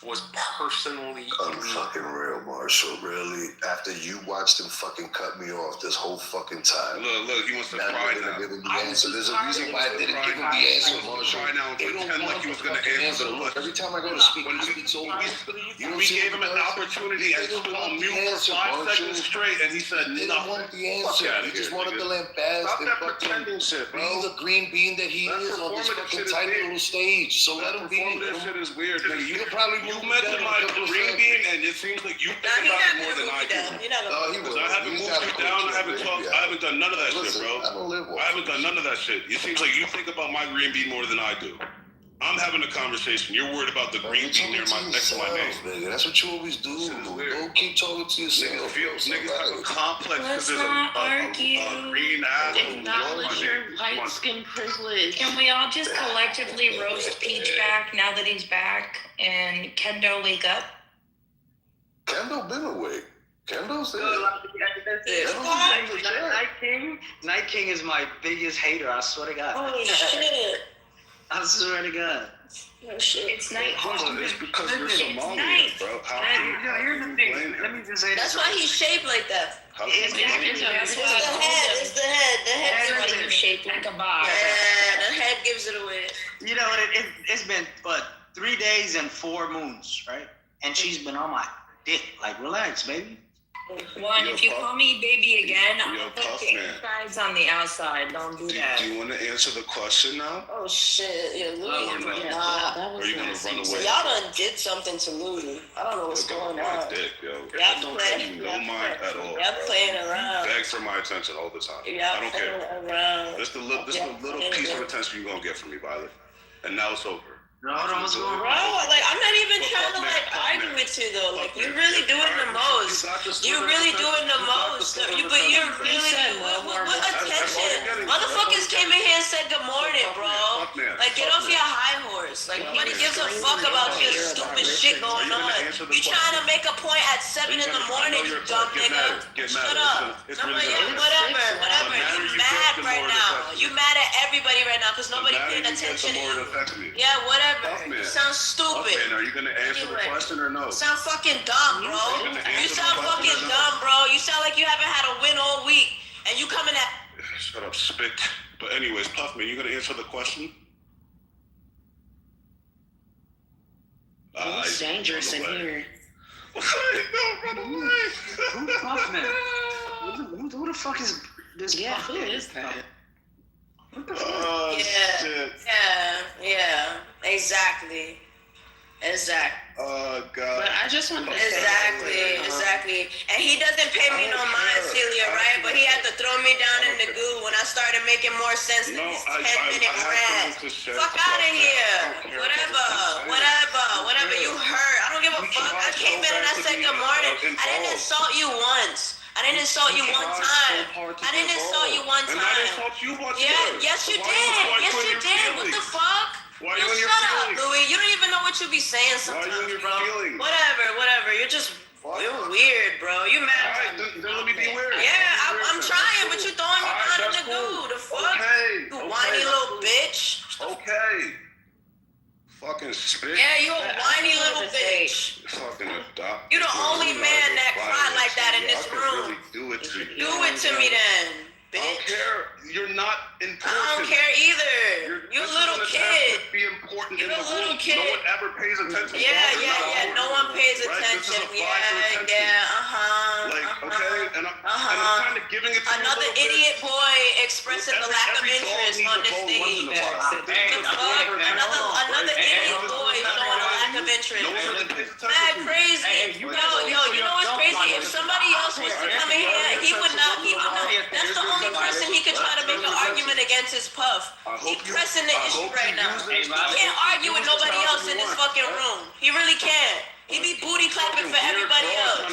was personally fucking real, Marshall. Really? After you watched him fucking cut me off this whole fucking time. Look, he wants to cry now. Give him the answer. There's a reason why I didn't give him the answer, Marshall. They pretend like he was going to answer the question. Every time I go to speak, he speaks over. We gave him an opportunity and stood on mute for 5 seconds straight, and he said nothing. He didn't want the answer. He just wanted to lambast Stop and that fucking pretending shit, bro. be the green bean that he is on this fucking tiny little stage. So let him be. That shit is weird, nigga. You mentioned my green bean, and it seems like you think about it more than I do. Because I haven't moved you down. I haven't done none of that shit, bro. I haven't done none of that shit. It seems like you think about my green bean more than I do. I'm having a conversation. You're worried about the green bean next to my name. Nigga. That's what you always do. Don't keep talking to yourself. Niggas have a complex because there's a green ass. Acknowledge your light skin privilege. Can we all just collectively roast Peach back now that he's back and Kendo wake up? Kendo been awake. Kendo's there. Night King is my biggest hater. I swear to God. Holy shit. I swear to God. Oh shit. It's night. It's because you're Somalian, bro. Here's the thing. Let me just say That's why he's shaped like that. It's the head. It's the head. The head's why he's shaped like a box. Yeah, the head gives it away. You know what? It's been 3 days and 4 moons, right? And she's been on my dick. Like, relax, baby. One, if you call me baby again, I'll put the insides on the outside. Don't do that. Do you want to answer the question now? Oh shit, yeah, Louis. Or are you gonna run away? Y'all done did something to Louis. I don't know what's going on. Dick, yo. Y'all playing. No mind at all. Y'all playing around. Beg for my attention all the time. I don't care. This is the little piece of attention you're gonna get from me, Violet. And now it's over. Bro, like I'm not even trying to argue with you though. Like you're really doing the most. You're really doing the most. But you're really what attention. Motherfuckers came in here and said good morning, bro. Like get off your high horse. Like nobody gives a fuck about your stupid shit going on. You trying to make a point at 7 in the morning, you dumb nigga. Shut up. Whatever. You mad right now. You mad at everybody right now because nobody paying attention to you. Yeah, whatever. You sound stupid. Are you gonna answer the question or no? You sound fucking dumb, bro. You sound fucking dumb, bro. You sound like you haven't had a win all week, and you coming at. Shut up, spit. But anyways, Puffman, you gonna answer the question? It's dangerous in here. No, run away. Who Puffman? Who the fuck is this? Yeah, who is that? Oh, shit. Yeah, exactly. Oh God. But I just want to Exactly. And he doesn't pay me no mind, Celia, right? But he had to throw me down in the goo when I started making more sense than his 10-minute rant. Fuck out of here. Whatever. You hurt. I don't give a fuck. I came in and I said good morning. I didn't insult you once. I didn't insult you one time. I didn't insult you one time. And I didn't insult you once either. Yes, you did. Yes, you did. What the fuck? Why are you in your shut up, feelings? Louis. You don't even know what you be saying sometimes, Why are you in your bro. feelings? Whatever. You're just you're weird, bro. You mad? Alright, then let me be weird. Yeah, I'm trying, but you throwing me down in the goo. The fuck? Okay. You whiny little bitch. Okay. Fucking spit. Yeah, you a whiny little bitch. Fucking adopt. You the only man that cried like that in this room. Really do it to you. Do it to me then, bitch. I don't care. You're not important. I don't care either. You a little kid. Be important You're in a the little room. kid. No one ever pays attention. Yeah. No one pays Right? This is attention. a vibe for attention. Okay, and I'm kind of giving it to Another you a little idiot bit. boy expressing the lack of interest on this stage. Another idiot boy showing a lack of interest. Mad crazy. You know what's crazy? If somebody else was to come in here, he would not. That's the only person he could try to make an argument against his Puff. He's pressing the issue right now. He can't argue with nobody else in this fucking room. He really can't. He be booty clapping for everybody else.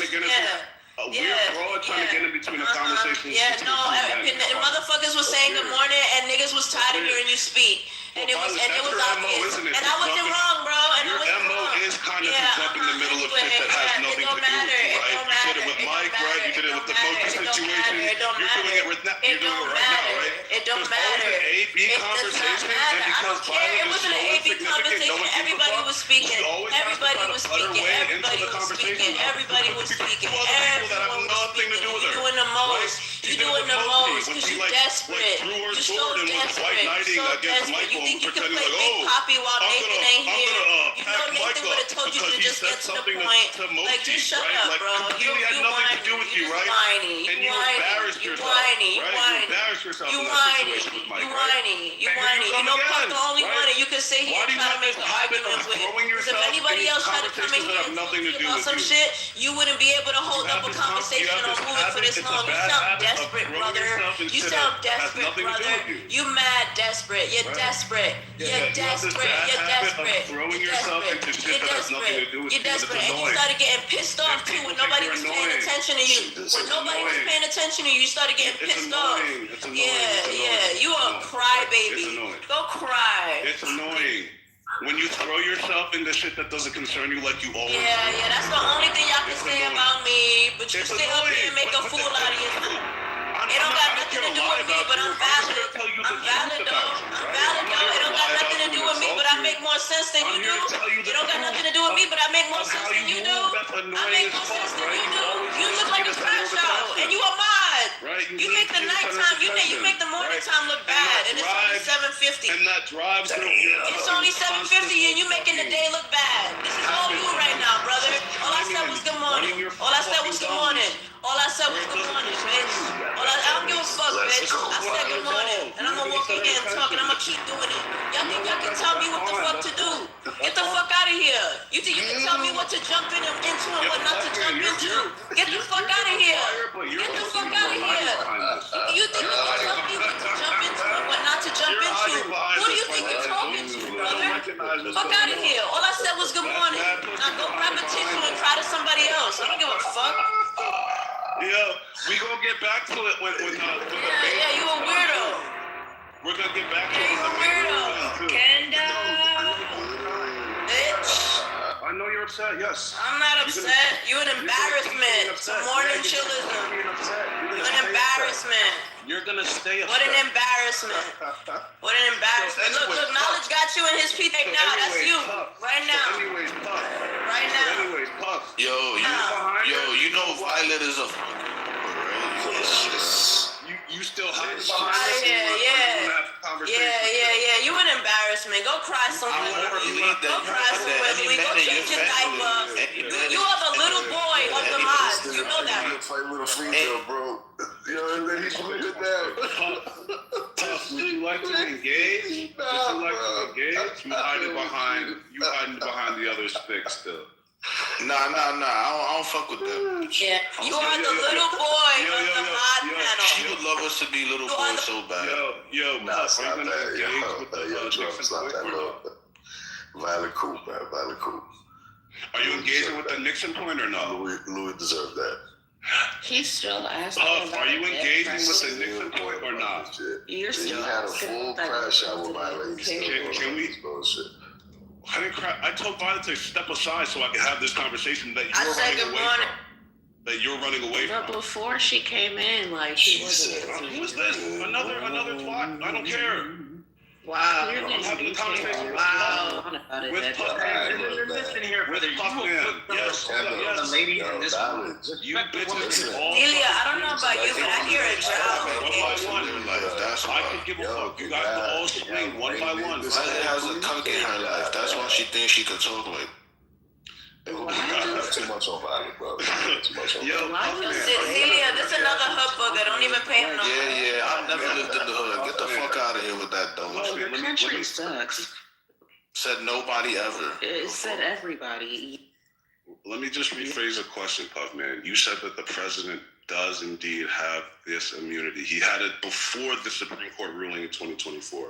A weird fraud trying to get in between the conversation. And motherfuckers was saying good morning, and niggas was tired of hearing you speak. And it was obvious. And I wasn't wrong, bro. Your MO is kind of to jump in the middle of shit that has nothing to do with you, right? You did it with Mike, right? You did it with the Mocha situation. You're doing it right now, right? It don't matter. It does not matter. I don't care. It wasn't an A-B conversation. Everybody was speaking. Everybody was speaking. Everybody was speaking. Everybody was speaking. Everyone was speaking. You doing the most. You doing the most because you desperate. You so desperate. So desperate. You think you can play Big Poppy while Nathan ain't here. You know Nathan would have told you to just get to the point. Like, just shut up, bro. You whiny. You whiny. You whiny. You whiny. You know Puff the only one that you can sit here and try to make an argument with. Because if anybody else tried to come in here and talk to you about some shit, you wouldn't be able to hold up a conversation or move it for this long. You sound desperate, brother. You sound desperate, brother. You mad desperate. You're desperate. You're desperate. You're desperate. You're desperate. You're desperate. And you started getting pissed off too when nobody was paying attention to you. When nobody was paying attention to you, you started getting pissed off. Yeah. You a crybaby. Go cry. It's annoying. When you throw yourself into shit that doesn't concern you like you always do. Yeah, that's the only thing y'all can say about me. But you stay up here and make a fool out of yourself. It don't got nothing to do with me, but I'm valid. I'm valid though. It don't got nothing to do with me, but I make more sense than you do. It don't got nothing to do with me, but I make more sense than you do. I make more sense than you do. You look like a crash out, and you a mod. You make the nighttime, you make the morning time look bad, and it's only 7:50. And that drives through. It's only 7:50, and you making the day look bad. This is all you right now, brother. All I said was good morning. All I said was good morning. All I said was good morning, bitch. I don't give a fuck, bitch. I said good morning, and I'm gonna walk in here and talk, and I'm gonna keep doing it. Y'all think y'all can tell me what the fuck to do? Get the fuck out of here. You think you can tell me what to jump into and what not to jump into? Get the fuck out of here. Get the fuck out of here. You think you can tell me what to jump into and what not to jump into? Who do you think you're talking to, brother? Fuck out of here. All I said was good morning. Now go grab a tissue and cry to somebody else. I don't give a fuck. Yeah, we gonna get back to it with the you a weirdo. We're gonna get back to it with the weirdo. Kendo. Bitch. I know you're upset, yes. I'm not upset. You an embarrassment. Some morning chillism. You an embarrassment. You're gonna stay upset. What an embarrassment. What an embarrassment. Look, Knowledge got you in his PK now. That's you. Right now. Right now. Anyways, Puff. Yo, you know Violet is a You still hiding behind us? Yeah. You an embarrassment. Go cry somewhere. Go cry somewhere. Go change your diaper. You are the little boy of the mods. You know that. You play little free throw, bro. And then he's looking down. Puff, would you like to engage? You hiding behind the other is thick still. Nah. I don't fuck with that. Yeah, you are the little boy of the mod panel. She would love us to be little boys so bad. Yo, Nah, are you gonna engage with the Trump's not that low. Violent coup, man. Violent coup. Are you engaging with the Nixon point or no? Louis deserved that. He's still asking. Puff, are you engaging with the Nixon point or not? You're still had a asking full about crash that. out with Violet. Can we? Bullshit. I told Violet to step aside so I could have this conversation that I you're said running good away morning. from. That you're running away But from. before she came in, like she wasn't. Who is this? Another twat? I don't care. Wow. I'm having a conversation with Puff Hey, Man. listen here, brother. You Puff will Man. put Yes. the lady in this room. You bitches all. Delia, I don't know about you, but I hear a jowl. One by one. I could give a fuck. You guys will all swing one by one. Violet has a cuck in her life. That's why she thinks she can talk like. Too much on Violet, bro. Too much on Violet. Delia, this is another hood booger. Don't even pay him no money. Yeah. I've never lived in the hood. Get the fuck out of here with that dumb Well, shit. the country sucks. Said nobody ever. It said everybody. Let me just rephrase a question, Puff Man. You said that the president does indeed have this immunity. He had it before the Supreme Court ruling in 2024,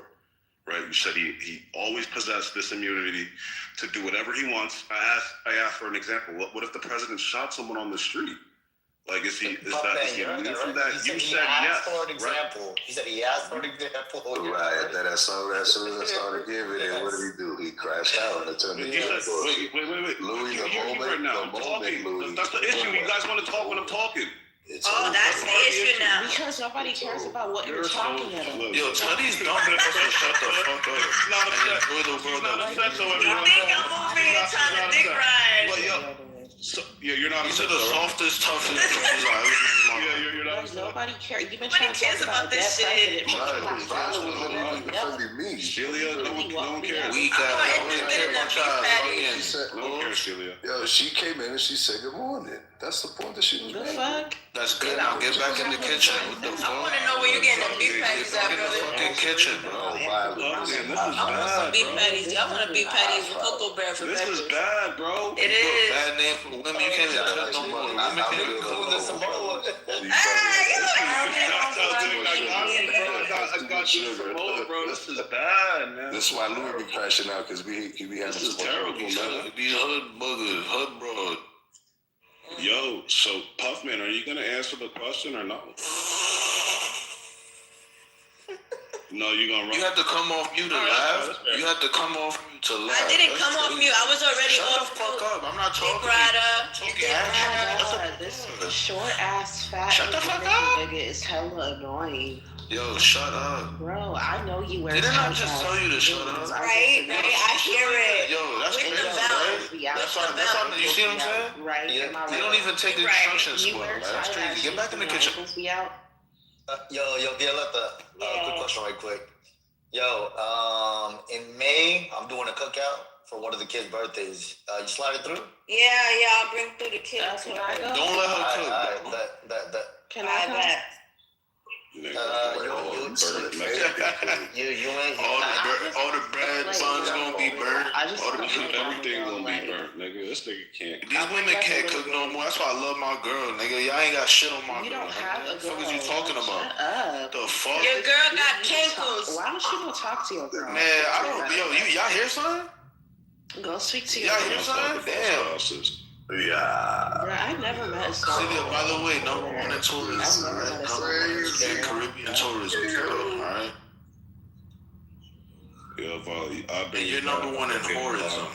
right? You said he always possessed this immunity to do whatever he wants. I asked for an example. What if the president shot someone on the street? Like, is he immune from that? You said yes, for an example. He said he asked for an example. Right, then as soon as I started giving it, what did he do? He crashed out and turned into Wait. Louis, the You're moment, right now. the moment, Louis. That's the issue. You guys want to talk when I'm talking. Oh, that's the issue now. Because nobody cares about what you're talking about. Yo, tell these dumb bitches to shut the fuck up and enjoy the world that we live in. You think I'm over here trying to dick ride? Well, you're not. These are the softest, toughest bitches I ever you're not. Like, nobody cares. You've been Nobody trying to cares talk about this shit. Defending me. Celia, no one cares. Weak ass. I don't care about y'all. No one cares, Celia. Yo, she came in and she said good morning. That's the point that she was making. Fuck. That's good. Now get back in the kitchen. What the fuck? I want to know where you're getting the beef patties at, Get in the brother. fucking kitchen, bro. I want some beef patties. I want beef patties with cocoa bear for This is breakfast. bad, bro. It is. Bad name for women. You can't even cook no more. Women can't even cook no more. I got you, bro. This is bad, man. This is why Louis be crashing out because he be having This is terrible, man. These hood buggers, hood broad. Yo, so Puffman, are you gonna answer the question or no? No, you gonna run? You had to come off mute to laugh. You had to come off mute to laugh. I didn't come off mute. I was already Shut off. the fuck up. I'm not talking. Dick rider. This short ass fat Shut the fuck up. nigga is hella annoying. Yo, shut up. Bro, I know you wear. Didn't I just tell you to shut up? Right, I hear it. Yo, that's With crazy, the belt. right? That's why, you see what I'm saying? Right. You don't even take the instructions for it, man. That's crazy. Get back in the kitchen. Yo, Violetta, quick question right quick. Yo, in May, I'm doing a cookout for one of the kids' birthdays. You slide it through? Yeah, I'll bring through the kids. Can I go? Don't let her cook. That. Can I bet? All the bread buns gonna be burnt. Everything gonna be burnt, nigga. This nigga can't. These women can't cook no more. That's why I love my girl, nigga. Y'all ain't got shit on my You girl. don't have a What the girl. fuck is you talking about? Shut up. The fuck? Your girl got kinkles. Why don't you go talk to your girl? Man, I don't. Yo, y'all hear something? Go speak to your Y'all girl. hear something? Damn. Yeah. Bro, I never met a star. Celia, by the way, number one in tourism, alright? In Caribbean tourism, alright? Yeah, Volley. I've been. And you're number one in tourism.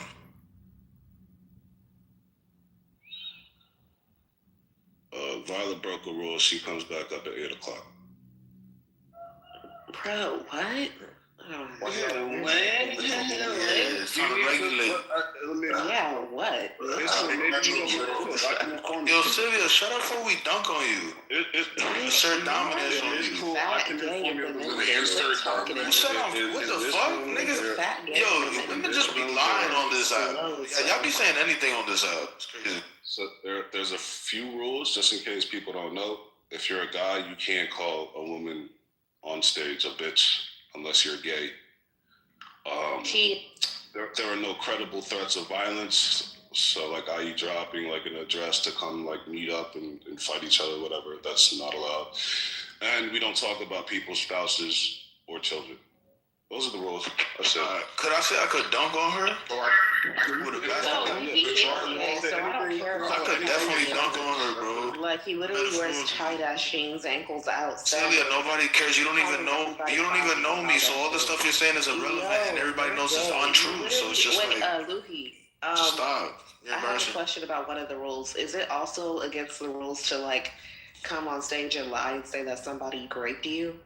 Violet broke a rule. She comes back up at 8 o'clock. Bro, what? It's trying to regulate. Yeah, what? Yo, Celia, shut up before we dunk on you. Insert dominance on you. Fat, gay, and women. You said what the fuck? Niggas, yo, women just be lying on this app. Y'all be saying anything on this app. It's crazy. So there's a few rules, just in case people don't know. If you're a guy, you can't call a woman on stage a bitch unless you're gay. there are no credible threats of violence. So, like, i.e. dropping, like, an address to come, like, meet up and fight each other, whatever, that's not allowed. And we don't talk about people's spouses or children. Those are the rules. I said. Could I say I could dunk on her? With a basketball? So I don't care. I could definitely dunk on her, bro. Like he literally wears tight ass jeans, ankles out. Celia, nobody cares. You don't even know. You don't even know me. So all the stuff you're saying is irrelevant, and everybody knows it's untrue. So it's just like. Luffy. Stop. I have a question about one of the rules. Is it also against the rules to like come on stage and lie and say that somebody raped you?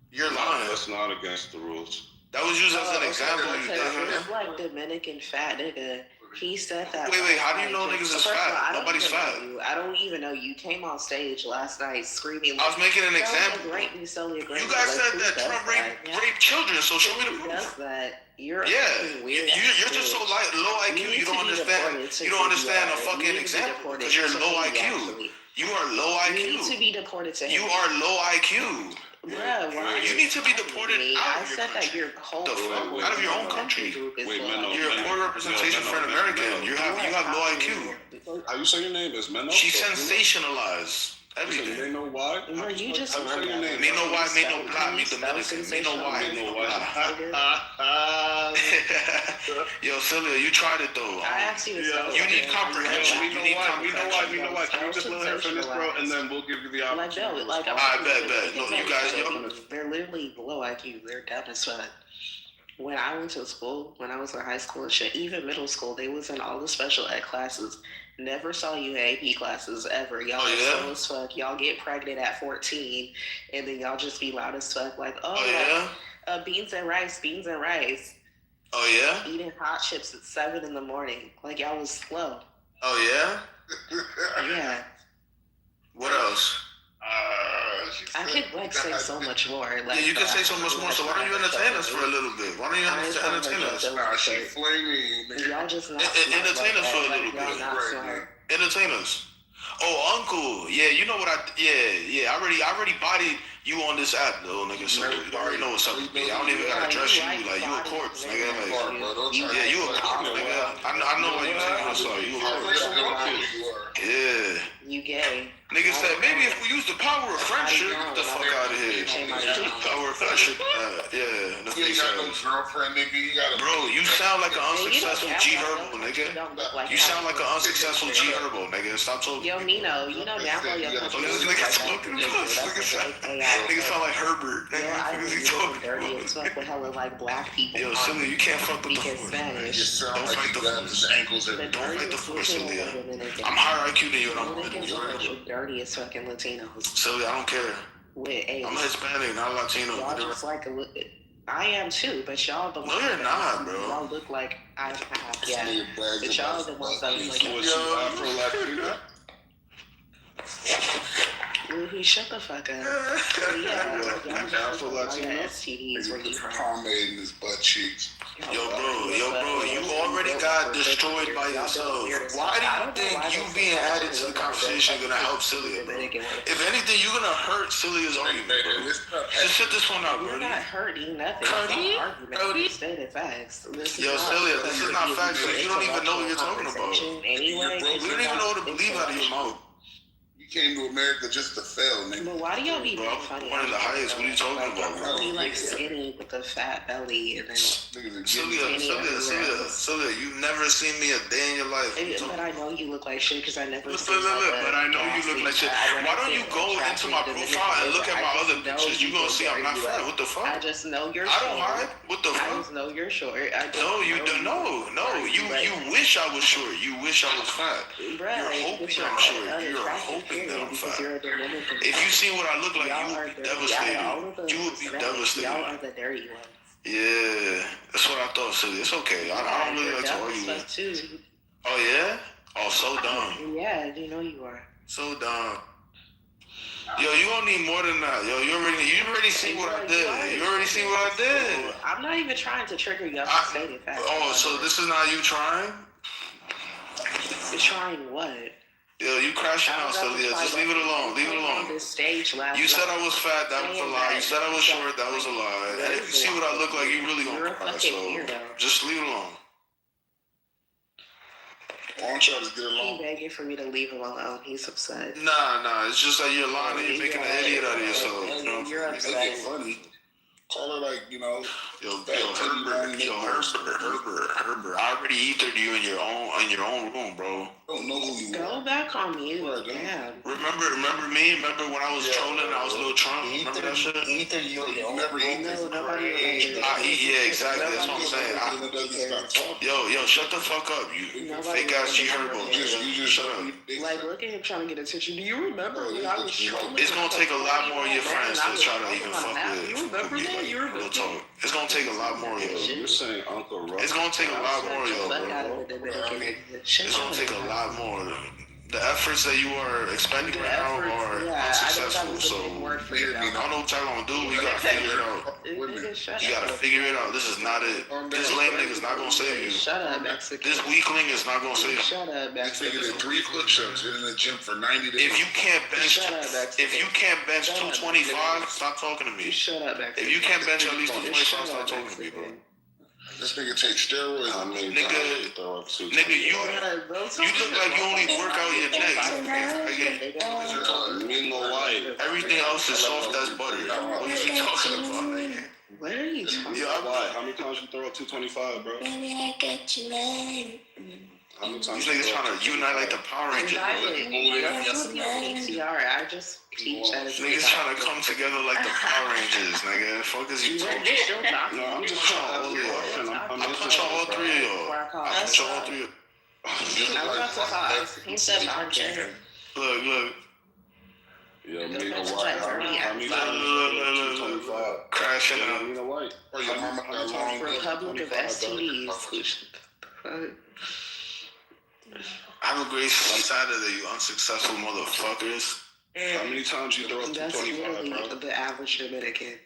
You're lying. That's not against the rules. That was used as an example. It's like Dominican fat nigga. He said that. Wait. How do you know niggas is fat? Nobody's fat. I don't even know you. Came on stage last night screaming. I was making an example. You guys said that Trump raped children. So show me the proof. Does that? You're weird. You're just so low IQ. You don't understand. You don't understand a fucking example because you're low IQ. You are low IQ. You need to be deported to him. You are low IQ. Bruh, you need to be deported out of your country. Out of your own country. You're a poor representation for an American. You have low IQ. How you say your name? Is Menno? She sensationalized everything. They know why? No, you just How you say your name? Me know why, me know blah, me Dominican. Me know why. Yo, Celia, you tried it though. I asked you. You need comprehension. We know why. Can you just let her finish, bro, and then we'll give you the opportunity. I bet. No, you guys, they're literally low IQ. They're dumb as fuck. When I went to school, when I was in high school and shit, even middle school, they was in all the special ed classes. Never saw you in AP classes ever. Y'all are slow as fuck. Y'all get pregnant at 14, and then y'all just be loud as fuck. Like, beans and rice. Oh yeah. Eating hot chips at 7 a.m. Like y'all was slow. Oh yeah. Yeah. What else? I could say so much more. Like, you can say so much more. So why don't you entertain us for a little bit? Why don't you entertain us? She flaming. Y'all just not entertain us for a little bit. Entertain us. Oh, Uncle. Yeah, you know what I already bodied you on this app, though, nigga. So you already know what's up with me. I don't even gotta dress you like you a corpse, nigga. Like, yeah, you a corpse, nigga. I know why you taking us out. You a corpse. Yeah. You gay. Nigga said maybe if we use the power of friendship, get the fuck out of here. Power of friendship. Yeah. The you ain't got no girlfriend, nigga. You got a bro. You sound like an unsuccessful G Herbo, nigga. You sound like an unsuccessful G Herbo, nigga. Stop talking. Yo, Nino, you know down below your country. Nigga sound like Herbert. Nigga, he talking dirty as fuck with hella like black people. Yo, Celia, you can't fuck with the force. You sound like you got his ankles and don't fight the force, Celia. I'm higher IQ than you, and I'm dirty as fucking Latinos. Celia, I don't care. I'm Hispanic, not Latino. Y'all just like I am too, but y'all the ones. No, you're not, bro. Y'all look like I have, yeah. But y'all the ones that look like. Afro-Latina? He shut the fuck up. STDs where he from. Pomade in his butt cheeks. Yo, bro, you already got destroyed by yourself. Why do you think you being added to the conversation gonna help Celia, bro? If anything, you're gonna hurt Celia's argument, bro. Just sit this one out, bro. You're not hurting nothing. Cody? Stated facts. Yo, Celia, this is not facts. You don't even know what you're talking about. Anyway, we don't even know what to believe out of your mouth. Came to America just to fail, nigga. But why do y'all be funny? One of the highest. What are you talking about, bro? Be like skinny with a fat belly and then. Celia, you've never seen me a day in your life. But I know you look like shit because I never. But I know you look like shit. Why don't you go into my profile and look at my other pictures? You gonna see I'm not fat. What the fuck? I just know you're. I don't hide. What the fuck? I just know you're short. No, you don't. No. You wish I was short. You wish I was fat. You're hoping I'm short. You're hoping that I'm fat. If you see what I look like, you would be devastated. You would be devastated. Y'all are the dirty ones. Yeah, that's what I thought, Celia. It's okay. I don't really like to argue with. Oh yeah? Oh, so dumb. Yeah, you know you are. So dumb. Yo, you don't need more than that. Yo, you already seen what I did. You already seen what I did. I'm not even trying to trigger you. I'm just stating facts. Oh, so this is not you trying? You're trying what? Yo, you crashing out, so yeah, just leave it alone. Leave it alone. This stage last You said I night was fat, that was a saying lie. You that said I was short, that was a lie. And if you see what I look like, you really you're gonna a cry. fucking So weirdo. just leave it alone. Why don't y'all just get He along? begging for me to leave him alone. He's upset. Nah. It's just that you're lying and you're making an idiot out of yourself. You know? You're Make it upset. funny. Call her like, you know. Yo, Herbert. I already ethered you in your own room, bro. Don't know who you Go back on mute. Damn. Remember me? Remember when I was trolling? I was Lil Trump. Remember that shit? Either you never eat this. Yeah, exactly. That's what I'm saying. Yo, shut the fuck up, you fake ass G Herbo. You just shut up. Like, look at him trying to get attention. Do you remember when I was trolling? It's gonna take a lot more of your friends to try to even fuck with. You remember that? You remember Real talk. It's gonna take a lot more of you. You're saying Uncle Russ. It's gonna take a lot more of you, bro. It's It's gonna take a lot more. The efforts that you are expending right now are unsuccessful. So I don't know what y'all gonna do. You gotta figure it out. You gotta figure it out. This is not it. This lame nigga's not gonna save you. Shut up, Mexican. This weakling is not gonna save you. Shut up, Mexican. Nigga did 3 push-ups in the gym for 90 days. If you can't bench 225, stop talking to me. Shut up, Mexican. If you can't bench at least 225, stop talking to me, bro. This nigga takes steroids. Nigga, you look like you only work out your neck. Everything else is soft as butter. What are you talking about, nigga? What are you talking about? How many times you throw up 225, bro? How many times? These niggas trying to unite like the Power Rangers. I just teach that. Niggas trying to come together like the Power Rangers, nigga. Fuck is you talking about? No, I'm just trying all of y'all. I punch all 3 of y'all. I punch all 3 of He said gender. Look. Yo, Mina White. How many times you throw up 225? Crashing out. Mina White. Republic of STDs. Have a great Saturday, you unsuccessful motherfuckers. How many times you throw up 225, bro? The average Dominican.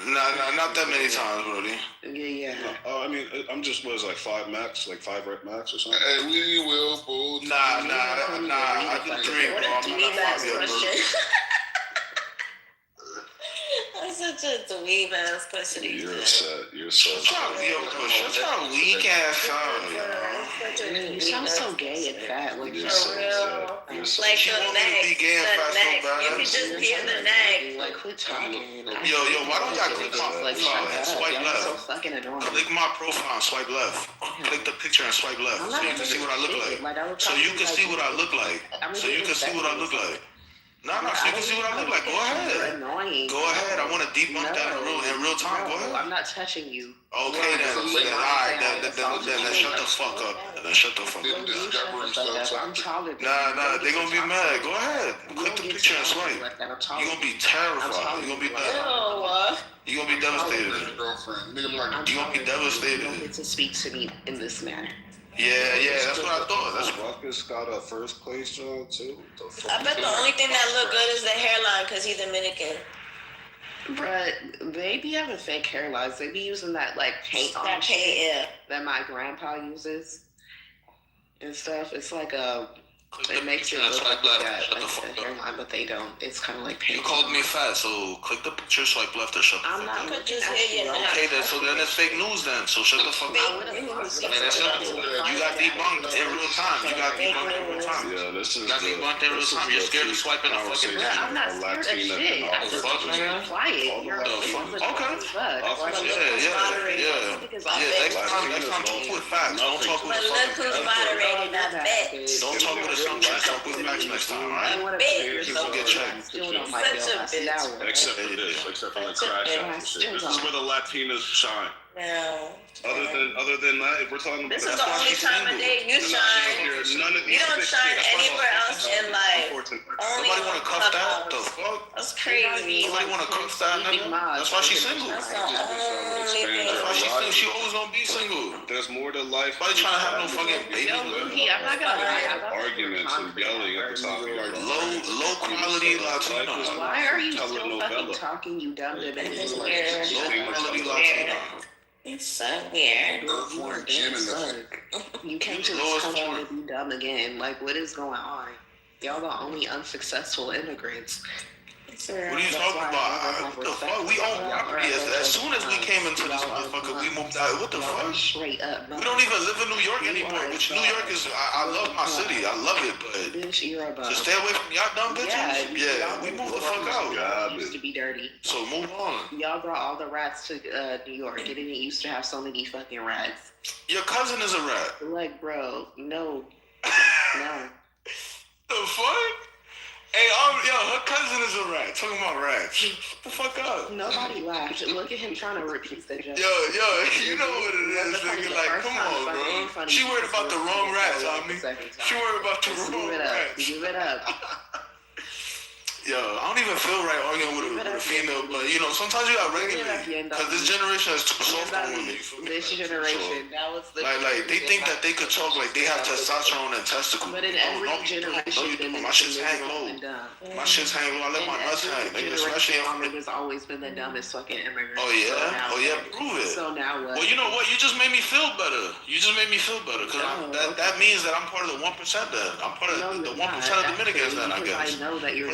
Nah, not that many times, Brody. Yeah. Oh, I mean, I'm just, what is it, like 5 max? Like 5 rep max or something? Hey, we will, fool. Nah, I do 3, bro. I'm not 5 yet, bro. That's such a dweeb ass question. You're upset. Shut your weak ass up, yo. You sound so gay and fat. Like, for real. Like the neck. You can just be in the neck. Like, quit talking. Yo, why don't y'all click my profile and swipe left? So fucking annoying. Click my profile and swipe left. Click the picture and swipe left so you can see what I look like. So you can see what I look like. No, so you can see what I look like. Go ahead. I want to debunk that in real time. Go ahead. I'm not touching you. Okay, then. Alright, then shut the fuck up. I'm taller. Nah, they gonna be mad. Go ahead. Click the picture and swipe. You gonna be terrified. You gonna be mad. You gonna be devastated. You gonna be devastated. You don't get to speak to me in this manner. Yeah, that's what I thought. That's Ruckus got a first place job too. I bet the only thing that look good is the hairline because he's Dominican. Bruh, they be having fake hairlines. They be using that like paint on That paint, yeah. that my grandpa uses and stuff. It's like it makes it look like a hairline, but they don't. It's kind of like paint. You called me fat, so click the picture, swipe left, or shut the fuck up. I could just hear you. Okay, then, so then it's fake news then, so shut the fuck up. You got debunked in real time. Yeah, this is debunked in real time. You're scared of swiping a fucking picture. I'm not scared of shit. I just quiet. You're okay. Yeah. Next time talk with facts. Don't talk with a fucking who's moderated, not bet. Don't talk with assumptions. Talk with facts next time, alright? People get checked. Except for this, except for like crash out and shit. This is where the Latinas shine. No. Other than that, if we're talking about this is the only time of day you shine. You don't shine anywhere else in life. Only nobody want to cuff that? The fuck? That's crazy. Nobody want to cuff that, nigga? That's why she's single. That's the only thing. That's why she's single. She always gonna be single. There's more to life. Nobody trying to have no fucking baby. I'm not gonna lie. Arguments and yelling at the top of your low quality Latino. Why are you still fucking talking, you dumb Dominican? Low quality Latino. It's so weird. You can't just tell me to be dumb again. Like, what is going on? Y'all the only unsuccessful immigrants. What are you talking about? What the fuck? We own property. As soon as we came into this motherfucker, we moved out. What the fuck? Straight up. We don't even live in New York anymore. Which New York is, I love my city. I love it, but Bitch, you're a bum. to stay away from y'all dumb bitches. Yeah, we moved the fuck out. Used to be dirty. So move on. Y'all brought all the rats to New York. It didn't used to have so many fucking rats. Your cousin is a rat. Like, bro, no. No. The fuck? Hey, yo, her cousin is a rat. Talking about rats. What the fuck up? Nobody laughed. Look at him trying to repeat the joke. Yo, you know what it is, nigga. Like, come on, bro. She worried about the wrong rats, on me. She worried about the wrong rats. Give it up. Yo, I don't even feel right arguing with a female, but you know, sometimes you gotta regulate. Because this generation is too soft on women. This generation, that was the like they think that they could talk like they have testosterone and testicles. But in every generation, my shit's hang low. My shit's hang low. I let my nuts hang. Nigga, especially has always been the dumbest fucking immigrant. Oh yeah, prove it. So now what? Well, you know what? You just made me feel better. Because that means that I'm part of the 1%. Then I'm part of the 1% of Dominicans. Then I guess. I know that you're.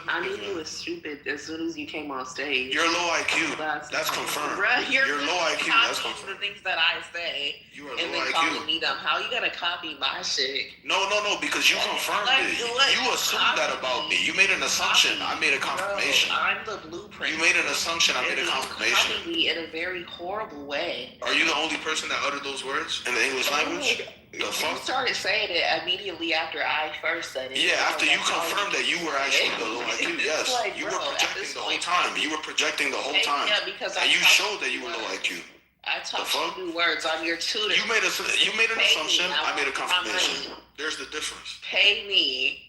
I knew you was stupid as soon as you came on stage. You're low IQ. That's confirmed. Bruh, you're low IQ. That's confirmed. The things that I say. You are and low then IQ. calling me dumb. How you gonna copy my shit? No, because you confirmed it. You assumed that about me. You made an assumption. I made a confirmation. Bro, I'm the blueprint. You made an assumption. I made a confirmation. You me in a very horrible way. Are you the only person that uttered those words in the English language? The fuck? You started saying it immediately after I first said it. Yeah, after you confirmed that you were actually the low IQ. Yes, you were projecting the whole time. You were projecting the whole time. Yeah, because and you showed that you were low IQ. I taught you words. I'm your tutor. You made an assumption. I made a confirmation. There's the difference. Pay me.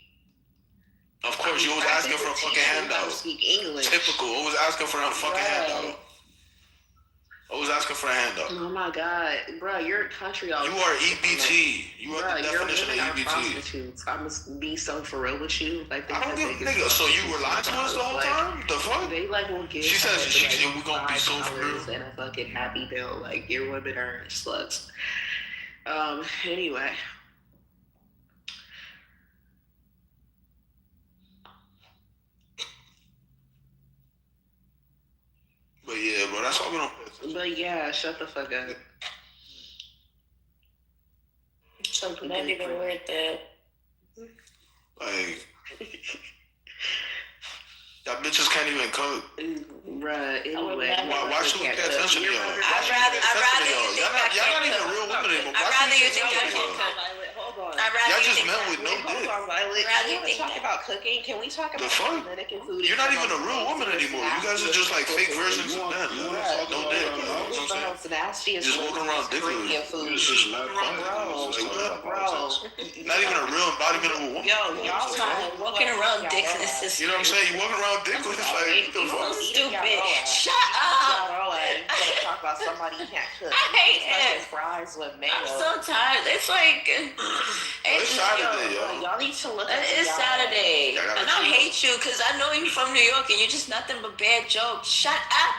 Of course, you was asking for a fucking handout. Speak English. Typical. I was asking for a fucking handout. I was asking for a handout. Oh my god, bro, you're a country. You are EBT. You are the definition of EBT. Prostitutes. I must be so for real with you. Like, I don't give a nigga. So you were lying to us the whole time? The fuck? They like will give. She says we're gonna be so for real. And a fucking happy bill. Like, your women are sluts. Anyway. But yeah, bro, that's all we don't. But yeah, shut the fuck up. So not even worth it. Like, y'all bitches can't even cook. Bruh, anyway. Why should we pay attention to y'all? I'd rather you think y'all not even real women anymore. I'd rather you think I can cook. Y'all just men with no dick. Can we talk about cooking? Can we talk about Dominican food? You're not even a real woman anymore. You guys are just like fake versions of men. No dick. You know what I'm saying? Just walking around dickless. Bro. Not even a real embodiment of a woman. Yo, y'all walking around dickless. You know what I'm saying? You walking around dickless like the fuck? Stupid. Shut up. You gotta talk about somebody who can't cook. I hate it. Fries with mayo. I'm so tired. It's like it's Saturday, yo. Y'all need to look. It's Saturday, and I hate you because I know you from New York and you're just nothing but bad jokes. Shut up.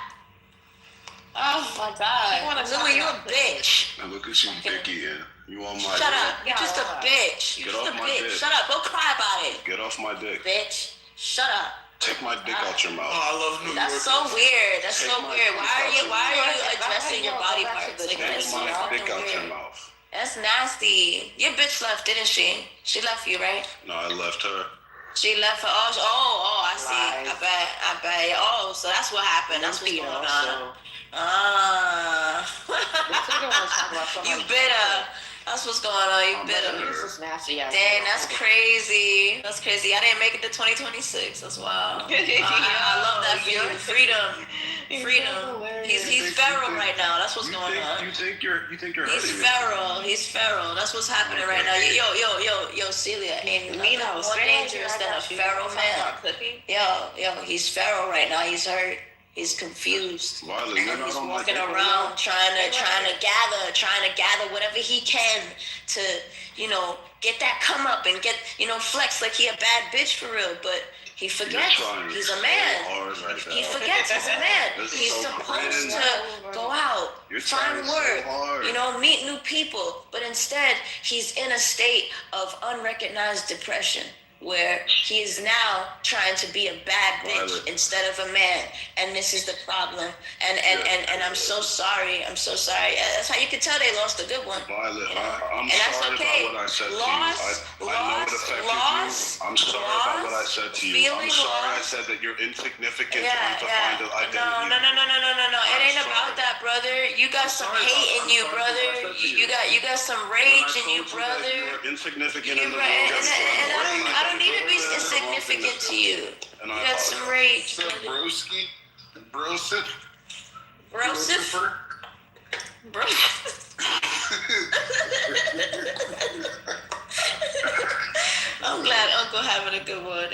Oh my God, Louis, you a bitch. Now look at you, Dickie. You on my? Shut up. You're just a bitch. You're just a bitch. Shut up. Go cry about it. Get off my dick. Bitch. Shut up. Take my dick out your mouth. Oh, I love New York. That's so weird. That's so weird. Why are you addressing your body parts? Like, take my dick out your mouth. That's nasty. Your bitch left, didn't she? She left you, right? No, I left her. She left her. Oh, I see. I bet. Oh, so that's what happened. That's what's going on. You bitter. That's what's going on. You bitter. This is nasty. Dang, that's crazy. That's crazy. I didn't make it to 2026. That's wild. I love that for you. Freedom. He's feral right now. That's what's going on. You think you're He's feral. He's feral. That's what's happening right now. Yo, Celia. Ain't nothing more dangerous than a feral man. Yo, he's feral right now. He's hurt. He's confused. He's walking around trying to gather whatever he can to, get that come up and get, flex like he a bad bitch for real. But he forgets he's a man. He forgets he's a man. He's supposed to go out, find work, meet new people. But instead, he's in a state of unrecognized depression. where he is now trying to be a bad bitch instead of a man, and this is the problem. And I'm so sorry. I'm so sorry. That's how you can tell they lost a good one. Violet, I'm And that's sorry okay. about what I said to Loss, you. I know it affected you. I'm sorry about what I said to you. I'm sorry I said that you're insignificant trying to find an identity. No. It ain't about that, brother. You got some hate in you, brother. You got some rage in you, brother. You're insignificant in the Right, world. and I don't need to be insignificant to you. You got some rage. Broski? Brosin? Brosif? Bro. I'm glad Uncle having a good one.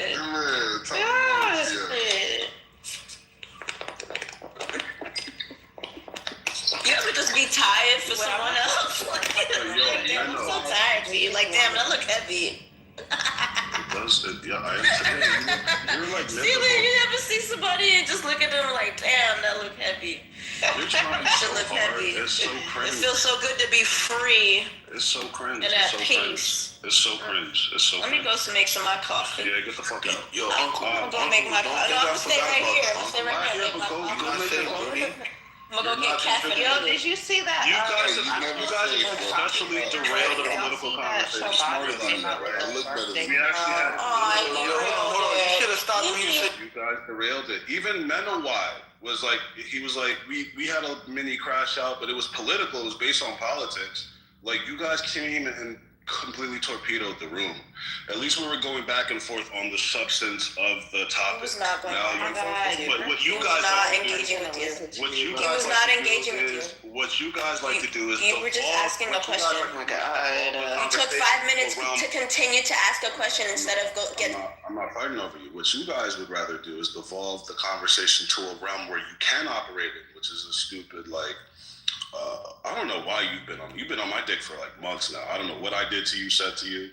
You ever just be tired for someone else? Like, damn, I'm so tired for you. Like, damn, that look heavy. Yeah, I am. You're like See, you ever see somebody and just look at them like, damn, that look heavy. You're trying so hard. It's so cringe. It feels so good to be free. It's so cringe. And at peace. It's so cringe. It's so Let me go make some of my coffee. Yeah, get the fuck out. Yo, Uncle. I'm gonna make my coffee. No, I'm gonna stay right here. I'm gonna stay right here and make my coffee. I'm gonna go get caffeine. Yo, did you see that? You guys have successfully derailed a political conversation. Smarter than that, right? Look better than We actually had. hold on. You should have stopped when you said. You guys derailed it. Even Menawai was like, he was like, we had a mini crash out, but it was political. It was based on politics. Like, you guys came and completely torpedoed the room. At least we were going back and forth on the substance of the topic. He was not going back and forth. But what you He guys was not like engaging with you. What you He guys was like not to engaging do with is, what you guys like to do is You were just asking a question. You took 5 minutes to continue to ask a question instead of getting. I'm not fighting over you. What you guys would rather do is devolve the conversation to a realm where you can operate it, which is a stupid, like, I don't know why you've been on my dick for like months now. I don't know what I did to you, said to you.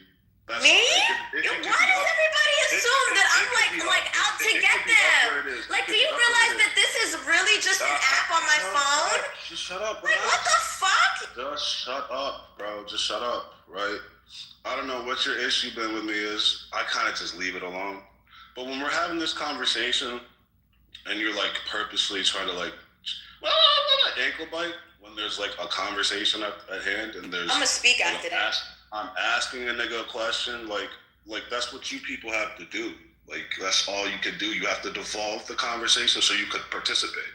Me? Why does everybody assume that I'm like out to get them? Like, do you realize that this is really just an app on my phone? Just shut up, bro. Like, what the fuck? Just shut up, bro. Just shut up, right? I don't know what your issue been with me is. I kind of just leave it alone. But when we're having this conversation and you're like purposely trying to like, ankle bite when there's like a conversation at hand and there's. I'm gonna speak after that. I'm asking a nigga a question, like that's what you people have to do. Like, that's all you can do. You have to devolve the conversation so you could participate.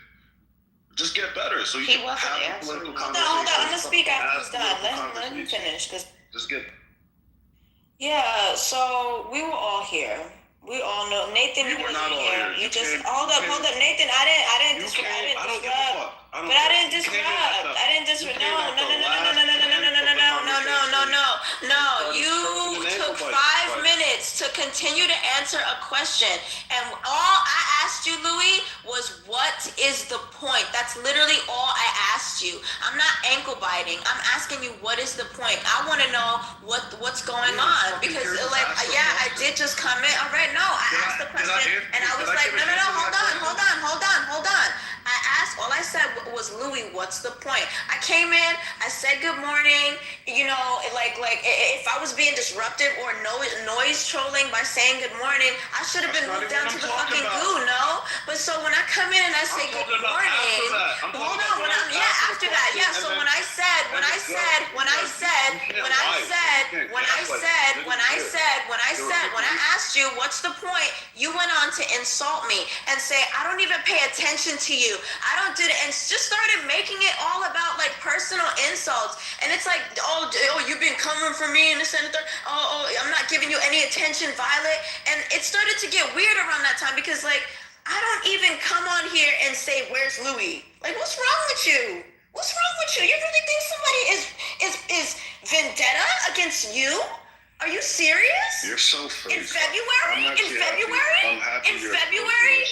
Just get better so you can have a political conversation. Hold on. I'm gonna speak after he's done. Let him finish. Just get. Yeah. So we were all here. We all know Nathan. We were not all here. You just hold up, Nathan. I didn't disrupt. But I didn't disrupt. No. You took 5 minutes to continue to answer a question, and all I asked you, Louis, was what is the point? That's literally all I asked you. I'm not ankle biting. I'm asking you what is the point. I want to know what's going on because, like, yeah, I did just come in. All right, no, I asked the question, and I was like, no, hold on. All I said was, Louis, what's the point? I came in, I said good morning, you know, like if I was being disruptive or noise trolling by saying good morning, I should have been moved down to the fucking goo, no? But so when I come in and I say good morning, hold on, after that, so when I said, when I asked you, what's the point? You went on to insult me and say, I don't even pay attention to you. I don't do it, and just started making it all about like personal insults. And it's like, oh, you've been coming for me in the center. Oh, I'm not giving you any attention, Violet. And it started to get weird around that time because like, I don't even come on here and say, where's Louis? Like, what's wrong with you? What's wrong with you? You really think somebody is vendetta against you? Are you serious? You're so In funny. February?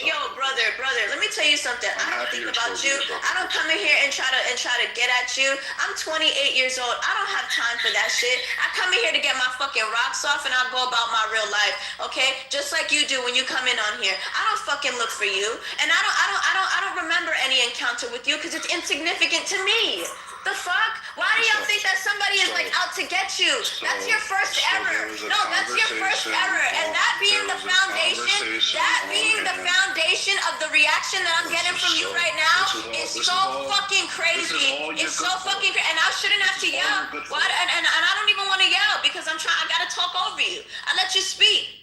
Yo, brother, let me tell you something. I don't think about you. I don't come in here and try to get at you. I'm 28 years old. I don't have time for that shit. I come in here to get my fucking rocks off and I'll go about my real life, okay? Just like you do when you come in on here. I don't fucking look for you. And I don't remember any encounter with you because it's insignificant to me. The fuck? Why do y'all think that somebody is like out to get you? That's your first error. No, that's your first error. And that being the foundation of the reaction that I'm getting from you right now is so fucking crazy. It's so fucking crazy. And I shouldn't have to yell. Why? And I don't even want to yell because I gotta talk over you. I let you speak.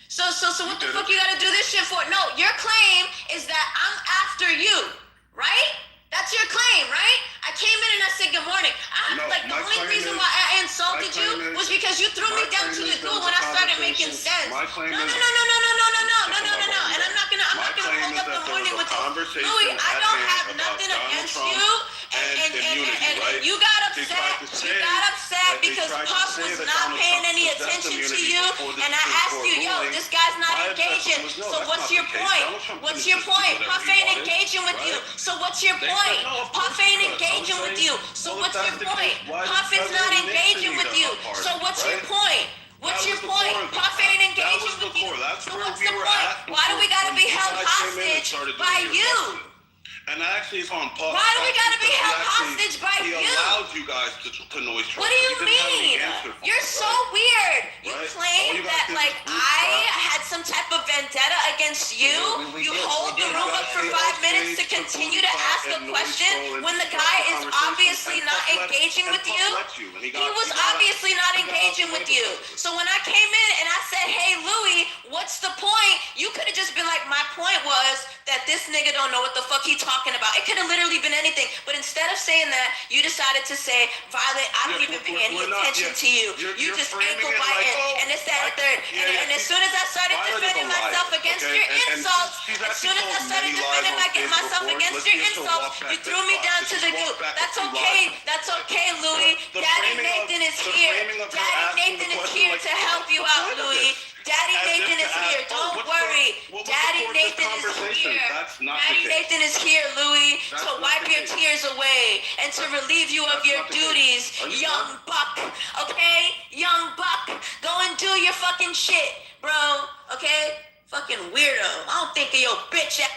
So what the fuck you gotta do this shit for? No, your claim is that I'm after you, right? That's your claim, right? I came in and I said good morning. The only reason why I insulted you was because you threw me down to the goo when I started making sense. No. And I'm not gonna hold up the morning with this. Louis, I don't have nothing against you. And you got upset because Puff was not paying any attention to you. And I asked you, yo, this guy's not engaging. So what's your point? Puff ain't engaging with you. So what's your point? Puff ain't engaging with you. So what's your point? Puff is not engaging with you. So what's your point? Puff ain't engaging with you. So what's the point? Why do we gotta be held hostage by you? And actually, it's on Puff. Why do we gotta be held hostage by you? He allowed you guys to noise What do you mean? You're so weird. You claim that like I had some type of vendetta against you. You hold the room up for 5 minutes to continue to ask a question when the guy is obviously not engaging with you. He was obviously not engaging with you. So when I came in and I said, hey Louis, what's the point? You could have just been like, my point was that this nigga don't know what the fuck he talking about. It could have literally been anything. But instead of saying that, you decided to say, Violet, I don't even pay any attention to you. You just ankle biting, and it's that and third. And as soon as I started defending myself against your insults, you threw me down to the goo. That's okay, Louis. Daddy Nathan is here. Daddy Nathan is here to help you out,Louis. Daddy Nathan is here. Don't worry. Daddy Nathan is here. Daddy Nathan is here, Louis, to wipe your tears away and to relieve you of your duties, young buck. Okay? Young buck. Go and do your fucking shit, bro. Okay? Fucking weirdo. I don't think of your bitch ass.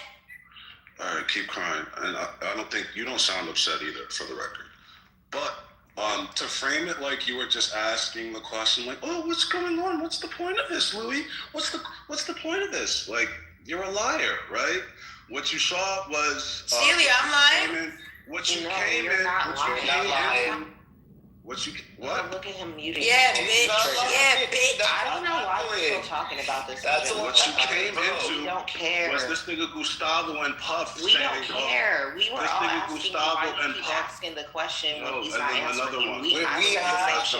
All right, keep crying. And I don't think you don't sound upset either, for the record. But to frame it like you were just asking the question, like, oh, what's going on? What's the point of this, Louis? What's the point of this? Like, you're a liar, right? What you saw was Celia, I'm lying. Look at him muting. Yeah, bitch. I don't know why we're still talking about this. What you came into we don't care. was this nigga Gustavo and Puff We saying, don't care. We were this all nigga asking Gustavo why and he's Puff. asking the question when he's and not then answering another you. one. We have asked to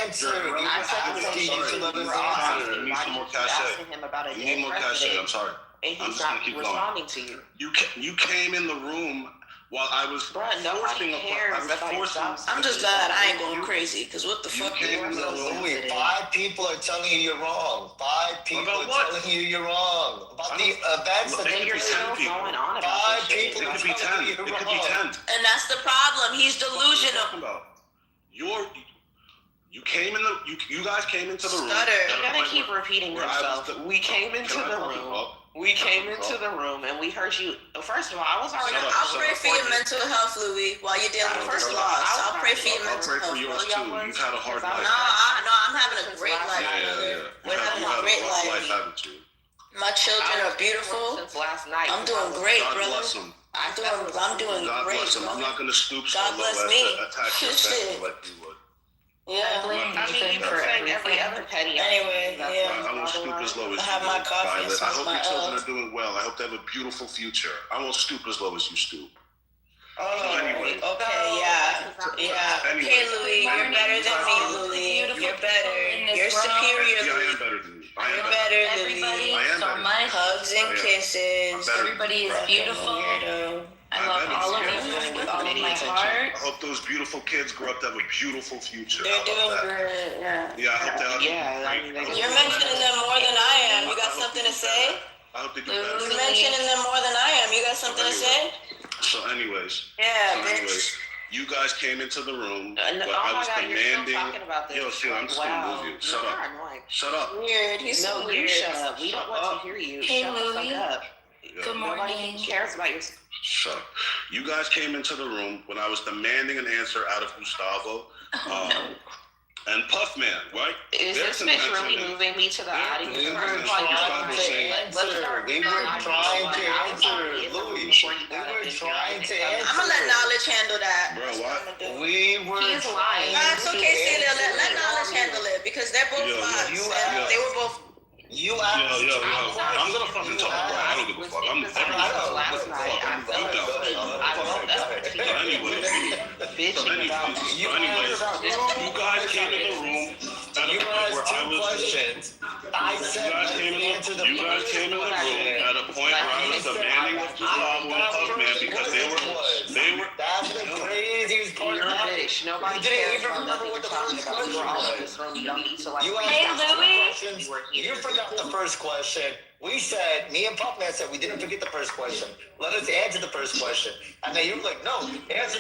answer. I said the same shit. We were all asking You need why some more he's cachet. asking him about a You need more cachet. I'm sorry. And I'm he's just gonna not keep responding going. to you. You came in the room while I was nobody cares about yourself. I'm just glad I ain't going crazy, because what the fuck? Louis, 5 people are telling you you're wrong. 5 people are telling you you're wrong. About the events that you're still going on about. 5 people are telling you you're wrong. It could be 10. And that's the problem. He's delusional. You guys came into the room. You're gonna keep repeating yourself. We came into the room. We came into the room and we heard you. First of all, I was already. I'll pray for your mental health, Louis, while you're dealing with this loss. I'll pray for your mental health. I'll pray for yours too. You've had a hard life. No, I'm having a great life. We're having a great life. My children are beautiful. Since last night. I'm doing great, God brother. bless them. I'm doing God great. bless them. I'm not gonna stoop so God low bless as me. to attack your family like you would. Yeah. You've been saying every other petty. Anyway, yeah. I won't stoop as low as I have my coffee. Violet. I hope your children are doing well. I hope they have a beautiful future. I won't stoop as low as you stoop. Anyway. Okay, yeah. Okay, Louis, you're better than me, Louis. You're better. You're superior, Yeah, I Louis. am better than you. You're better, Louis. I am better. Hugs and kisses. Everybody is beautiful. Weirdo. I love all of you with all of my heart. I hope those beautiful kids grow up to have a beautiful future. They're doing great, yeah. Yeah, I hope they have You're mentioning them more than I am. You got something to say? I hope they do better. You're mentioning them more than I am. You got something to say? So anyways. Bitch. You guys came into the room, but I was demanding. Yo, see, I'm just gonna move you. Shut up. Shut up. Weird. He's so weird. You shut up. We don't want to hear you. Hey, shut the Louis. fuck up. Good morning. Nobody cares about your. So, you guys came into the room when I was demanding an answer out of Gustavo. And Puffman, right? Is this bitch really moving me to the audience? We were trying to answer. We were trying to answer. Louis, we were trying to answer. I'm gonna let Knowledge handle that. Bro, what? We were He's lying. It's okay, Celia. Let Knowledge handle it because they're both lies. And they were both. You asked. Yo. I'm gonna fucking talk, bro. I don't give a fuck. I'm Last night, I felt Anyway, you guys came in the room at a point where I was. Questions. I said you guys came in the room at a point where I was demanding of Gustavo and Puffman because they were. That's the craziest part about it. Nobody didn't cares even about remember what the first question was. You don't need to like. You asked you forgot the first question. We said, me and Puffman said we didn't forget the first question. Let us answer the first question. And then you were like, no, answer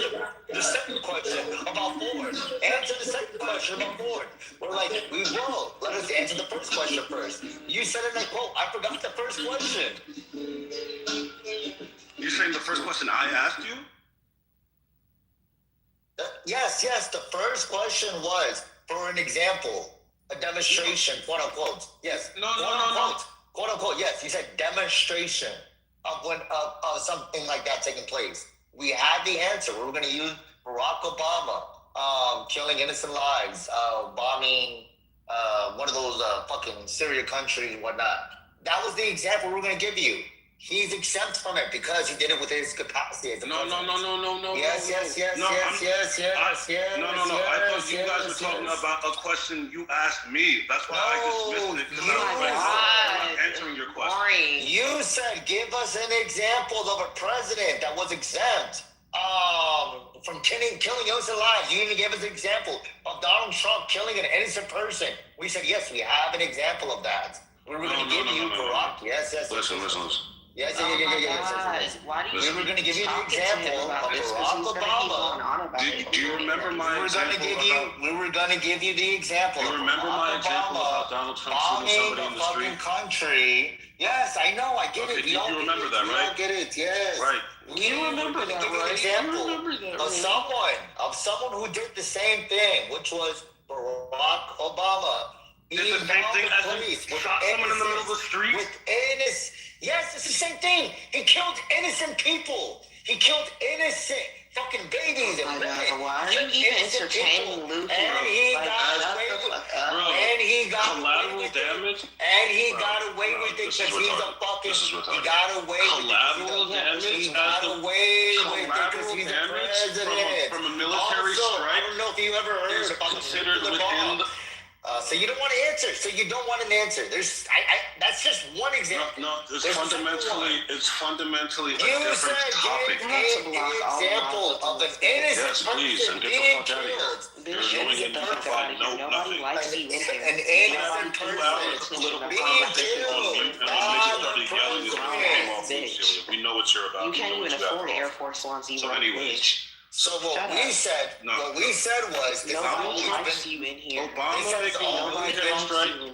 the second question about Ford. Answer the second question about Ford. We're like, we will. Let us answer the first question first. You said in that quote, I forgot the first question. You're saying the first question I asked you? Yes. The first question was, for an example, a demonstration, quote unquote. Yes. No. Quote unquote, yes. You said demonstration of something like that taking place. We had the answer. We were going to use Barack Obama killing innocent lives, bombing one of those fucking Syria countries and whatnot. That was the example we were going to give you. He's exempt from it because he did it with his capacity as a president. No. Yes. No. I thought you guys were talking about a question you asked me. That's why I dismissed it because I was answering your question. You said, give us an example of a president that was exempt from killing innocent lives. You even gave us an example of Donald Trump killing an innocent person. We said, yes, we have an example of that. We were going to give you Barack. Yes. Listen. Yes. Why do you? We were going to give you the example of Barack Obama. Do you remember my example? We were going to give you the example. Do you remember my example about Donald Trump shooting somebody in the street? Country. Yes, I know. I get it. You remember that, right? We all get it. Yes. Right. You remember that, right? Example of someone who did the same thing, which was Barack Obama. Did the same thing as police. Shot someone in the middle of the street? Yes, it's the same thing. He killed innocent people. He killed innocent fucking babies and women. Why are you even entertaining Luke? And he got away with it. And he got collateral damage. And he got away with it because he's a fucking. He got away with it. Collateral damage. He got away with it because he's a president. From a military strike. I don't know if you ever heard about considered within the. So you don't want to answer. So you don't want an answer. That's just one example. No, it's fundamentally a different topic. Give an example of an innocent person being killed. Nobody likes you in here. An innocent person being killed. We know what you're about. You can't even afford Air Force Ones. So anyways. So what we said was, nobody likes you in here.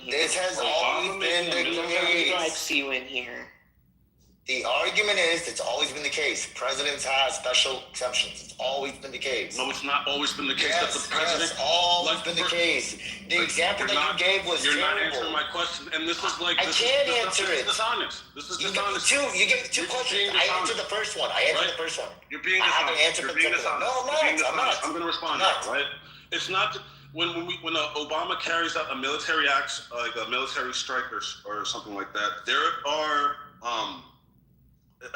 This has always been the case. Nobody likes you in here. The argument is it's always been the case. Presidents have special exceptions. It's always been the case. No, it's not always been the case. That the president. It's always been the case. The example that you gave was terrible. You're not answering my question, and this is like. I can't answer it. Dishonest. This is dishonest. You gave two questions. I answered the first one. You're being dishonest. I haven't answered the second one. No, I'm not. I'm going to respond now, right? It's not. When Obama carries out a military act, like a military strike or something like that, there are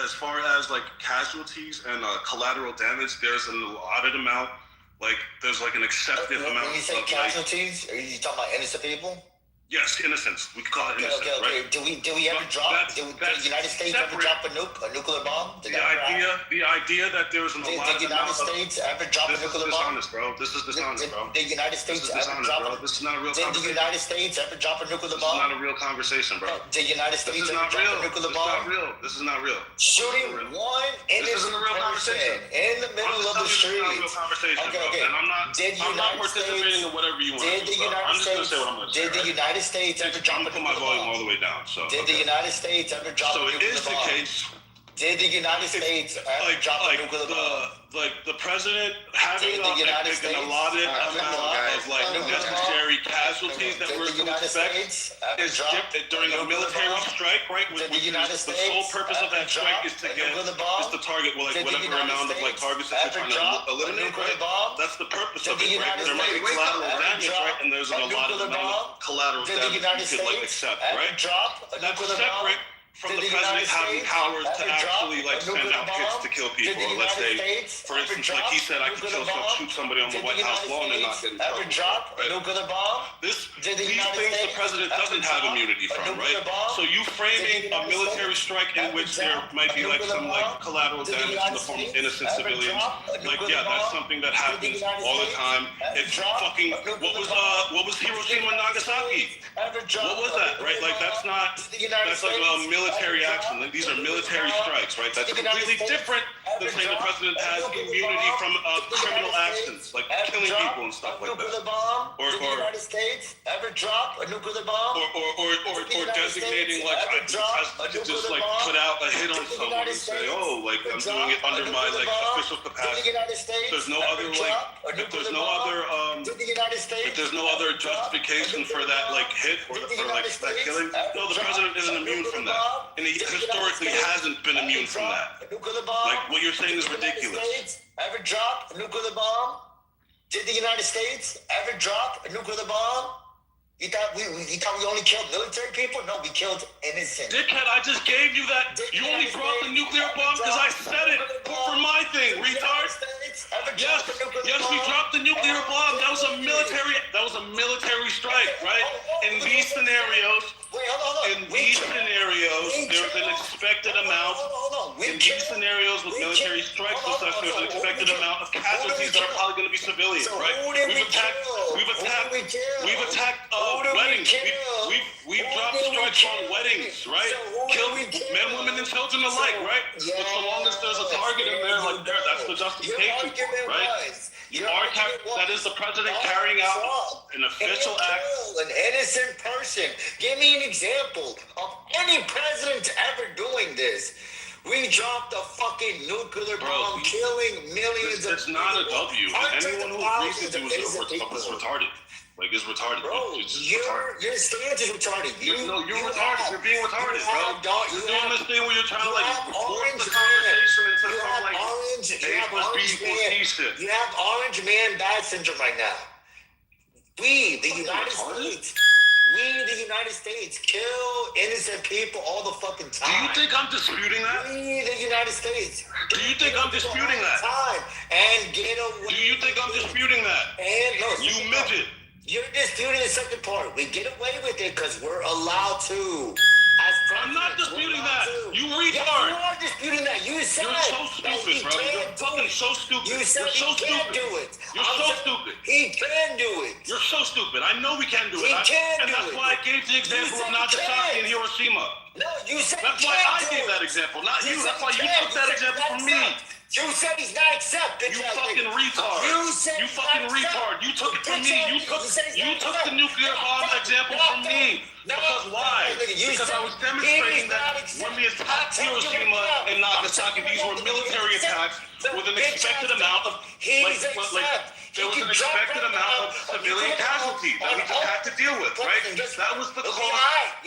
as far as like casualties and collateral damage, there's an allotted amount. Like there's like an accepted amount. When you say casualties, are you talking about innocent people? Yes, innocence. We could call it innocence, right? Do we ever drop? Did the United States ever drop a nuclear bomb? The idea that there was an allotted amount. Did the United States ever drop a nuclear bomb? This is dishonest, bro. Did the United States ever drop? This is not a real conversation. Did the United States ever drop a nuclear bomb? This is not a real conversation, bro. Did the United States ever drop a nuclear bomb? This is not real. Shooting one innocent person in in the middle of the street. Okay. And I'm not participating in whatever you want to do. I'm just going to say what I'm going to say. Did the United States ever drop a nuclear bomb? Put my volume all the way down. So. Did the United States ever drop a nuclear bomb? So it is the case. Did the United States ever drop a nuclear bomb? The president having an allotted amount of necessary casualties that we're to expect is during a military strike, right? The sole purpose of that strike is to target whatever amount of targets that they're trying to eliminate, right? That's the purpose of it, right? There might be collateral damage, right? And there's an allotted amount of collateral damage you could accept, right? That's separate from the president having powers to actually send out kits to kill people. Or let's say, for instance, like he said, I could shoot somebody on the White House lawn and not get in trouble. These things the president doesn't have immunity from, right? So you framing a military strike in which there might be some collateral damage in the form of innocent civilians, that's something that happens all the time. It's fucking what was Hiroshima and Nagasaki? What was that, right? That's a military action. These are military strikes, right? That's completely different than saying the president has immunity from criminal actions, like killing people and stuff like that. Or United States ever drop a nuclear bomb? Or designating the president to just put out a hit on someone and say, oh, I'm doing it under my official capacity. There's no other if there's no other justification for that hit or for that killing. No, the president isn't immune from that. And he historically hasn't been immune from that. What you're saying is ridiculous. Ever drop a nuclear bomb? Did the United States ever drop a nuclear bomb? You thought we only killed military people? No, we killed innocent. Dickhead, I just gave you that. You only brought the nuclear bomb because I said it for my thing, retard. Yes, we dropped the nuclear bomb. That was a military strike, right? In these scenarios, there's an expected amount. In these scenarios with military strikes and such, there's an expected amount of casualties that are probably going to be civilians, right? We've attacked weddings. We've dropped strikes on weddings, right? Killed men, women, and children alike, right? But so long as there's a target in there, that's the justification, right? That is the president carrying out an official act. An innocent person. Give me an example of any president ever doing this. We dropped a fucking nuclear bomb, killing millions of people. It's not a W. Anyone who agrees with you is retarded. It's retarded. Bro, your stance is retarded. You're retarded. You're being retarded, bro. You're doing this thing where you're trying to force the conversation into You have orange man bad syndrome right now. We, the United States, kill innocent people all the fucking time. Do you think I'm disputing that? We, the United States. Do you think I'm disputing that? And get away. Do you think I'm disputing that? You midget. You're disputing the second part. We get away with it because we're allowed to. I'm not disputing that. You retard. You are disputing that. You said you're so stupid, bro. You're fucking so stupid. You said you're so can't stupid. Do it. You're so stupid. He can do it. You're so stupid. I know we can do it. And that's why I gave the example of Nagasaki and Hiroshima. No, you said that's why I gave that example, not you. That's why you took that example from me. You said he's not accepted. You fucking retard. You fucking retard. You took it from me. You took the nuclear bomb example from me. Because why? Because I was demonstrating that when we attacked Hiroshima and Nagasaki, these were military attacks with an expected amount of there was an expected amount of civilian casualties that we just had to deal with, right? That was the cost.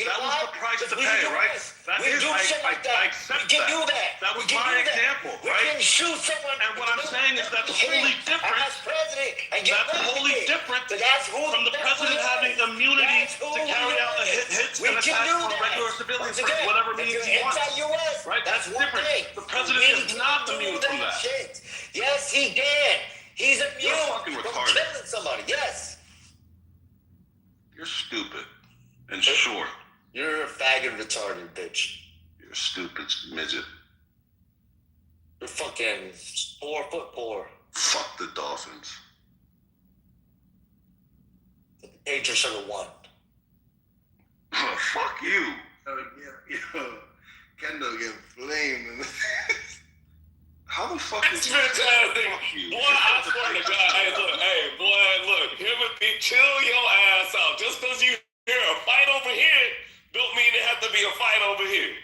That was the price to pay, right? That is, I accept that. That was my example, right? And what I'm saying is that's wholly different. That's wholly different from the president having immunity to carry out hits and attacks on regular civilians for whatever means he wants. Right? That's different. The president is not immune from that. Yes, he can. He's immune from killing somebody. Yes. You're stupid and short. You're a faggot retarded bitch. You're a stupid midget. You're fucking 4'4". Fuck the Dolphins. The Patriots should have won. Oh, fuck you. Kendall getting flamed. How the fuck That's fantastic. Boy, I swear to God. Look, him and Pete, chill your ass out. Just because you hear a fight over here, don't mean it have to be a fight over here.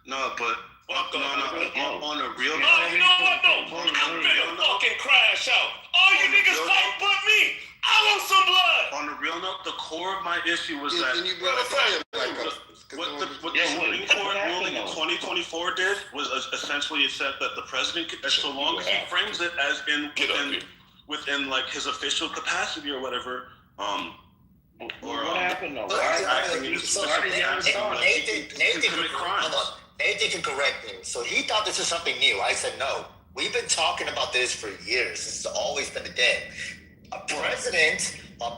No, but on a real No, you know what? No, I'm finna fucking crash out. All you niggas fight but me. I want some blood. On the real note, the core of my issue was that what the Supreme Court ruling in 2024 did was essentially it said that the president, so long as he frames it as within like his official capacity or whatever, what happened though? Nathan can correct me. So he thought this was something new. I said no. We've been talking about this for years. This has always been a thing. A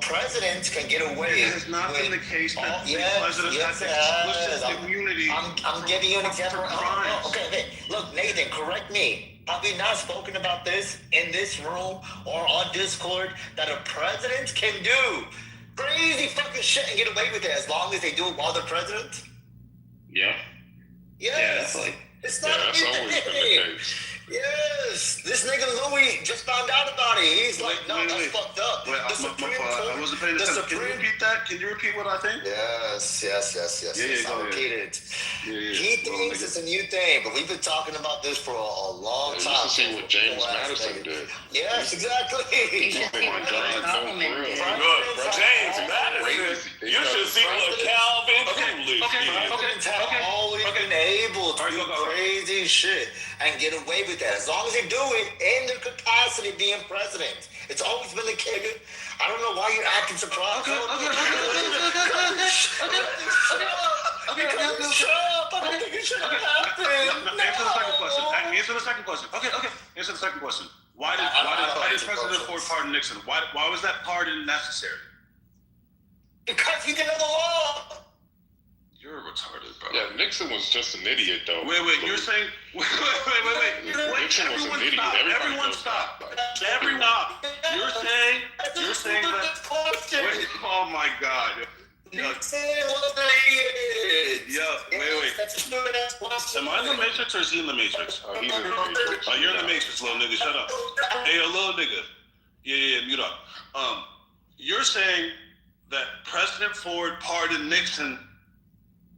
president can get away. It has not been the case that presidents have explicit immunity. I'm giving you an example. Okay. Look, Nathan, correct me. Have we not spoken about this in this room or on Discord that a president can do crazy fucking shit and get away with it as long as they do it while they're president? Yeah. Yes. Yeah, it's not that's always been the case. Yes, this nigga Louis just found out about it. He's like, that's fucked up. I wasn't paying attention. Can you repeat that? Can you repeat what I think? Yes. I'll repeat it. Yeah. He thinks it's a new thing, but we've been talking about this for a long time. You should see what James Madison did. Yes, exactly. Oh my God, James Madison. You should see what Calvin Coolidge did. Presidents have always been able to do crazy shit and get away with that as long as they do it in their capacity of being president. It's always been the case. I don't know why you're acting surprised. Okay. Shut up. I don't think it should have happened. Answer the second question. Okay. Answer the second question. Why did President Ford pardon Nixon? Why was that pardon necessary? Because he didn't know the law. You're retarded, bro. Yeah, Nixon was just an idiot, though. Wait, you're saying... Wait. Nixon was an idiot. Everyone stop. Everyone stop. You're saying that... Wait, oh my God. Nixon was an idiot. Wait. Am I in the Matrix or is he in the Matrix? Oh, he's in the Matrix. Oh, you're in the Matrix, little nigga. Shut up. Hey, little nigga. Yeah, mute up. You're saying that President Ford pardoned Nixon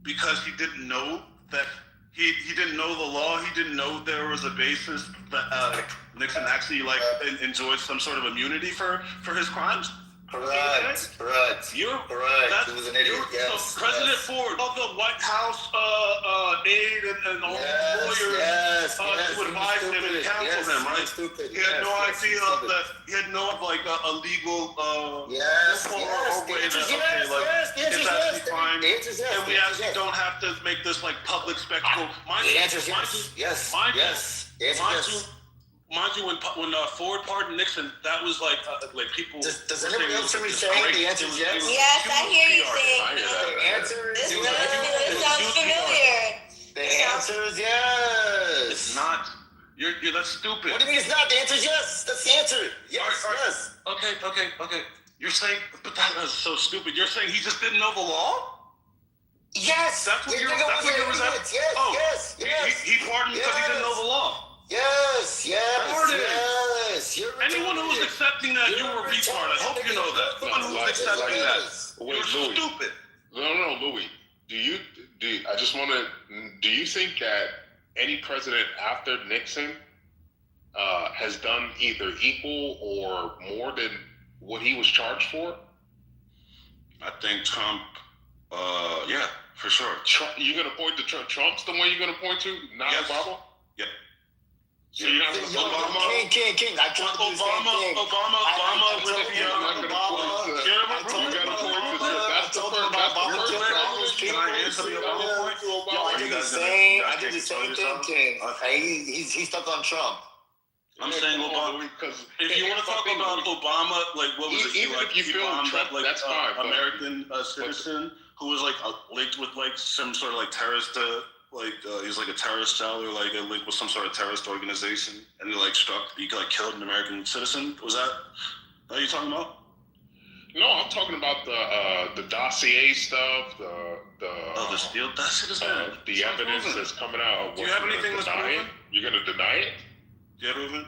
because he didn't know that he didn't know the law. He didn't know there was a basis that Nixon actually enjoyed some sort of immunity for his crimes. Correct. You're correct. He was an idiot. So President Ford, all the White House aide and all the lawyers to advise him and counsel him, right? He had no idea that he had no a legal way that it's actually fine, and we actually don't have to make this public spectacle. Mind you, when Ford pardoned Nixon, that was people. Does anybody else hear me saying the answer is yes? Yes, I hear you saying The answer is this sounds familiar. The answer is yes. It's not. You're that's stupid. What do you mean it's not? The answer is yes. That's the answer. Yes. Okay. You're saying, but that is so stupid. You're saying he just didn't know the law? Yes. That's what you're resentment. Yes. He pardoned because he didn't know the law. Yes. Anyone who was accepting that, you were a retard. I hope you know that. Anyone who was accepting that, Wait, you're stupid. No, Louis. Do you think that any president after Nixon has done either equal or more than what he was charged for? I think Trump, yeah, for sure. You're gonna point to Trump? Trump's the one you're gonna point to, not Obama? Yeah. So you're not Obama? King. I tried to do the same thing. Obama with the Can I answer the Obama point? I did the same thing, King. He's stuck on Trump. I'm saying Obama because if you want to talk about Obama, what was it? Even if you feel Trump, that's fine. American citizen who was linked with some sort of terrorist. He's a terrorist cell or a link with some sort of terrorist organization, and he killed an American citizen. Was that what you talking about? No, I'm talking about the dossier stuff, the steal. That shit is the evidence that's coming out. Do you have anything that's proven? You're gonna deny it? Yeah, Ruben?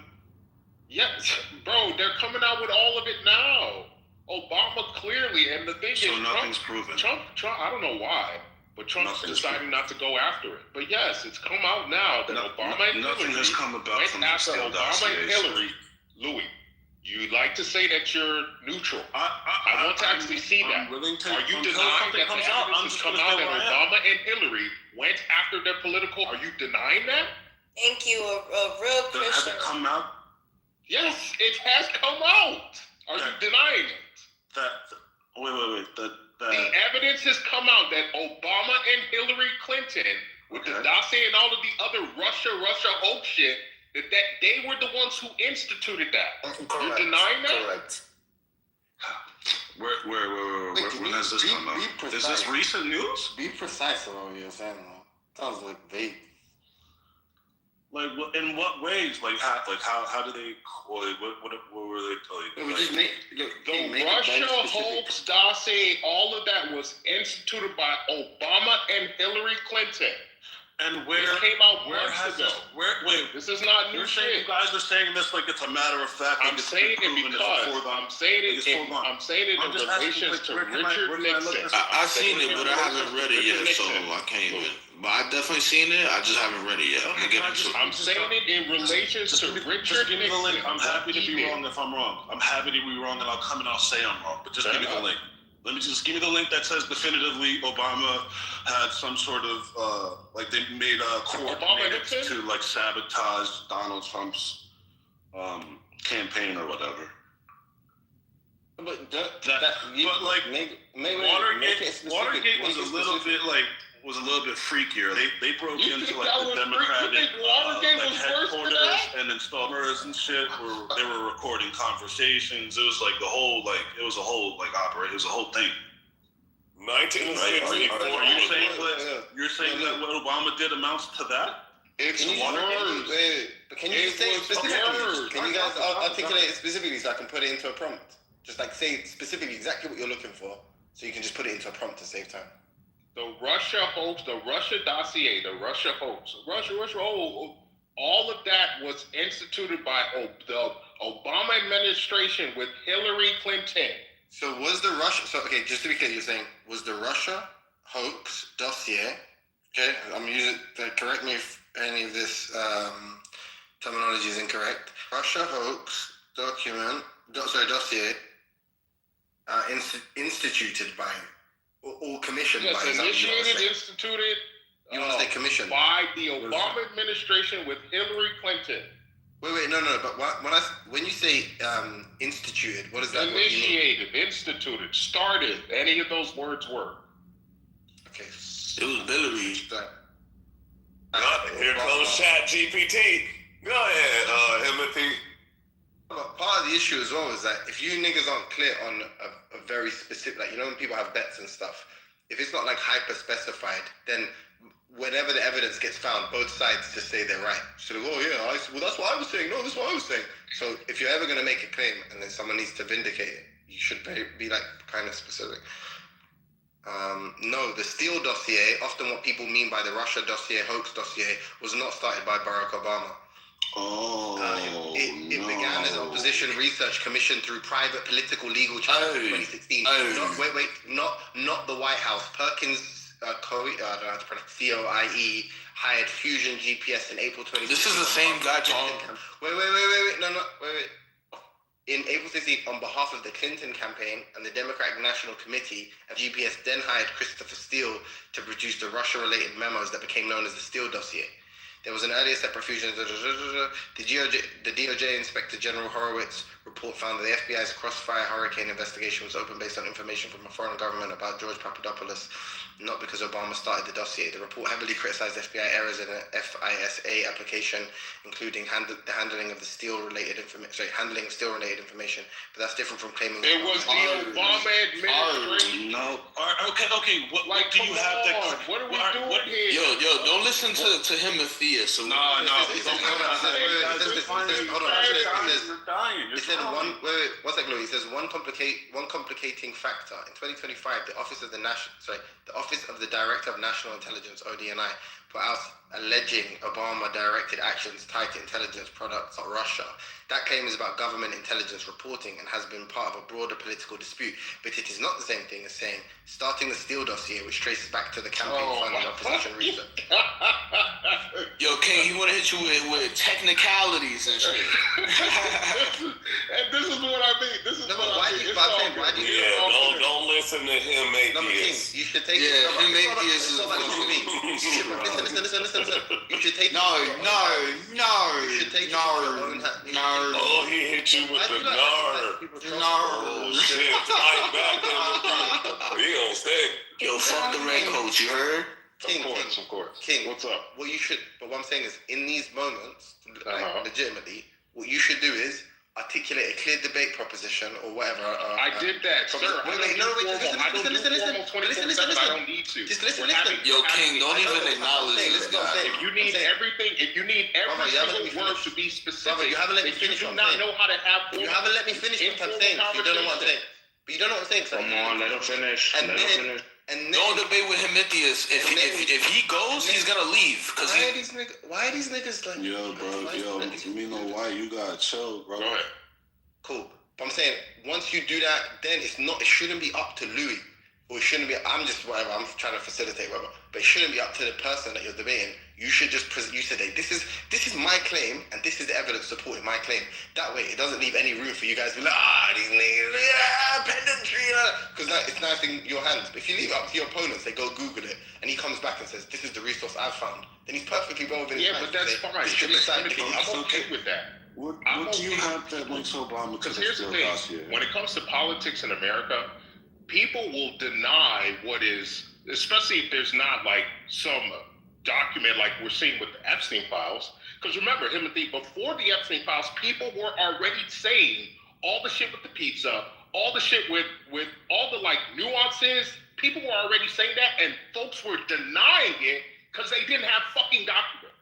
Yes, bro, they're coming out with all of it now. Obama clearly, and the thing So is, nothing's proven. Trump, I don't know why, but Trump's deciding not to go after it. But yes, it's come out now that Obama and nothing Hillary has come about went from the after Steele Obama and dossier, Hillary. Louis, you like to say that you're neutral. I want to actually see that. Are you denying that the evidence has come out that Obama and Hillary went after their political? Are you denying that? Thank you, a real Christian. Has it come out? Yes, it has come out. Are you denying it? Wait. The evidence has come out that Obama and Hillary Clinton, with the dossier and all of the other Russia hoax shit, that they were the ones who instituted that. You're denying that? Correct. When has this come out? Is this recent news? Be precise about what you're saying, though. Sounds like vague. Like, in what ways? Like, how do they? What were they telling? The Russia hoax dossier, all of that was instituted by Obama and Hillary Clinton. And where this came out where months has ago. Wait, this is not new you're shit. saying you guys are saying this like it's a matter of fact. I'm saying it because I'm saying it in relation to Richard Nixon. I've seen it, but I haven't read it yet, so I can't even. But I definitely seen it. I just haven't read it yet. I'm saying it in relation to Richard Nixon. I'm happy to be wrong if I'm wrong. I'm happy to be wrong, and I'll come and I'll say I'm wrong. But just give me the link. Let me just give me the link that says definitively Obama had some sort of like they made a coordinated to like sabotage Donald Trump's campaign or whatever. But Watergate was a little bit freakier. They broke into like the Democratic headquarters and installed cameras and shit. They were recording conversations. It was like it was a whole operation. It was a whole thing. 1964. You're saying that what Obama did amounts to that? It's words. But can you say it specifically? Can you guys articulate it specifically so I can put it into a prompt? Just like say specifically exactly what you're looking for, so you can just put it into a prompt to save time. The Russia hoax, the Russia dossier, the Russia hoax, Russia, all of that was instituted by the Obama administration with Hillary Clinton. So was the Russia, just to be clear, you're saying, was the Russia hoax dossier, okay, I'm using, correct me if any of this terminology is incorrect, Russia hoax dossier instituted by or commissioned by. Initiated, instituted. You want to say commissioned? By the Obama administration with Hillary Clinton. Wait, no. But when you say instituted, what is that? Initiated, instituted, started. Any of those words work. Okay. It was Hillary. Here comes ChatGPT. Go ahead, Timothy. Part of the issue as well is that if you niggas aren't clear on a very specific, like, you know, when people have bets and stuff, if it's not like hyper specified, then whenever the evidence gets found, both sides just say they're right. So, that's what I was saying. No, that's what I was saying. So if you're ever going to make a claim and then someone needs to vindicate it, you should be like kind of specific. No, the Steele dossier, often what people mean by the Russia dossier, hoax dossier, was not started by Barack Obama. It began as opposition research commissioned through private political legal channels in 2016. Not the White House. Perkins I don't know how to pronounce COIE hired Fusion GPS in April 2016. This is the same guy talking. Wait. In April 16, on behalf of the Clinton campaign and the Democratic National Committee, GPS then hired Christopher Steele to produce the Russia-related memos that became known as the Steele dossier. There was an earlier step profusion. The DOJ Inspector General Horowitz report found that the FBI's Crossfire Hurricane investigation was open based on information from a foreign government about George Papadopoulos, not because Obama started the dossier. The report heavily criticized FBI errors in an FISA application, including the handling of Steele-related information. But that's different from claiming it was the Obama administration. No. Okay. What do you have that? What are we doing here? Yo, don't listen to him and Thea. So this hold on. It says one. Wait. What's that, Louis? It says one complicating factor in 2025. The Office of the Director of National Intelligence (ODNI) put out alleging Obama directed actions tied to intelligence products of Russia. That claim is about government intelligence reporting and has been part of a broader political dispute. But it is not the same thing as saying starting the Steele dossier, which traces back to the campaign funding opposition research. Yo, King, he want to hit you with technicalities and shit. And this is what I mean. This is what I mean. Don't listen to him, atheist. You should take him atheist is Listen. You should take No. Oh, he hit you with the nar. Shit, fight back there. He don't stay. Yo, fuck the red coat, you heard? Of course. King, what's up? What I'm saying is, in these moments, legitimately, what you should do is articulate a clear debate proposition or whatever. I did that, sir. Listen. I don't need to. Just listen. Yo, King, don't even acknowledge this guy. If you need every single word to be specific, you haven't let me finish. You do not know how to have. You haven't let me finish what I'm saying. You don't know what I'm saying. But you don't know what I'm saying. Come on, let him finish. Don't debate with him, Matthias. If he goes, he's gonna leave. Why are these niggas like? Yo, bro. Why you gotta chill, bro? Go ahead. Cool. But I'm saying once you do that, then it shouldn't be up to Louis, or it shouldn't be. I'm just whatever. I'm trying to facilitate whatever. But it shouldn't be up to the person that you're debating. You should just present. You said, hey, this is my claim, and this is the evidence supporting my claim. That way, it doesn't leave any room for you guys to be like, these niggas, pedantry, because it's nice in your hands. But if you leave it up to your opponents, they go Google it, and he comes back and says, this is the resource I've found, then he's perfectly well within his but that's fine. I'm okay with that. What do you have that links Obama to Because here's the thing: when it comes to politics in America, people will deny what is, especially if there's not like some document like we're seeing with the Epstein files. Because remember, Timothy, before the Epstein files, people were already saying all the shit with the pizza, all the shit with all the like nuances. People were already saying that, and folks were denying it because they didn't have fucking document.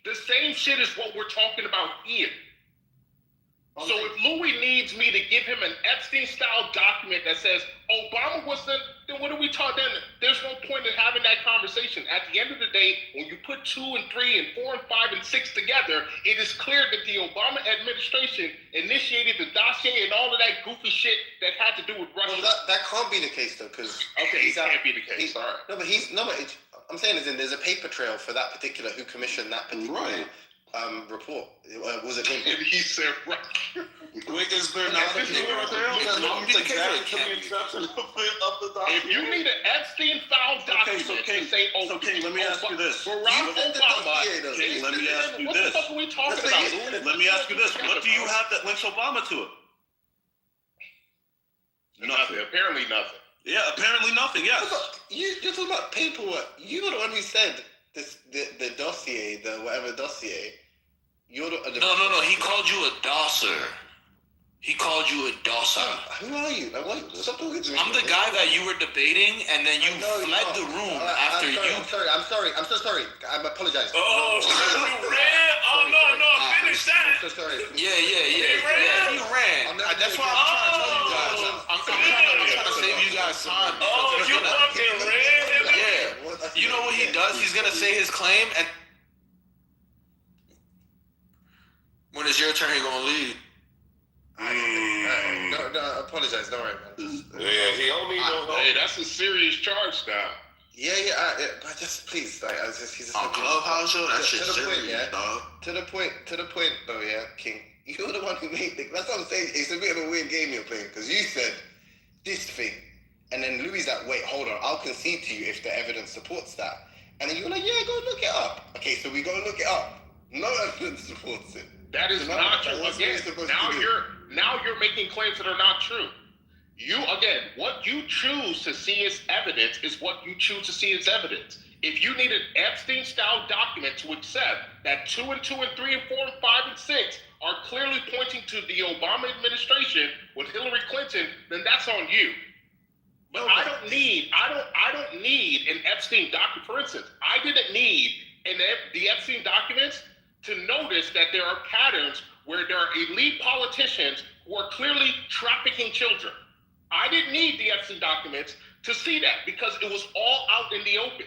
The same shit is what we're talking about here. So if Louis needs me to give him an Epstein-style document that says Obama was then what are we talking? Then there's no point in having that conversation. At the end of the day, when you put 2 and 3 and 4 and 5 and 6 together, it is clear that the Obama administration initiated the dossier and all of that goofy shit that had to do with Russia. Well, that can't be the case though, because it can't be the case. All right. No, but I'm saying there's a paper trail for that particular who commissioned that particular report. Was it him? And he said, right. Wait, is there not a paper trail? If you need an Epstein file document to say, King, let me ask you this. Barack Obama. King, let me ask you What this. the fuck are we talking about? Let me ask you this. What do you have that links Obama to it? Nothing. Apparently nothing. Yeah, apparently nothing. Yes. You're talking about paperwork. You were the one who said the dossier, the whatever dossier. No. He called you a dosser. He called you a dosser. Who are you? Stop talking to me. I'm the guy that you were debating, and then you fled the room after I'm sorry. I'm so sorry. I apologize. Oh, you ran? Oh, no. Finish that. I'm so sorry. Yeah. He ran. That's why I'm trying to tell you guys. I'm trying to save you guys time. Oh, you fucking ran? Yeah. You know what he does? He's gonna say his claim, and when it's your turn, he's gonna leave. No, I apologize. Don't worry, man. Yeah, he don't need no help. Hey, that's a serious charge now. Yeah, but just please, like, he's on Clubhouse show. That shit's serious, dog. To the point, though, yeah, King. You're the one who made the. That's what I'm saying. It's a bit of a weird game you're playing because you said this thing, and then Louis like, wait, hold on, I'll concede to you if the evidence supports that, and then you were like, yeah, go look it up. Okay, so we go look it up. No evidence supports it. That is not true. Again, now you're making claims that are not true. What you choose to see as evidence is what you choose to see as evidence. If you need an Epstein-style document to accept that 2 and 3 and 4 and 5 and 6 are clearly pointing to the Obama administration with Hillary Clinton, then that's on you. But I don't need an Epstein document. For instance, I didn't need the Epstein documents to notice that there are patterns where there are elite politicians who are clearly trafficking children. I didn't need the Epstein documents to see that because it was all out in the open.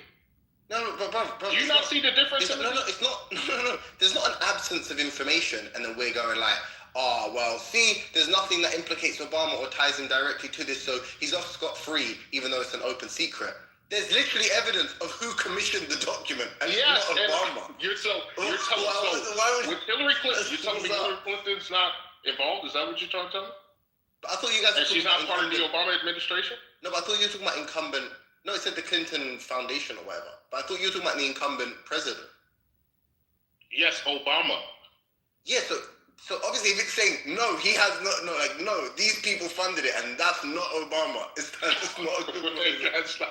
No, bro. Do you not see the difference? It's not. No. There's not an absence of information, and then we're going like, oh, well, see, there's nothing that implicates Obama or ties him directly to this, so he's off scot-free, even though it's an open secret. There's literally evidence of who commissioned the document, and yes, not Obama. You're telling with Hillary Clinton, you're telling me Hillary Clinton's not involved? Is that what you're trying to tell me? But I thought you guys. And she's not part of the Obama administration? No, but I thought you were talking about incumbent. No, it said the Clinton Foundation or whatever. But I thought you were talking about the incumbent president. Yes, Obama. Yeah, so obviously if it's saying no, he has no, these people funded it, and that's not Obama. That's not a good that's not,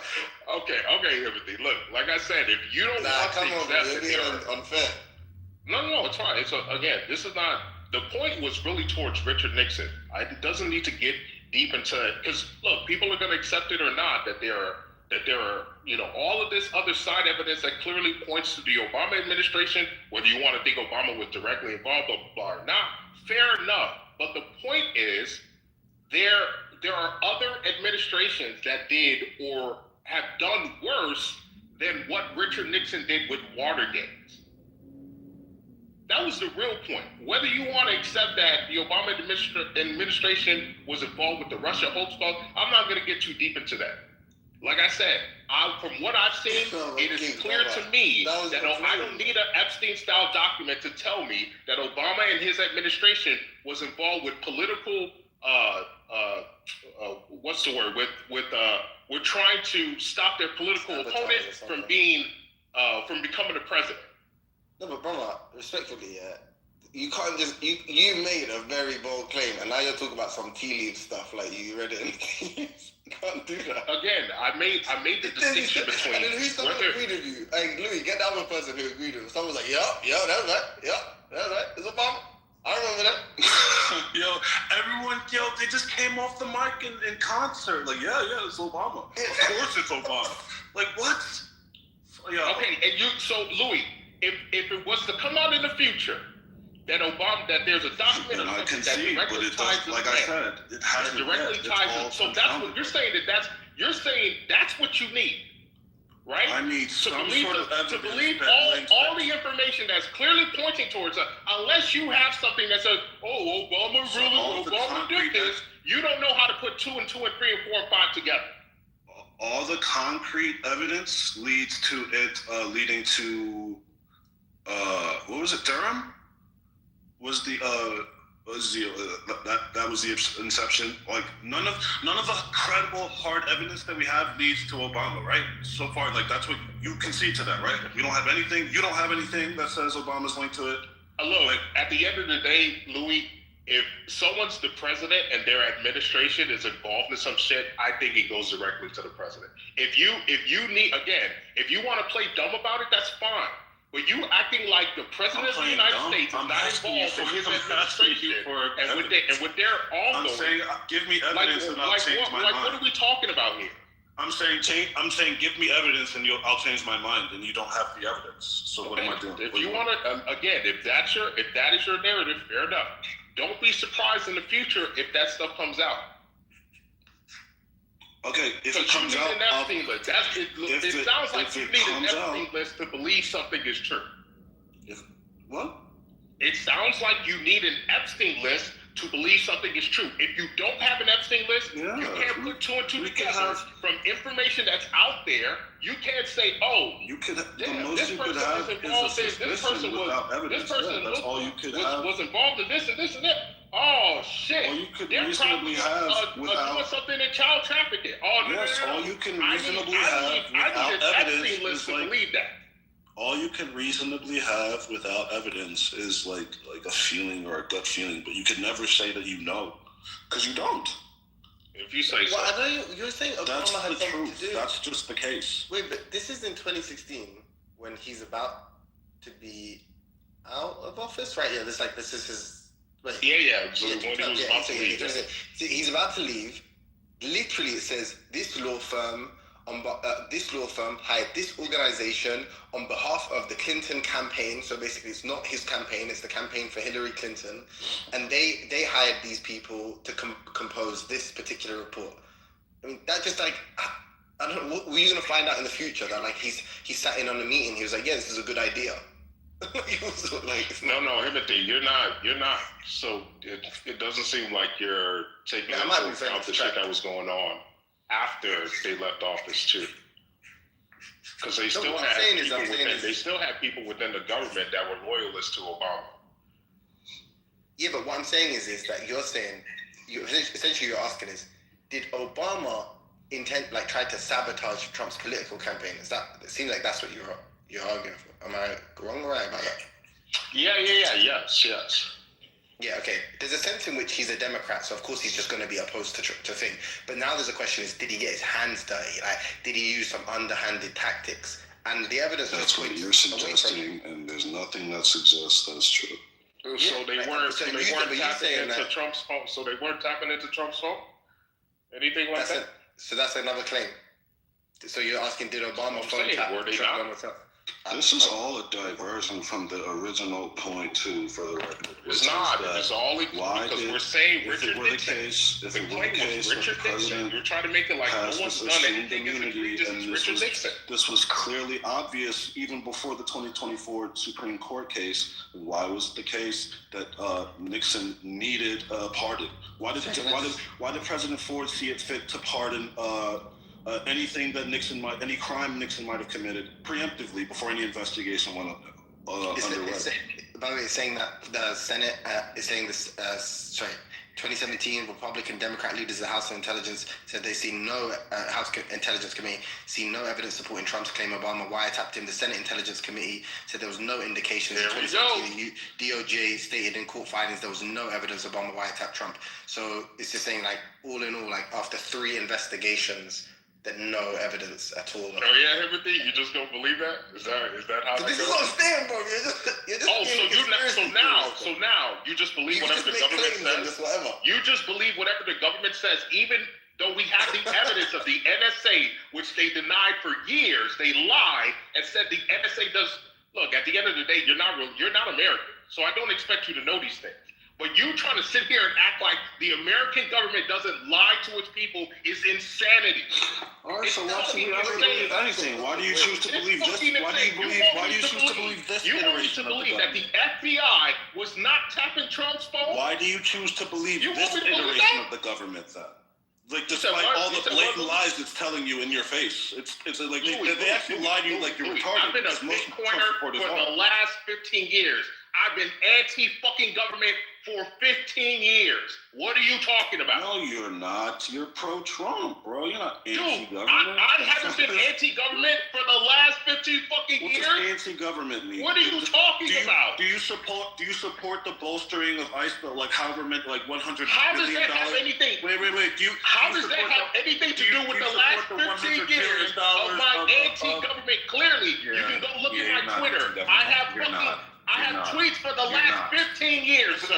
okay, Timothy. Look, like I said, if you don't want come to on, accept you're being unfair. No, it's fine. Again, this is not, the point was really towards Richard Nixon. It doesn't need to get deep into it, because look, people are going to accept it or not, that there are, all of this other side evidence that clearly points to the Obama administration, whether you want to think Obama was directly involved, blah, blah, blah, or not, fair enough. But the point is, there are other administrations that did or have done worse than what Richard Nixon did with Watergate. That was the real point. Whether you want to accept that the Obama administration was involved with the Russia hoax bug, I'm not going to get too deep into that. Like I said, from what I've seen, it is clear to me that I don't need an Epstein-style document to tell me that Obama and his administration was involved with political, what's the word? We're trying to stop their political opponent from becoming the president. No, but brother, respectfully, you can't just you made a very bold claim, and now you're talking about some tea leaf stuff like you read it. You can't do that. Again, I made the distinction between. And then who's someone agreed with you? Like Louis, get the other person who agreed with you. Someone's like, yeah, that's right, it's Obama. I remember that. Everyone, they just came off the mic in concert. Like, yeah, it's Obama. Of course it's Obama. Like, what? Okay, so Louis, if it was to come out in the future that there's a document and or something that directly ties does, to like I said, it hasn't directly yet. ties to. So that's what you're saying. You're saying that's what you need, right? I need some sort of evidence to believe that all the information that's clearly pointing towards unless you have something that says, oh, Obama did this. You don't know how to put 2 and 2 and 3 and 4 and 5 together. All the concrete evidence leads to it leading to what was it? Durham was that was the inception. Like none of the credible hard evidence that we have leads to Obama, right? So far, like that's what you concede to that, right? We don't have anything. You don't have anything that says Obama's linked to it. Look, at the end of the day, Louis, if someone's the president and their administration is involved in some shit, I think it goes directly to the president. If you want to play dumb about it, that's fine. But you acting like the president of the United States is not involved in his administration and with their ongoing. I'm saying, give me evidence and I'll change my mind. What are we talking about here? I'm saying, give me evidence and I'll change my mind, and you don't have the evidence. So what am I doing? If you want to, again, if that is your narrative, fair enough. Don't be surprised in the future if that stuff comes out. Okay, if it comes out, it sounds like you need an Epstein list to believe something is true. What? It sounds like you need an Epstein list to believe something is true. If you don't have an Epstein list, you can't put 2 and 2 together from information that's out there. You can't say, oh, this person was involved in this person was involved in this and this and that. Oh shit! All you could reasonably have without doing something in child trafficking. All you can reasonably have without evidence is like believe that. All you can reasonably have without evidence is like a feeling or a gut feeling, but you can never say that you know, because you don't. If you say so. Well, I know you're saying Obama that's had the something truth. to do. That's just the case. Wait, but this is in 2016 when he's about to be out of office, right? Yeah, this is his. Wait. Yeah. So when he was about to leave. He's about to leave. Literally, it says this law firm this law firm hired this organization on behalf of the Clinton campaign. So basically, it's not his campaign; it's the campaign for Hillary Clinton, and they hired these people to compose this particular report. I mean, that just like, I don't know. What were you gonna find out in the future that like he sat in on the meeting? He was like, "Yeah, this is a good idea." He was like, No, Timothy, you're not. So it doesn't seem like you're taking into account the shit that was going on after they left office too. Because they still had people within the government that were loyalists to Obama. Yeah, but what I'm saying is that you're saying, essentially you're asking is, did Obama try to sabotage Trump's political campaign? It seems like that's what you're arguing for. Am I wrong or right about that? Yes. Yeah, okay. There's a sense in which he's a Democrat, so of course he's just going to be opposed to thing. But now there's a question: did he get his hands dirty? Like, did he use some underhanded tactics? And the evidence. That's what you're suggesting, and there's nothing that suggests that's true. So they weren't tapping into Trump's phone. So they weren't tapping into Trump's phone. Anything like that? So that's another claim. So you're asking, did Obama phone tap Trump? This is all a diversion from the original point two, for the record. It's not. It's all because we're saying Richard Nixon. If it were the case that the president you're trying to make it like no one's done anything as egregious as Richard Nixon. This was clearly obvious even before the 2024 Supreme Court case. Why was it the case that Nixon needed a pardon? Why did President Ford see it fit to pardon anything that any crime Nixon might have committed preemptively before any investigation went underway? By the way, it's saying that the Senate is saying this. 2017 Republican Democrat leaders of the House of Intelligence said they see no House Intelligence Committee see no evidence supporting Trump's claim Obama wiretapped him. The Senate Intelligence Committee said there was no indication in 2017. The DOJ stated in court filings there was no evidence Obama wiretapped Trump. So it's just saying, like, all in all, like, after 3 investigations, that no evidence at all. Oh yeah, everything. You just don't believe that? Is that how? This is what I'm saying, bro. You're just so now you just believe whatever the government says. You just believe whatever the government says, even though we have the evidence of the NSA, which they denied for years. They lied and said the NSA does. Look, at the end of the day, you're not American, so I don't expect you to know these things. But you trying to sit here and act like the American government doesn't lie to its people is insanity. All right, so why should we ever believe anything? Why do you choose to believe this? Why do you choose to believe this iteration of the government? That the FBI was not tapping Trump's phone? Why do you choose to believe this iteration of the government then? Like, despite all the blatant lies it's telling you in your face, it's like they actually lie to you like you're retarded. I've been a Bitcoiner for the last 15 years. I've been anti-fucking government for 15 years. What are you talking about? No, you're not. You're pro-Trump, bro. You're not anti-government. Dude, I haven't been anti-government for the last 15 fucking years. What does anti-government mean? What are you talking about? Do you support the bolstering of ICE, like however many, like $100 billion? How does that have anything? Wait. How does that have anything to do with the last 15 years of my anti-government? Clearly, you can go look at my Twitter. I have tweets for the last 15 years. Do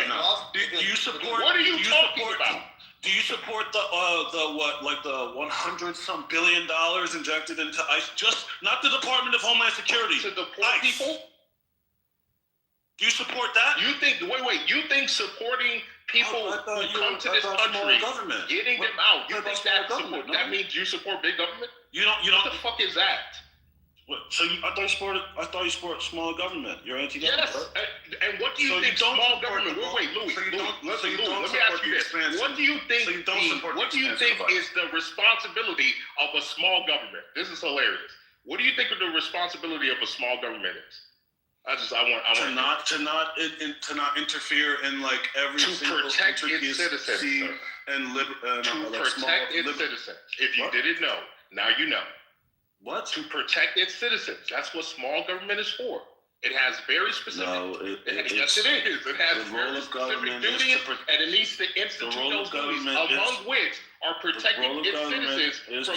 you support? What are you talking about? Do you support the $100-some billion injected into ICE? Just not the Department of Homeland Security. To deport people? Do you support that? You think supporting people who come to this country, getting them out, you think that means you support big government? You don't. What the fuck is that? What, so I thought you support small government. You're anti-government. Yes. And what do you think small government? Wait, Louis. Let me ask you this. What do you think? Is the responsibility of a small government? This is hilarious. What do you think the responsibility of a small government is? To not interfere in like every single protect its citizens citizens. If you didn't know, now you know. What? To protect its citizens. That's what small government is for. It has very specific. Yes, it is. It has very specific duties, and it needs to institute those duties, among which are protecting its citizens from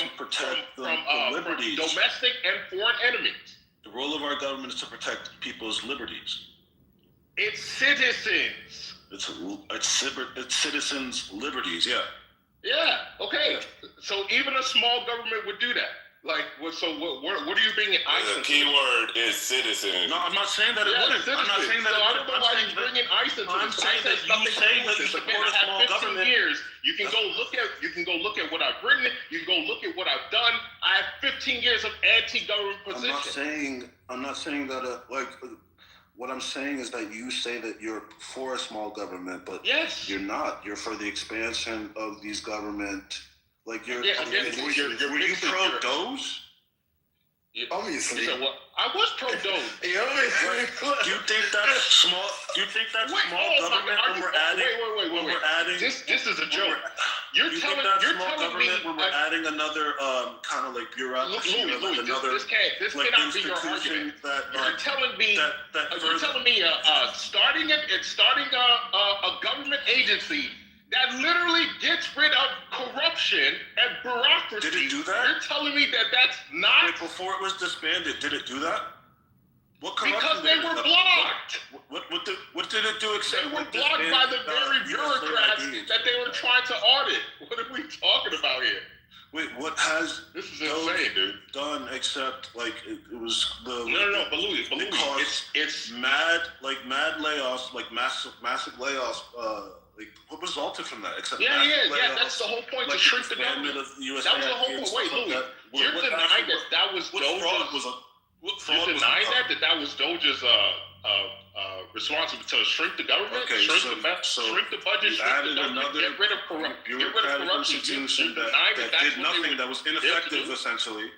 domestic and foreign enemies. The role of our government is to protect people's liberties. Its citizens. It's citizens' liberties. Yeah. Yeah. Okay. So even a small government would do that. Like, what? So what are you being ICE? The key word is citizen. No, I'm not saying that it wouldn't. I'm not saying that so it I wouldn't. don't know why you're bringing ICE into I'm this. saying that you say that you support a small government. Years. You can go look at what I've written. You can go look at what I've done. I have 15 years of anti-government position. I'm not saying that what I'm saying is that you say that you're for a small government, but yes, you're not. You're for the expansion of these government. Like you're. Yeah, were you pro Doge? Obviously. So what? I was pro Doge. Do you think that's small? Do you think that's small government when we're adding? Wait. We're adding. This is a joke. You're telling me when we're adding another kind of like bureaucracy, Louis, another this cannot be your argument. You're telling me starting a government agency that literally gets rid of corruption and bureaucracy. Did it do that? You're telling me that that's not... Wait, before it was disbanded, did it do that? What corruption? Because they were blocked. What did it do except... They were blocked by the very bureaucrats that they were trying to audit. What are we talking about here? Wait, what has this is insane, dude? Done except like it was the but Louis, it's mad layoffs, like massive layoffs. Like what resulted from that? Except that's the whole point, like to shrink the government. Of the US that was the whole point. Wait, Louis, you're denying that was Doge's. You're denying that was Doge's responsible to shrink the government, shrink the budget, shrink the government, get rid of corruption. Institution that did nothing, that was ineffective. Essentially,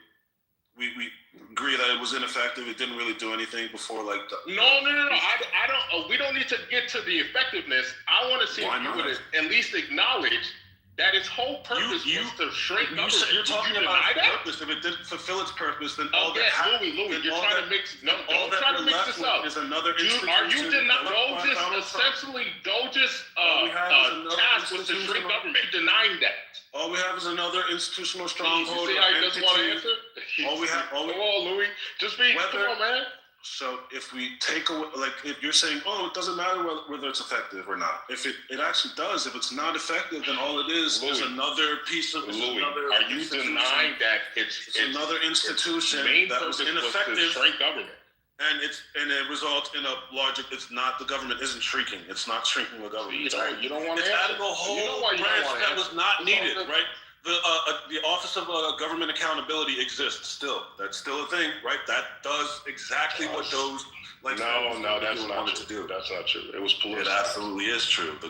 we agree that it was ineffective. It didn't really do anything before, like. No. I don't. We don't need to get to the effectiveness. I want to see if you would at least acknowledge that its whole purpose was to shrink government. You're talking about its purpose. If it didn't fulfill its purpose, then all that Louis, you're trying to mix. No, don't try to mix this up. Is another institution. Are you denying Doge's task was to shrink government? Denying that. All we have is another institutional stronghold. You see how he doesn't want to answer? Come on, Louis. Just read. Come on, man. So if we take away, like if you're saying, it doesn't matter whether it's effective or not. If it actually does, if it's not effective, then all it is another piece of. Louis, are you denying that it's another institution that was ineffective? Was to shrink government. And it results in a larger. It's not, the government isn't shrinking. It's not shrinking the government. You don't want to. It's adding a whole branch that was not needed, right? The Office of Government Accountability exists still. That's still a thing, right? That does exactly what those that's not true. That's not true. It was politicized. It absolutely is true. The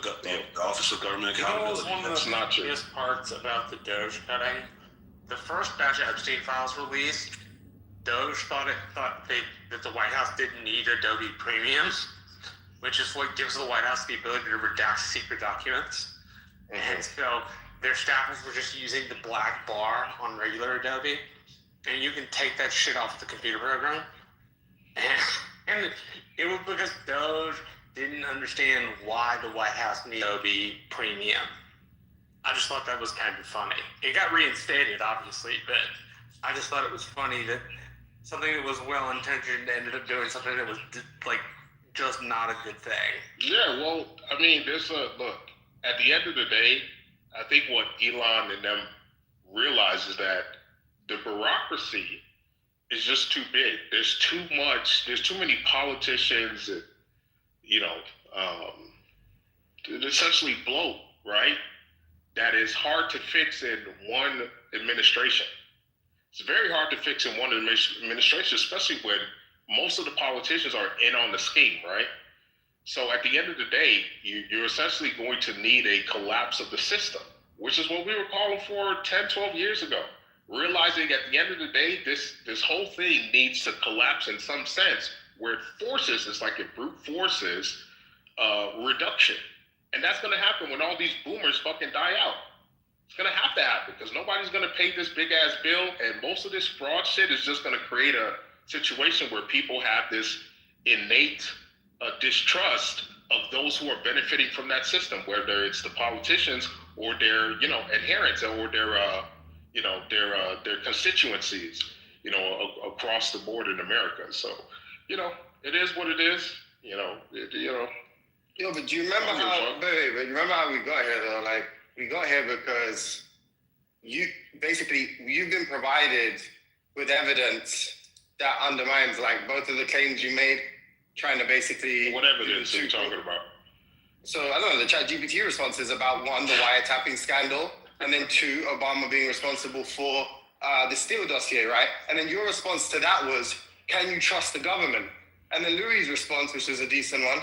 Office of Government Accountability. That's not true. The biggest parts about the Doge cutting. The first batch of Epstein files released, Doge thought that the White House didn't need Adobe Premiums, which is what gives the White House the ability to redact secret documents. And so their staffers were just using the black bar on regular Adobe, and you can take that shit off the computer program. And it was because Doge didn't understand why the White House needed Adobe Premium. I just thought that was kind of funny. It got reinstated, obviously, but I just thought it was funny that something that was well-intentioned ended up doing something that was just not a good thing. Yeah, well, I mean, look, at the end of the day, I think what Elon and them realize is that the bureaucracy is just too big. There's too many politicians that, essentially bloat, right? That is hard to fix in one administration. It's very hard to fix in one administration, especially when most of the politicians are in on the scheme, right? So at the end of the day, you're essentially going to need a collapse of the system, which is what we were calling for 10, 12 years ago. Realizing at the end of the day, this whole thing needs to collapse in some sense, where it forces, it's like it brute forces reduction. And that's going to happen when all these boomers fucking die out. It's going to have to happen because nobody's going to pay this big ass bill. And most of this fraud shit is just going to create a situation where people have this innate distrust of those who are benefiting from that system, whether it's the politicians or their, adherents or their constituencies, across the board in America. So, it is what it is. But do you remember remember how we got here though? Like we got here because you've been provided with evidence that undermines like both of the claims you made, trying to basically what evidence are you talking about? So I don't know, the ChatGPT response is about one, the wiretapping scandal, and then two, Obama being responsible for the Steele dossier, right? And then your response to that was, can you trust the government? And then Louis' response, which was a decent one,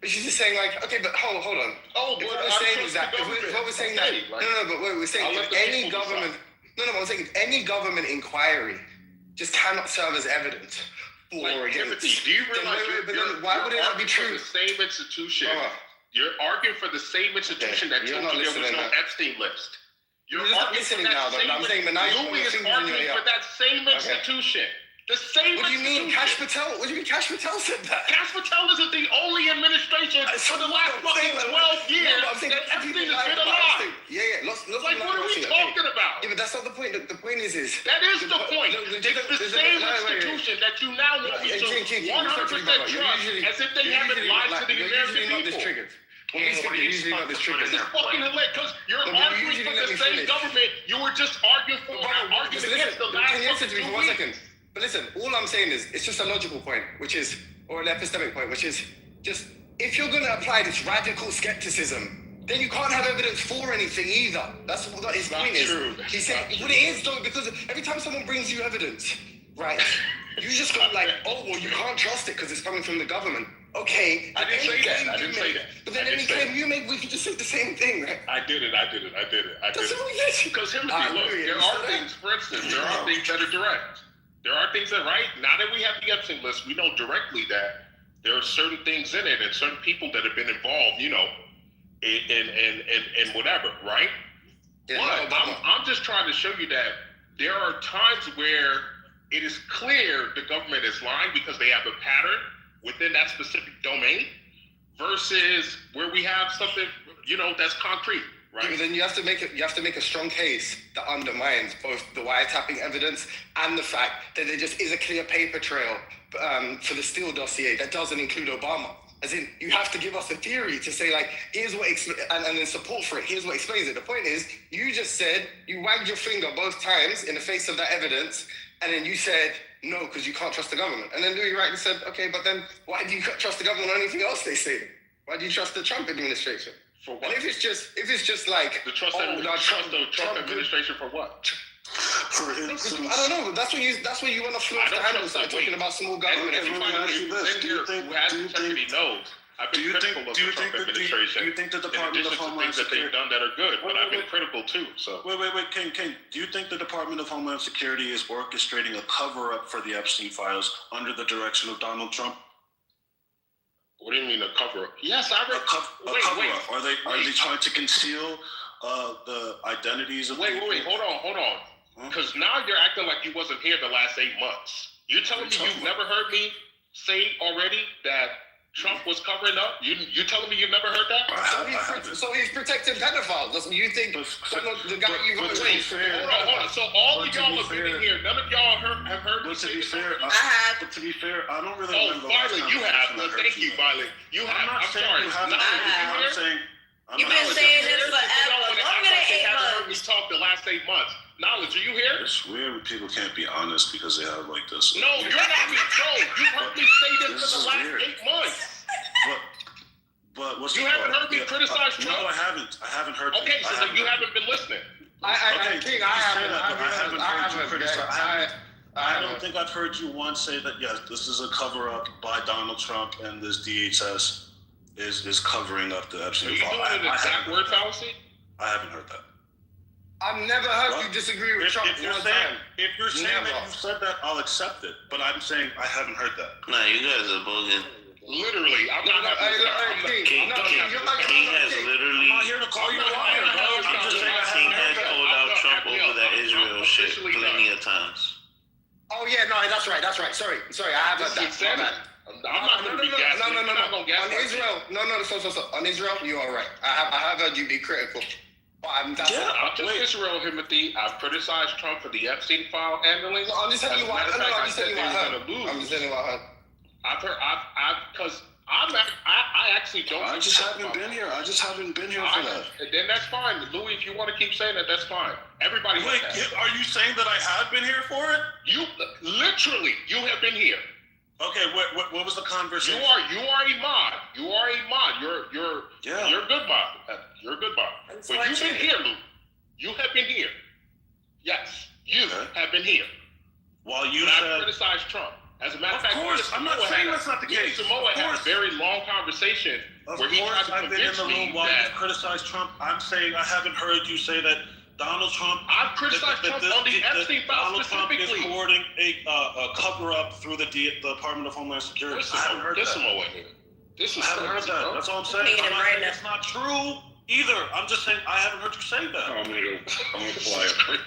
which is just saying like, okay, but hold on. Oh, if but what we're saying is that, what we're saying that, but we're saying if any government, I'm saying if any government inquiry just cannot serve as evidence for or against. Timothy, do you realize why would it not be true? The same institution. You're arguing for the same institution that told you there was no Epstein list. You're not listening now, though. I'm saying, but now Louis is arguing for that same institution. The same. What do you mean, Kash Patel? What do you mean, Kash Patel said that? Kash Patel isn't the only administration for the last fucking 12 years that Epstein has been alive. Yeah. Like, what are we talking about? Yeah, but that's not the point. The point is that is the point. It's the same institution that you now want me to 100% trust, as if they haven't lied to the American people. This is fucking hilarious because you're arguing for the same government you were just arguing against the last fucking 2 weeks. But listen, all I'm saying is, it's just a logical point, which is, or an epistemic point, which is just, if you're going to apply this radical skepticism, then you can't have evidence for anything either. That's what his point is. He said, what it is though, because every time someone brings you evidence, right, you just go like, oh, well, you can't trust it because it's coming from the government. Okay. I didn't say that. But then any claim you make, we can just say the same thing, right? I did it. Because Timothy, look, there are things, for instance, there are things that are direct. There are things that, right, now that we have the Epstein list, we know directly that there are certain things in it and certain people that have been involved, you know, in whatever, right? Yeah, but I'm just trying to show you that there are times where it is clear the government is lying because they have a pattern within that specific domain versus where we have something, you know, that's concrete. Right. Yeah, but then you have to make a strong case that undermines both the wiretapping evidence and the fact that there just is a clear paper trail for the Steele dossier that doesn't include Obama. As in, you have to give us a theory to say like, here's what and then support for it. Here's what explains it. The point is, you just said you wagged your finger both times in the face of that evidence, and then you said no because you can't trust the government. And then Louis rightly said, okay, but then why do you trust the government on anything else they say? Why do you trust the Trump administration? For what? And if it's just like the Trump administration for what? I don't know. That's what you want to float the handle. Start talking about small government. Do you think the Department of Homeland Security done that are good? But I've been critical too. So wait, King. Do you think the Department of Homeland Security is orchestrating a cover-up for the Epstein files under the direction of Donald Trump? What do you mean a cover-up? Yes, I read. Cover-up. Are they trying to conceal the identities of? Wait. Hold on. Because now you're acting like you wasn't here the last 8 months. You're telling me you've never heard me say already that Trump was covering up? You telling me you've never heard that? So he's protecting pedophiles. Doesn't you think the guy you voted for? Hold on. So all of y'all have been in here. None of y'all have heard me say this. I have. But to be fair, I don't really remember. Oh, Violet, you have. Thank you, Violet. You have. I'm sorry. I'm saying. You've been saying this forever. Longer than 8 months. Heard me talk the last 8 months. Knowledge, are you here? It's weird when people can't be honest because they have like this. No, you're not me. You heard me say this for the last 8 months. But what's you haven't heard me criticize Trump? No, I haven't heard. Okay, so then you haven't been listening. I don't think I've heard you once say that. Yes, this is a cover up by Donald Trump, and this DHS is covering up the Epstein file. Are you doing an exact word fallacy? I haven't heard that. I've never heard you disagree with Trump. If you're saying that you said that, I'll accept it. But I'm saying I haven't heard that. Nah, you guys are bugging. Literally, I'm not King has literally. I'm not here to call you a liar, bro. I'm just saying King has called out Trump over that Israel shit plenty of times. Oh yeah, no, that's right. Sorry, I have heard that. I'm not going to be gassing. No. On Israel, so on Israel, you are right. I have heard you be critical. I'm just Israel, Timothy. I've criticized Trump for the Epstein file handling. I'm just telling you what I heard. I've heard, because I actually don't. I just haven't been here. I just haven't been here for that. Then that's fine, Louis. If you want to keep saying that, that's fine. Everybody. Wait, are you saying that I have been here for it? You literally, you have been here. Okay, what was the conversation? You are a mod. You are a mod. You're a good mod. You're a good mod. But you've been here, Louis. You have been here. Yes, you have been here. While you said criticized Trump. As a matter of fact, I'm not saying that's not the case. Samoa had a very long conversation where he tried to I've been in the room while you criticized Trump. I'm saying I haven't heard you say that Donald Trump. I've criticized Trump on the Epstein file Donald Trump is specifically. courting a cover-up through the Department of Homeland Security. I haven't heard that. I haven't heard that. That's all I'm saying. I'm not saying it's not true either. I'm just saying I haven't heard you say that. I'm gonna fly up.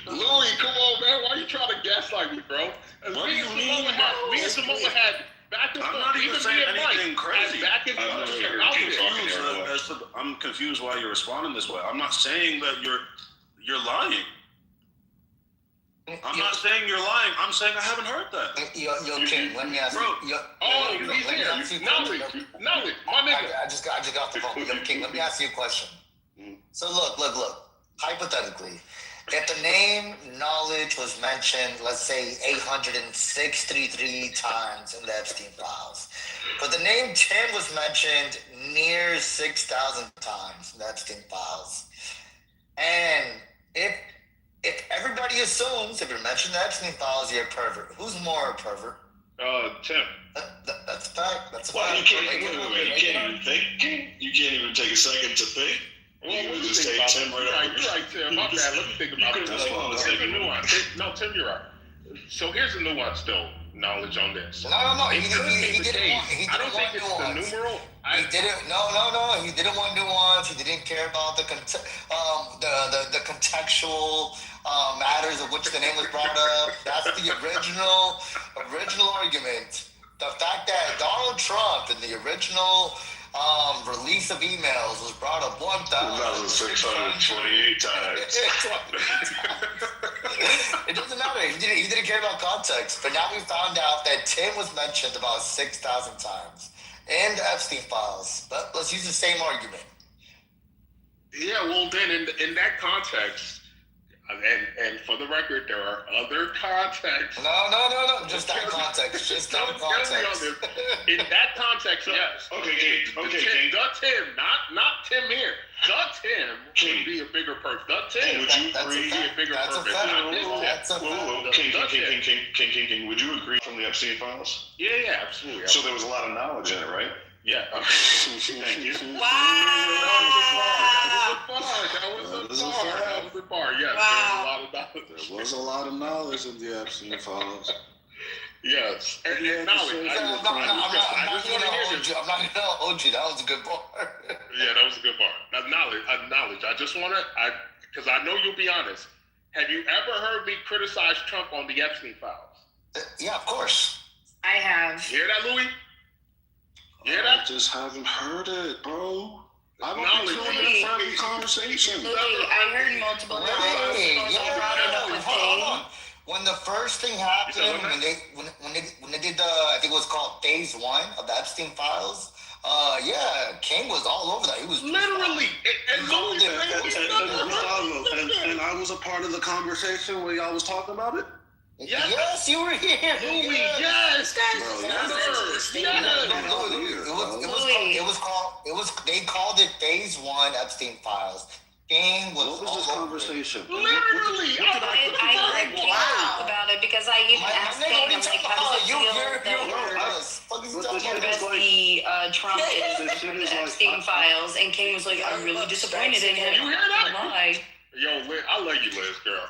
Louis, come on, man. Why are you trying to gaslight me, bro? What do you mean? Me and Samoa had back and forth. I'm not even saying anything crazy. Back and forth. I'm confused why you're responding this way. I'm not saying that you're lying. I'm not saying you're lying. I'm saying I haven't heard that. Yo, King, let me ask you. He's here. Knowledge, my nigga. I just got off the phone. Yo, King, let me ask you a question. So look. Hypothetically, if the name Knowledge was mentioned, let's say 863 times in the Epstein files, but the name Tim was mentioned near 6,000 times in the Epstein files, and if everybody assumes if you're mentioning the Epstein files, you're a pervert. Who's more a pervert? Tim. That's a fact. That's a well, fact. You can't even think. You can't even take a second to think. You would just say Tim right over. You're right, Tim. My bad. Let me think about it. Here's a nuance. No, Tim, you're right. So here's a nuance, though. Knowledge on this. No. It could be the case. I don't think it's the numeral. He didn't. No. He didn't want nuance. He didn't care about the contextual matters of which the name was brought up. That's the original argument. The fact that Donald Trump in the original release of emails was brought up 1,628 times. It doesn't matter. He didn't care about context. But now we found out that Tim was mentioned about 6,000 times in the Epstein files. But let's use the same argument. Yeah, well then in that context, and for the record, there are other contexts. No. Just that context. Just that context. In that context, yes. Okay, King. The Tim, not Tim here. The Tim would be a bigger person. The Tim would be a bigger person. That's a fact. King, would you agree from the Epstein files? Yeah, absolutely. So there was a lot of knowledge in it, right? Yeah. Thank you. Wow. That was a bar. Yes. Wow. There was a lot of knowledge in the Epstein files. Yes. And knowledge. I'm not gonna hold you. That was a good bar. Yeah, that was a good bar. Knowledge. I just want to, because I know you'll be honest. Have you ever heard me criticize Trump on the Epstein files? Yeah, of course. I have. You hear that, Louis? I just haven't heard it, bro. I don't be tuning in for every conversation. Louis, I heard multiple times. I brought it up with King. When the first thing happened, when they did the, I think it was called Phase 1 of the Epstein files. King was all over that. He was literally, and I was a part of the conversation where y'all was talking about it. Yes, you were here. Louis, yes. They called it Phase 1 Epstein files. King was what was this conversation? Literally. I heard King talk about it because I even asked King, I'm like, how does it feel that Trump is from the Epstein files? And King was like, I'm really disappointed in him. You hear that? Why? Yo, I love you, Liz, girl.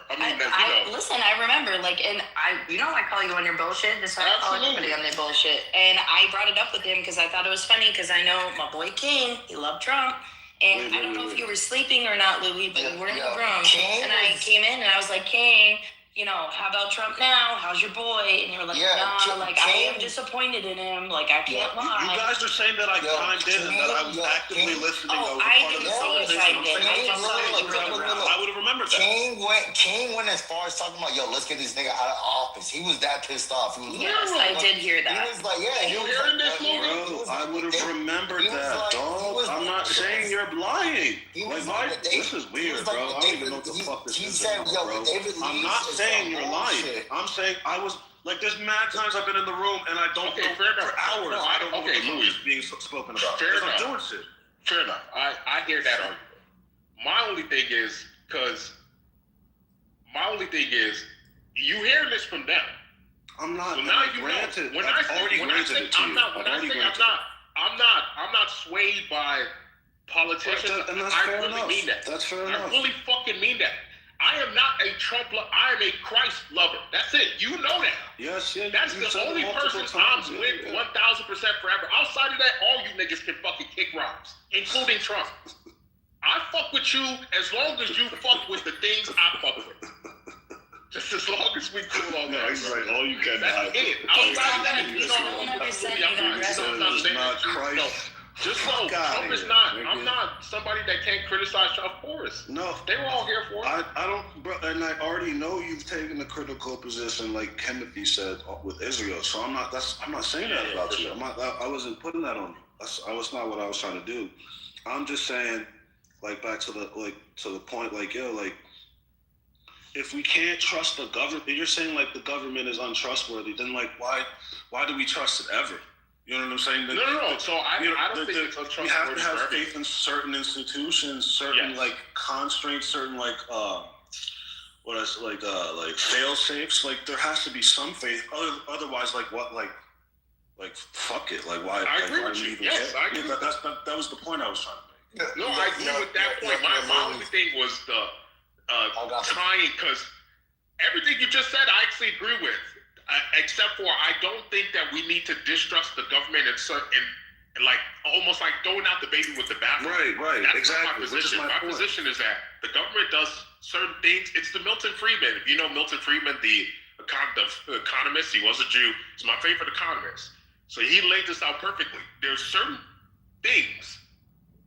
Listen, I remember, and I call you on your bullshit. That's why I call everybody on their bullshit. And I brought it up with him because I thought it was funny because I know my boy King, he loved Trump. And I don't know if you were sleeping or not, Louis, but you were in the room. And I came in and I was like, King, how about Trump now? How's your boy? And you were like, I am disappointed in him. I can't lie. You guys are saying that I chimed in and that I was actively listening. I didn't say you chimed in. I just saw that you were in the room. I would have remembered remember that. King went as far as talking about, yo, let's get this nigga out of office. He was that pissed off. He was Yes, I did hear that. He was like, yeah. You hearing this, bro? I would have remembered that, dog. I'm not saying you're lying. This is weird, bro. I don't even know what the fuck this is anymore, bro. I'm not saying you're lying. I'm saying I was. Like, there's mad times I've been in the room and I don't know for hours. I don't know what the fuck is being spoken about. Fair enough. I'm doing shit. Fair enough. I hear that argument. My only thing is, you hearing this from them. I'm not. So now you granted. When I say I'm not swayed by politicians. And that's I fair really enough. mean that. That's fair enough. I really fucking mean that. I am not a Trump lover. I am a Christ lover. That's it. You know that. Yes, yeah. That's the only person I'm with 1,000% forever. Outside of that, all you niggas can fucking kick rocks, including Trump. I fuck with you as long as you fuck with the things I fuck with. Just as long as we do all that. He's like, all you can That's it. Outside of that, you know, it's not Christ. Just know, Trump is not. I'm not somebody that can't criticize Trump for us. No, they were all here for it. I don't, bro, and I already know you've taken a critical position, like Timothy said with Israel. So I'm not saying that about you. I wasn't putting that on you. That's not what I was trying to do. I'm just saying, like, back to the point, like, yo, like, if we can't trust the government, you're saying like the government is untrustworthy. Then like, why do we trust it ever? You know what I'm saying? No. So I don't think it's untrustworthy. We have to have faith in certain institutions, certain like constraints, certain like fail safes. Like there has to be some faith. Otherwise, like what, like fuck it. Like why? I agree with you. Yes, I agree. That was the point I was trying to make. No, I agree with that point. My only thing was the trying, because everything you just said, I actually agree with. Except for I don't think that we need to distrust the government and like almost like throwing out the baby with the bathwater. Right, That's exactly. not my position. My position is that the government does certain things. It's the Milton Friedman. If you know Milton Friedman, the economist, he was a Jew. He's my favorite economist. So he laid this out perfectly. There's certain things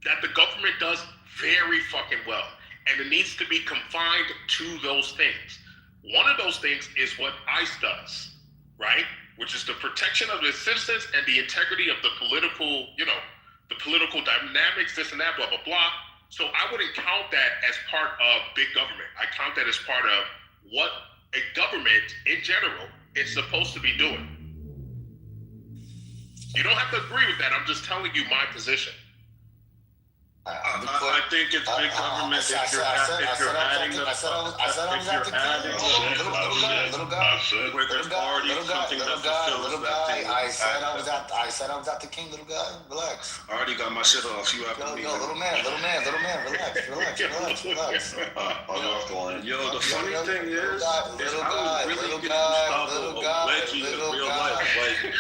that the government does very fucking well, and it needs to be confined to those things. One of those things is what ICE does, right? Which is the protection of the citizens and the integrity of the political, the political dynamics, this and that, blah, blah, blah. So I wouldn't count that as part of big government. I count that as part of what a government in general is supposed to be doing. You don't have to agree with that. I'm just telling you my position. I think it's big government if you're adding the where there's already something that fulfills that thing. I said I was at the king, little guy. Relax. I already got my shit off. You have to leave. Yo, little man. Relax. I'm off the line. Yo, the funny thing is I was really getting Gustavo a wedgie in real life. Like,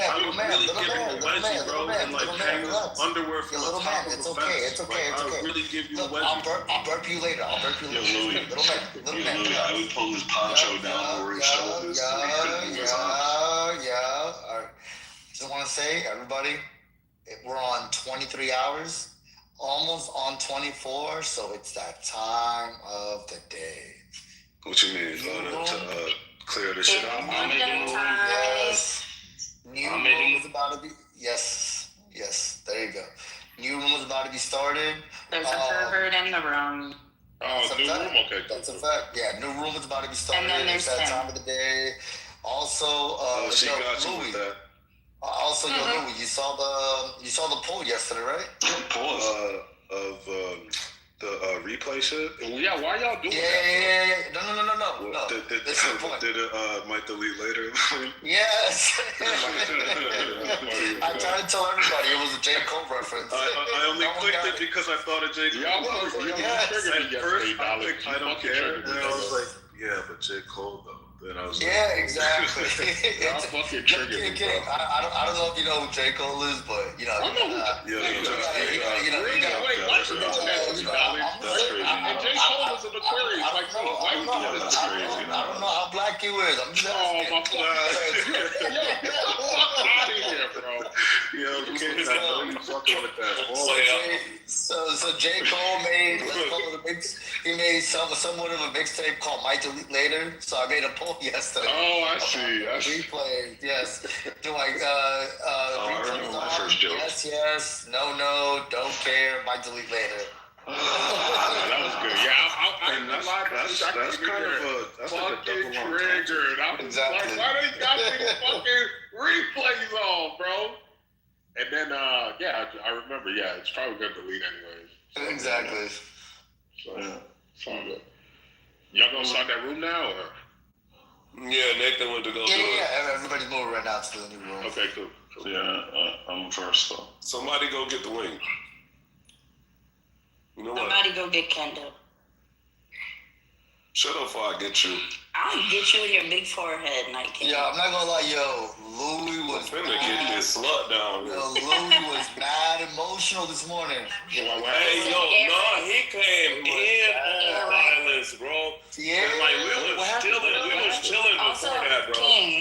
I was really giving a wedgie, bro, and like hanging underwear from the top of the fence. It's okay. I'll really give you a wedgie. I'll burp you later. Yo, Louis. Little man. I would pull his poncho down over his shoulders. All right. Just want to say, everybody, we're on 23 hours, almost on 24, so it's that time of the day. What you mean? To clear the shit out? Yes. New room is about to be. Yes. There you go. New room is about to be started. There's a pervert in the room. Oh, new room? Okay. That's a fact. Yeah, new room is about to be started. And then there's that time of the day. Also, she got you with that. Also, Louis, you saw the poll yesterday, right? Poll of the replay shit. Yeah, why y'all doing that? Yeah. No. Did it might delete later? Yes. I tried to tell everybody it was a J. Cole reference. I only clicked it because I thought of J. Cole. At first, I clicked I don't care, and I was like, yeah, but J. Cole though. Then I was like, exactly. Y'all fucking triggered me, bro. I don't know if you know who J. Cole is, but you know. I know who. Wait, what's the internet? And J. Cole is an Aquarius. Like, why you doing this? I don't know how black you is. I'm just asking. Fuck out of here, bro. Yo, kid, I know you fucking with that. So J. Cole made, let's call it a mix. He made somewhat of a mixtape called Might Delete Later. So I made a poll yesterday. Oh, I see. Replay, yes. Do I I remember my first joke. Yes, no, don't care, might delete later. That was good. Yeah, that's kind of a fucking double triggered. I was like, why they got these fucking replays on, bro? And then, I remember. Yeah, it's probably gonna delete anyways. Exactly. So it's all good. Y'all gonna start that room now, or? Yeah, Nathan went to go do it. Yeah, everybody's moving right now to the new room. Okay, cool. Yeah, I'm first though. Somebody go get the wing. You know what? Somebody go get Kendo. Shut up before I get you. I'll get you with your big forehead, Night King. Yeah, I'm not gonna lie, yo, Louis was finna get this slut down. Yo, Louis was mad emotional this morning. Hey, yo, no, he came in on violence, bro. Yeah. Like, we was chilling Also, before that, bro.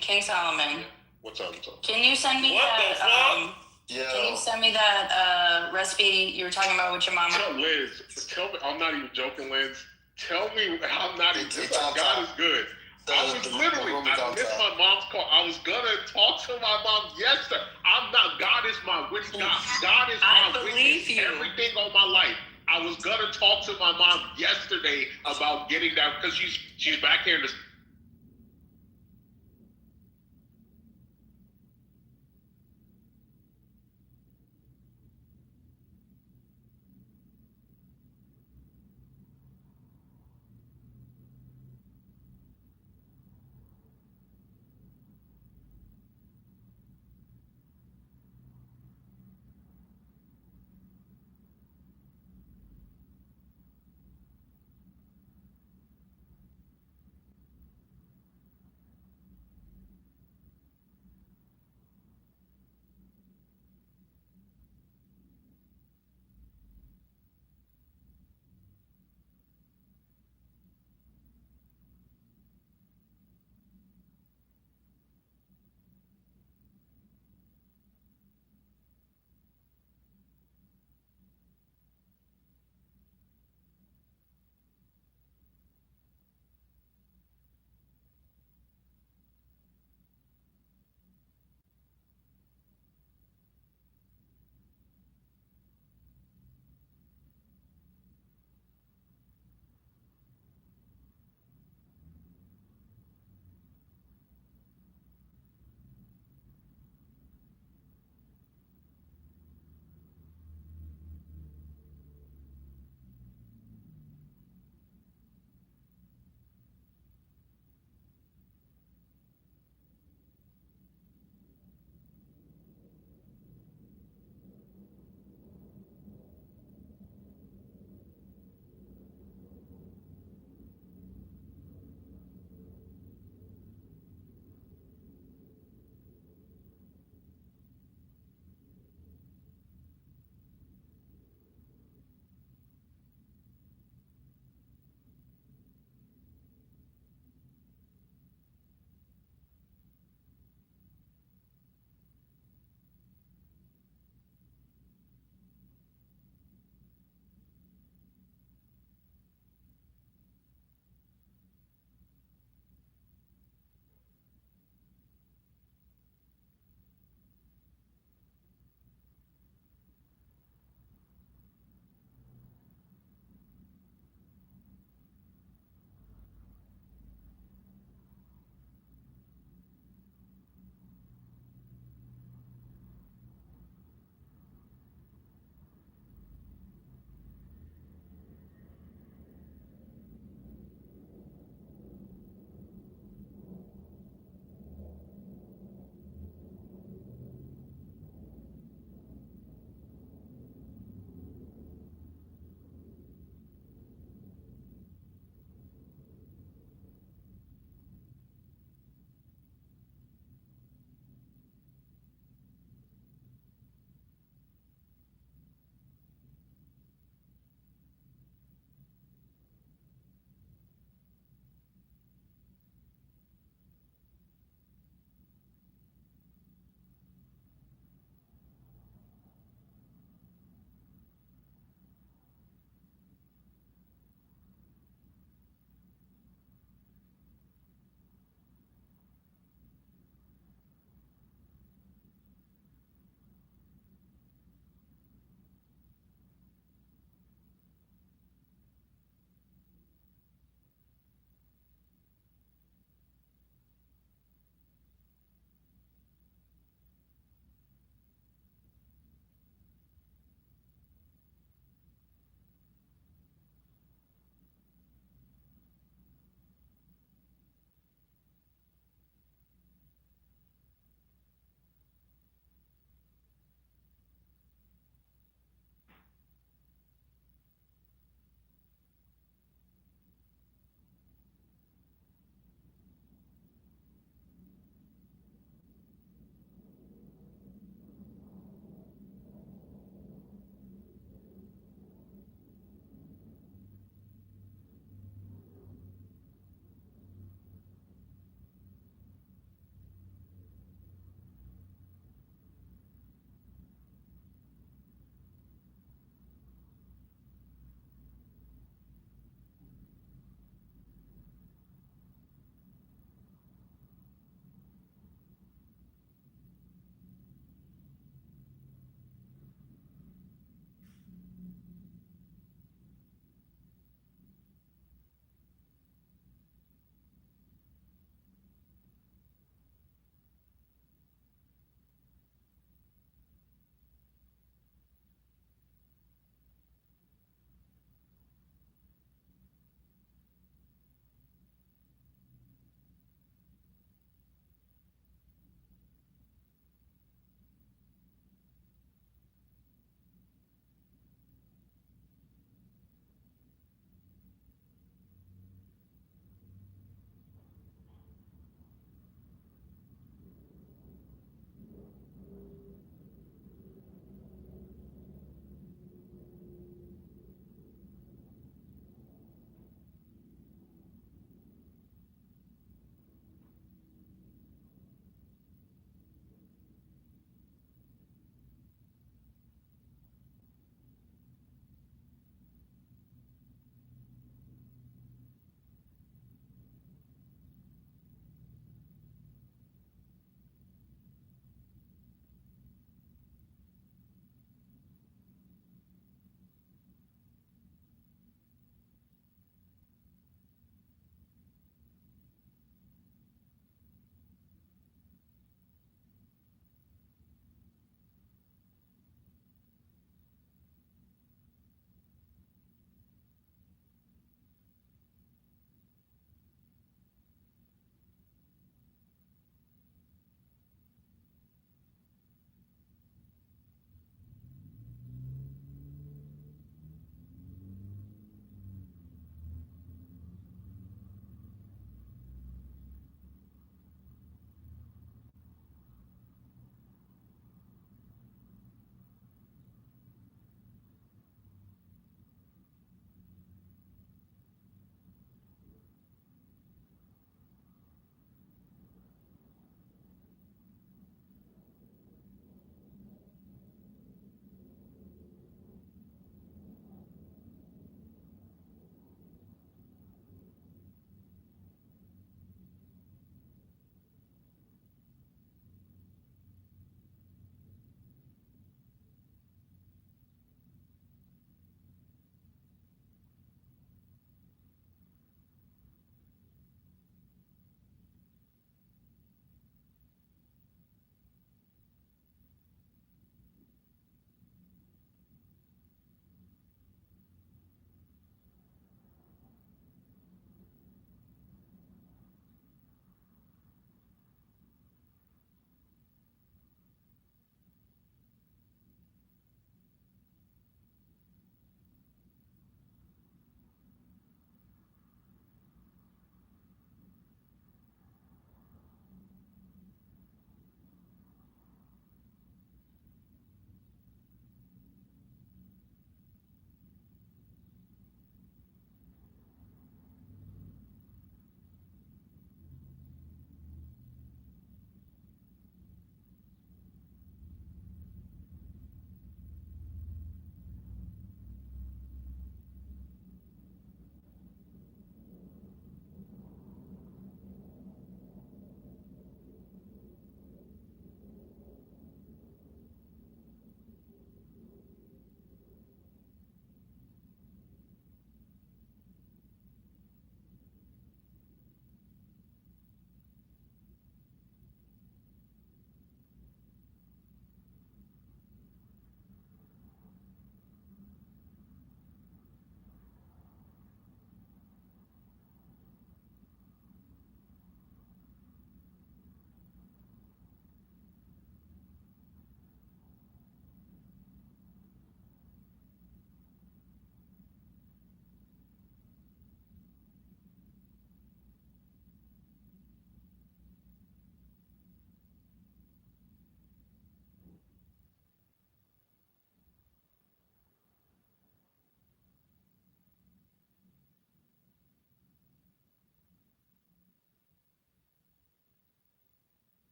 King Solomon. What's up? Can you send me What that? the fuck? Can you send me that recipe you were talking about with your mama? Tell Liz. Tell me, I'm not even joking, Liz. Tell me I'm not even. God is good. I missed my mom's call. I was gonna talk to my mom yesterday. I'm not. God is my witness. God is my witness. Everything on my life. I was gonna talk to my mom yesterday about getting that because she's back here in the.